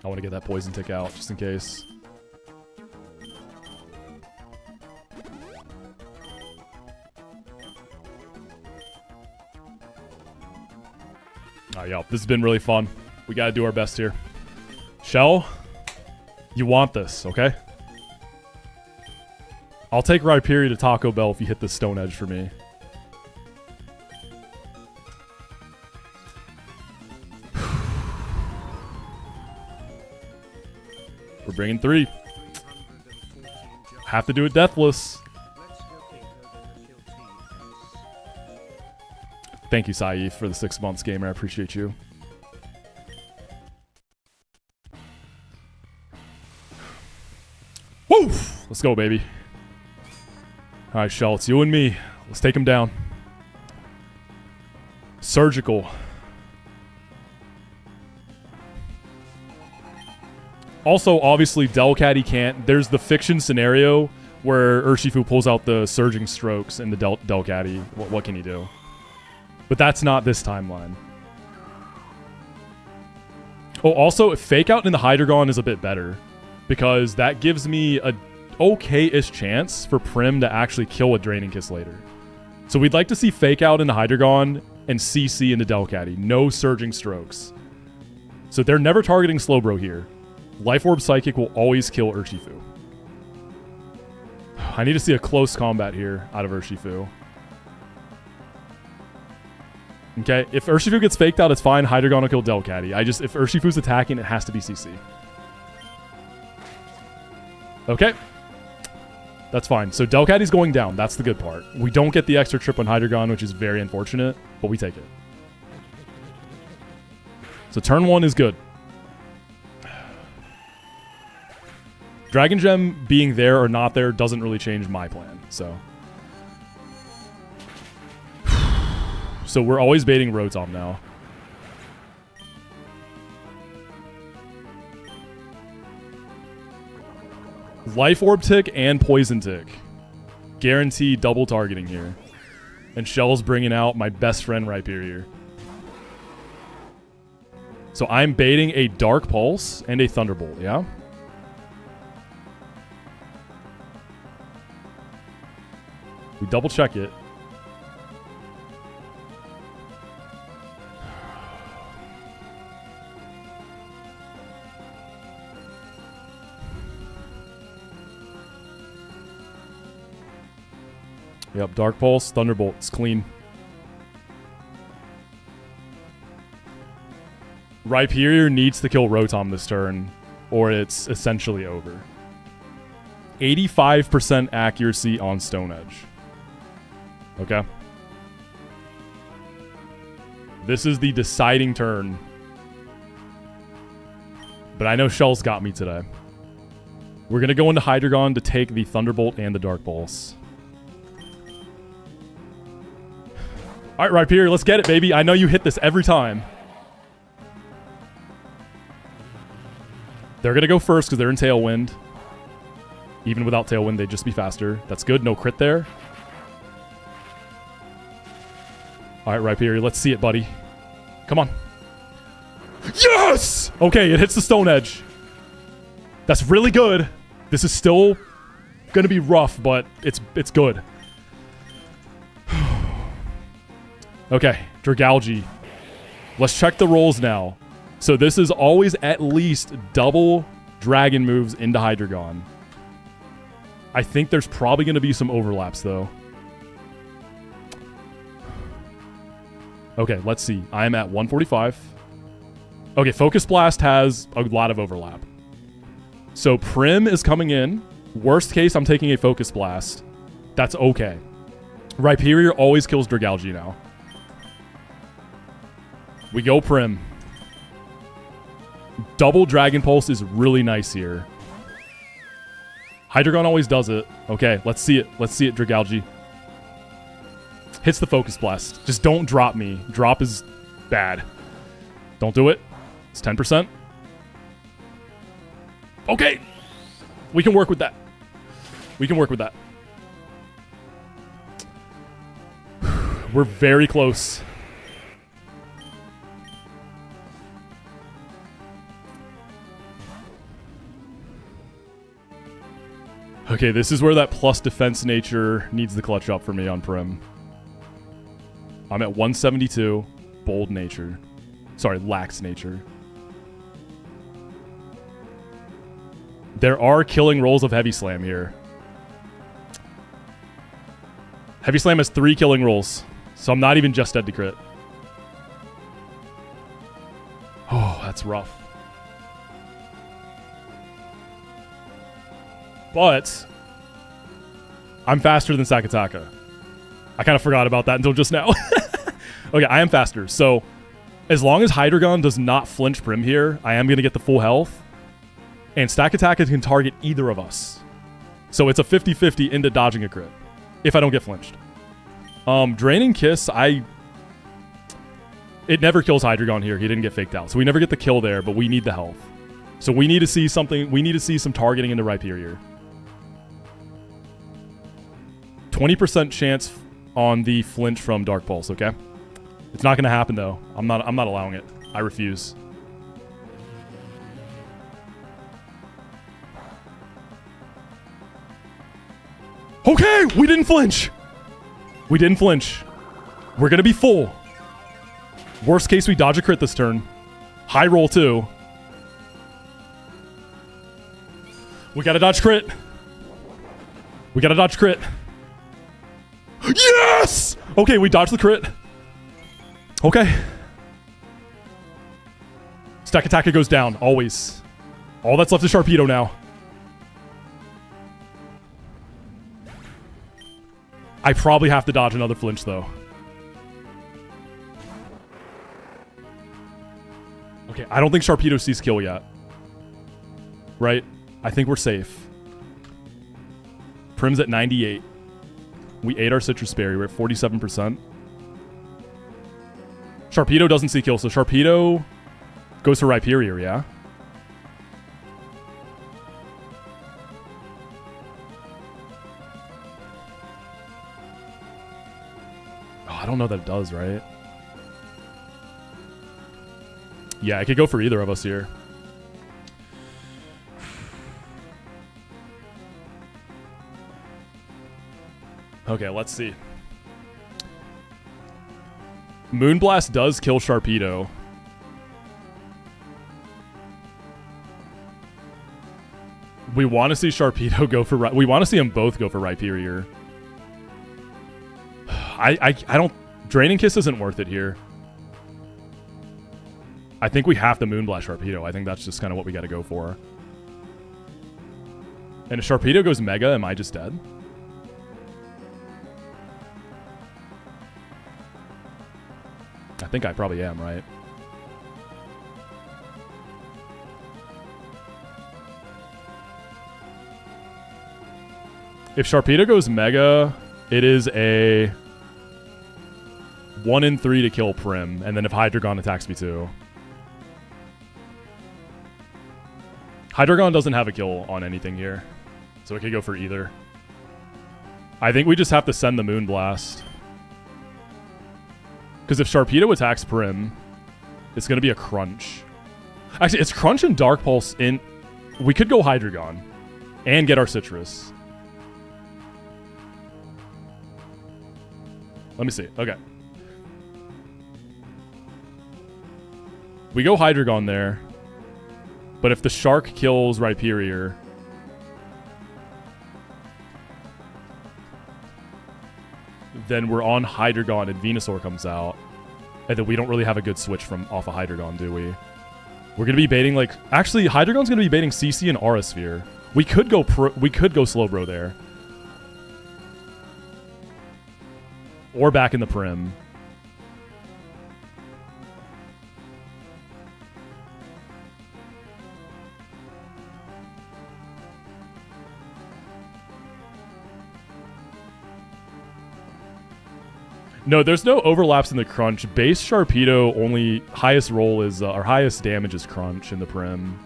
I want to get that poison tick out, just in case. Alright, y'all. This has been really fun. We gotta do our best here. Shell, you want this, okay? I'll take Rhyperior to Taco Bell if you hit the Stone Edge for me. We're bringing 3. Have to do it deathless. Thank you, Saif, for the 6 months, gamer. I appreciate you. Woo! Let's go, baby. All right, Shell, it's you and me. Let's take him down. Surgical. Also, obviously, Delcatty can't. There's the fiction scenario where Urshifu pulls out the Surging Strokes in the Delcatty. What can he do? But that's not this timeline. Oh, also, Fake Out in the Hydreigon is a bit better, because that gives me a okay-ish chance for Prim to actually kill a Draining Kiss later. So we'd like to see Fake Out in the Hydreigon and CC in the Delcatty. No Surging Strokes. So they're never targeting Slowbro here. Life Orb Psychic will always kill Urshifu. I need to see a close combat here out of Urshifu. Okay, if Urshifu gets faked out, it's fine. Hydreigon will kill Delcatty. If Urshifu's attacking, it has to be CC. Okay. That's fine. So Delcatty's going down. That's the good part. We don't get the extra trip on Hydreigon, which is very unfortunate, but we take it. So turn 1 is good. Dragon Gem being there or not there doesn't really change my plan, so. So we're always baiting Rotom now. Life Orb Tick and Poison Tick. Guarantee double targeting here. And Shell's bringing out my best friend Rhyperior. So I'm baiting a Dark Pulse and a Thunderbolt, yeah? We double check it. Yep, Dark Pulse, Thunderbolt. It's clean. Rhyperior needs to kill Rotom this turn, or it's essentially over. 85% accuracy on Stone Edge. Okay. This is the deciding turn. But I know Shell's got me today. We're going to go into Hydreigon to take the Thunderbolt and the Dark Pulse. All right, Rhyperior, let's get it, baby. I know you hit this every time. They're going to go first because they're in Tailwind. Even without Tailwind, they'd just be faster. That's good. No crit there. All right, Rhyperior, let's see it, buddy. Come on. Yes! Okay, it hits the Stone Edge. That's really good. This is still going to be rough, but it's good. Okay, Dragalge. Let's check the rolls now. So this is always at least double dragon moves into Hydreigon. I think there's probably going to be some overlaps, though. Okay, let's see. I'm at 145. Okay, Focus Blast has a lot of overlap. So Prim is coming in. Worst case, I'm taking a Focus Blast. That's okay. Rhyperior always kills Dragalge now. We go Prim. Double Dragon Pulse is really nice here. Hydreigon always does it. Okay, let's see it. Let's see it, Dragalge. Hits the Focus Blast. Just don't drop me. Drop is bad. Don't do it. It's 10%. Okay. We can work with that. We can work with that. We're very close. Okay, this is where that plus defense nature needs the clutch up for me on Prim. I'm at 172. Bold nature. Sorry, lax nature. There are killing rolls of Heavy Slam here. Heavy Slam has 3 killing rolls, so I'm not even just dead to crit. Oh, that's rough. But I'm faster than Sakataka. I kind of forgot about that until just now. Okay, I am faster. So as long as Hydreigon does not flinch Prim here, I am going to get the full health. And Sakataka can target either of us. So it's a 50-50 into dodging a crit. If I don't get flinched. Draining Kiss, it never kills Hydreigon here. He didn't get faked out. So we never get the kill there, but we need the health. So we need to see something. We need to see some targeting into Rhyperior. 20% chance on the flinch from Dark Pulse, okay? It's not going to happen, though. I'm not allowing it. I refuse. Okay, we didn't flinch. We didn't flinch. We're going to be full. Worst case, we dodge a crit this turn. High roll, too. We got to dodge crit. We got to dodge crit. Yes! Okay, we dodged the crit. Okay. Stack Attacker goes down, always. All that's left is Sharpedo now. I probably have to dodge another flinch, though. Okay, I don't think Sharpedo sees kill yet. Right? I think we're safe. Prim's at 98. We ate our Citrus Berry. We're at 47%. Sharpedo doesn't see kill, so Sharpedo goes for Rhyperior, yeah? Oh, I don't know that it does, right? Yeah, I could go for either of us here. Okay, let's see. Moonblast does kill Sharpedo. We want to see Sharpedo go for... We want to see them both go for Rhyperior. I don't... Draining Kiss isn't worth it here. I think we have to Moonblast Sharpedo. I think that's just kind of what we got to go for. And if Sharpedo goes Mega, am I just dead? I think I probably am, right? If Sharpedo goes Mega, it is a 1 in 3 to kill Prim, and then if Hydreigon attacks me too. Hydreigon doesn't have a kill on anything here, so it could go for either. I think we just have to send the Moonblast. Because if Sharpedo attacks Prim, it's going to be a Crunch. Actually, it's Crunch and Dark Pulse in... We could go Hydreigon and get our Citrus. Let me see. Okay. We go Hydreigon there. But if the Shark kills Rhyperior... then we're on Hydreigon and Venusaur comes out. And then we don't really have a good switch from off of Hydreigon, do we? We're going to be baiting like... Actually, Hydreigon's going to be baiting CC and Aura Sphere. We could go Slowbro there. Or back in the Prim. No, there's no overlaps in the crunch. Base Sharpedo only highest roll is or highest damage is crunch in the prim.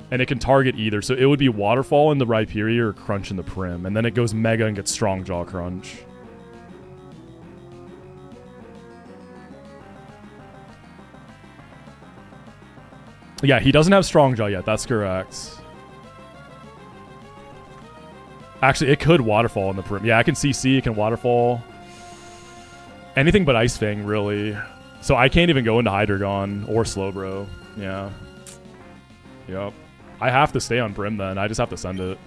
And it can target either, so it would be Waterfall in the Rhyperior or Crunch in the prim, and then it goes Mega and gets Strong Jaw Crunch. Yeah, he doesn't have Strong Jaw yet, that's correct. Actually, it could Waterfall in the prim. Yeah, I can CC, it can Waterfall. Anything but Ice Fang, really. So I can't even go into Hydreigon or Slowbro. Yeah. Yep. I have to stay on Prim then. I just have to send it.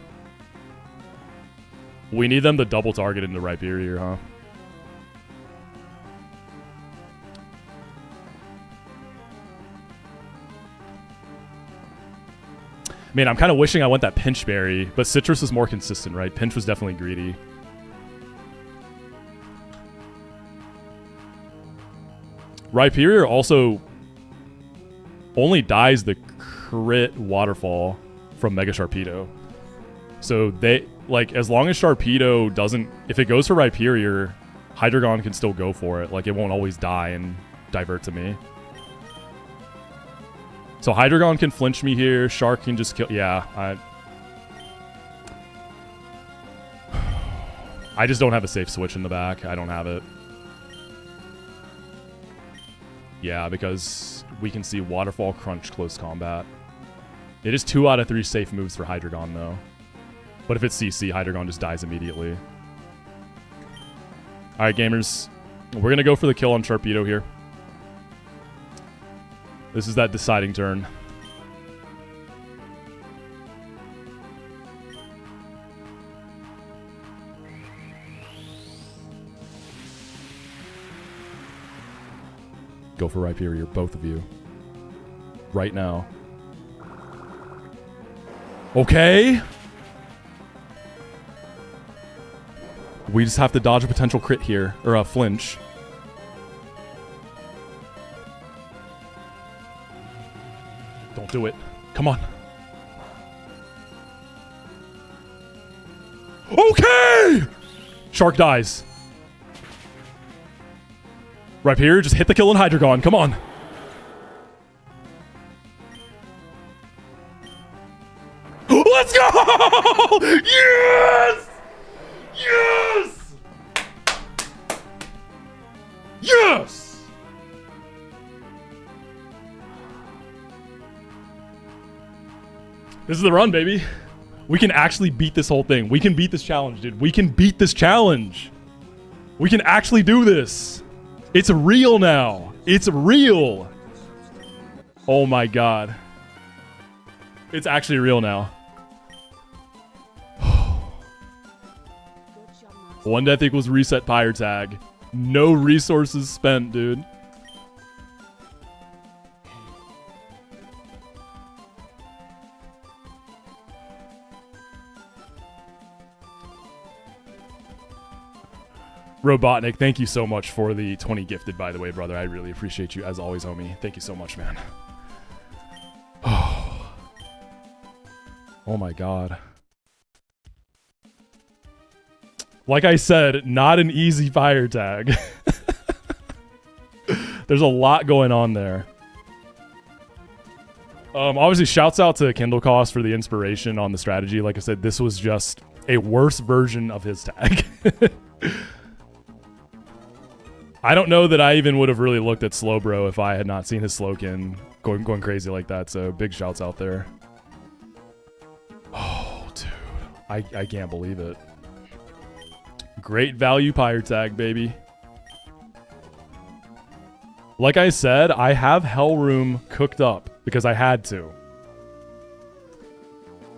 We need them to double target into Rhyperior, huh? Man, I'm kind of wishing I went that Pinch Berry, but Citrus was more consistent, right? Pinch was definitely greedy. Rhyperior also only dies the crit Waterfall from Mega Sharpedo. So they, like, as long as Sharpedo doesn't, if it goes for Rhyperior, Hydreigon can still go for it. Like, it won't always die and divert to me. So Hydreigon can flinch me here. Shark can just kill. Yeah, I just don't have a safe switch in the back. I don't have it. Yeah, because we can see Waterfall, Crunch, Close Combat. It is 2 out of 3 safe moves for Hydreigon, though. But if it's CC, Hydreigon just dies immediately. Alright, gamers. We're going to go for the kill on Sharpedo here. This is that deciding turn. Go for Rhyperior, both of you. Right now. Okay. We just have to dodge a potential crit here, or a flinch. Don't do it. Come on. Okay! Shark dies. Rhyperior, just hit the kill on Hydreigon. Come on. Let's go! Yes! Yes! Yes! This is the run, baby. We can actually beat this whole thing. We can beat this challenge, dude. We can beat this challenge. We can actually do this. It's real now. It's real. Oh my god. It's actually real now. One death equals reset Pyre tag. No resources spent, dude. Robotnik, thank you so much for the 20 gifted, by the way, brother. I really appreciate you, as always, homie. Thank you so much, man. Oh my god. Like I said, not an easy fire tag. There's a lot going on there. Obviously, shouts out to Kindle Cost for the inspiration on the strategy. Like I said, this was just a worse version of his tag. I don't know that I even would have really looked at Slowbro if I had not seen his Slowkin going crazy like that. So big shouts out there. Oh, dude. I can't believe it. Great value Pyre tag, baby. Like I said, I have Hellroom cooked up because I had to.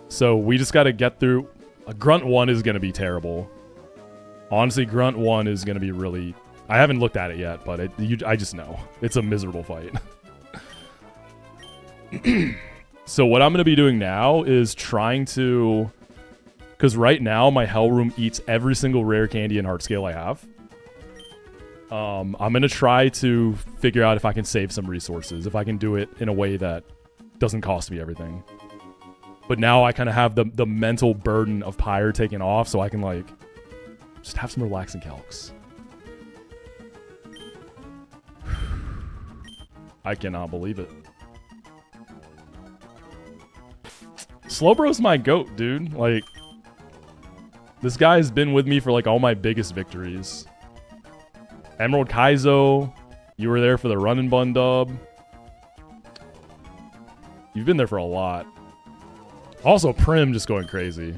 So we just got to get through. A Grunt 1 is going to be terrible. Honestly, Grunt 1 is going to be really... I haven't looked at it yet, but I just know. It's a miserable fight. So what I'm going to be doing now is trying to... Because right now, my Hellroom eats every single rare candy and heart scale I have. I'm going to try to figure out if I can save some resources. If I can do it in a way that doesn't cost me everything. But now I kind of have the mental burden of Pyre taken off, so I can, like, Just have some relaxing calcs. I cannot believe it. Slowbro's my goat, dude. Like, this guy's been with me for like all my biggest victories. Emerald Kaizo, you were there for the Run and Bun dub. You've been there for a lot. Also, Prim just going crazy.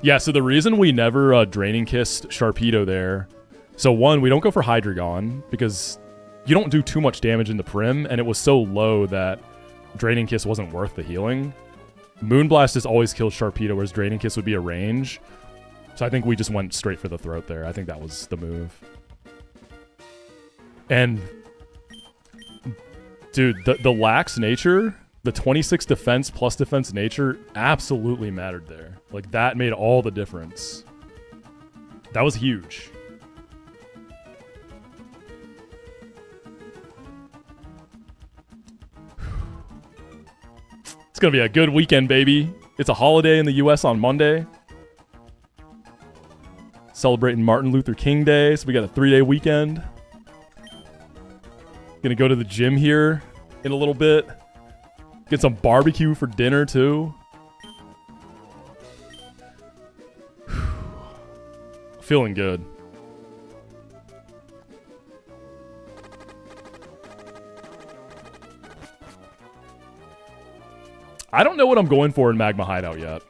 Yeah, so the reason we never Draining Kissed Sharpedo there, so one, we don't go for Hydreigon because you don't do too much damage in the Prim, and it was so low that Draining Kiss wasn't worth the healing. Moonblast has always killed Sharpedo, whereas Draining Kiss would be a range. So I think we just went straight for the throat there. I think that was the move. And, dude, the lax nature, the 26 defense plus defense nature absolutely mattered there. Like, that made all the difference. That was huge. It's gonna be a good weekend, baby. It's a holiday in the US on Monday. Celebrating Martin Luther King Day, so we got a 3-day weekend. Gonna go to the gym here in a little bit. Get some barbecue for dinner, too. Feeling good. I don't know what I'm going for in Magma Hideout yet.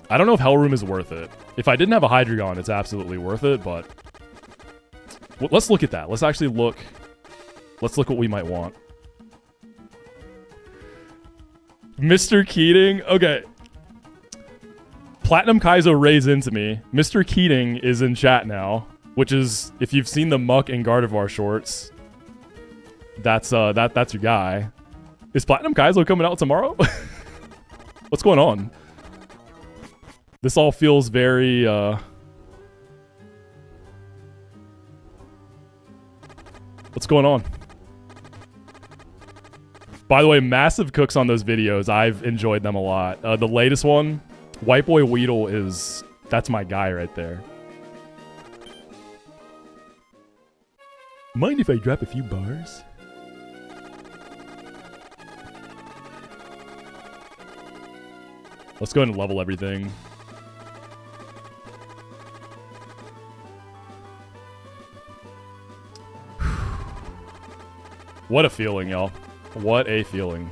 I don't know if Hell Room is worth it. If I didn't have a Hydreigon, it's absolutely worth it, but... Well, let's look at that. Let's actually look... Let's look what we might want. Mr. Keating? Okay. Platinum Kaizo raised into me. Mr. Keating is in chat now, which is, if you've seen the Muck and Gardevoir shorts, that's your guy. Is Platinum Kaizo coming out tomorrow? What's going on? This all feels very, What's going on? By the way, massive cooks on those videos. I've enjoyed them a lot. The latest one, White Boy Weedle is... That's my guy right there. Mind if I drop a few bars? Let's go ahead and level everything. What a feeling, y'all. What a feeling.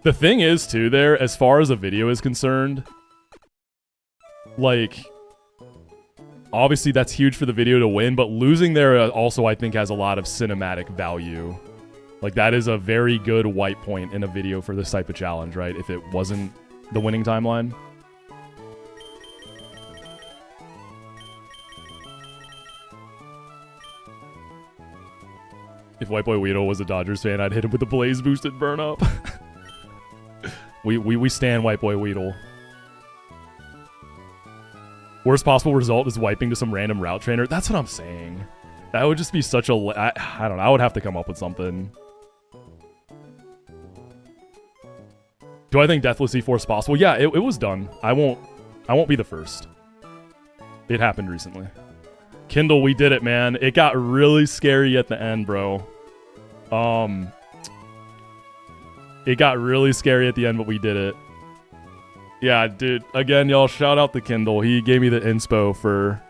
The thing is, too, there, as far as a video is concerned, like, obviously that's huge for the video to win, but losing there also, I think, has a lot of cinematic value. Like, that is a very good white point in a video for this type of challenge, right? If it wasn't the winning timeline. If White Boy Weedle was a Dodgers fan, I'd hit him with the Blaze boosted burn up. We stand White Boy Weedle. Worst possible result is wiping to some random route trainer. That's what I'm saying. That would just be such a... I don't know. I would have to come up with something. Do I think Deathless E4 is possible? Yeah, it was done. I won't be the first. It happened recently. Kindle, we did it, man. It got really scary at the end, bro. It got really scary at the end, but we did it. Yeah, dude. Again, y'all, shout out to Kindle. He gave me the inspo for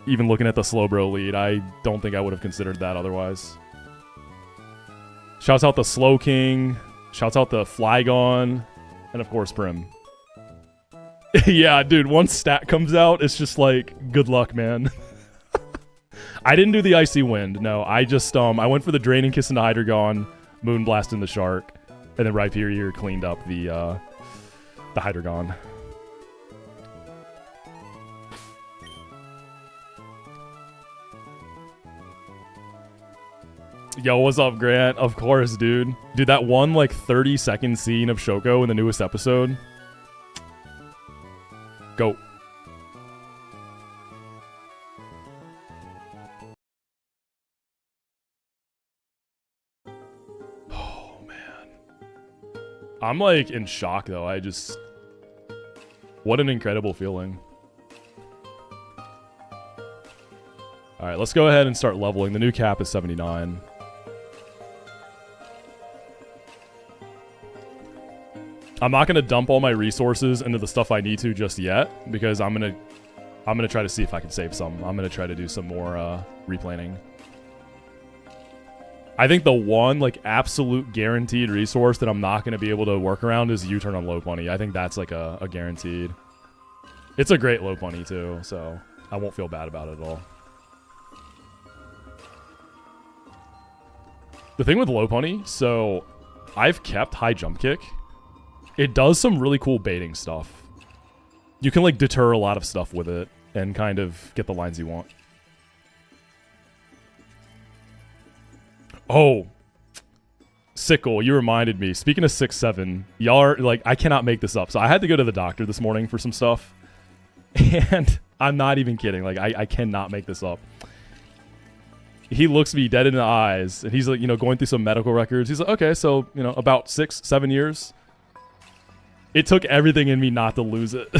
even looking at the Slowbro lead. I don't think I would have considered that otherwise. Shouts out the Slow King. Shouts out the Flygon. And, of course, Prim. Yeah, dude. Once stat comes out, it's just like, good luck, man. I didn't do the Icy Wind. No, I just, I went for the Draining Kiss into Hydreigon, Moonblast in the Shark, and then Rhyperior cleaned up the Hydreigon. Yo, what's up, Grant? Of course, dude. Dude, that one, like, 30-second scene of Shoko in the newest episode. Go. Oh, man. I'm like in shock though. What an incredible feeling. All right, let's go ahead and start leveling. The new cap is 79. I'm not gonna dump all my resources into the stuff I need to just yet, because I'm gonna try to see if I can save some. I'm gonna try to do some more replanning. I think the one like absolute guaranteed resource that I'm not gonna be able to work around is U-turn on low bunny. I think that's like a guaranteed. It's a great low bunny too, so I won't feel bad about it at all. The thing with low bunny, so I've kept high jump kick. It does some really cool baiting stuff. You can like deter a lot of stuff with it and kind of get the lines you want. Oh, Sickle, you reminded me. Speaking of 6-7, y'all are like, I cannot make this up. So I had to go to the doctor this morning for some stuff. And I'm not even kidding. Like, I cannot make this up. He looks me dead in the eyes and he's like, you know, going through some medical records. He's like, okay, so, you know, about 6-7 years. It took everything in me not to lose it.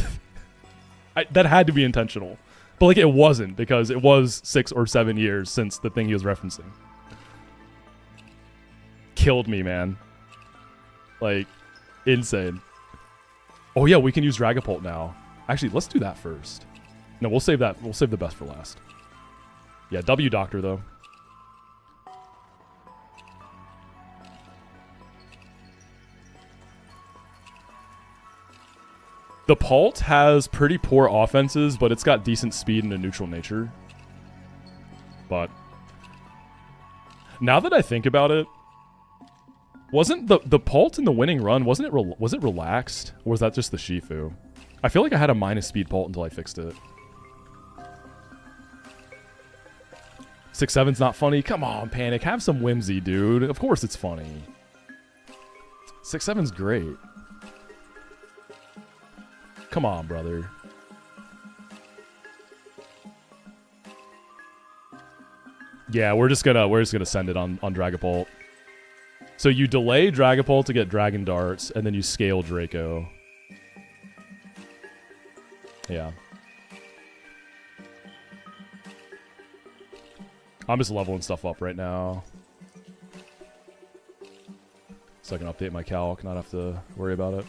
That had to be intentional. But like, it wasn't, because it was 6 or 7 years since the thing he was referencing. Killed me, man. Like, insane. Oh yeah, we can use Dragapult now. Actually, let's do that first. No, we'll save that. We'll save the best for last. Yeah, W Doctor though. The Pult has pretty poor offenses, but it's got decent speed and a neutral nature. But now that I think about it, wasn't the Pult in the winning run, was it relaxed? Or was that just the Shifu? I feel like I had a minus speed Pult until I fixed it. 6-7's not funny? Come on, Panic. Have some whimsy, dude. Of course it's funny. 6-7's great. Come on, brother. Yeah, we're just gonna send it on Dragapult. So you delay Dragapult to get Dragon Darts, and then you scale Draco. Yeah. I'm just leveling stuff up right now. So I can update my calc, not have to worry about it.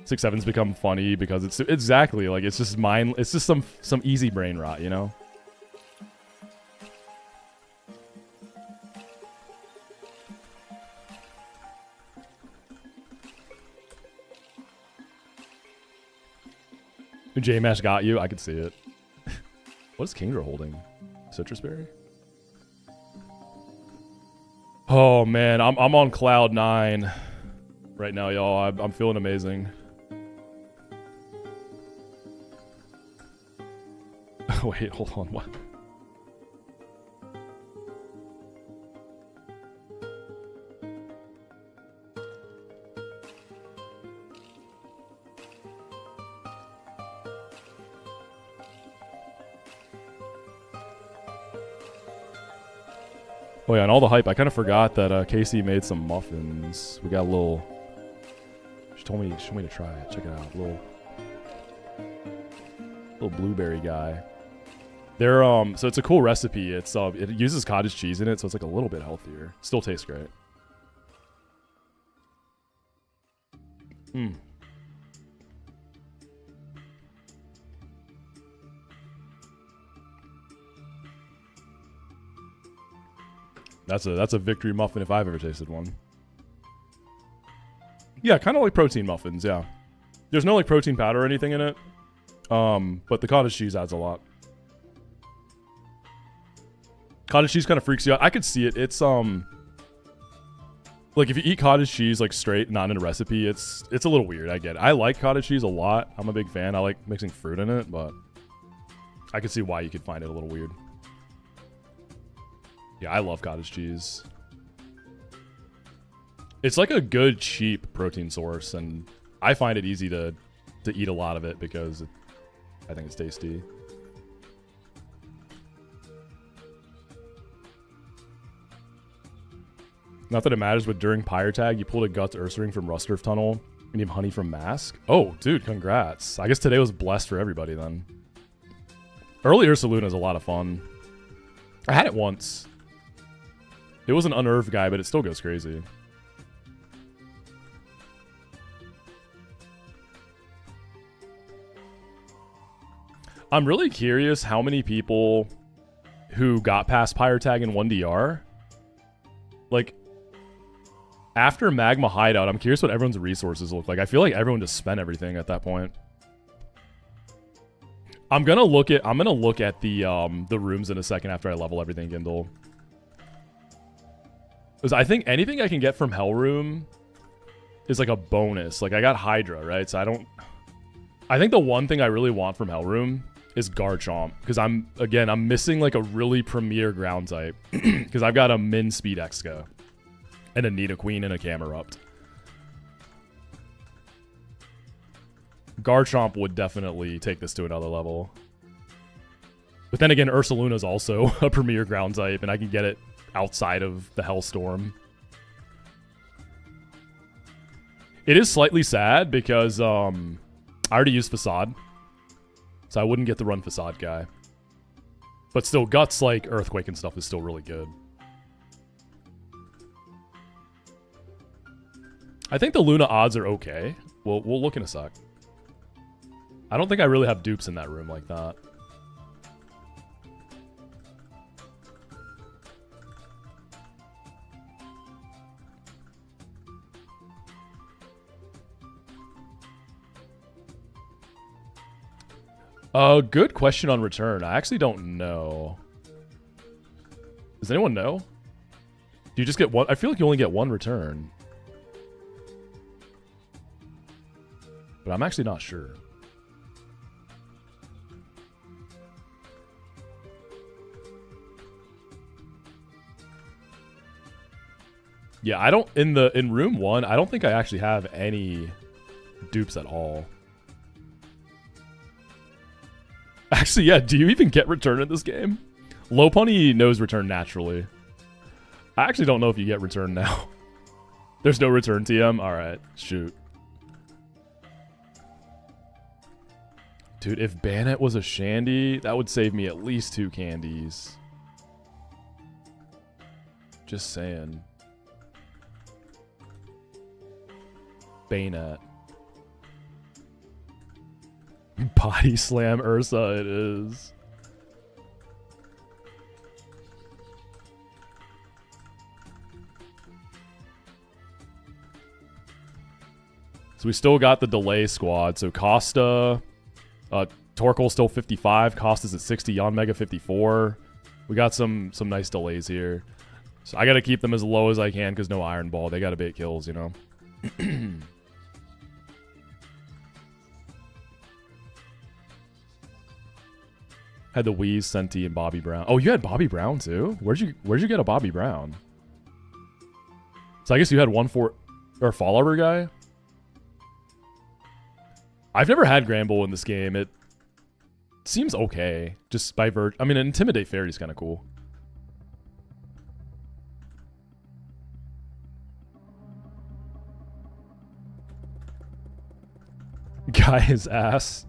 6-7's become funny because it's exactly like it's just some easy brain rot, you know? J-Mash got you. I could see it. What is Kingdra holding? Citrus Berry? Oh man, I'm on cloud 9 right now, y'all. I'm feeling amazing. Wait, hold on. What? Oh yeah, and all the hype. I kind of forgot that Casey made some muffins. We got a little. She told me to try it. Check it out, little blueberry guy. They're so it's a cool recipe. It's it uses cottage cheese in it, so it's like a little bit healthier. Still tastes great. That's a victory muffin if I've ever tasted one. Yeah, kind of like protein muffins, yeah. There's no like protein powder or anything in it. But the cottage cheese adds a lot. Cottage cheese kind of freaks you out. I could see it. It's like if you eat cottage cheese like straight, not in a recipe, it's a little weird. I get it. I like cottage cheese a lot. I'm a big fan. I like mixing fruit in it, but I could see why you could find it a little weird. Yeah, I love cottage cheese. It's like a good, cheap protein source, and I find it easy to eat a lot of it because I think it's tasty. Not that it matters, but during Pyre tag, you pulled a Guts Ursaring from Rusturf Tunnel, and you have Honey from Mask. Oh, dude, congrats. I guess today was blessed for everybody then. Early Ursaluna is a lot of fun. I had it once. It was an unearthed guy, but it still goes crazy. I'm really curious how many people who got past Pyre tag in 1DR, like, after Magma Hideout, I'm curious what everyone's resources look like. I feel like everyone just spent everything at that point. I'm gonna look at the rooms in a second after I level everything, Gindle. Because I think anything I can get from Hellroom is like a bonus. Like, I got Hydra, right? So I think the one thing I really want from Hellroom is Garchomp. Because I'm missing like a really premier ground type. Because I've got a Min Speed Exca. And a Nidoqueen and a Camerupt. Garchomp would definitely take this to another level. But then again, Ursaluna is also a premier ground type, and I can get it outside of the Hellstorm. It is slightly sad because I already used Facade. So I wouldn't get the run Facade guy. But still, Guts like Earthquake and stuff is still really good. I think the Luna odds are okay. We'll look in a sec. I don't think I really have dupes in that room like that. Good question on return. I actually don't know. Does anyone know? Do you just get one? I feel like you only get one return. But I'm actually not sure. Yeah, I don't in room 1, I don't think I actually have any dupes at all. Actually, yeah, do you even get return in this game? Lopunny knows return naturally. I actually don't know if you get return now. There's no return TM? Alright, shoot. Dude, if Banette was a Shandy, that would save me at least 2 candies. Just saying. Banette. Body Slam Ursa it is. So we still got the delay squad. So Costa... Torkoal's still 55. Costa's at 60. Yanmega 54. We got some nice delays here. So I got to keep them as low as I can because no Iron Ball. They got to bait kills, you know? Had the Wheeze, Senti, and Bobby Brown. Oh, you had Bobby Brown too? Where'd you get a Bobby Brown? So I guess you had one for... or Fall Arbor guy? I've never had Granbull in this game. It seems okay. Just by virtue... I mean, Intimidate Fairy is kind of cool. Guy is ass.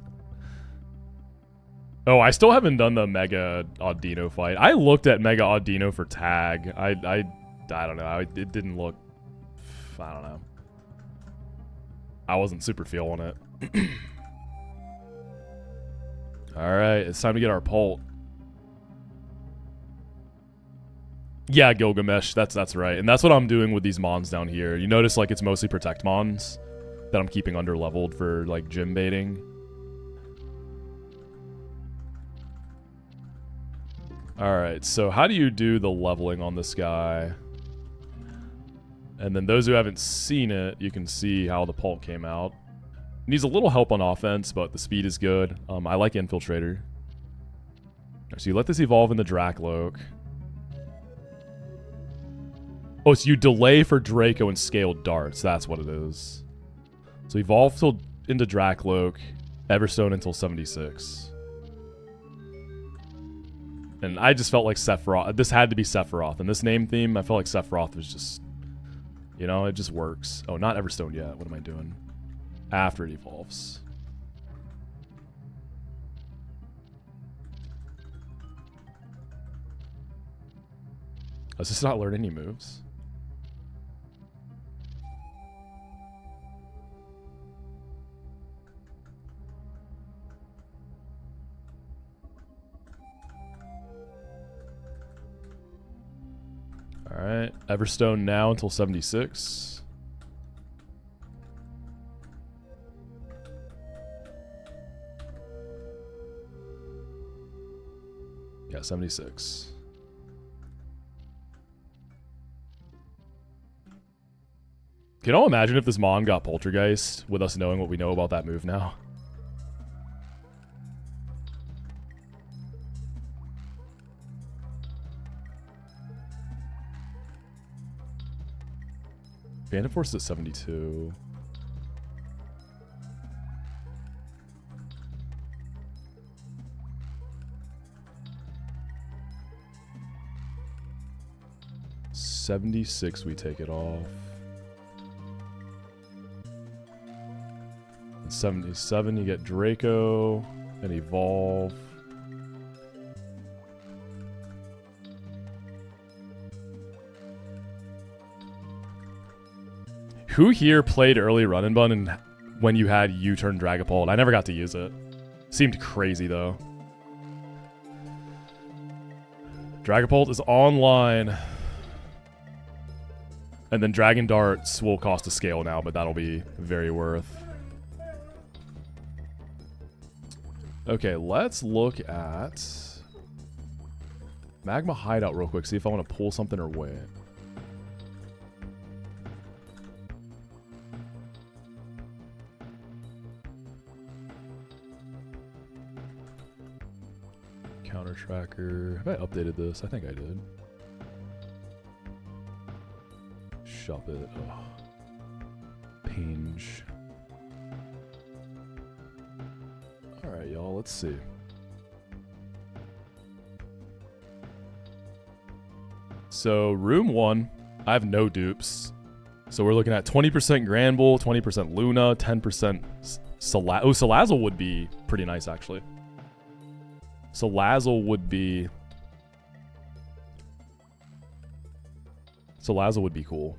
Oh, I still haven't done the Mega Audino fight. I looked at Mega Audino for tag. I don't know. It didn't look... I don't know. I wasn't super feeling it. Alright, it's time to get our Pult. Yeah, Gilgamesh, that's right. And that's what I'm doing with these Mons down here. You notice, like, it's mostly Protect Mons that I'm keeping under-leveled for, like, gym baiting. Alright, so how do you do the leveling on this guy? And then those who haven't seen it, you can see how the Pult came out. Needs a little help on offense, but the speed is good. I like Infiltrator. So you let this evolve in the Dracloak. Oh, so you delay for Draco and Scaled Darts. That's what it is. So evolve into Dracloak, Everstone until 76. And I just felt like Sephiroth. This had to be Sephiroth. And this name theme, I felt like Sephiroth was just You know, it just works. Oh, not Everstone yet. What am I doing? After it evolves. Does this not learn any moves? Alright, Everstone now until 76. Yeah, 76. Can you all imagine if this Mon got Poltergeist with us knowing what we know about that move now? Phantom Force is at 72. $76, we take it off. And 77, you get Draco and Evolve. Who here played early Run and Bun and when you had U-turn Dragapult? I never got to use it. Seemed crazy though. Dragapult is online. And then Dragon Darts will cost a scale now, but that'll be very worth. Okay, let's look at Magma Hideout real quick, see if I want to pull something or wait. Counter tracker. Have I updated this? I think I did. Shop it. Oh. Pinge. Alright, y'all, let's see. So, room 1, I have no dupes. So we're looking at 20% Granbull, 20% Luna, 10% Salazzle. Oh, Salazzle would be pretty nice, actually. Salazzle would be... Salazzle would be cool.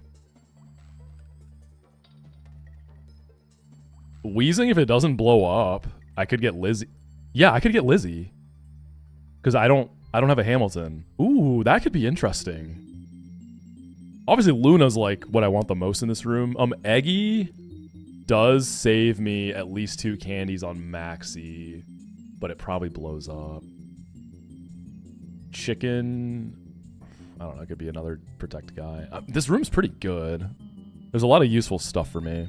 Wheezing, if it doesn't blow up, I could get Lizzie. Yeah, I could get Lizzie. Because I don't have a Hamilton. Ooh, that could be interesting. Obviously, Luna's like what I want the most in this room. Eggy does save me at least 2 candies on Moxi, but it probably blows up. Chicken, I don't know, it could be another protect guy. This room's pretty good. There's a lot of useful stuff for me.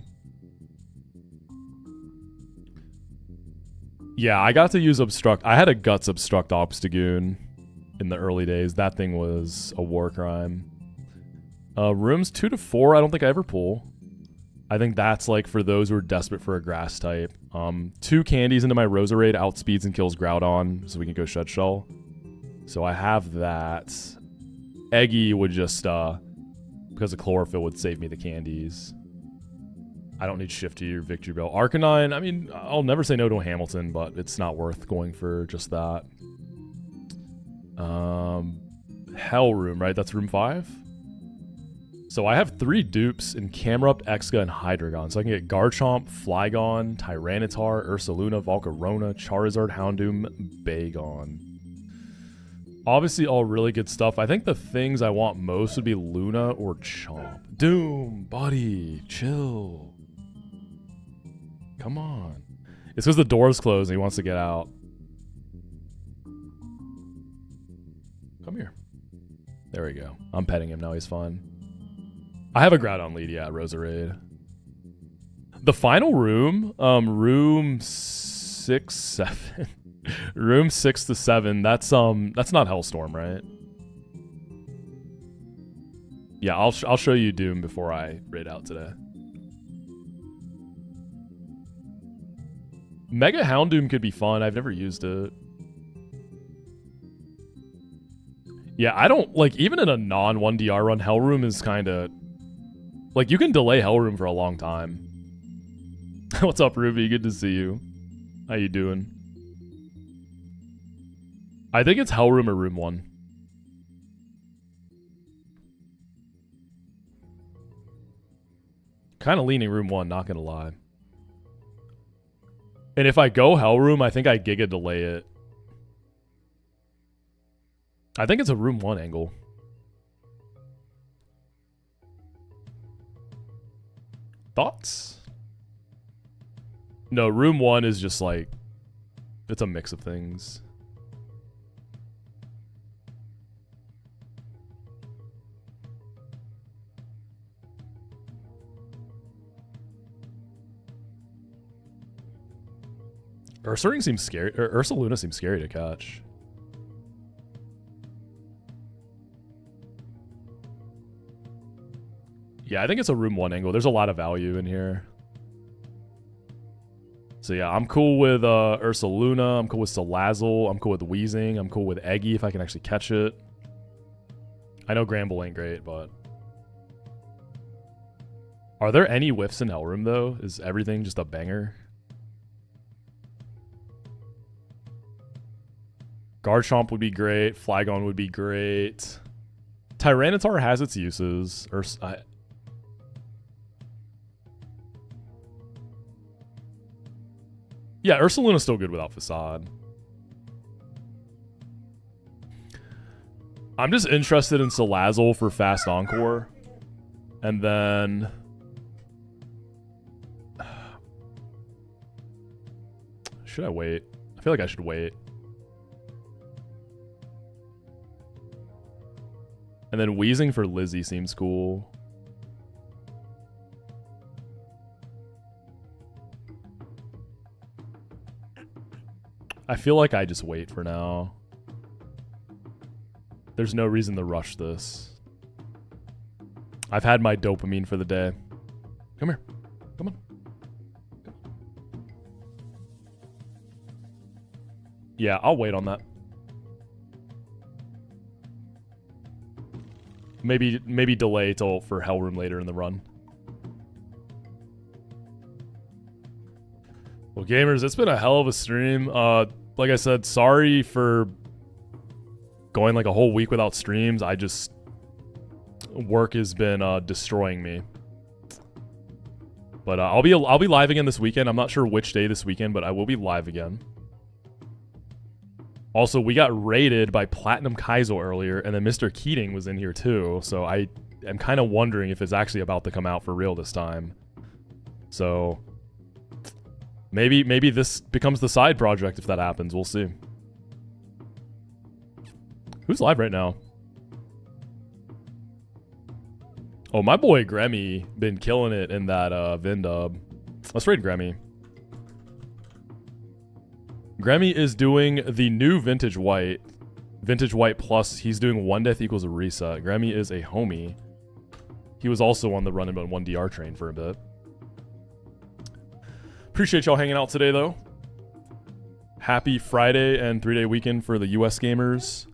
Yeah, I got to use Obstruct. I had a Guts Obstruct Obstagoon in the early days. That thing was a war crime. Rooms 2 to 4, I don't think I ever pull. I think that's like for those who are desperate for a grass type. 2 candies into my Roserade outspeeds and kills Groudon, so we can go Shed Shell. So I have that. Eggy would just, because of Chlorophyll, would save me the candies. I don't need Shifty or Victory Bell. Arcanine, I mean, I'll never say no to a Hamilton, but it's not worth going for just that. Hell Room, right? That's room 5? So I have 3 dupes in Camerupt, Exca, and Hydreigon. So I can get Garchomp, Flygon, Tyranitar, Ursaluna, Volcarona, Charizard, Houndoom, Bagon. Obviously all really good stuff. I think the things I want most would be Luna or Chomp. Doom, buddy, chill. Come on. It's because the door's closed and he wants to get out. Come here. There we go. I'm petting him now. He's fine. I have a Groudon lead, yeah, Roserade. The final room, room 6, 7. Room 6 to 7, that's not Hellstorm, right? Yeah, I'll show you Doom before I raid out today. Mega Houndoom could be fun. I've never used it. Yeah, I don't like, even in a non-1DR run, Hell Room is kind of Like, you can delay Hell Room for a long time. What's up, Ruby? Good to see you. How you doing? I think it's Hell Room or Room 1. Kind of leaning Room 1, not gonna lie. And if I go Hell Room, I think I Giga delay it. I think it's a Room 1 angle. Thoughts? No, Room 1 is just like, it's a mix of things. Ursaring seems scary, or Ursaluna seems scary to catch. Yeah, I think it's a Room 1 angle. There's a lot of value in here. So yeah, I'm cool with Ursaluna. I'm cool with Salazzle. I'm cool with Wheezing. I'm cool with Eggy if I can actually catch it. I know Gramble ain't great, but... Are there any whiffs in Hell Room, though? Is everything just a banger? Garchomp would be great. Flygon would be great. Tyranitar has its uses. Yeah, Ursaluna's still good without Facade. I'm just interested in Salazzle for Fast Encore. And then... Should I wait? I feel like I should wait. And then Wheezing for Lizzie seems cool. I feel like I just wait for now. There's no reason to rush this. I've had my dopamine for the day. Come here. Come on. Yeah, I'll wait on that. Maybe delay till for Hell Room later in the run. Well, gamers, it's been a hell of a stream. Like I said, sorry for going like a whole week without streams. I just... Work has been destroying me. But I'll be live again this weekend. I'm not sure which day this weekend, but I will be live again. Also, we got raided by Platinum Kaizo earlier, and then Mr. Keating was in here too. So I am kind of wondering if it's actually about to come out for real this time. So maybe this becomes the side project if that happens. We'll see. Who's live right now? Oh, my boy Gremmy been killing it in that Vindub. Let's raid Gremmy. Gremmy is doing the new Vintage White. Vintage White Plus, he's doing 1 death equals a reset. Gremmy is a homie. He was also on the Run and Bun 1DR train for a bit. Appreciate y'all hanging out today, though. Happy Friday and 3-day weekend for the US gamers.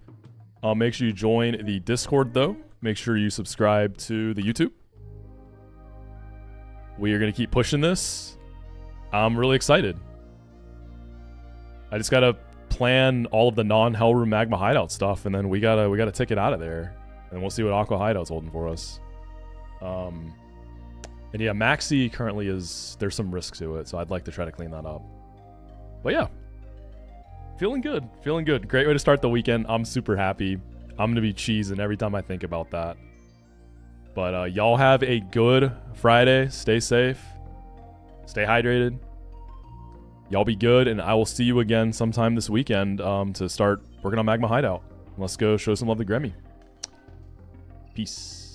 Make sure you join the Discord, though. Make sure you subscribe to the YouTube. We are going to keep pushing this. I'm really excited. I just gotta plan all of the non-Hell Room Magma Hideout stuff, and then we gotta ticket out of there, and we'll see what Aqua Hideout's holding for us. And yeah, Moxi currently there's some risk to it, so I'd like to try to clean that up. But yeah, feeling good, feeling good. Great way to start the weekend. I'm super happy. I'm gonna be cheesing every time I think about that. But y'all have a good Friday. Stay safe. Stay hydrated. Y'all be good, and I will see you again sometime this weekend to start working on Magma Hideout. Let's go show some love to Gremmy. Peace.